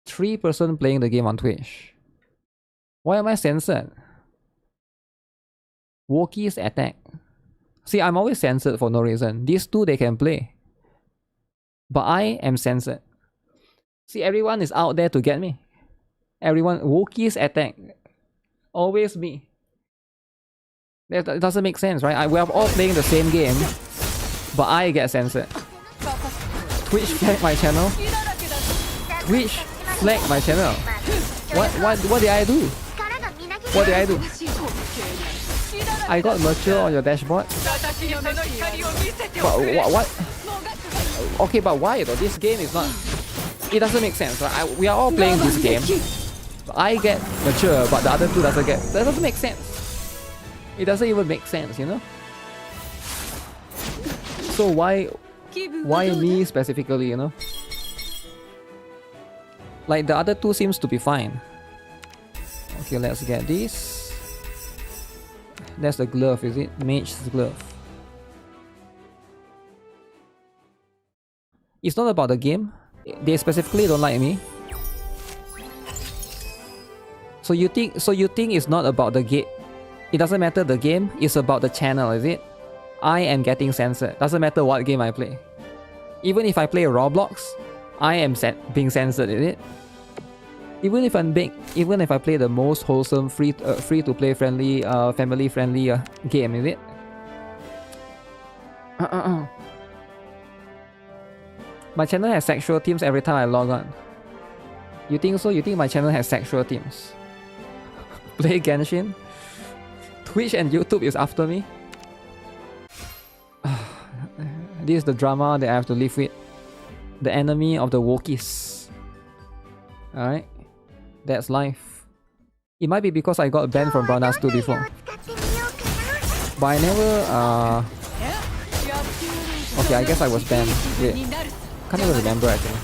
Three person playing the game on Twitch. Why am I censored? WOKIES attack. See, I'm always censored for no reason. These two they can play. But I am censored. See, everyone is out there to get me. Everyone, WOKIES attack. Always me. That doesn't make sense, right? We are all playing the same game, but I get censored. Twitch flag my channel. Twitch flag my channel. What did I do? What did I do? I got mature on your dashboard. But what? Okay, but why though? This game is not. It doesn't make sense. Right? We are all playing this game. I get mature, but the other two doesn't get. That doesn't make sense. It doesn't even make sense, you know. So why me specifically, you know? Like the other two seems to be fine. Okay, let's get this. That's the glove, is it? Mage's glove. It's not about the game. They specifically don't like me. So you think it's not about the game? It doesn't matter the game. It's about the channel, is it? I am getting censored. Doesn't matter what game I play. Even if I play Roblox, I am being censored, is it? Even if I play the most wholesome, free to play friendly, family friendly game, is it? My channel has sexual themes every time I log on. You think so? You think my channel has sexual themes? Play Genshin? Twitch and YouTube is after me? This is the drama that I have to live with. The enemy of the WOKIES. Alright? That's life. It might be because I got banned from Brown 2 before. But I never okay, I guess I was banned. Wait. Can't even remember actually.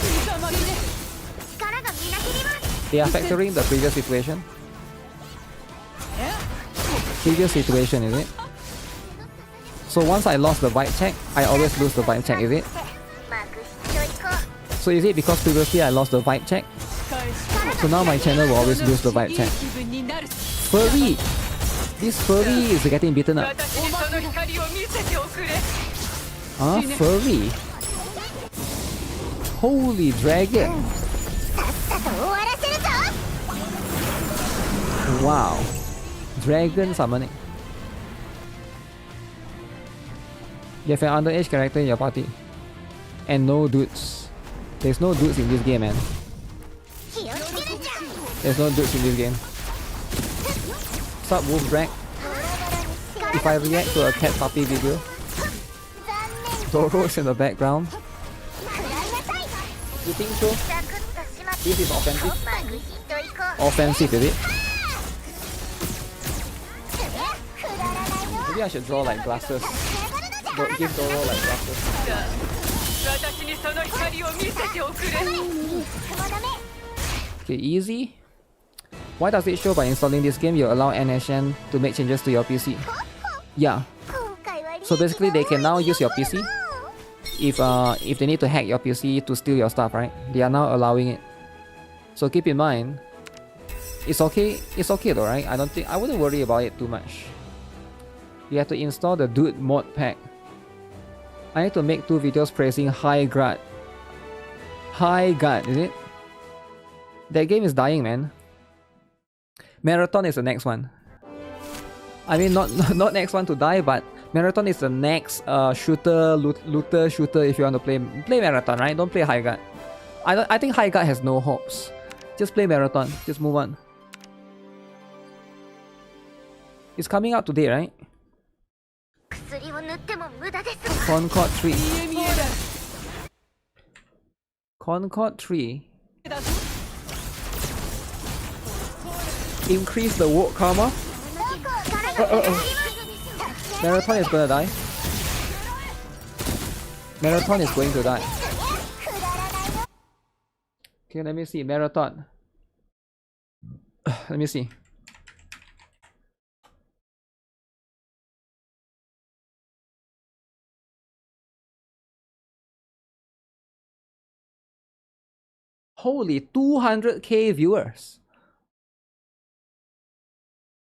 They are factoring the previous situation. Previous situation, is it? So once I lost the vibe check, I always lose the vibe check, is it? So is it because previously I lost the vibe check? So now my channel will always lose the vibe check. Furry! This furry is getting beaten up. Huh? Furry? Holy dragon! Wow. Dragon summoning. You have an underage character in your party. And no dudes. There's no dudes in this game, man. There's no dudes in this game. Sup, Wolf Drag? If I react to a cat puppy video, Zoro's in the background. You think so? This is offensive? Offensive, is it? Maybe I should draw like glasses. Give Zoro like glasses. Okay, easy. Why does it show by installing this game you allow NSN to make changes to your PC? Yeah. So basically they can now use your PC. If they need to hack your PC to steal your stuff, right? They are now allowing it. So keep in mind, it's okay though, right? I wouldn't worry about it too much. You have to install the Dude mod pack. I need to make 2 videos praising High Guard. High Guard, is it? That game is dying, man. Marathon is the next one. I mean, not next one to die, but Marathon is the next looter shooter if you want to play Marathon, right? Don't play High Guard. I think High Guard has no hopes. Just play Marathon. Just move on. It's coming out today, right? Concord 3. Concord 3. Increase the woke karma. Marathon is gonna die. Marathon is going to die. Okay, let me see. Marathon. Let me see. Holy 200k viewers.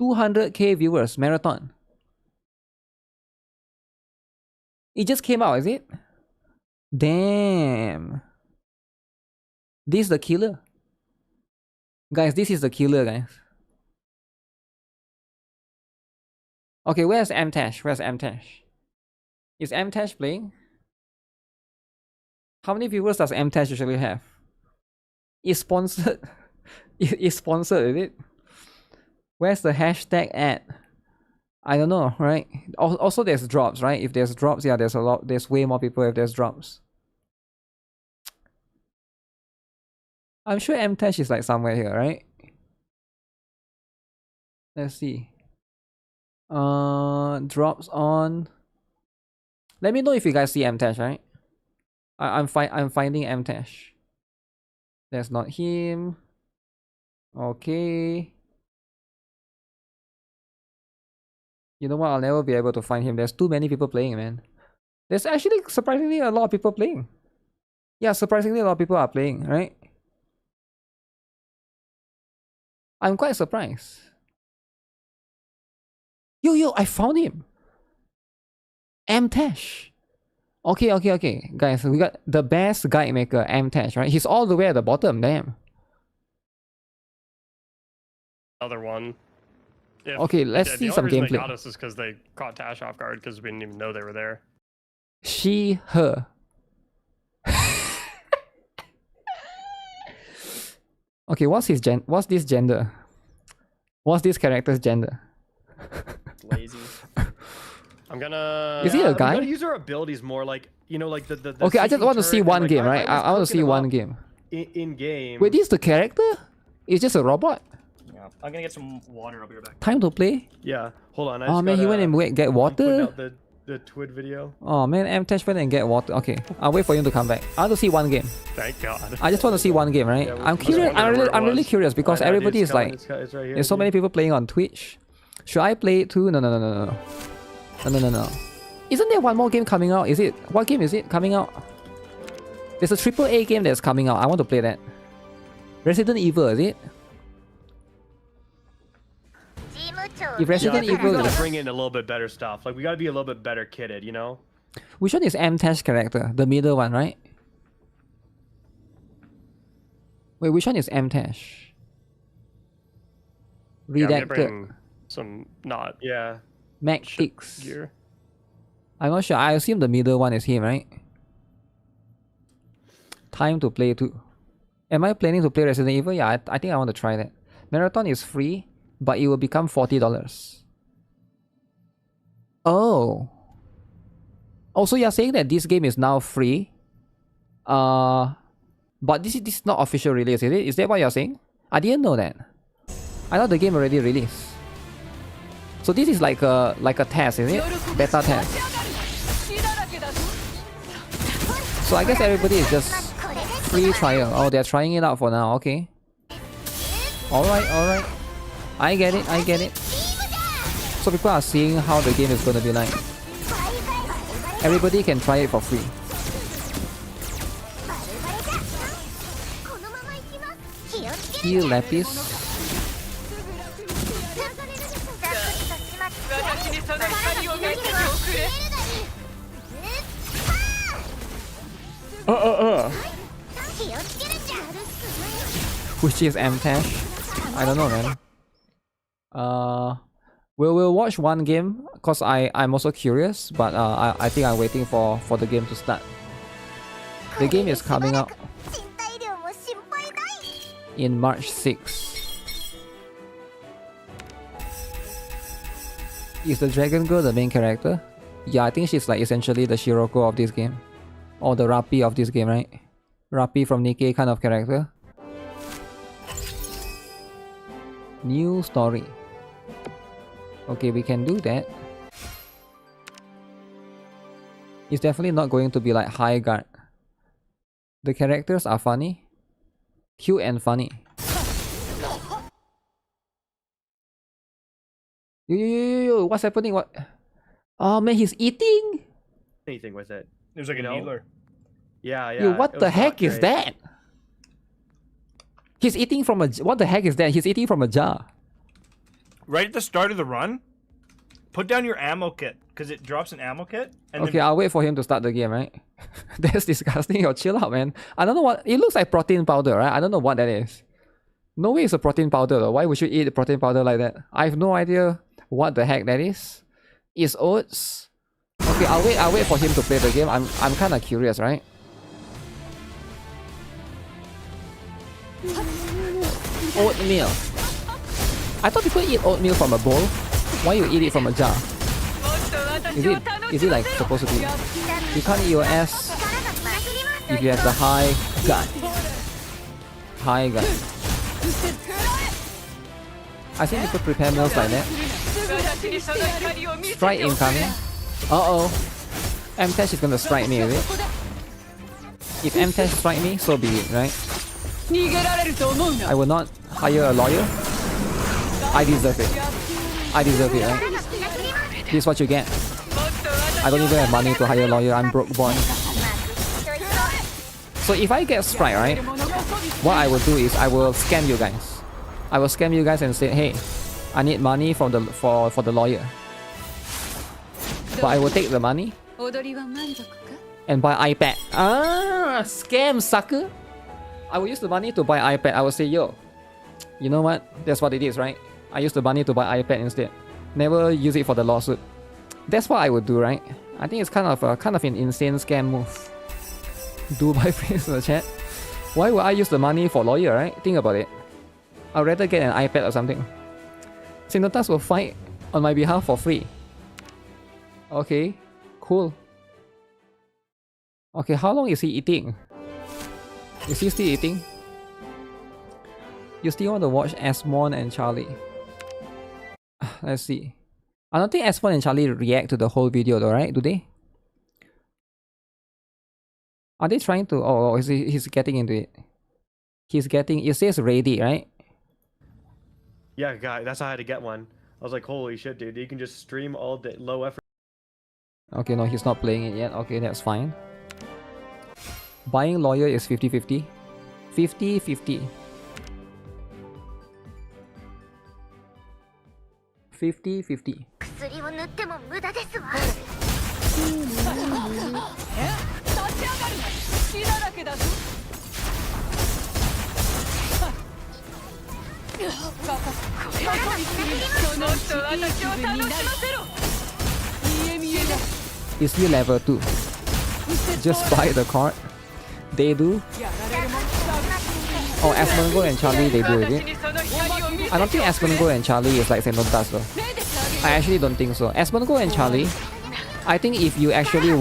200k viewers, Marathon. It just came out, is it? Damn. This is the killer. Guys, this is the killer, guys. Okay, where's Amtash? Where's Amtash? Is Amtash playing? How many viewers does Amtash usually have? It's sponsored. It's sponsored, is it? Where's the hashtag at? I don't know, right? Also, there's drops, right? If there's drops, yeah, there's way more people if there's drops. I'm sure Mtash is like somewhere here, right? Let's see. Drops on. Let me know if you guys see Mtash, right? I'm finding Mtash. That's not him. Okay. You know what? I'll never be able to find him. There's too many people playing, man. There's actually surprisingly a lot of people playing. Yeah, surprisingly a lot of people are playing, right? I'm quite surprised. Yo, I found him. Amtash. Okay. Guys, we got the best guide maker, Amtash, right? He's all the way at the bottom, damn. Other one. Okay, let's see some gameplay. The reason they got us is because they caught Tash off guard because we didn't even know they were there. She, her. Okay, what's this gender? What's this character's gender? Lazy. I'm gonna. Is he a guy? I'm gonna use our abilities more, like, you know, like the okay, I just want to see one game, right? I want to see one game. In game. Wait, this is the character? It's just a robot? Yeah, I'm gonna get some water. I'll be right back. Time to play? Yeah, hold on. Oh man, he went and get water? The Twid video. Oh man, Amtash went and get water. Okay, I'll wait for him to come back. I want to see one game. Thank God. I just want to see one game, right? Yeah, I'm curious. I'm really curious because everybody is like, it's right here, there's so many people playing on Twitch. Should I play it too? No. Isn't there one more game coming out? Is it? What game is it coming out? There's a AAA game that's coming out. I want to play that. Resident Evil, is it? If Resident Evil we gotta is... bring in a little bit better stuff. Like, we gotta be a little bit better kitted, you know? Which one is Amtash character? The middle one, right? Wait, which one is Amtash? Redacted. Some not. Yeah. Mac6 gear. I'm not sure. I assume the middle one is him, right? Time to play too. Am I planning to play Resident Evil? Yeah, I think I want to try that. Marathon is free, but it will become $40. Oh. Also, you're saying that this game is now free. But this is not official release, is it? Is that what you're saying? I didn't know that. I thought the game already released. So this is like a test, is it? Beta test. So I guess everybody is just free trial. Oh, they're trying it out for now. Okay. Alright. I get it. So people are seeing how the game is gonna be like. Everybody can try it for free. Heal Lapis. Which is M-Tash? I don't know, man. We'll watch one game because I'm also curious, but I think I'm waiting for the game to start. The game is coming out in March 6th. Is the dragon girl the main character? Yeah, I think she's like essentially the Shiroko of this game. Or the Rappi of this game, right? Rappi from NIKKE kind of character. New story. Okay, we can do that. It's definitely not going to be like high guard. The characters are funny. Cute and funny. Yo, what's happening? What? Oh man, he's eating? Anything with it. There's like a needler. Yeah. Yo, what the heck is that? He's eating from a... What the heck is that? He's eating from a jar. Right at the start of the run, put down your ammo kit, because it drops an ammo kit. And Okay, I'll wait for him to start the game, right? That's disgusting. Yo, chill out, man. I don't know what... It looks like protein powder, right? I don't know what that is. No way it's a protein powder, though. Why would you eat protein powder like that? I have no idea what the heck that is. It's oats. Okay, I'll wait for him to play the game. I'm kind of curious, right? Oatmeal. I thought people eat oatmeal from a bowl. Why you eat it from a jar? Is it like supposed to be? You can't eat your ass if you have the high gut. High gut. I think people prepare meals like that. Strike incoming. Uh-oh. M-Tash is gonna strike me, is it? If M-Tash strike me, so be it, right? I will not hire a lawyer. I deserve it. I deserve it, right? This is what you get. I don't even have money to hire a lawyer. I'm broke boy. So if I get strike, right? What I will do is I will scam you guys. I will scam you guys and say, hey, I need money from the for the lawyer. But I will take the money and buy iPad. Ah, scam sucker. I will use the money to buy iPad. I will say, yo, you know what? That's what it is, right? I use the money to buy iPad instead. Never use it for the lawsuit. That's what I would do, right? I think it's kind of an insane scam move. Dubai friends in the chat. Why would I use the money for lawyer, right? Think about it. I'd rather get an iPad or something. Sinotas will fight on my behalf for free. Okay, cool. Okay, how long is he eating? Is he still eating? You still want to watch Asmon and Charlie? Let's see. I don't think Asmon and Charlie react to the whole video though, right? Do they? Are they trying to... Oh, he's getting into it. He's getting... It says ready, right? Yeah, guy, that's how I had to get one. I was like, holy shit, dude. You can just stream all day, low effort. Okay, no, he's not playing it yet. Okay, that's fine. Buying lawyer is 50-50. 50-50. 50-50. Is he level 2? Just buy the card. They do. Oh, Asmongo and Charlie, they do it. I don't think Asmongo and Charlie is like Sentontas though. I actually don't think so. Asmongo and Charlie, I think if they actually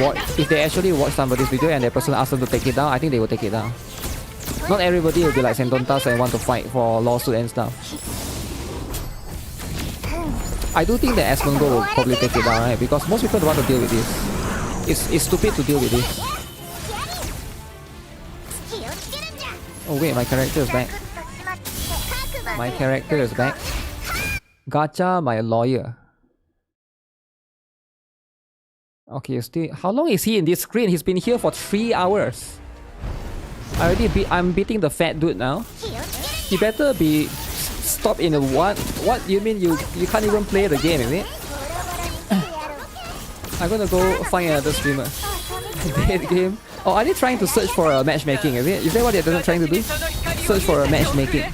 watch somebody's video and that person asks them to take it down, I think they will take it down. Not everybody will be like Sentontas and want to fight for lawsuit and stuff. I do think that Asmongo will probably take it down, right? Because most people don't want to deal with this. It's stupid to deal with this. Oh wait, my character is back. My character is back. Gacha, my lawyer. Okay, still. How long is he in this screen? He's been here for 3 hours. I'm beating the fat dude now. He better be stop in a what? What you mean you can't even play the game, is it? I'm gonna go find another streamer. Dead game. Oh, are they trying to search for a matchmaking, is it? Is that what they're trying to do? Search for a matchmaking.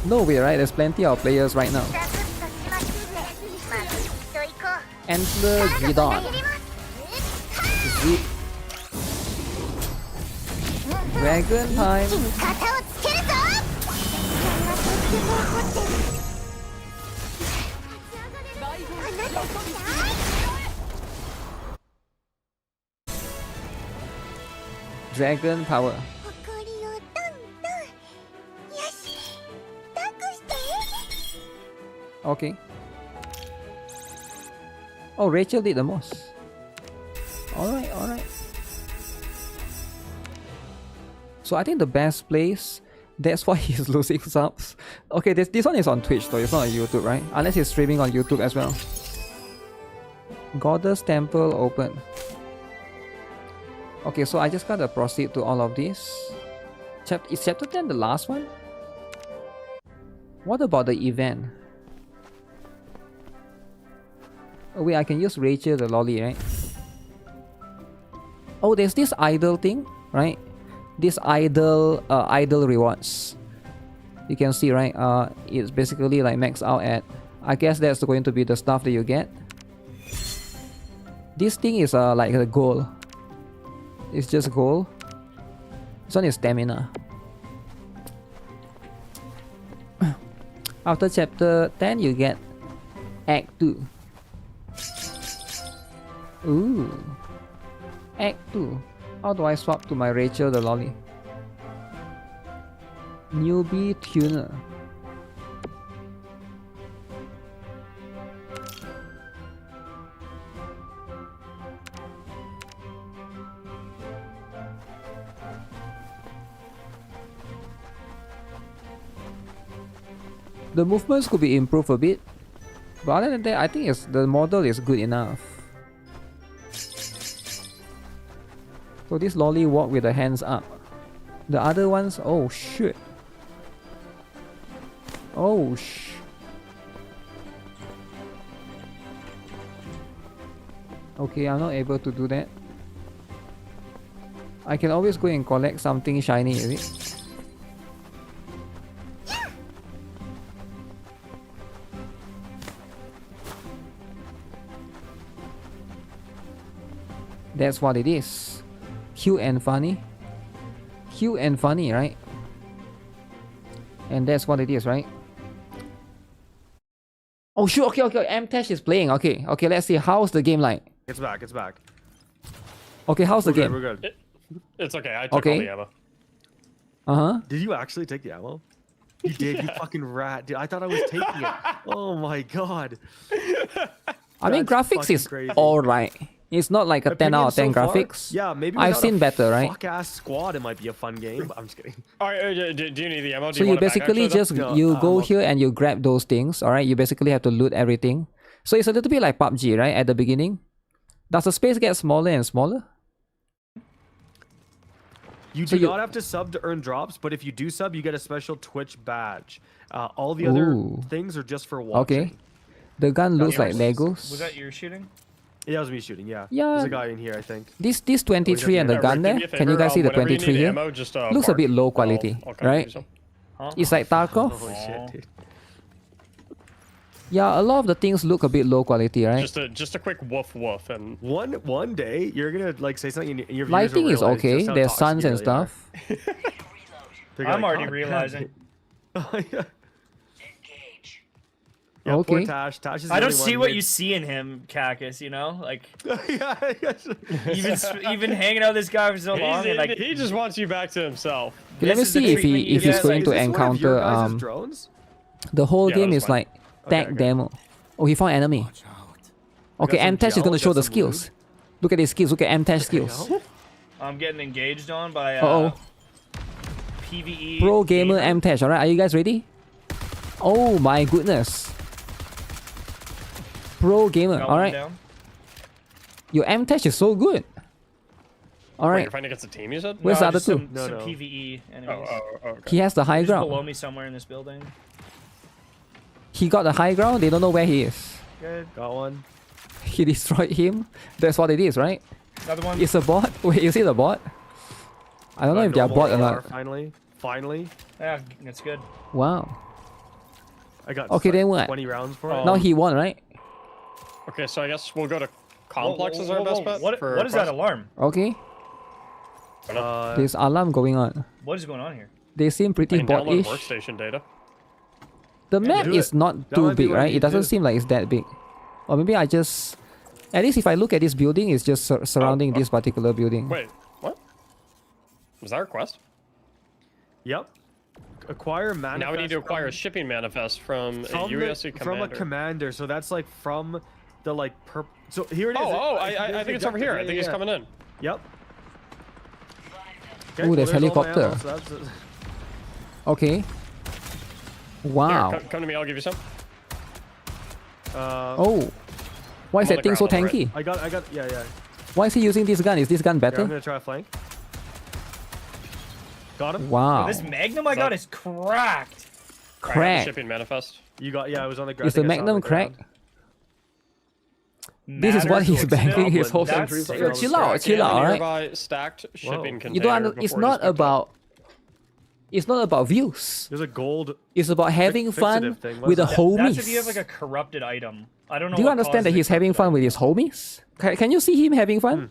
No way, right? There's plenty of players right now. Antler Gidon. Zip. Dragon time. Dragon power. Okay. Oh, Rachel did the most. Alright, alright. So I think the best place, that's why he's losing subs. Okay, this one is on Twitch though, it's not on YouTube, right? Unless he's streaming on YouTube as well. Goddess Temple open. Okay, so I just gotta proceed to all of this. Is chapter 10 the last one? What about the event? Oh wait, I can use Rachel the lolly, right? Oh, there's this idol thing, right? This idol rewards. You can see, right? It's basically like max out at. I guess that's going to be the stuff that you get. This thing is like a goal. It's just goal. This one is stamina. After chapter 10, you get Act 2. Ooh. Act 2. How do I swap to my Rachel the lolly? Newbie tuner. The movements could be improved a bit, but other than that, I think the model is good enough. So this lolly walk with the hands up. The other ones, oh shit. Oh Okay, I'm not able to do that. I can always go and collect something shiny, is it? That's what it is. Cute and funny. Cute and funny, right? And that's what it is, right? Oh sure, okay. M-Tash is playing. Okay, let's see. How's the game like? It's back, it's back. Okay, how's the game? We're good. It's okay, I took all the ammo. Uh-huh. Did you actually take the ammo? You did, you fucking rat. Dude, I thought I was taking it. Oh my god. I mean, graphics is alright. It's not like a 10 out of 10 so graphics. Far, yeah, maybe I've seen better, right? Fuck-ass squad, it might be a fun game, but I'm just kidding. Alright, do you need the ammo? So you basically just, you go here and you grab those things, alright? You basically have to loot everything. So it's a little bit like PUBG, right? At the beginning. Does the space get smaller and smaller? You do not have to sub to earn drops, but if you do sub, you get a special Twitch badge. All the other things are just for watching. Okay. The gun looks like Legos. Was that your shooting? Yeah, that was me shooting, yeah. Yeah. There's a guy in here, I think. This 23 and the gun there, can you guys see the 23 here? Looks a bit low quality, right? It's like Tarkov. Holy shit, dude. Yeah, a lot of the things look a bit low quality, right? Just a quick woof woof and one day you're gonna like say something and your viewers lighting will is realize okay. just how There's toxic suns you and really are. stuff. I'm already God, realizing. Yeah, okay. poor Tash. Tash is the I don't only see one what who you see in him, Cactus. You know, like yeah, even hanging out with this guy for so long, and like he just wants you back to himself. Okay, let me see if he's going to encounter the whole game is like tag demo. Oh, he found enemy. Okay, M-Tash is gonna show the skills. Look at his skills. Look at M-Tash skills. I'm getting engaged on by PvE. Pro gamer M-Tech, alright? Are you guys ready? Oh my goodness. Pro gamer, alright? Your M-Tech is so good. Alright. You're fighting against a team, you said? Where's the other two? Some PvE enemies. Okay. He has the high He's ground. below me somewhere in this building. He got the high ground, they don't know where he is. Good. Got one. He destroyed him. That's what it is, right? Another one. It's a bot. Wait, is it a bot? I don't know if they're bot or not. Finally. Yeah, that's good. Wow. I got okay, then what? 20 rounds for it. Now he won, right? Okay, so I guess we'll go to Complex as our best bet. What is that alarm? Okay. There's alarm going on. What is going on here? They seem pretty bot-ish. Workstation data. The map is not too big, right? It doesn't seem like it's that big. Or maybe I just... At least if I look at this building, it's just surrounding this particular building. Wait, what? Was that a quest? Yep. Acquire manifest. Now we need to acquire a shipping manifest from a USC commander. From a commander, so that's like from the like So here it is. I think it's over here. I think he's coming in. Yep. Okay, ooh, there's helicopter. Okay. Wow. Here, come to me, I'll give you some. Oh. Why is that thing so tanky? I got, yeah. Why is he using this gun? Is this gun better? Here, I'm gonna try a flank. Got him. Wow. This Magnum I got is cracked. Cracked. Shipping manifest. You got, yeah, it was on the ground. Is the Magnum cracked? This is what he's banking his whole century. Chill out, alright? Stacked shipping container. You don't it's not about... It's not about views. There's a gold. It's about having fun with the homies. That's if you have like a corrupted item. I don't know. Do you understand that he's having fun with his homies? Can you see him having fun?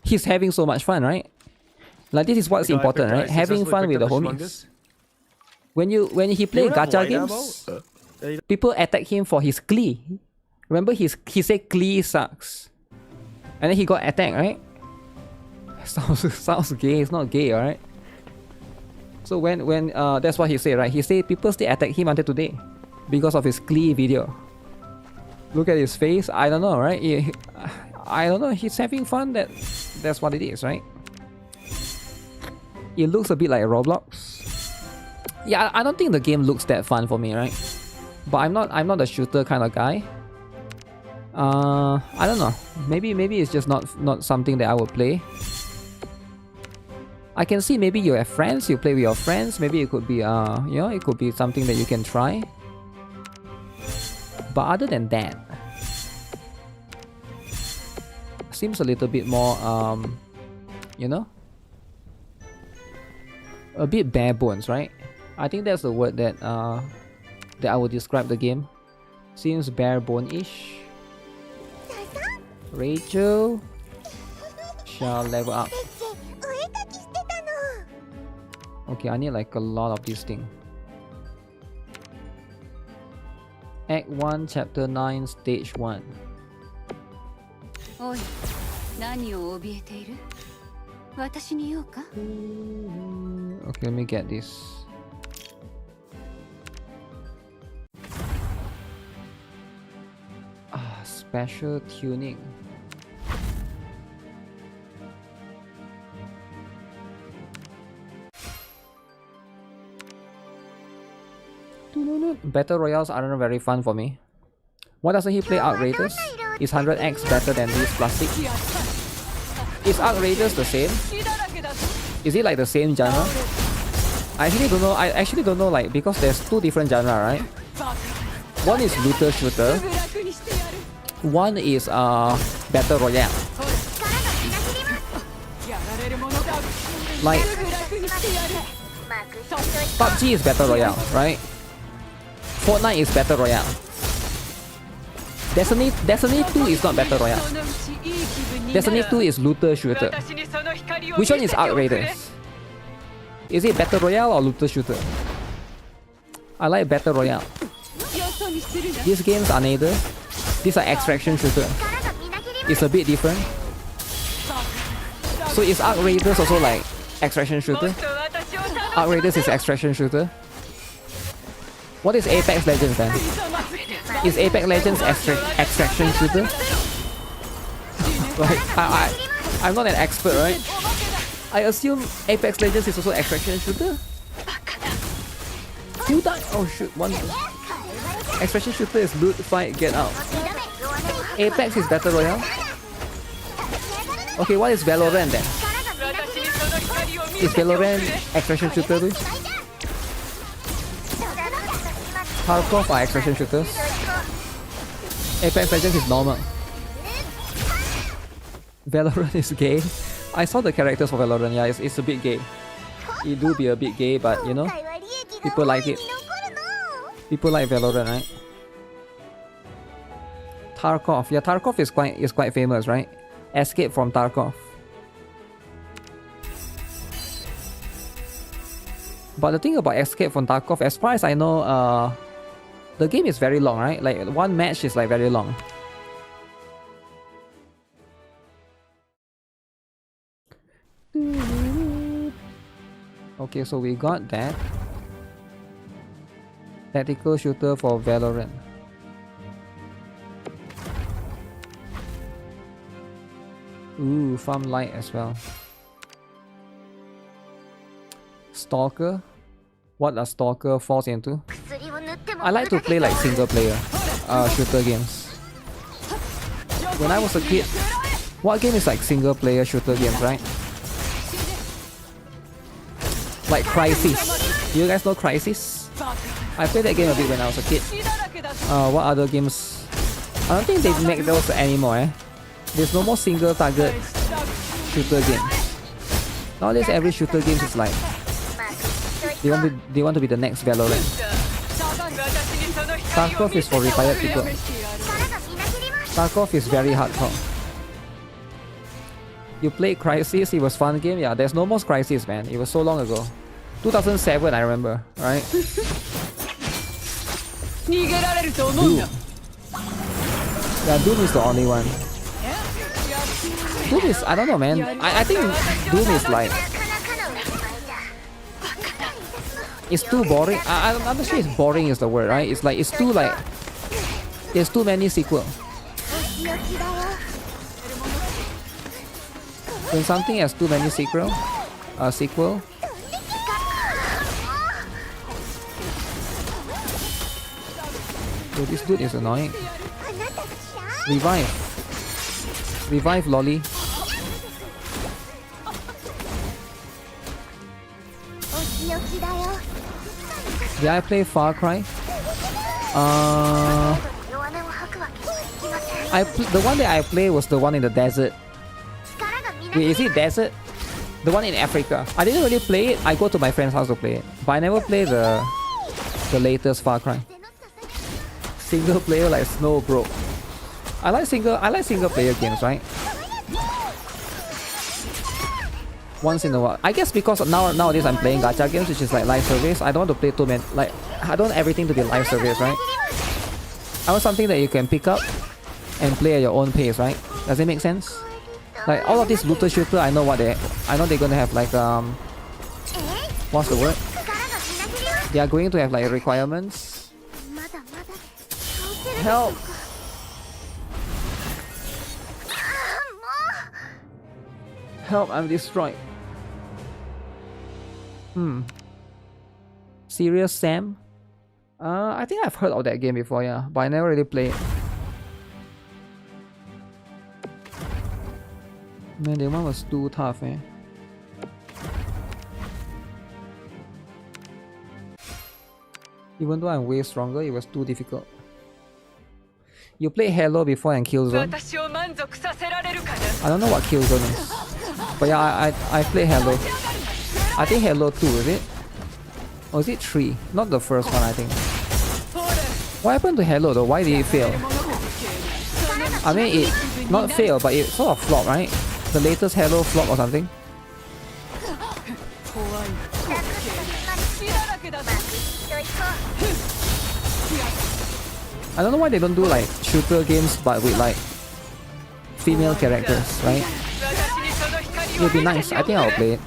He's having so much fun, right? Like this is what's important, right? Having fun with the homies. When he play gacha games, people attack him for his glee. Remember he said glee sucks, and then he got attacked, right? Sounds gay. It's not gay, alright? So when that's what he said, right? He said people still attack him until today because of his Glee video. Look at his face. I don't know, right? I don't know. He's having fun. That's what it is, right? It looks a bit like Roblox. Yeah, I don't think the game looks that fun for me, right? But I'm not a shooter kind of guy. I don't know. Maybe it's just not something that I would play. I can see maybe you have friends, you play with your friends, maybe it could be it could be something that you can try. But other than that, seems a little bit more a bit bare bones, right? I think that's the word that I would describe the game. Seems bare bone-ish. Rachel shall level up. Okay, I need like a lot of this thing. Act 1, Chapter 9, Stage 1. Okay, let me get this. Special tuning. Battle Royales aren't very fun for me. Why doesn't he play Arc Raiders? Is 100x better than this plastic? Is Arc Raiders the same? Is it like the same genre? I actually don't know like because there's two different genres, right? One is looter shooter. One is Battle Royale. Like PUBG is Battle Royale, right? Fortnite is Battle Royale. Destiny 2 is not Battle Royale. Destiny 2 is looter shooter. Which one is Arc Raiders? Is it Battle Royale or looter shooter? I like Battle Royale. These games are neither. These are extraction shooter. It's a bit different. So is Arc Raiders also like extraction shooter? Arc Raiders is extraction shooter. What is Apex Legends then? Is Apex Legends extraction shooter? Like I'm not an expert, right? I assume Apex Legends is also extraction shooter? Who died? Oh shoot, one. Extraction shooter is loot, fight, get out. Apex is Battle Royale? Okay, what is Valorant then? Is Valorant extraction shooter too? Tarkov are extraction shooters. Apex Legends is normal. Valorant is gay. I saw the characters for Valorant, yeah, it's a bit gay. It do be a bit gay, but you know, people like it. People like Valorant, right? Tarkov, yeah, Tarkov is quite famous, right? Escape from Tarkov. But the thing about Escape from Tarkov, as far as I know, the game is very long, right? Like one match is like very long. Okay, so we got that. Tactical shooter for Valorant. Ooh, Farm Light as well. Stalker? What a Stalker falls into? I like to play like single player shooter games. When I was a kid, what game is like single player shooter games, right? Like Crysis. You guys know Crysis? I played that game a bit when I was a kid. What other games? I don't think they make those anymore, eh? There's no more single target shooter games. Nowadays every shooter game is like they want to be the next Valorant. Tarkov is for retired people. Tarkov is very hardcore. You played Crysis, it was fun game. Yeah, there's no more Crysis, man. It was so long ago. 2007, I remember, right? Doom. Yeah, Doom is the only one. Doom is, I don't know, man. I think Doom is like, it's too boring. I'm not sure if boring is the word, right? It's like, it's too like, there's too many sequels. When something has too many sequel. Oh, this dude is annoying. Revive lolly. Did I play Far Cry? The one that I played was the one in the desert. Wait, is it desert? The one in Africa. I didn't really play it. I go to my friend's house to play it, but I never played the latest Far Cry. Single player like Snow Broke. I like single player games, right? Once in a while. I guess because nowadays I'm playing gacha games, which is like live service. I don't want to play too many. Like I don't want everything to be live service, right? I want something that you can pick up and play at your own pace, right? Does it make sense? Like all of these looter shooter, I know they're gonna have like what's the word? They are going to have like requirements. Help! Help! I'm destroyed. Serious Sam? I think I've heard of that game before, yeah, but I never really played. Man, that one was too tough, eh? Even though I'm way stronger, it was too difficult. You played Halo before and Killzone? I don't know what Killzone is. But yeah, I played Halo. I think Halo 2, is it? Or is it 3? Not the first one, I think. What happened to Halo though? Why did it fail? I mean, it not fail, but it sort of flopped, right? The latest Halo flop or something? I don't know why they don't do like shooter games but with like female characters, right? It would be nice. I think I'll play it.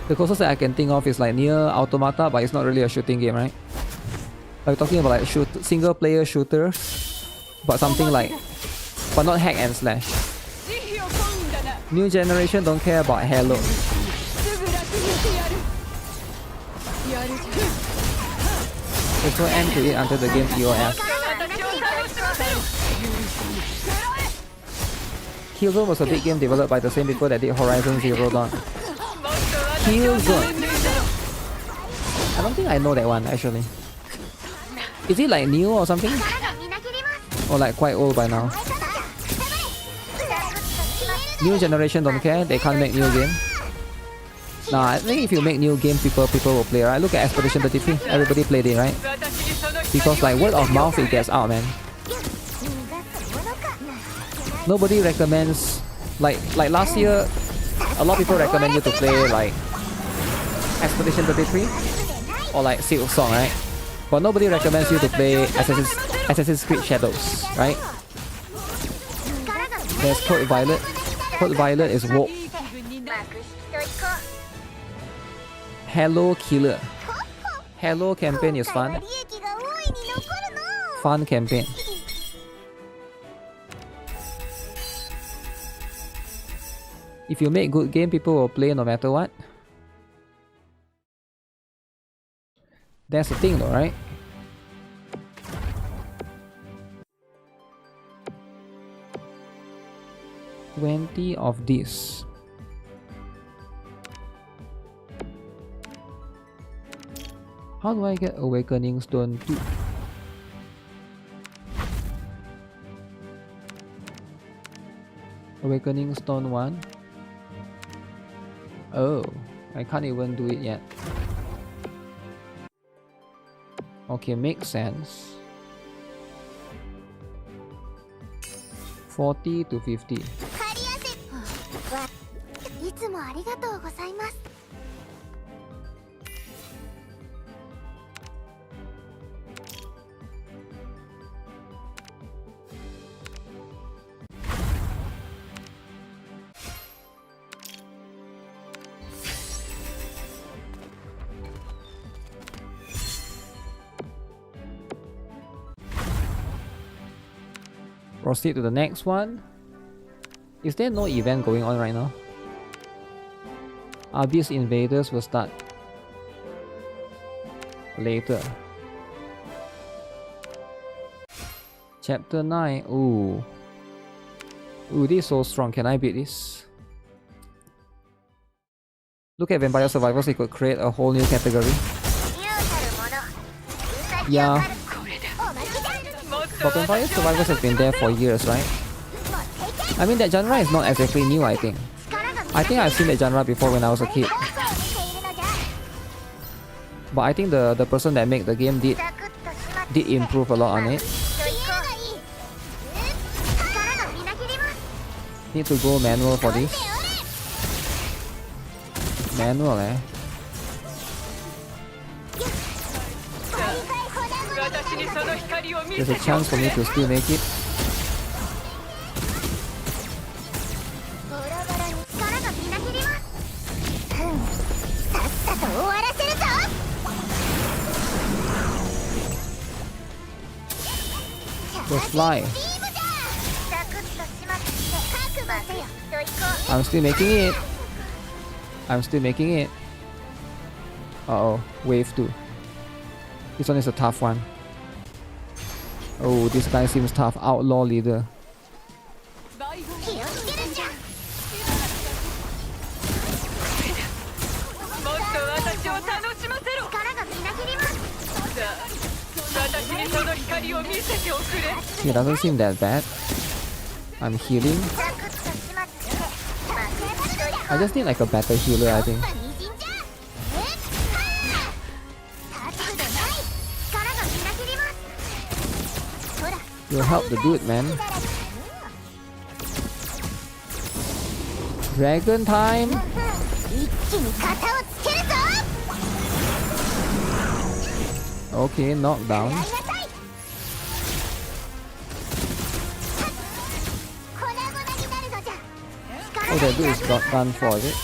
The closest that I can think of is like Nier Automata, but it's not really a shooting game, right? Are we talking about like single player shooters? But something like, but not hack and slash. New generation don't care about Halo. There's no end to it until the game POS. Killzone was a big game developed by the same people that did Horizon Zero Dawn. Killzone. I don't think I know that one actually. Is it like new or something? Or like quite old by now? New generation don't care, they can't make new game. Nah, I think if you make new game, people will play, right? Look at Expedition 33, everybody played it, right? Because like word of mouth, it gets out, man. Nobody recommends, like last year, a lot of people recommend you to play like Expedition 33 or like Silk Song, right? But nobody recommends you to play Assassin's Creed Shadows, right? There's Code Violet. Code Violet is woke. Halo Killer. Halo campaign is fun. Fun campaign. If you make good game, people will play no matter what. That's the thing though, right? $20 of this. How do I get Awakening Stone 2? Awakening Stone 1. Oh, I can't even do it yet. Okay, makes sense. 40 to 50. Proceed to the next one. Is there no event going on right now? Abyss Invaders will start later. Chapter 9. Ooh. Ooh, this is so strong. Can I beat this? Look at Vampire Survivors, it could create a whole new category. Yeah. But Vampire Survivors has been there for years, right? I mean, that genre is not exactly new, I think. I think I've seen that genre before when I was a kid. But I think the person that made the game did improve a lot on it. Need to go manual for this. Manual, eh? There's a chance for me to still make it. Let's fly. I'm still making it. I'm still making it. Uh-oh, wave 2. This one is a tough one. Oh, this guy seems tough. Outlaw leader. It doesn't seem that bad. I'm healing. I just need like a better healer, I think. You'll help the dude, man. Dragon time! Okay, knockdown. Oh, that dude is done for it.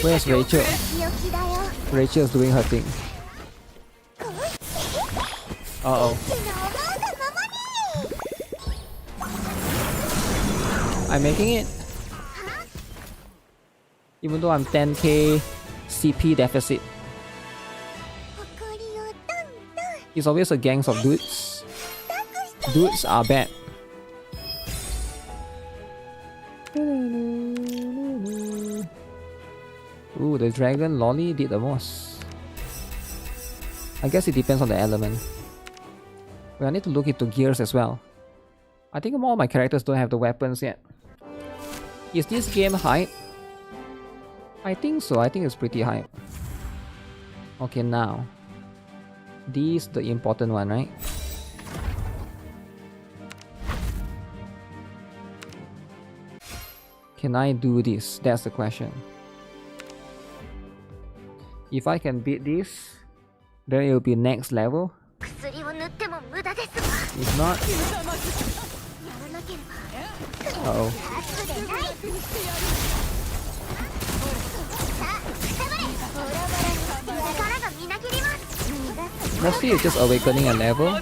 Where's Rachel? Rachel's doing her thing. Uh-oh. I'm making it. Even though I'm 10k CP deficit. It's always a gangs of dudes. Dudes are bad. Ooh, the dragon lolly did the most. I guess it depends on the element. But I need to look into gears as well. I think all my characters don't have the weapons yet. Is this game hype? I think so. I think it's pretty hype. Okay, now. This the important one, right? Can I do this? That's the question. If I can beat this, then it will be next level. If not... Uh-oh. Mostly it's just awakening a level.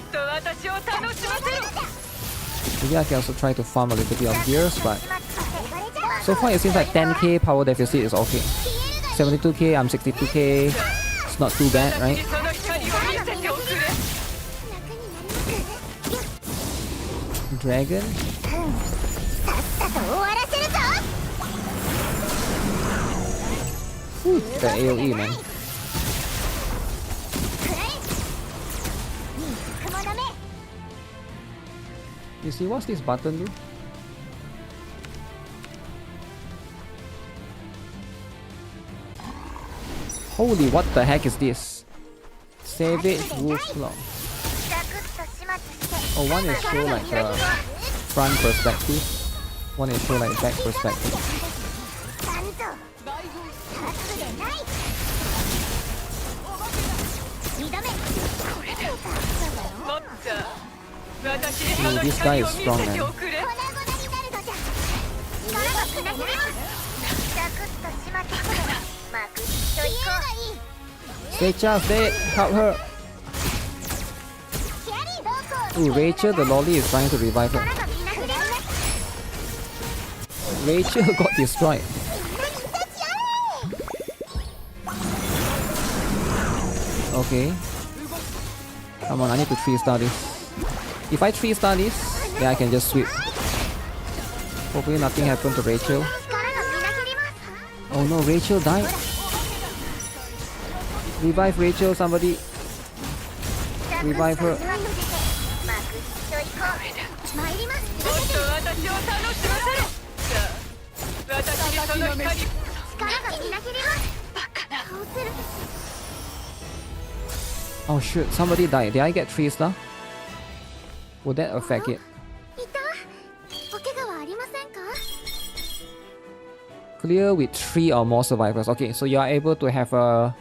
Maybe I can also try to farm a little bit of gears, but so far it seems like 10k power deficit is okay. 72k, I'm 62k. It's not too bad, right? Dragon. Ooh, the AoE, man. You see, what's this button do? Holy, what the heck is this? Savage Wolf Claw. Oh, one is show like a front perspective. One is show like back perspective. Ooh, this guy is strong, man. Seicha's dead! Help her! Ooh, Rachel the lolly is trying to revive her. Rachel got destroyed. Okay. Come on, I need to 3-star this. If I 3-star this, then I can just sweep. Hopefully nothing happened to Rachel. Oh no, Rachel died. Revive Rachel, somebody. Revive her. Oh shoot, somebody died. Did I get 3-star? Would that affect it? Clear with 3 or more survivors. Okay, so you are able to have a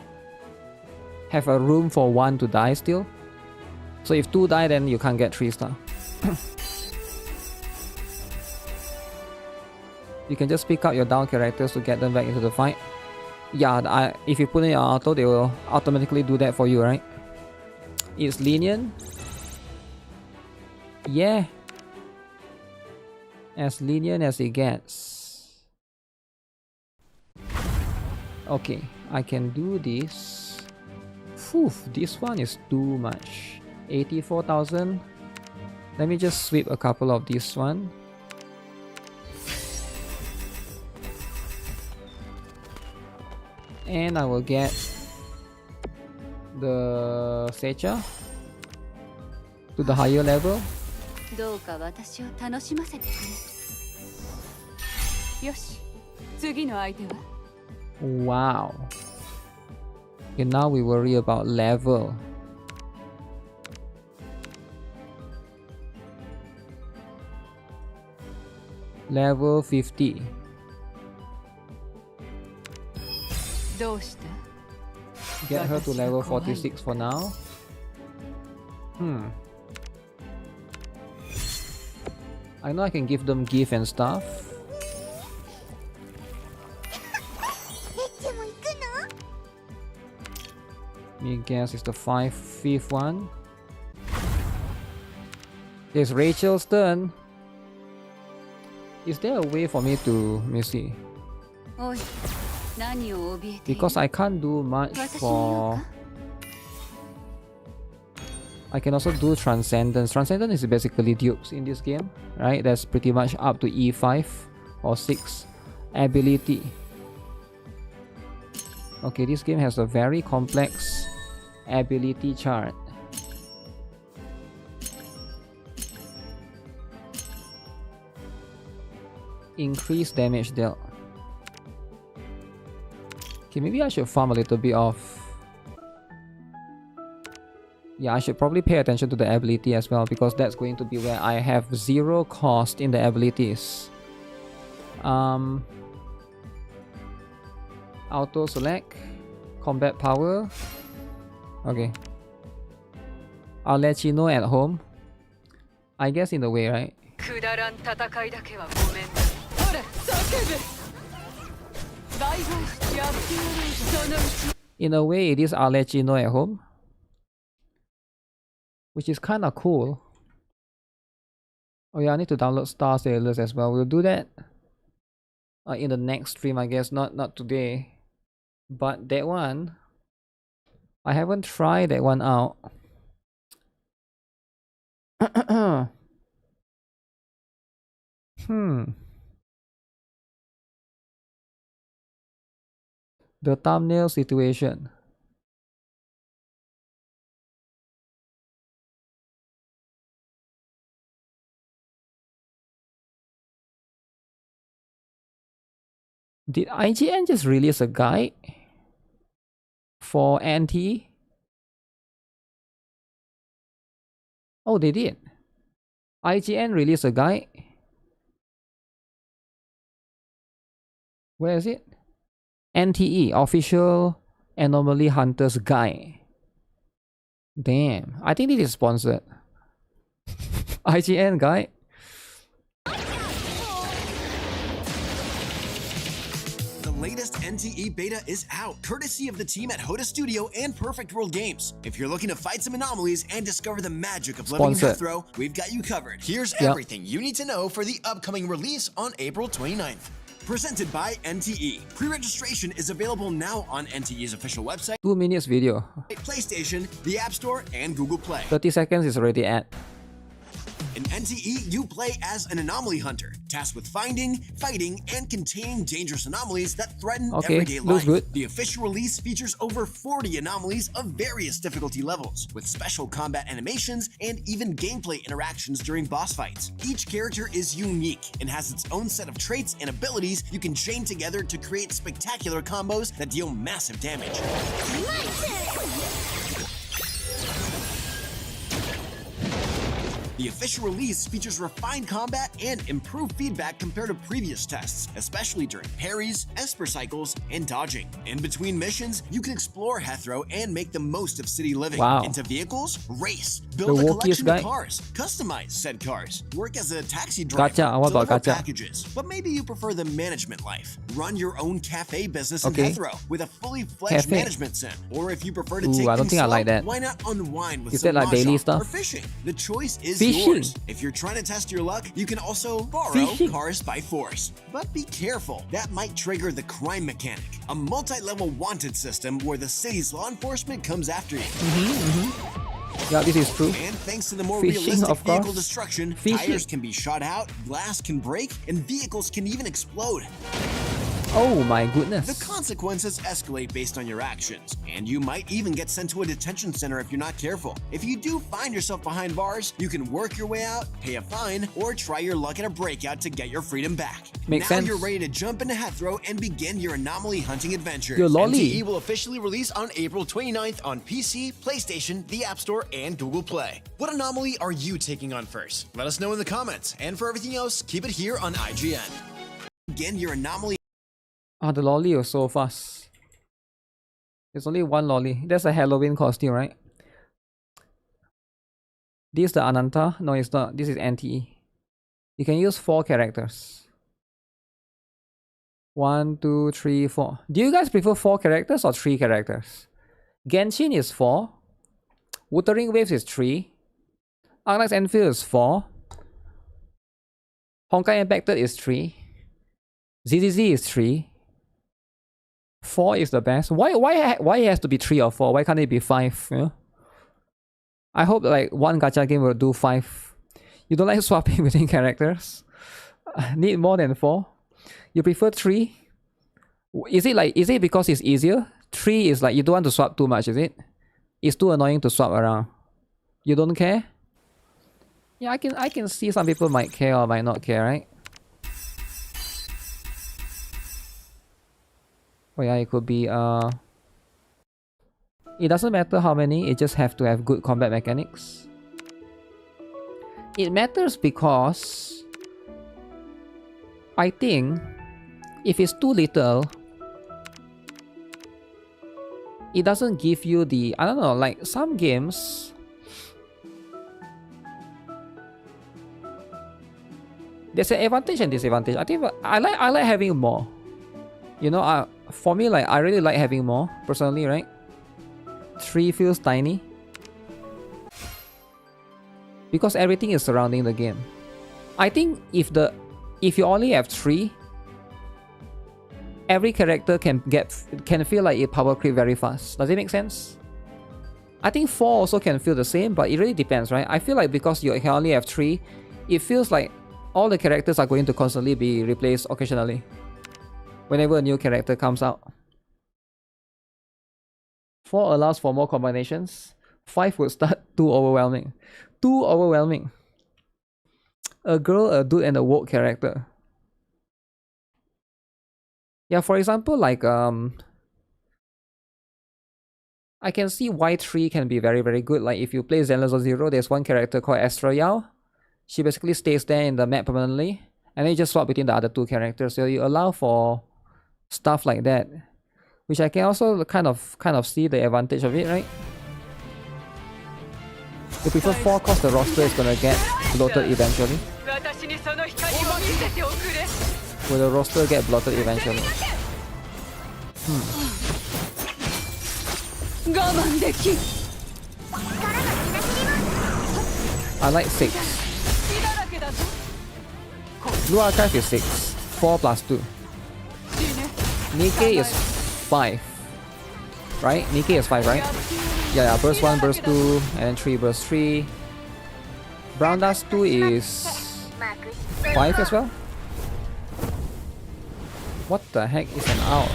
room for 1 to die still. So if 2 die, then you can't get 3-star. You can just pick up your down characters to get them back into the fight. Yeah, if you put in your auto, they will automatically do that for you, right? It's lenient. Yeah. As lenient as it gets. Okay, I can do this. Phew, this one is too much. 84,000. Let me just sweep a couple of this one. And I will get the Seicha to the higher level. Wow. Okay, now we worry about level. Level 50. Get her to level 46 for now. I know I can give them gift and stuff. Me guess it's the 5th one. It's Rachel's turn. Is there a way for me to... Let me see. Because I can't do much for... I can also do Transcendence. Transcendence is basically dupes in this game, right? That's pretty much up to E5 or 6 ability. Okay, this game has a very complex ability chart. Increase damage dealt. Okay, maybe I should farm a little bit of... Yeah, I should probably pay attention to the ability as well, because that's going to be where I have 0 cost in the abilities. Auto select, combat power. Okay. I'll let you know at home. I guess in the way, right? In a way, it is I'll let you know at home, which is kind of cool. Oh yeah, I need to download Star Sailors as well. We'll do that in the next stream, I guess. Not today. But that one, I haven't tried that one out. The thumbnail situation. Did IGN just release a guide for NT? Oh, they did. IGN released a guide. Where is it? NTE, Official Anomaly Hunters Guide. Damn, I think this is sponsored. IGN guide. Latest NTE beta is out, courtesy of the team at Hoda Studio and Perfect World Games. If you're looking to fight some anomalies and discover the magic of living in death row, we've got you covered. Here's everything you need to know for the upcoming release on April 29th. Presented by NTE. Pre-registration is available now on NTE's official website, 2 minutes video, PlayStation, the App Store, and Google Play. 30 seconds is already at. In NTE, you play as an anomaly hunter, tasked with finding, fighting, and containing dangerous anomalies that threaten everyday life. Good. The official release features over 40 anomalies of various difficulty levels, with special combat animations and even gameplay interactions during boss fights. Each character is unique and has its own set of traits and abilities you can chain together to create spectacular combos that deal massive damage. The official release features refined combat and improved feedback compared to previous tests, especially during parries, Esper cycles, and dodging. In between missions, you can explore Heathrow and make the most of city living. Into vehicles, race, build a collection of cars, customize said cars, work as a taxi driver, deliver packages. But maybe you prefer the management life. Run your own cafe business in Heathrow with a fully fledged management sim. Or if you prefer to take things slow, why not unwind with some mahjong or fishing? The choice is yours. If you're trying to test your luck, you can also borrow cars by force. But be careful, that might trigger the crime mechanic, a multi-level wanted system where the city's law enforcement comes after you. Yeah, this is true. And thanks to the more realistic vehicle destruction, tires can be shot out, glass can break, and vehicles can even explode. Oh my goodness. The consequences escalate based on your actions, and you might even get sent to a detention center if you're not careful. If you do find yourself behind bars, you can work your way out, pay a fine, or try your luck at a breakout to get your freedom back. Makes now sense. You're ready to jump into Heathrow and begin your anomaly hunting adventures. Your lolly. NTE will officially release on April 29th on PC, PlayStation, the App Store, and Google Play. What anomaly are you taking on first? Let us know in the comments, and for everything else, keep it here on IGN. Begin your anomaly. Ah, the lolly was so fast. There's only one lolly. That's a Halloween costume, right? This is the Ananta? No, it's not. This is NTE. You can use 4 characters. 1, 2, 3, 4. Do you guys prefer 4 characters or 3 characters? Genshin is 4. Wuthering Waves is 3. Arknight's Enfield is 4. Honkai Impacted is 3. ZZZ is 3. 4 is the best. Why it has to be 3 or 4? Why can't it be 5? You know? I hope like one gacha game will do 5. You don't like swapping between characters? Need more than 4? You prefer 3? Is it because it's easier? 3 is like you don't want to swap too much, is it? It's too annoying to swap around. You don't care? Yeah, I can see some people might care or might not care, right? Oh yeah, it could be it doesn't matter how many, it just have to have good combat mechanics. It matters because I think if it's too little, it doesn't give you the, I don't know, like some games there's an advantage and disadvantage. I think I like having more. You know, for me, like I really like having more personally, right? 3 feels tiny because everything is surrounding the game. I think if you only have 3, every character can feel like it power creep very fast. Does it make sense? I think 4 also can feel the same, but it really depends, right? I feel like because you can only have 3, it feels like all the characters are going to constantly be replaced occasionally whenever a new character comes out. 4 allows for more combinations. 5 would start too overwhelming. Too overwhelming. A girl, a dude, and a woke character. Yeah, for example, like I can see why 3 can be very, very good. Like if you play Zenless or Zero, there's one character called Astra Yao. She basically stays there in the map permanently, and then you just swap between the other 2 characters. So you allow for stuff like that, which I can also kind of see the advantage of it, right? You prefer 4 cause the roster is gonna get bloated eventually. Will the roster get bloated eventually? I like 6. Blue Archive is 6. 4 plus 2. NIKKE is 5. Right? NIKKE is 5, right? Yeah, burst 1, burst 2, and then 3, burst 3. Brown Dust 2 is 5 as well? What the heck is an owl?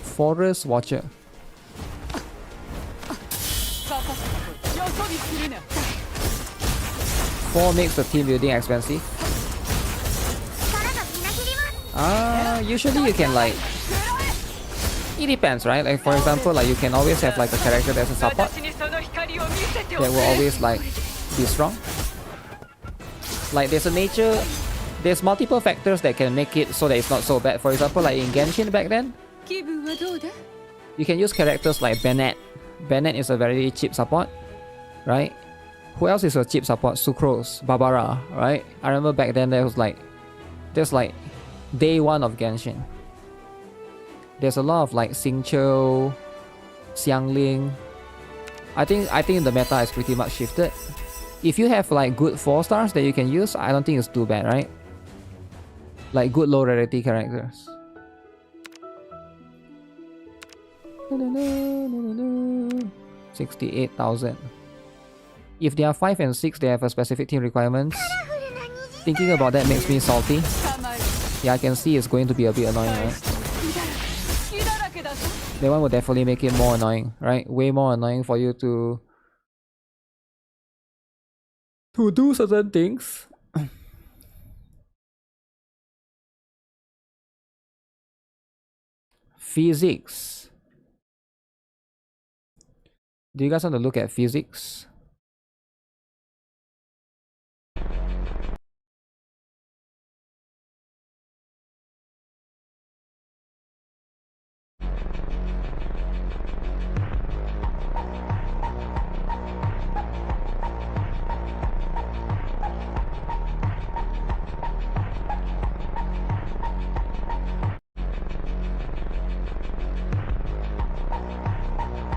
Forest Watcher. 4 makes the team building expensive. Usually you can like... It depends, right? Like for example, like you can always have like a character that's a support that will always like be strong. Like there's multiple factors that can make it so that it's not so bad. For example, like in Genshin back then, you can use characters like Bennett. Bennett is a very cheap support, right? Who else is a cheap support? Sucrose, Barbara, right? I remember back then there's like day 1 of Genshin. There's a lot of like Xingqiu, Xiangling. I think the meta has pretty much shifted. If you have like good 4 stars that you can use, I don't think it's too bad, right? Like good low rarity characters. 68,000. If they are 5 and 6, they have a specific team requirements. Thinking about that makes me salty. Yeah, I can see it's going to be a bit annoying, right? That one will definitely make it more annoying, right? Way more annoying for you to do certain things. Physics. Do you guys want to look at physics?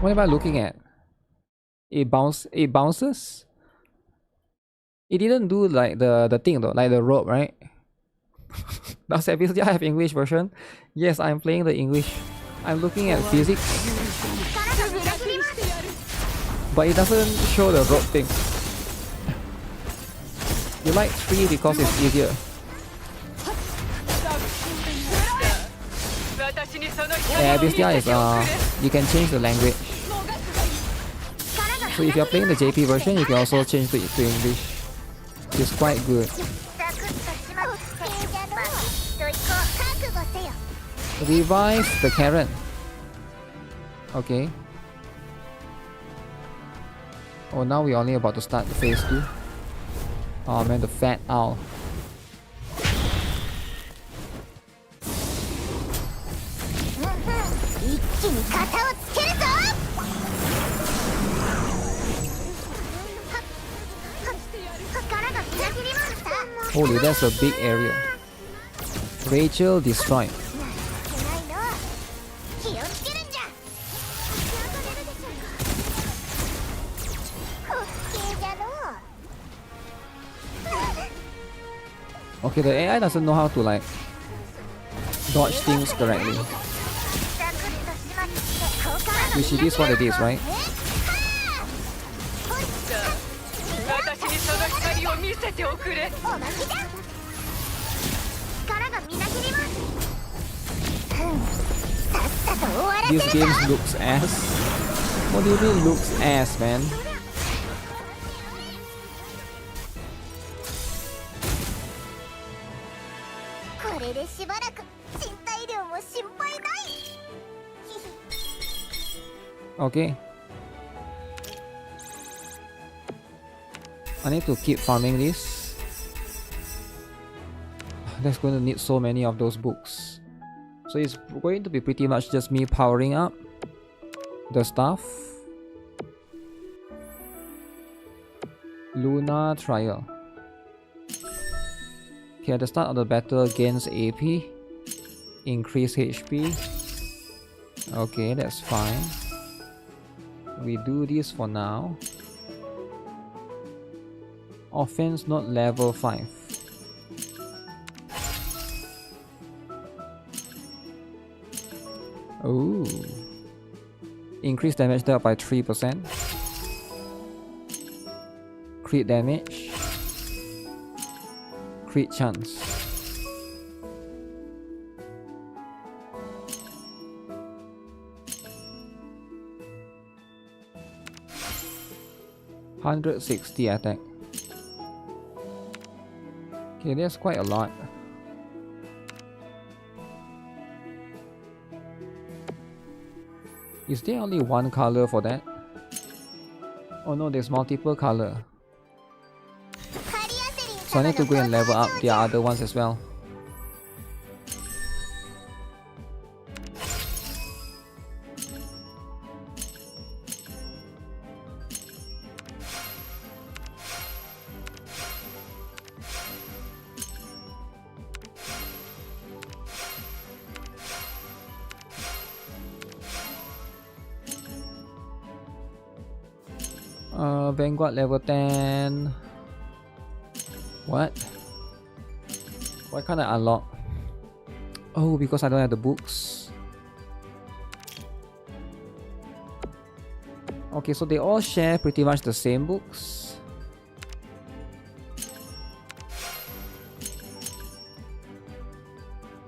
What am I looking at? It bounces? It didn't do like the thing though, like the rope, right? Does ABYSSDIA have English version? Yes, I'm playing the English. I'm looking at physics, but it doesn't show the rope thing. You like 3 because it's easier. Yeah, ABYSSDIA is you can change the language. So if you're playing the JP version, you can also change it to English. It's quite good. Revive the Karen. Okay. Oh, now we're only about to start the phase 2. Oh man, the fat owl. Holy, that's a big area. Rachel destroyed. Okay, the AI doesn't know how to like dodge things correctly. Which it is what it is, right? This game looks ass. What do you mean looks ass, man? Okay. I need to keep farming this. That's going to need so many of those books. So it's going to be pretty much just me powering up the stuff. Luna Trial. Okay, at the start of the battle gains AP. Increase HP. Okay, that's fine. We do this for now. Offense not level 5. Oh. Increase damage dealt by 3%. Crit damage. Crit chance. $160 attack. Okay, that's quite a lot. Is there only one color for that? Oh no, there's multiple color. So I need to go and level up the other ones as well. Vanguard level 10. What? Why can't I unlock? Oh, because I don't have the books. Okay, so they all share pretty much the same books.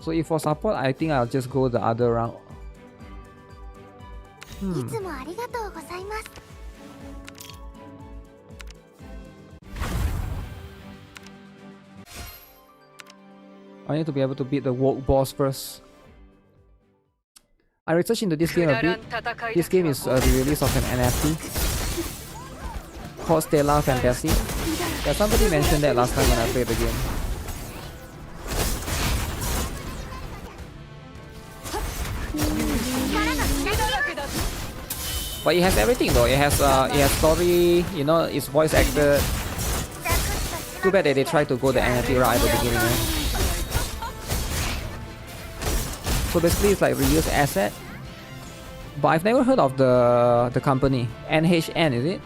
So if for support, I think I'll just go the other route. I need to be able to beat the woke boss first. I researched into this game a bit. This game is a re-release of an NFT called Stellar Fantasy. Yeah, somebody mentioned that last time when I played the game. But it has everything though. It has story, you know, it's voice acted. Too bad that they tried to go the NFT route at the beginning, right? So basically it's like reused asset. But I've never heard of the company. NHN, is it?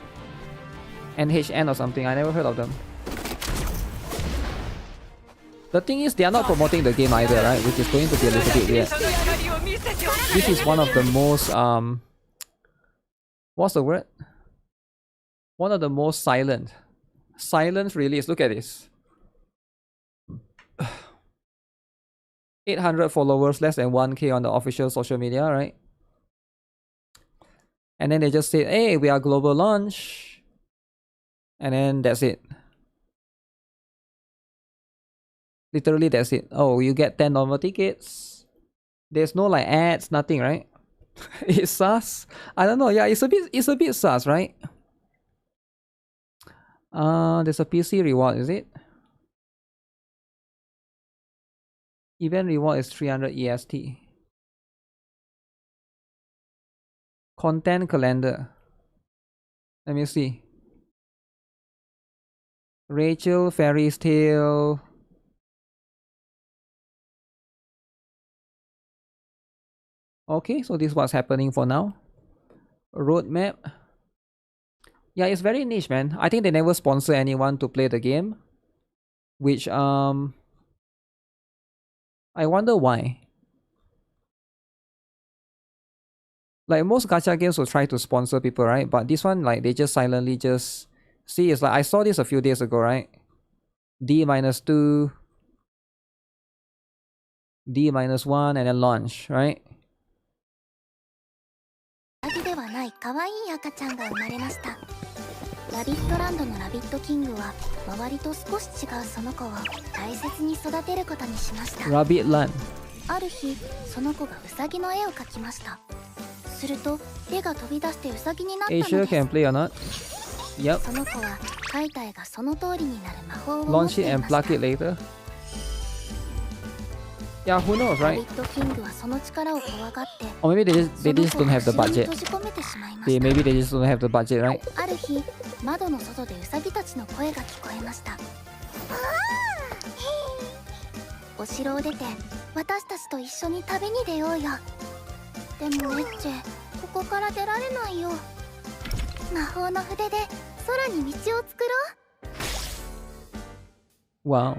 NHN or something, I never heard of them. The thing is, they are not promoting the game either, right? Which is going to be a little bit weird. This is one of the most what's the word? One of the most silent release. Look at this. 800 followers, less than 1K on the official social media, right? And then they just say, hey, we are global launch. And then that's it. Literally, that's it. Oh, you get 10 normal tickets. There's no like ads, nothing, right? It's sus. I don't know. Yeah, it's a bit sus, right? There's a PC reward, is it? Event reward is 300 EST. Content calendar. Let me see. Rachel, Fairy's Tale. Okay, so this is what's happening for now. Roadmap. Yeah, it's very niche, man. I think they never sponsor anyone to play the game. Which, I wonder why. Like most gacha games will try to sponsor people, right? But this one, like, they just silently just... See, it's like, I saw this a few days ago, right? D-2, D-1, and then launch, right? ではない可愛い赤ちゃんが生まれました。ラビットランドのラビットキングは周りと少し違うその子を大切に育てることにしました。Rabbit Land。ある日、その子がウサギの絵を描きました。すると、絵が飛び出してウサギになったのです。Asia can play or not? Yep. その子は描いた絵がその通りになる魔法を持っ Launch て it い and ました。 plug it later. Yeah, who knows, ラ right? ビットキングはその力を怖がって、 Or maybe they just don't have the その子を budget. 閉じ込めてしまいま Maybe した。 they just don't have the budget, right? ある日、窓の外でウサギたちの声が聞こえました。お城を出て、私たちと一緒に旅に出ようよ。でもエッチェ、ここから出られないよ。魔法の筆で空に道を作ろう。Wow.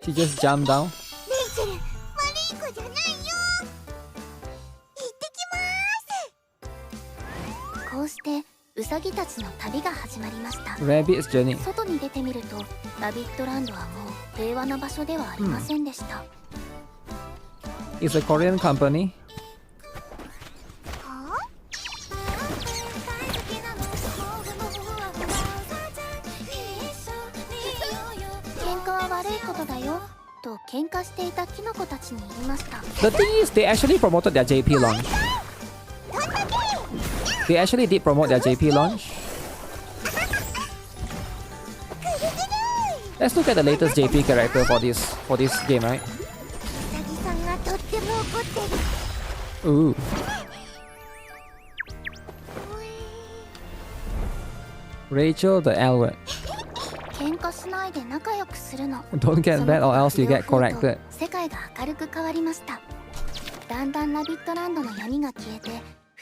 She just jumped down. レイチェル、悪い子じゃないよ。行ってきます。こうしてウサギたちの旅が始まりました。 Rabbit's journey. 外に出てみると、ラビットランドはもう平和な場所ではありませんでした。It's a Korean company. 喧嘩は悪いことだよと喧嘩していたキノコたちに言いました。 The thing is, they actually promoted their JP launch. They actually did promote their JP launch. Let's look at the latest JP character for this game, right? ウサギさんがとっても怒ってる。 Ooh. Rachel the L-word. 喧嘩しないで仲良くするの。 Don't get mad or else you get corrected. 世界が明るく変わりました。だんだんラビットランドの闇が消えて、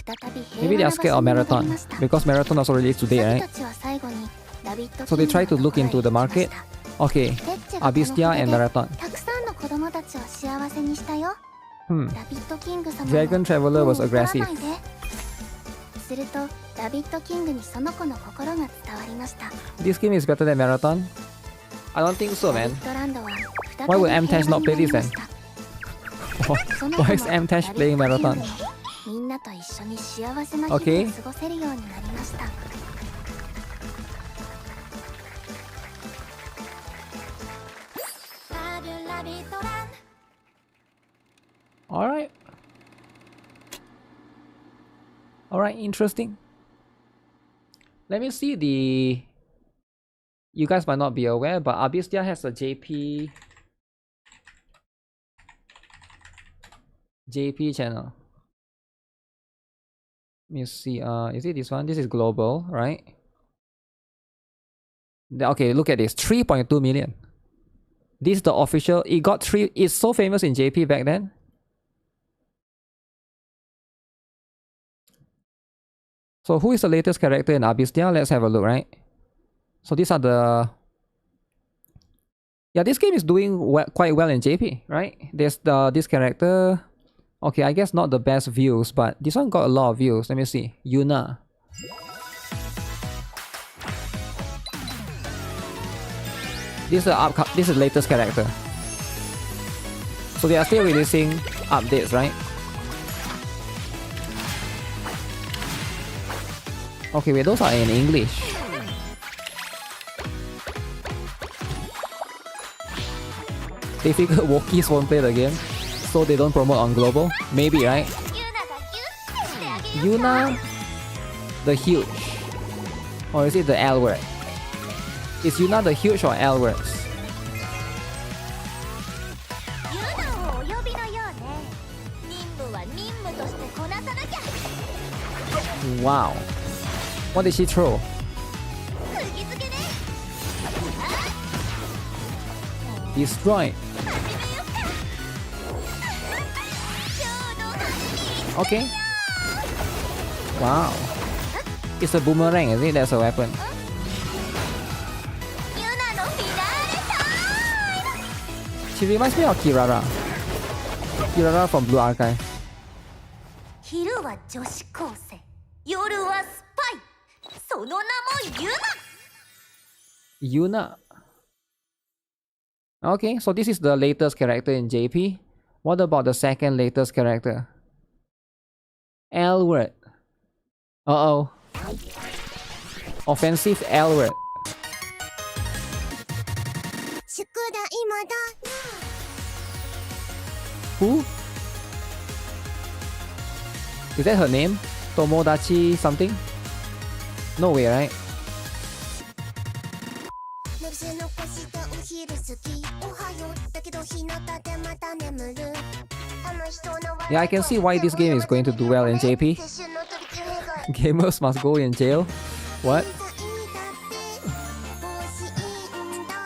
再び Maybe 平 they 和 are な scared 場 of 所に戻り marathon ました。 because marathon also released ウサ today, ギ right? たちは最後にラビット So they try to キングの look ところへ into the 行きま market. した。 Okay, テッチェがこの ABYSSDIA and 筆で marathon. たくさんの子供たちを幸せにしたよ。 Hmm. ラビットキング様も Dragon Traveler was もう怒らない aggressive. でするとラビットキングにその子の心が伝わりました。 This game is better than marathon? I don't think so, ラビ man. ットランドは再 Why び would 平 M-Tash 和 not に play なり this ま then? した。 Why その子 is も M-Tash ラビ playing ットキン marathon? グもみんなと一緒に幸せな日 Okay. 々を過ごせるようになりました。 Alright. Alright, interesting. Let me see the... You guys might not be aware, but ABYSSDIA has a JP channel. Let me see, is it this one? This is global, right? Okay, look at this, 3.2 million. This is the official, it's so famous in JP back then. So who is the latest character in ABYSSDIA? Let's have a look, right? So these are the Yeah, this game is doing quite well in JP, right? There's this character. Okay, I guess not the best views, but this one got a lot of views. Let me see. Yuna. This is the latest character. So they are still releasing updates, right? Okay, wait, those are in English. They figured WOKIES won't play the game, so they don't promote on global. Maybe, right? Yuna the Huge. Or is it the L word? Is Yuna the Huge or L words? Wow. What did she throw? Destroy. Okay. Wow. It's a boomerang, is it? That's a weapon. She reminds me of Kirara. Kirara from Blue Archive. Yuna. Okay, so this is the latest character in JP. What about the second latest character? L word. Uh-oh. Offensive L word. Who? Is that her name? Tomodachi something? No way, right? Yeah, I can see why this game is going to do well in JP. Gamers must go in jail. What?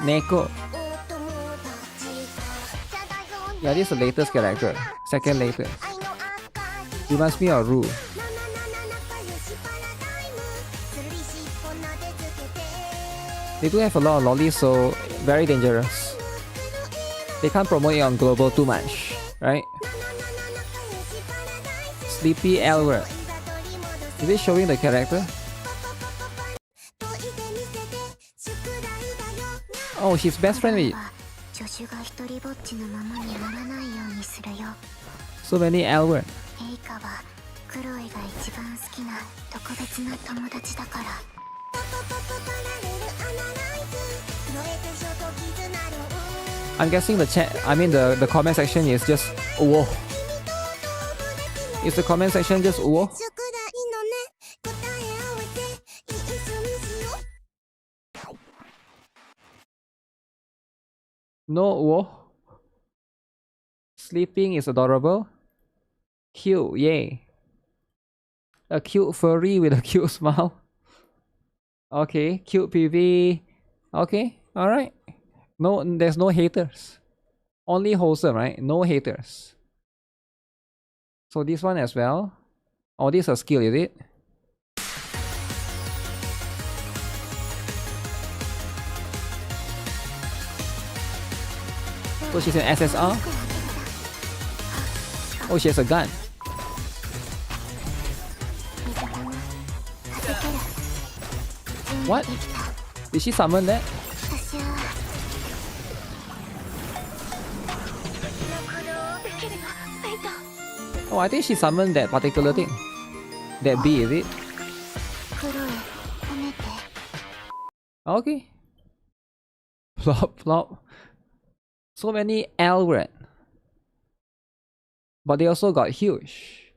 Neko. Yeah, this is the latest character. Second latest. Reminds me of Ru. They do have a lot of lollies, so very dangerous. They can't promote it on global too much, right? Sleepy Elward. Is it showing the character? Oh, she's best friend with... So many Elward. I'm guessing the chat, the comment section is just whoa. Is the comment section just whoa? No whoa. Sleeping is adorable. Cute, yay. A cute furry with a cute smile. Okay, cute PV. Okay, alright. No, there's no haters. Only wholesome, right? No haters. So this one as well. Oh, this is a skill, is it? So she's an SSR. Oh, she has a gun. What? Did she summon that? Oh, I think she summoned that particular thing. That bee, is it? Okay. Plop, plop. So many Elward. But they also got huge.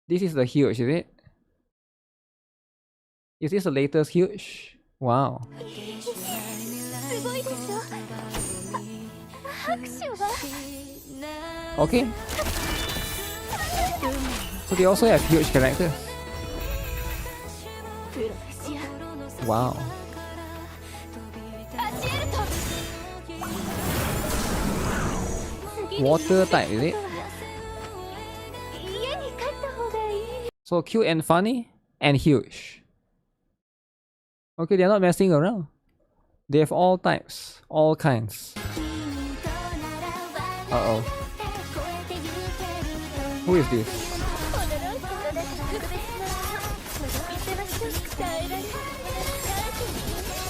This is the huge, is it? Is this the latest huge? Wow. Okay. So they also have huge characters. Wow. Water type, is it? So cute and funny and huge. Okay, they're not messing around. They have all types, all kinds. Uh-oh. Who is this?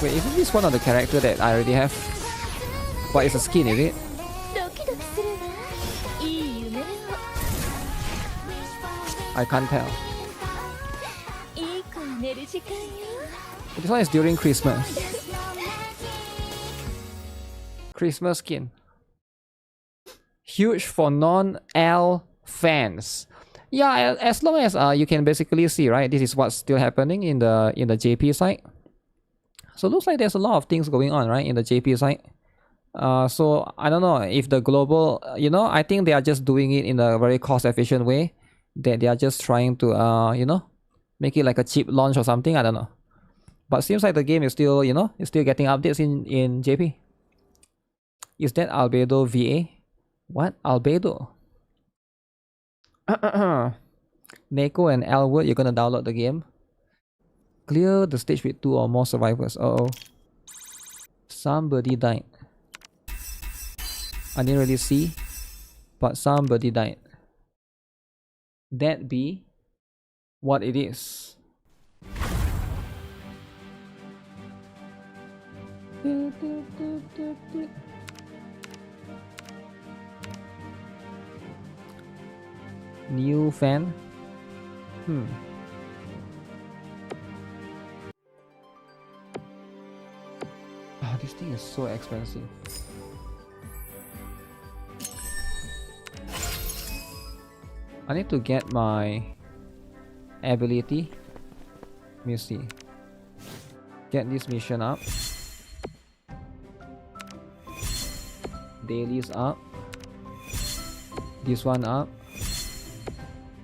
Wait, isn't this one of the character that I already have? But it's a skin, is it? I can't tell. This one is during Christmas. Christmas skin. Huge for non-L fans. Yeah, as long as you can basically see, right? This is what's still happening in the JP site. So it looks like there's a lot of things going on, right, in the JP site. So I don't know if the global, you know, I think they are just doing it in a very cost-efficient way. That they are just trying to, you know, make it like a cheap launch or something. I don't know. But seems like the game is still, you know, it's still getting updates in JP. Is that Albedo VA? What? Albedo? Neko and Elwood, you're gonna download the game. Clear the stage with 2 or more survivors. Uh-oh. Somebody died. I didn't really see, but somebody died. That be what it is. New fan? Oh, this thing is so expensive. I need to get my ability. Let me see. Get this mission up. Dailies up. This one up.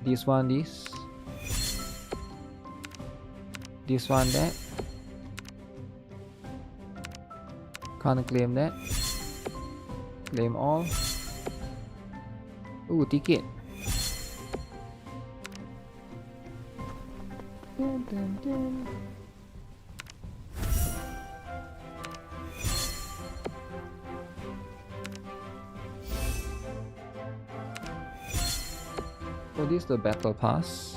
This one this. This one that. Can't claim that. Claim all. Ooh, ticket. Dun, dun, dun. So this is the battle pass.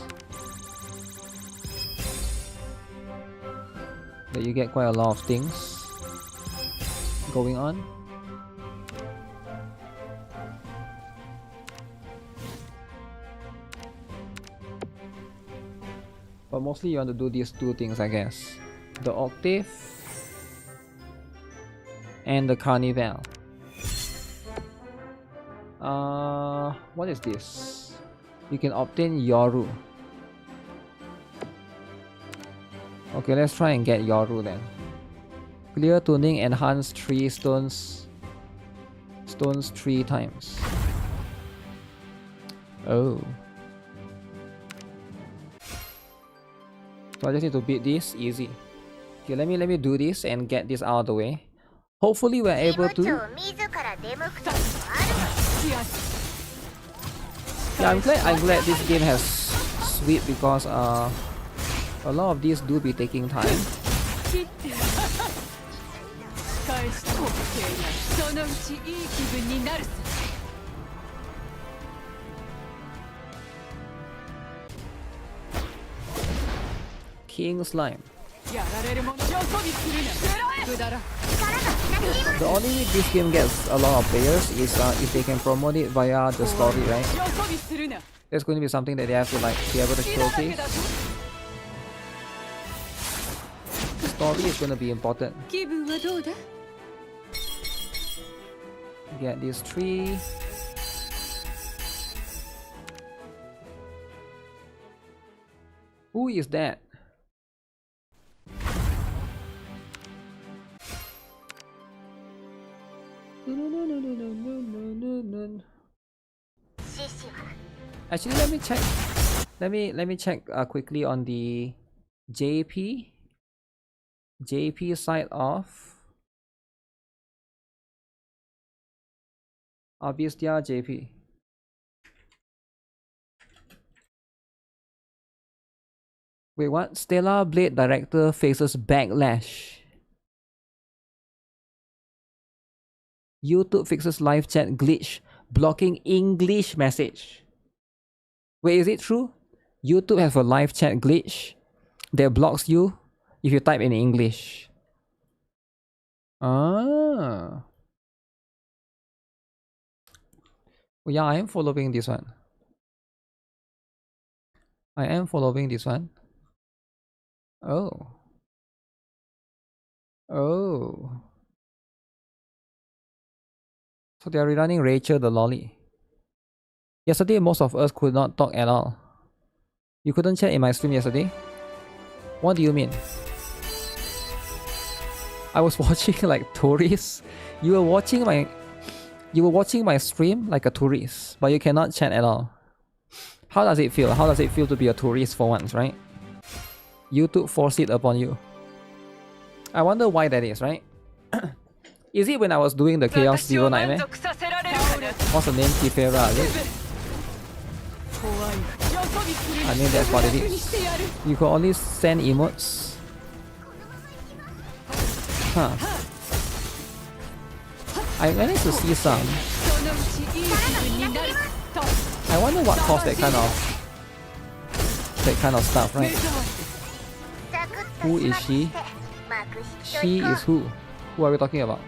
That you get quite a lot of things going on. But mostly you want to do these 2 things, I guess. The octave and the carnival. What is this? You can obtain Yoru. Okay, let's try and get Yoru then. Clear tuning, enhance 3 stones 3 times. Oh. So I just need to beat this easy. Okay, let me do this and get this out of the way. Hopefully we're able to. Yeah, I'm glad this game has sweep because a lot of these do be taking time. King Slime. The only way this game gets a lot of players is if they can promote it via the story, right? There's going to be something that they have to like be able to showcase. The story is going to be important. Get these 3. Who is that? Actually, let me check. Let me check quickly on the JP side of ABYSSDIA JP. Wait, what? Stellar Blade director faces backlash. YouTube fixes live chat glitch blocking English message. Wait, is it true? YouTube has a live chat glitch that blocks you if you type in English. Ah. Oh, yeah, I am following this one. I am following this one. Oh. Oh. So they are rerunning Rachel the Lolly. Yesterday, most of us could not talk at all. You couldn't chat in my stream yesterday? What do you mean? I was watching like tourists. You were watching my stream like a tourist, but you cannot chat at all. How does it feel? How does it feel to be a tourist for once, right? YouTube forced it upon you. I wonder why that is, right? Is it when I was doing the Chaos Zero Nightmare? What's the name? Kifera, is it? I mean, that's what it is. You could only send emotes. Huh. I managed to see some. I wonder what caused that kind of stuff, right? Who is she? She is who? Who are we talking about?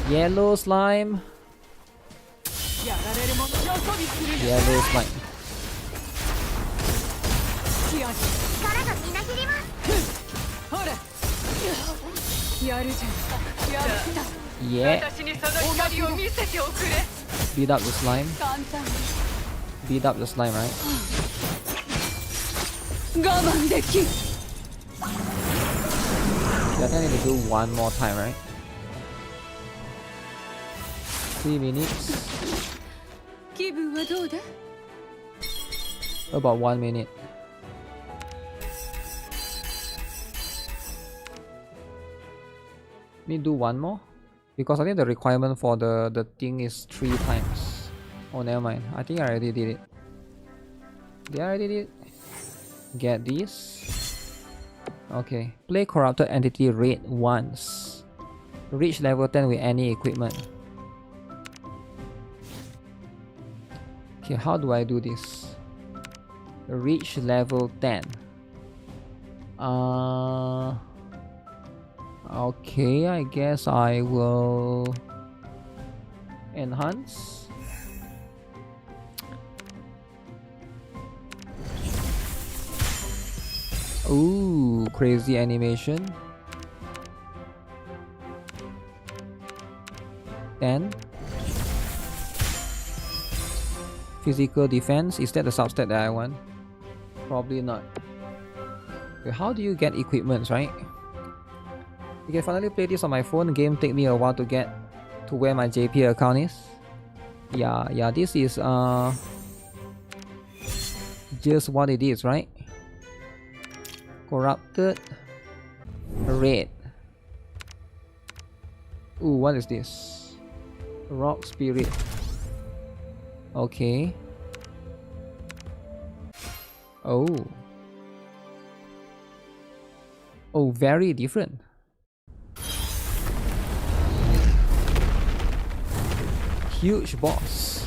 Yellow slime. Yellow slime. Yeah. Beat up the slime. Beat up the slime, right? I think I need to do one more time, right? 3 minutes. About 1 minute. Need to do one more? Because I think the requirement for the thing is 3 times. Oh, never mind. I think I already did it. Did I already did it? Get this. Okay. Play corrupted entity raid once. Reach level 10 with any equipment. Okay, how do I do this? Reach level 10. Okay, I guess I will enhance. Ooh, crazy animation. 10. Physical defense, is that the substat that I want? Probably not. Okay, how do you get equipments, right? You can finally play this on my phone. Game take me a while to get to where my JP account is. Yeah, this is just what it is, right? Corrupted raid. Ooh, what is this? Rock spirit. Okay. Oh, very different. Huge boss.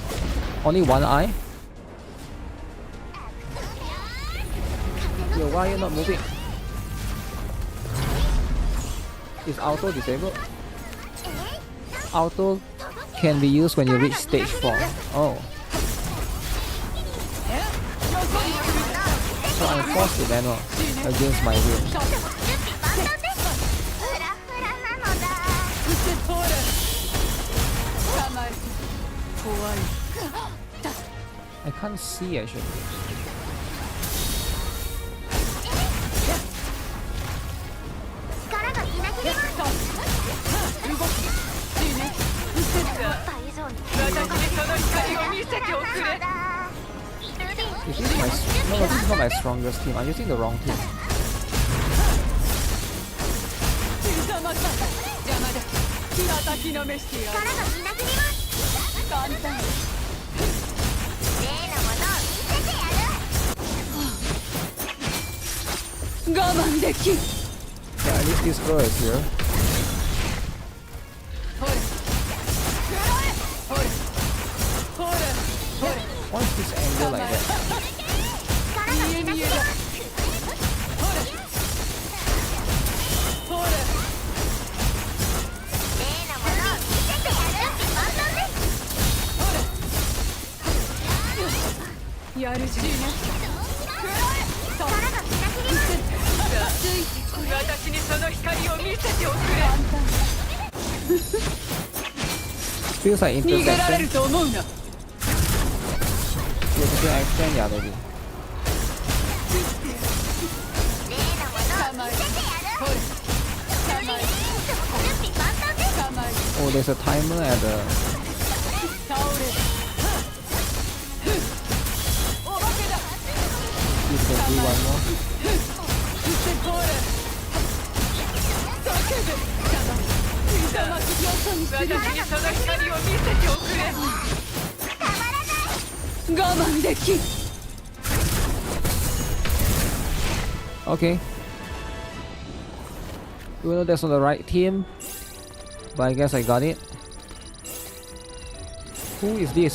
Only one eye? Yo, why are you not moving? Is auto disabled? Auto can be used when you reach stage 4. Oh. So I'm forced to manual against my will. I can't see actually. This is not my strongest team. I'm using the wrong team. Yeah, at least this girl is here. Why is this angle like that? Feels like interception. Basically, I extend, yeah, maybe. Oh, there's a timer at the... You can do one more. Okay. Even though that's not the right team, but I guess I got it. Who is this?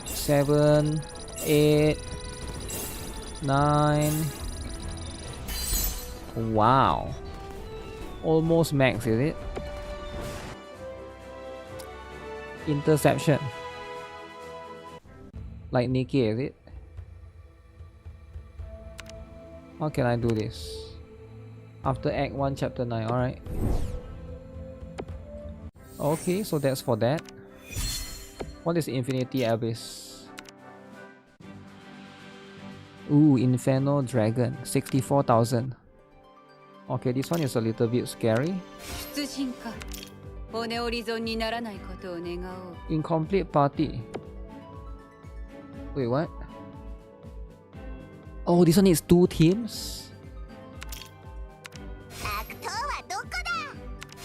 7, 8, 9. Wow. Almost max, is it? Interception. Like NIKKE, is it? How can I do this? After Act 1, Chapter 9, alright. Okay, so that's for that. What is Infinity Abyss? Ooh, Inferno Dragon, 64,000. Okay, this one is a little bit scary. Incomplete party. Wait, what? Oh, this one needs 2 teams?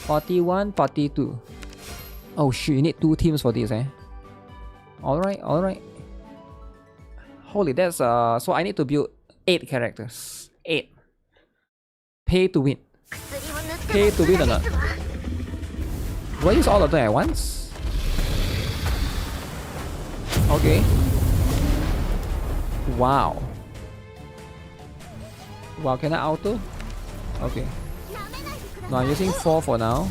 Party 1, Party 2. Oh shit, you need 2 teams for this, eh? Alright, alright. Holy, that's so I need to build 8 characters. 8. Pay to win. Pay to win or not? Do I use all of them at once? Okay. Wow. Wow, can I auto? Okay. No, I'm using 4 for now.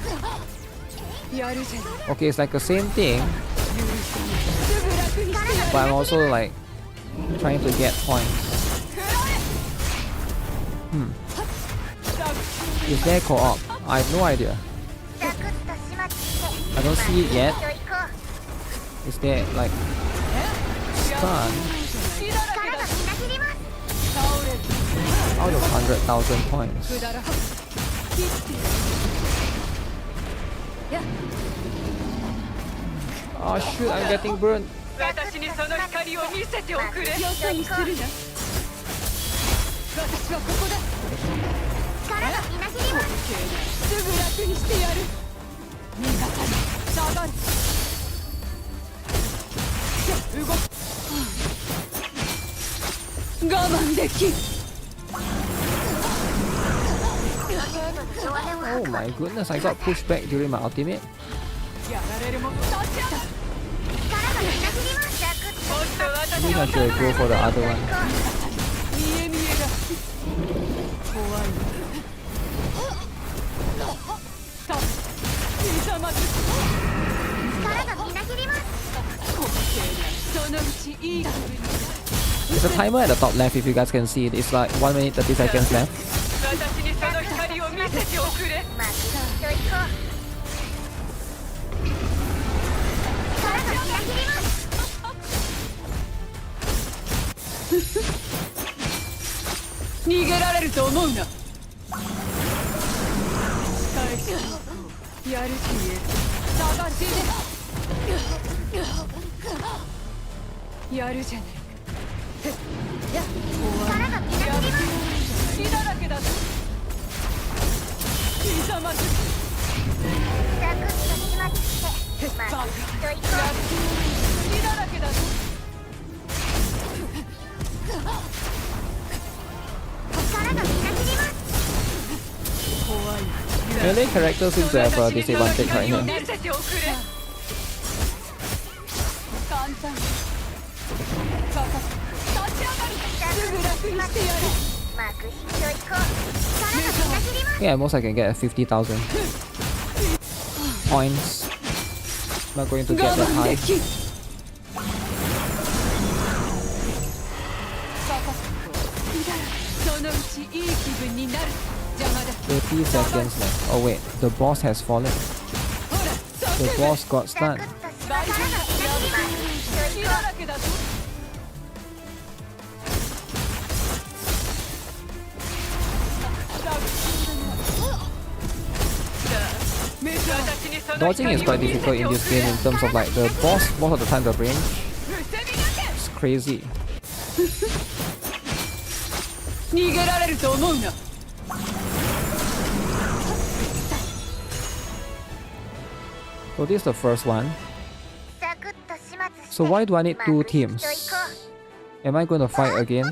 Okay, it's like the same thing. But I'm also like trying to get points. Is there co-op? I have no idea. I don't see it yet. Is there like stun? Out of 100,000 points. Oh shoot, I'm getting burned. Oh my goodness, I got pushed back during my ultimate. Maybe I should go for the other one. There's a timer at the top left if you guys can see it. It's like 1 minute 30 seconds left. Melee characters seem to have a disadvantage right here. Yeah, most I can get 50,000 points. Not going to get that high. 30 seconds left. Oh wait, the boss has fallen. The boss got stunned. Dodging is quite difficult in this game in terms of like the boss most of the time the range. It's crazy. So this is the first one. So why do I need 2 teams? Am I going to fight again?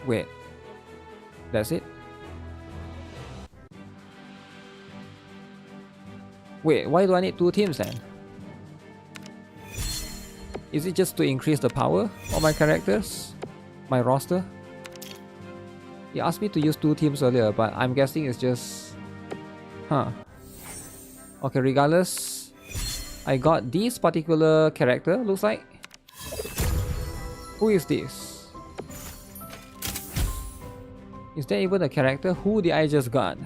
Wait. That's it? Wait, why do I need 2 teams then? Is it just to increase the power of my characters? My roster? He asked me to use 2 teams earlier, but I'm guessing it's just... Huh. Okay, regardless, I got this particular character, looks like. Who is this? Is there even a character? Who did I just got?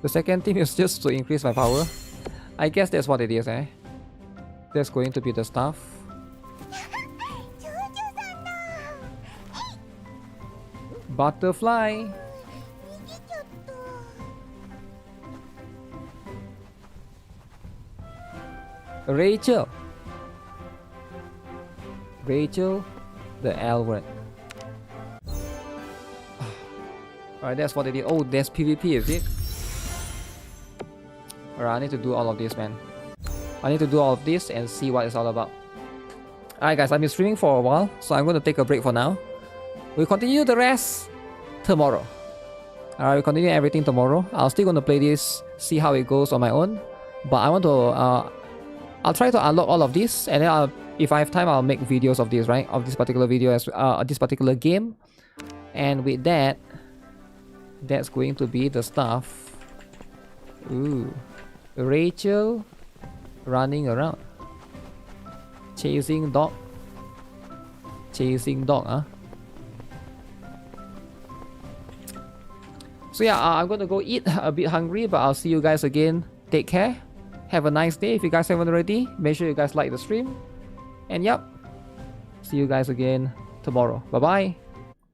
The second team is just to increase my power. I guess that's what it is, eh? That's going to be the stuff. Butterfly. Rachel. Rachel, the L word. Alright, that's what it is. Oh, there's PvP, is it? Alright, I need to do all of this, man. I need to do all of this and see what it's all about. Alright guys, I've been streaming for a while, so I'm going to take a break for now. We'll continue the rest tomorrow. Alright, we'll continue everything tomorrow. I'm still going to play this, see how it goes on my own. But I want to... I'll try to unlock all of this, and then if I have time, I'll make videos of this, right? Of this particular video, as this particular game. And with that, that's going to be the stuff. Ooh. Rachel running around. Chasing dog. Chasing dog, huh? So yeah, I'm gonna go eat, a bit hungry, but I'll see you guys again. Take care. Have a nice day. If you guys haven't already, make sure you guys like the stream. And yep, see you guys again tomorrow. Bye bye.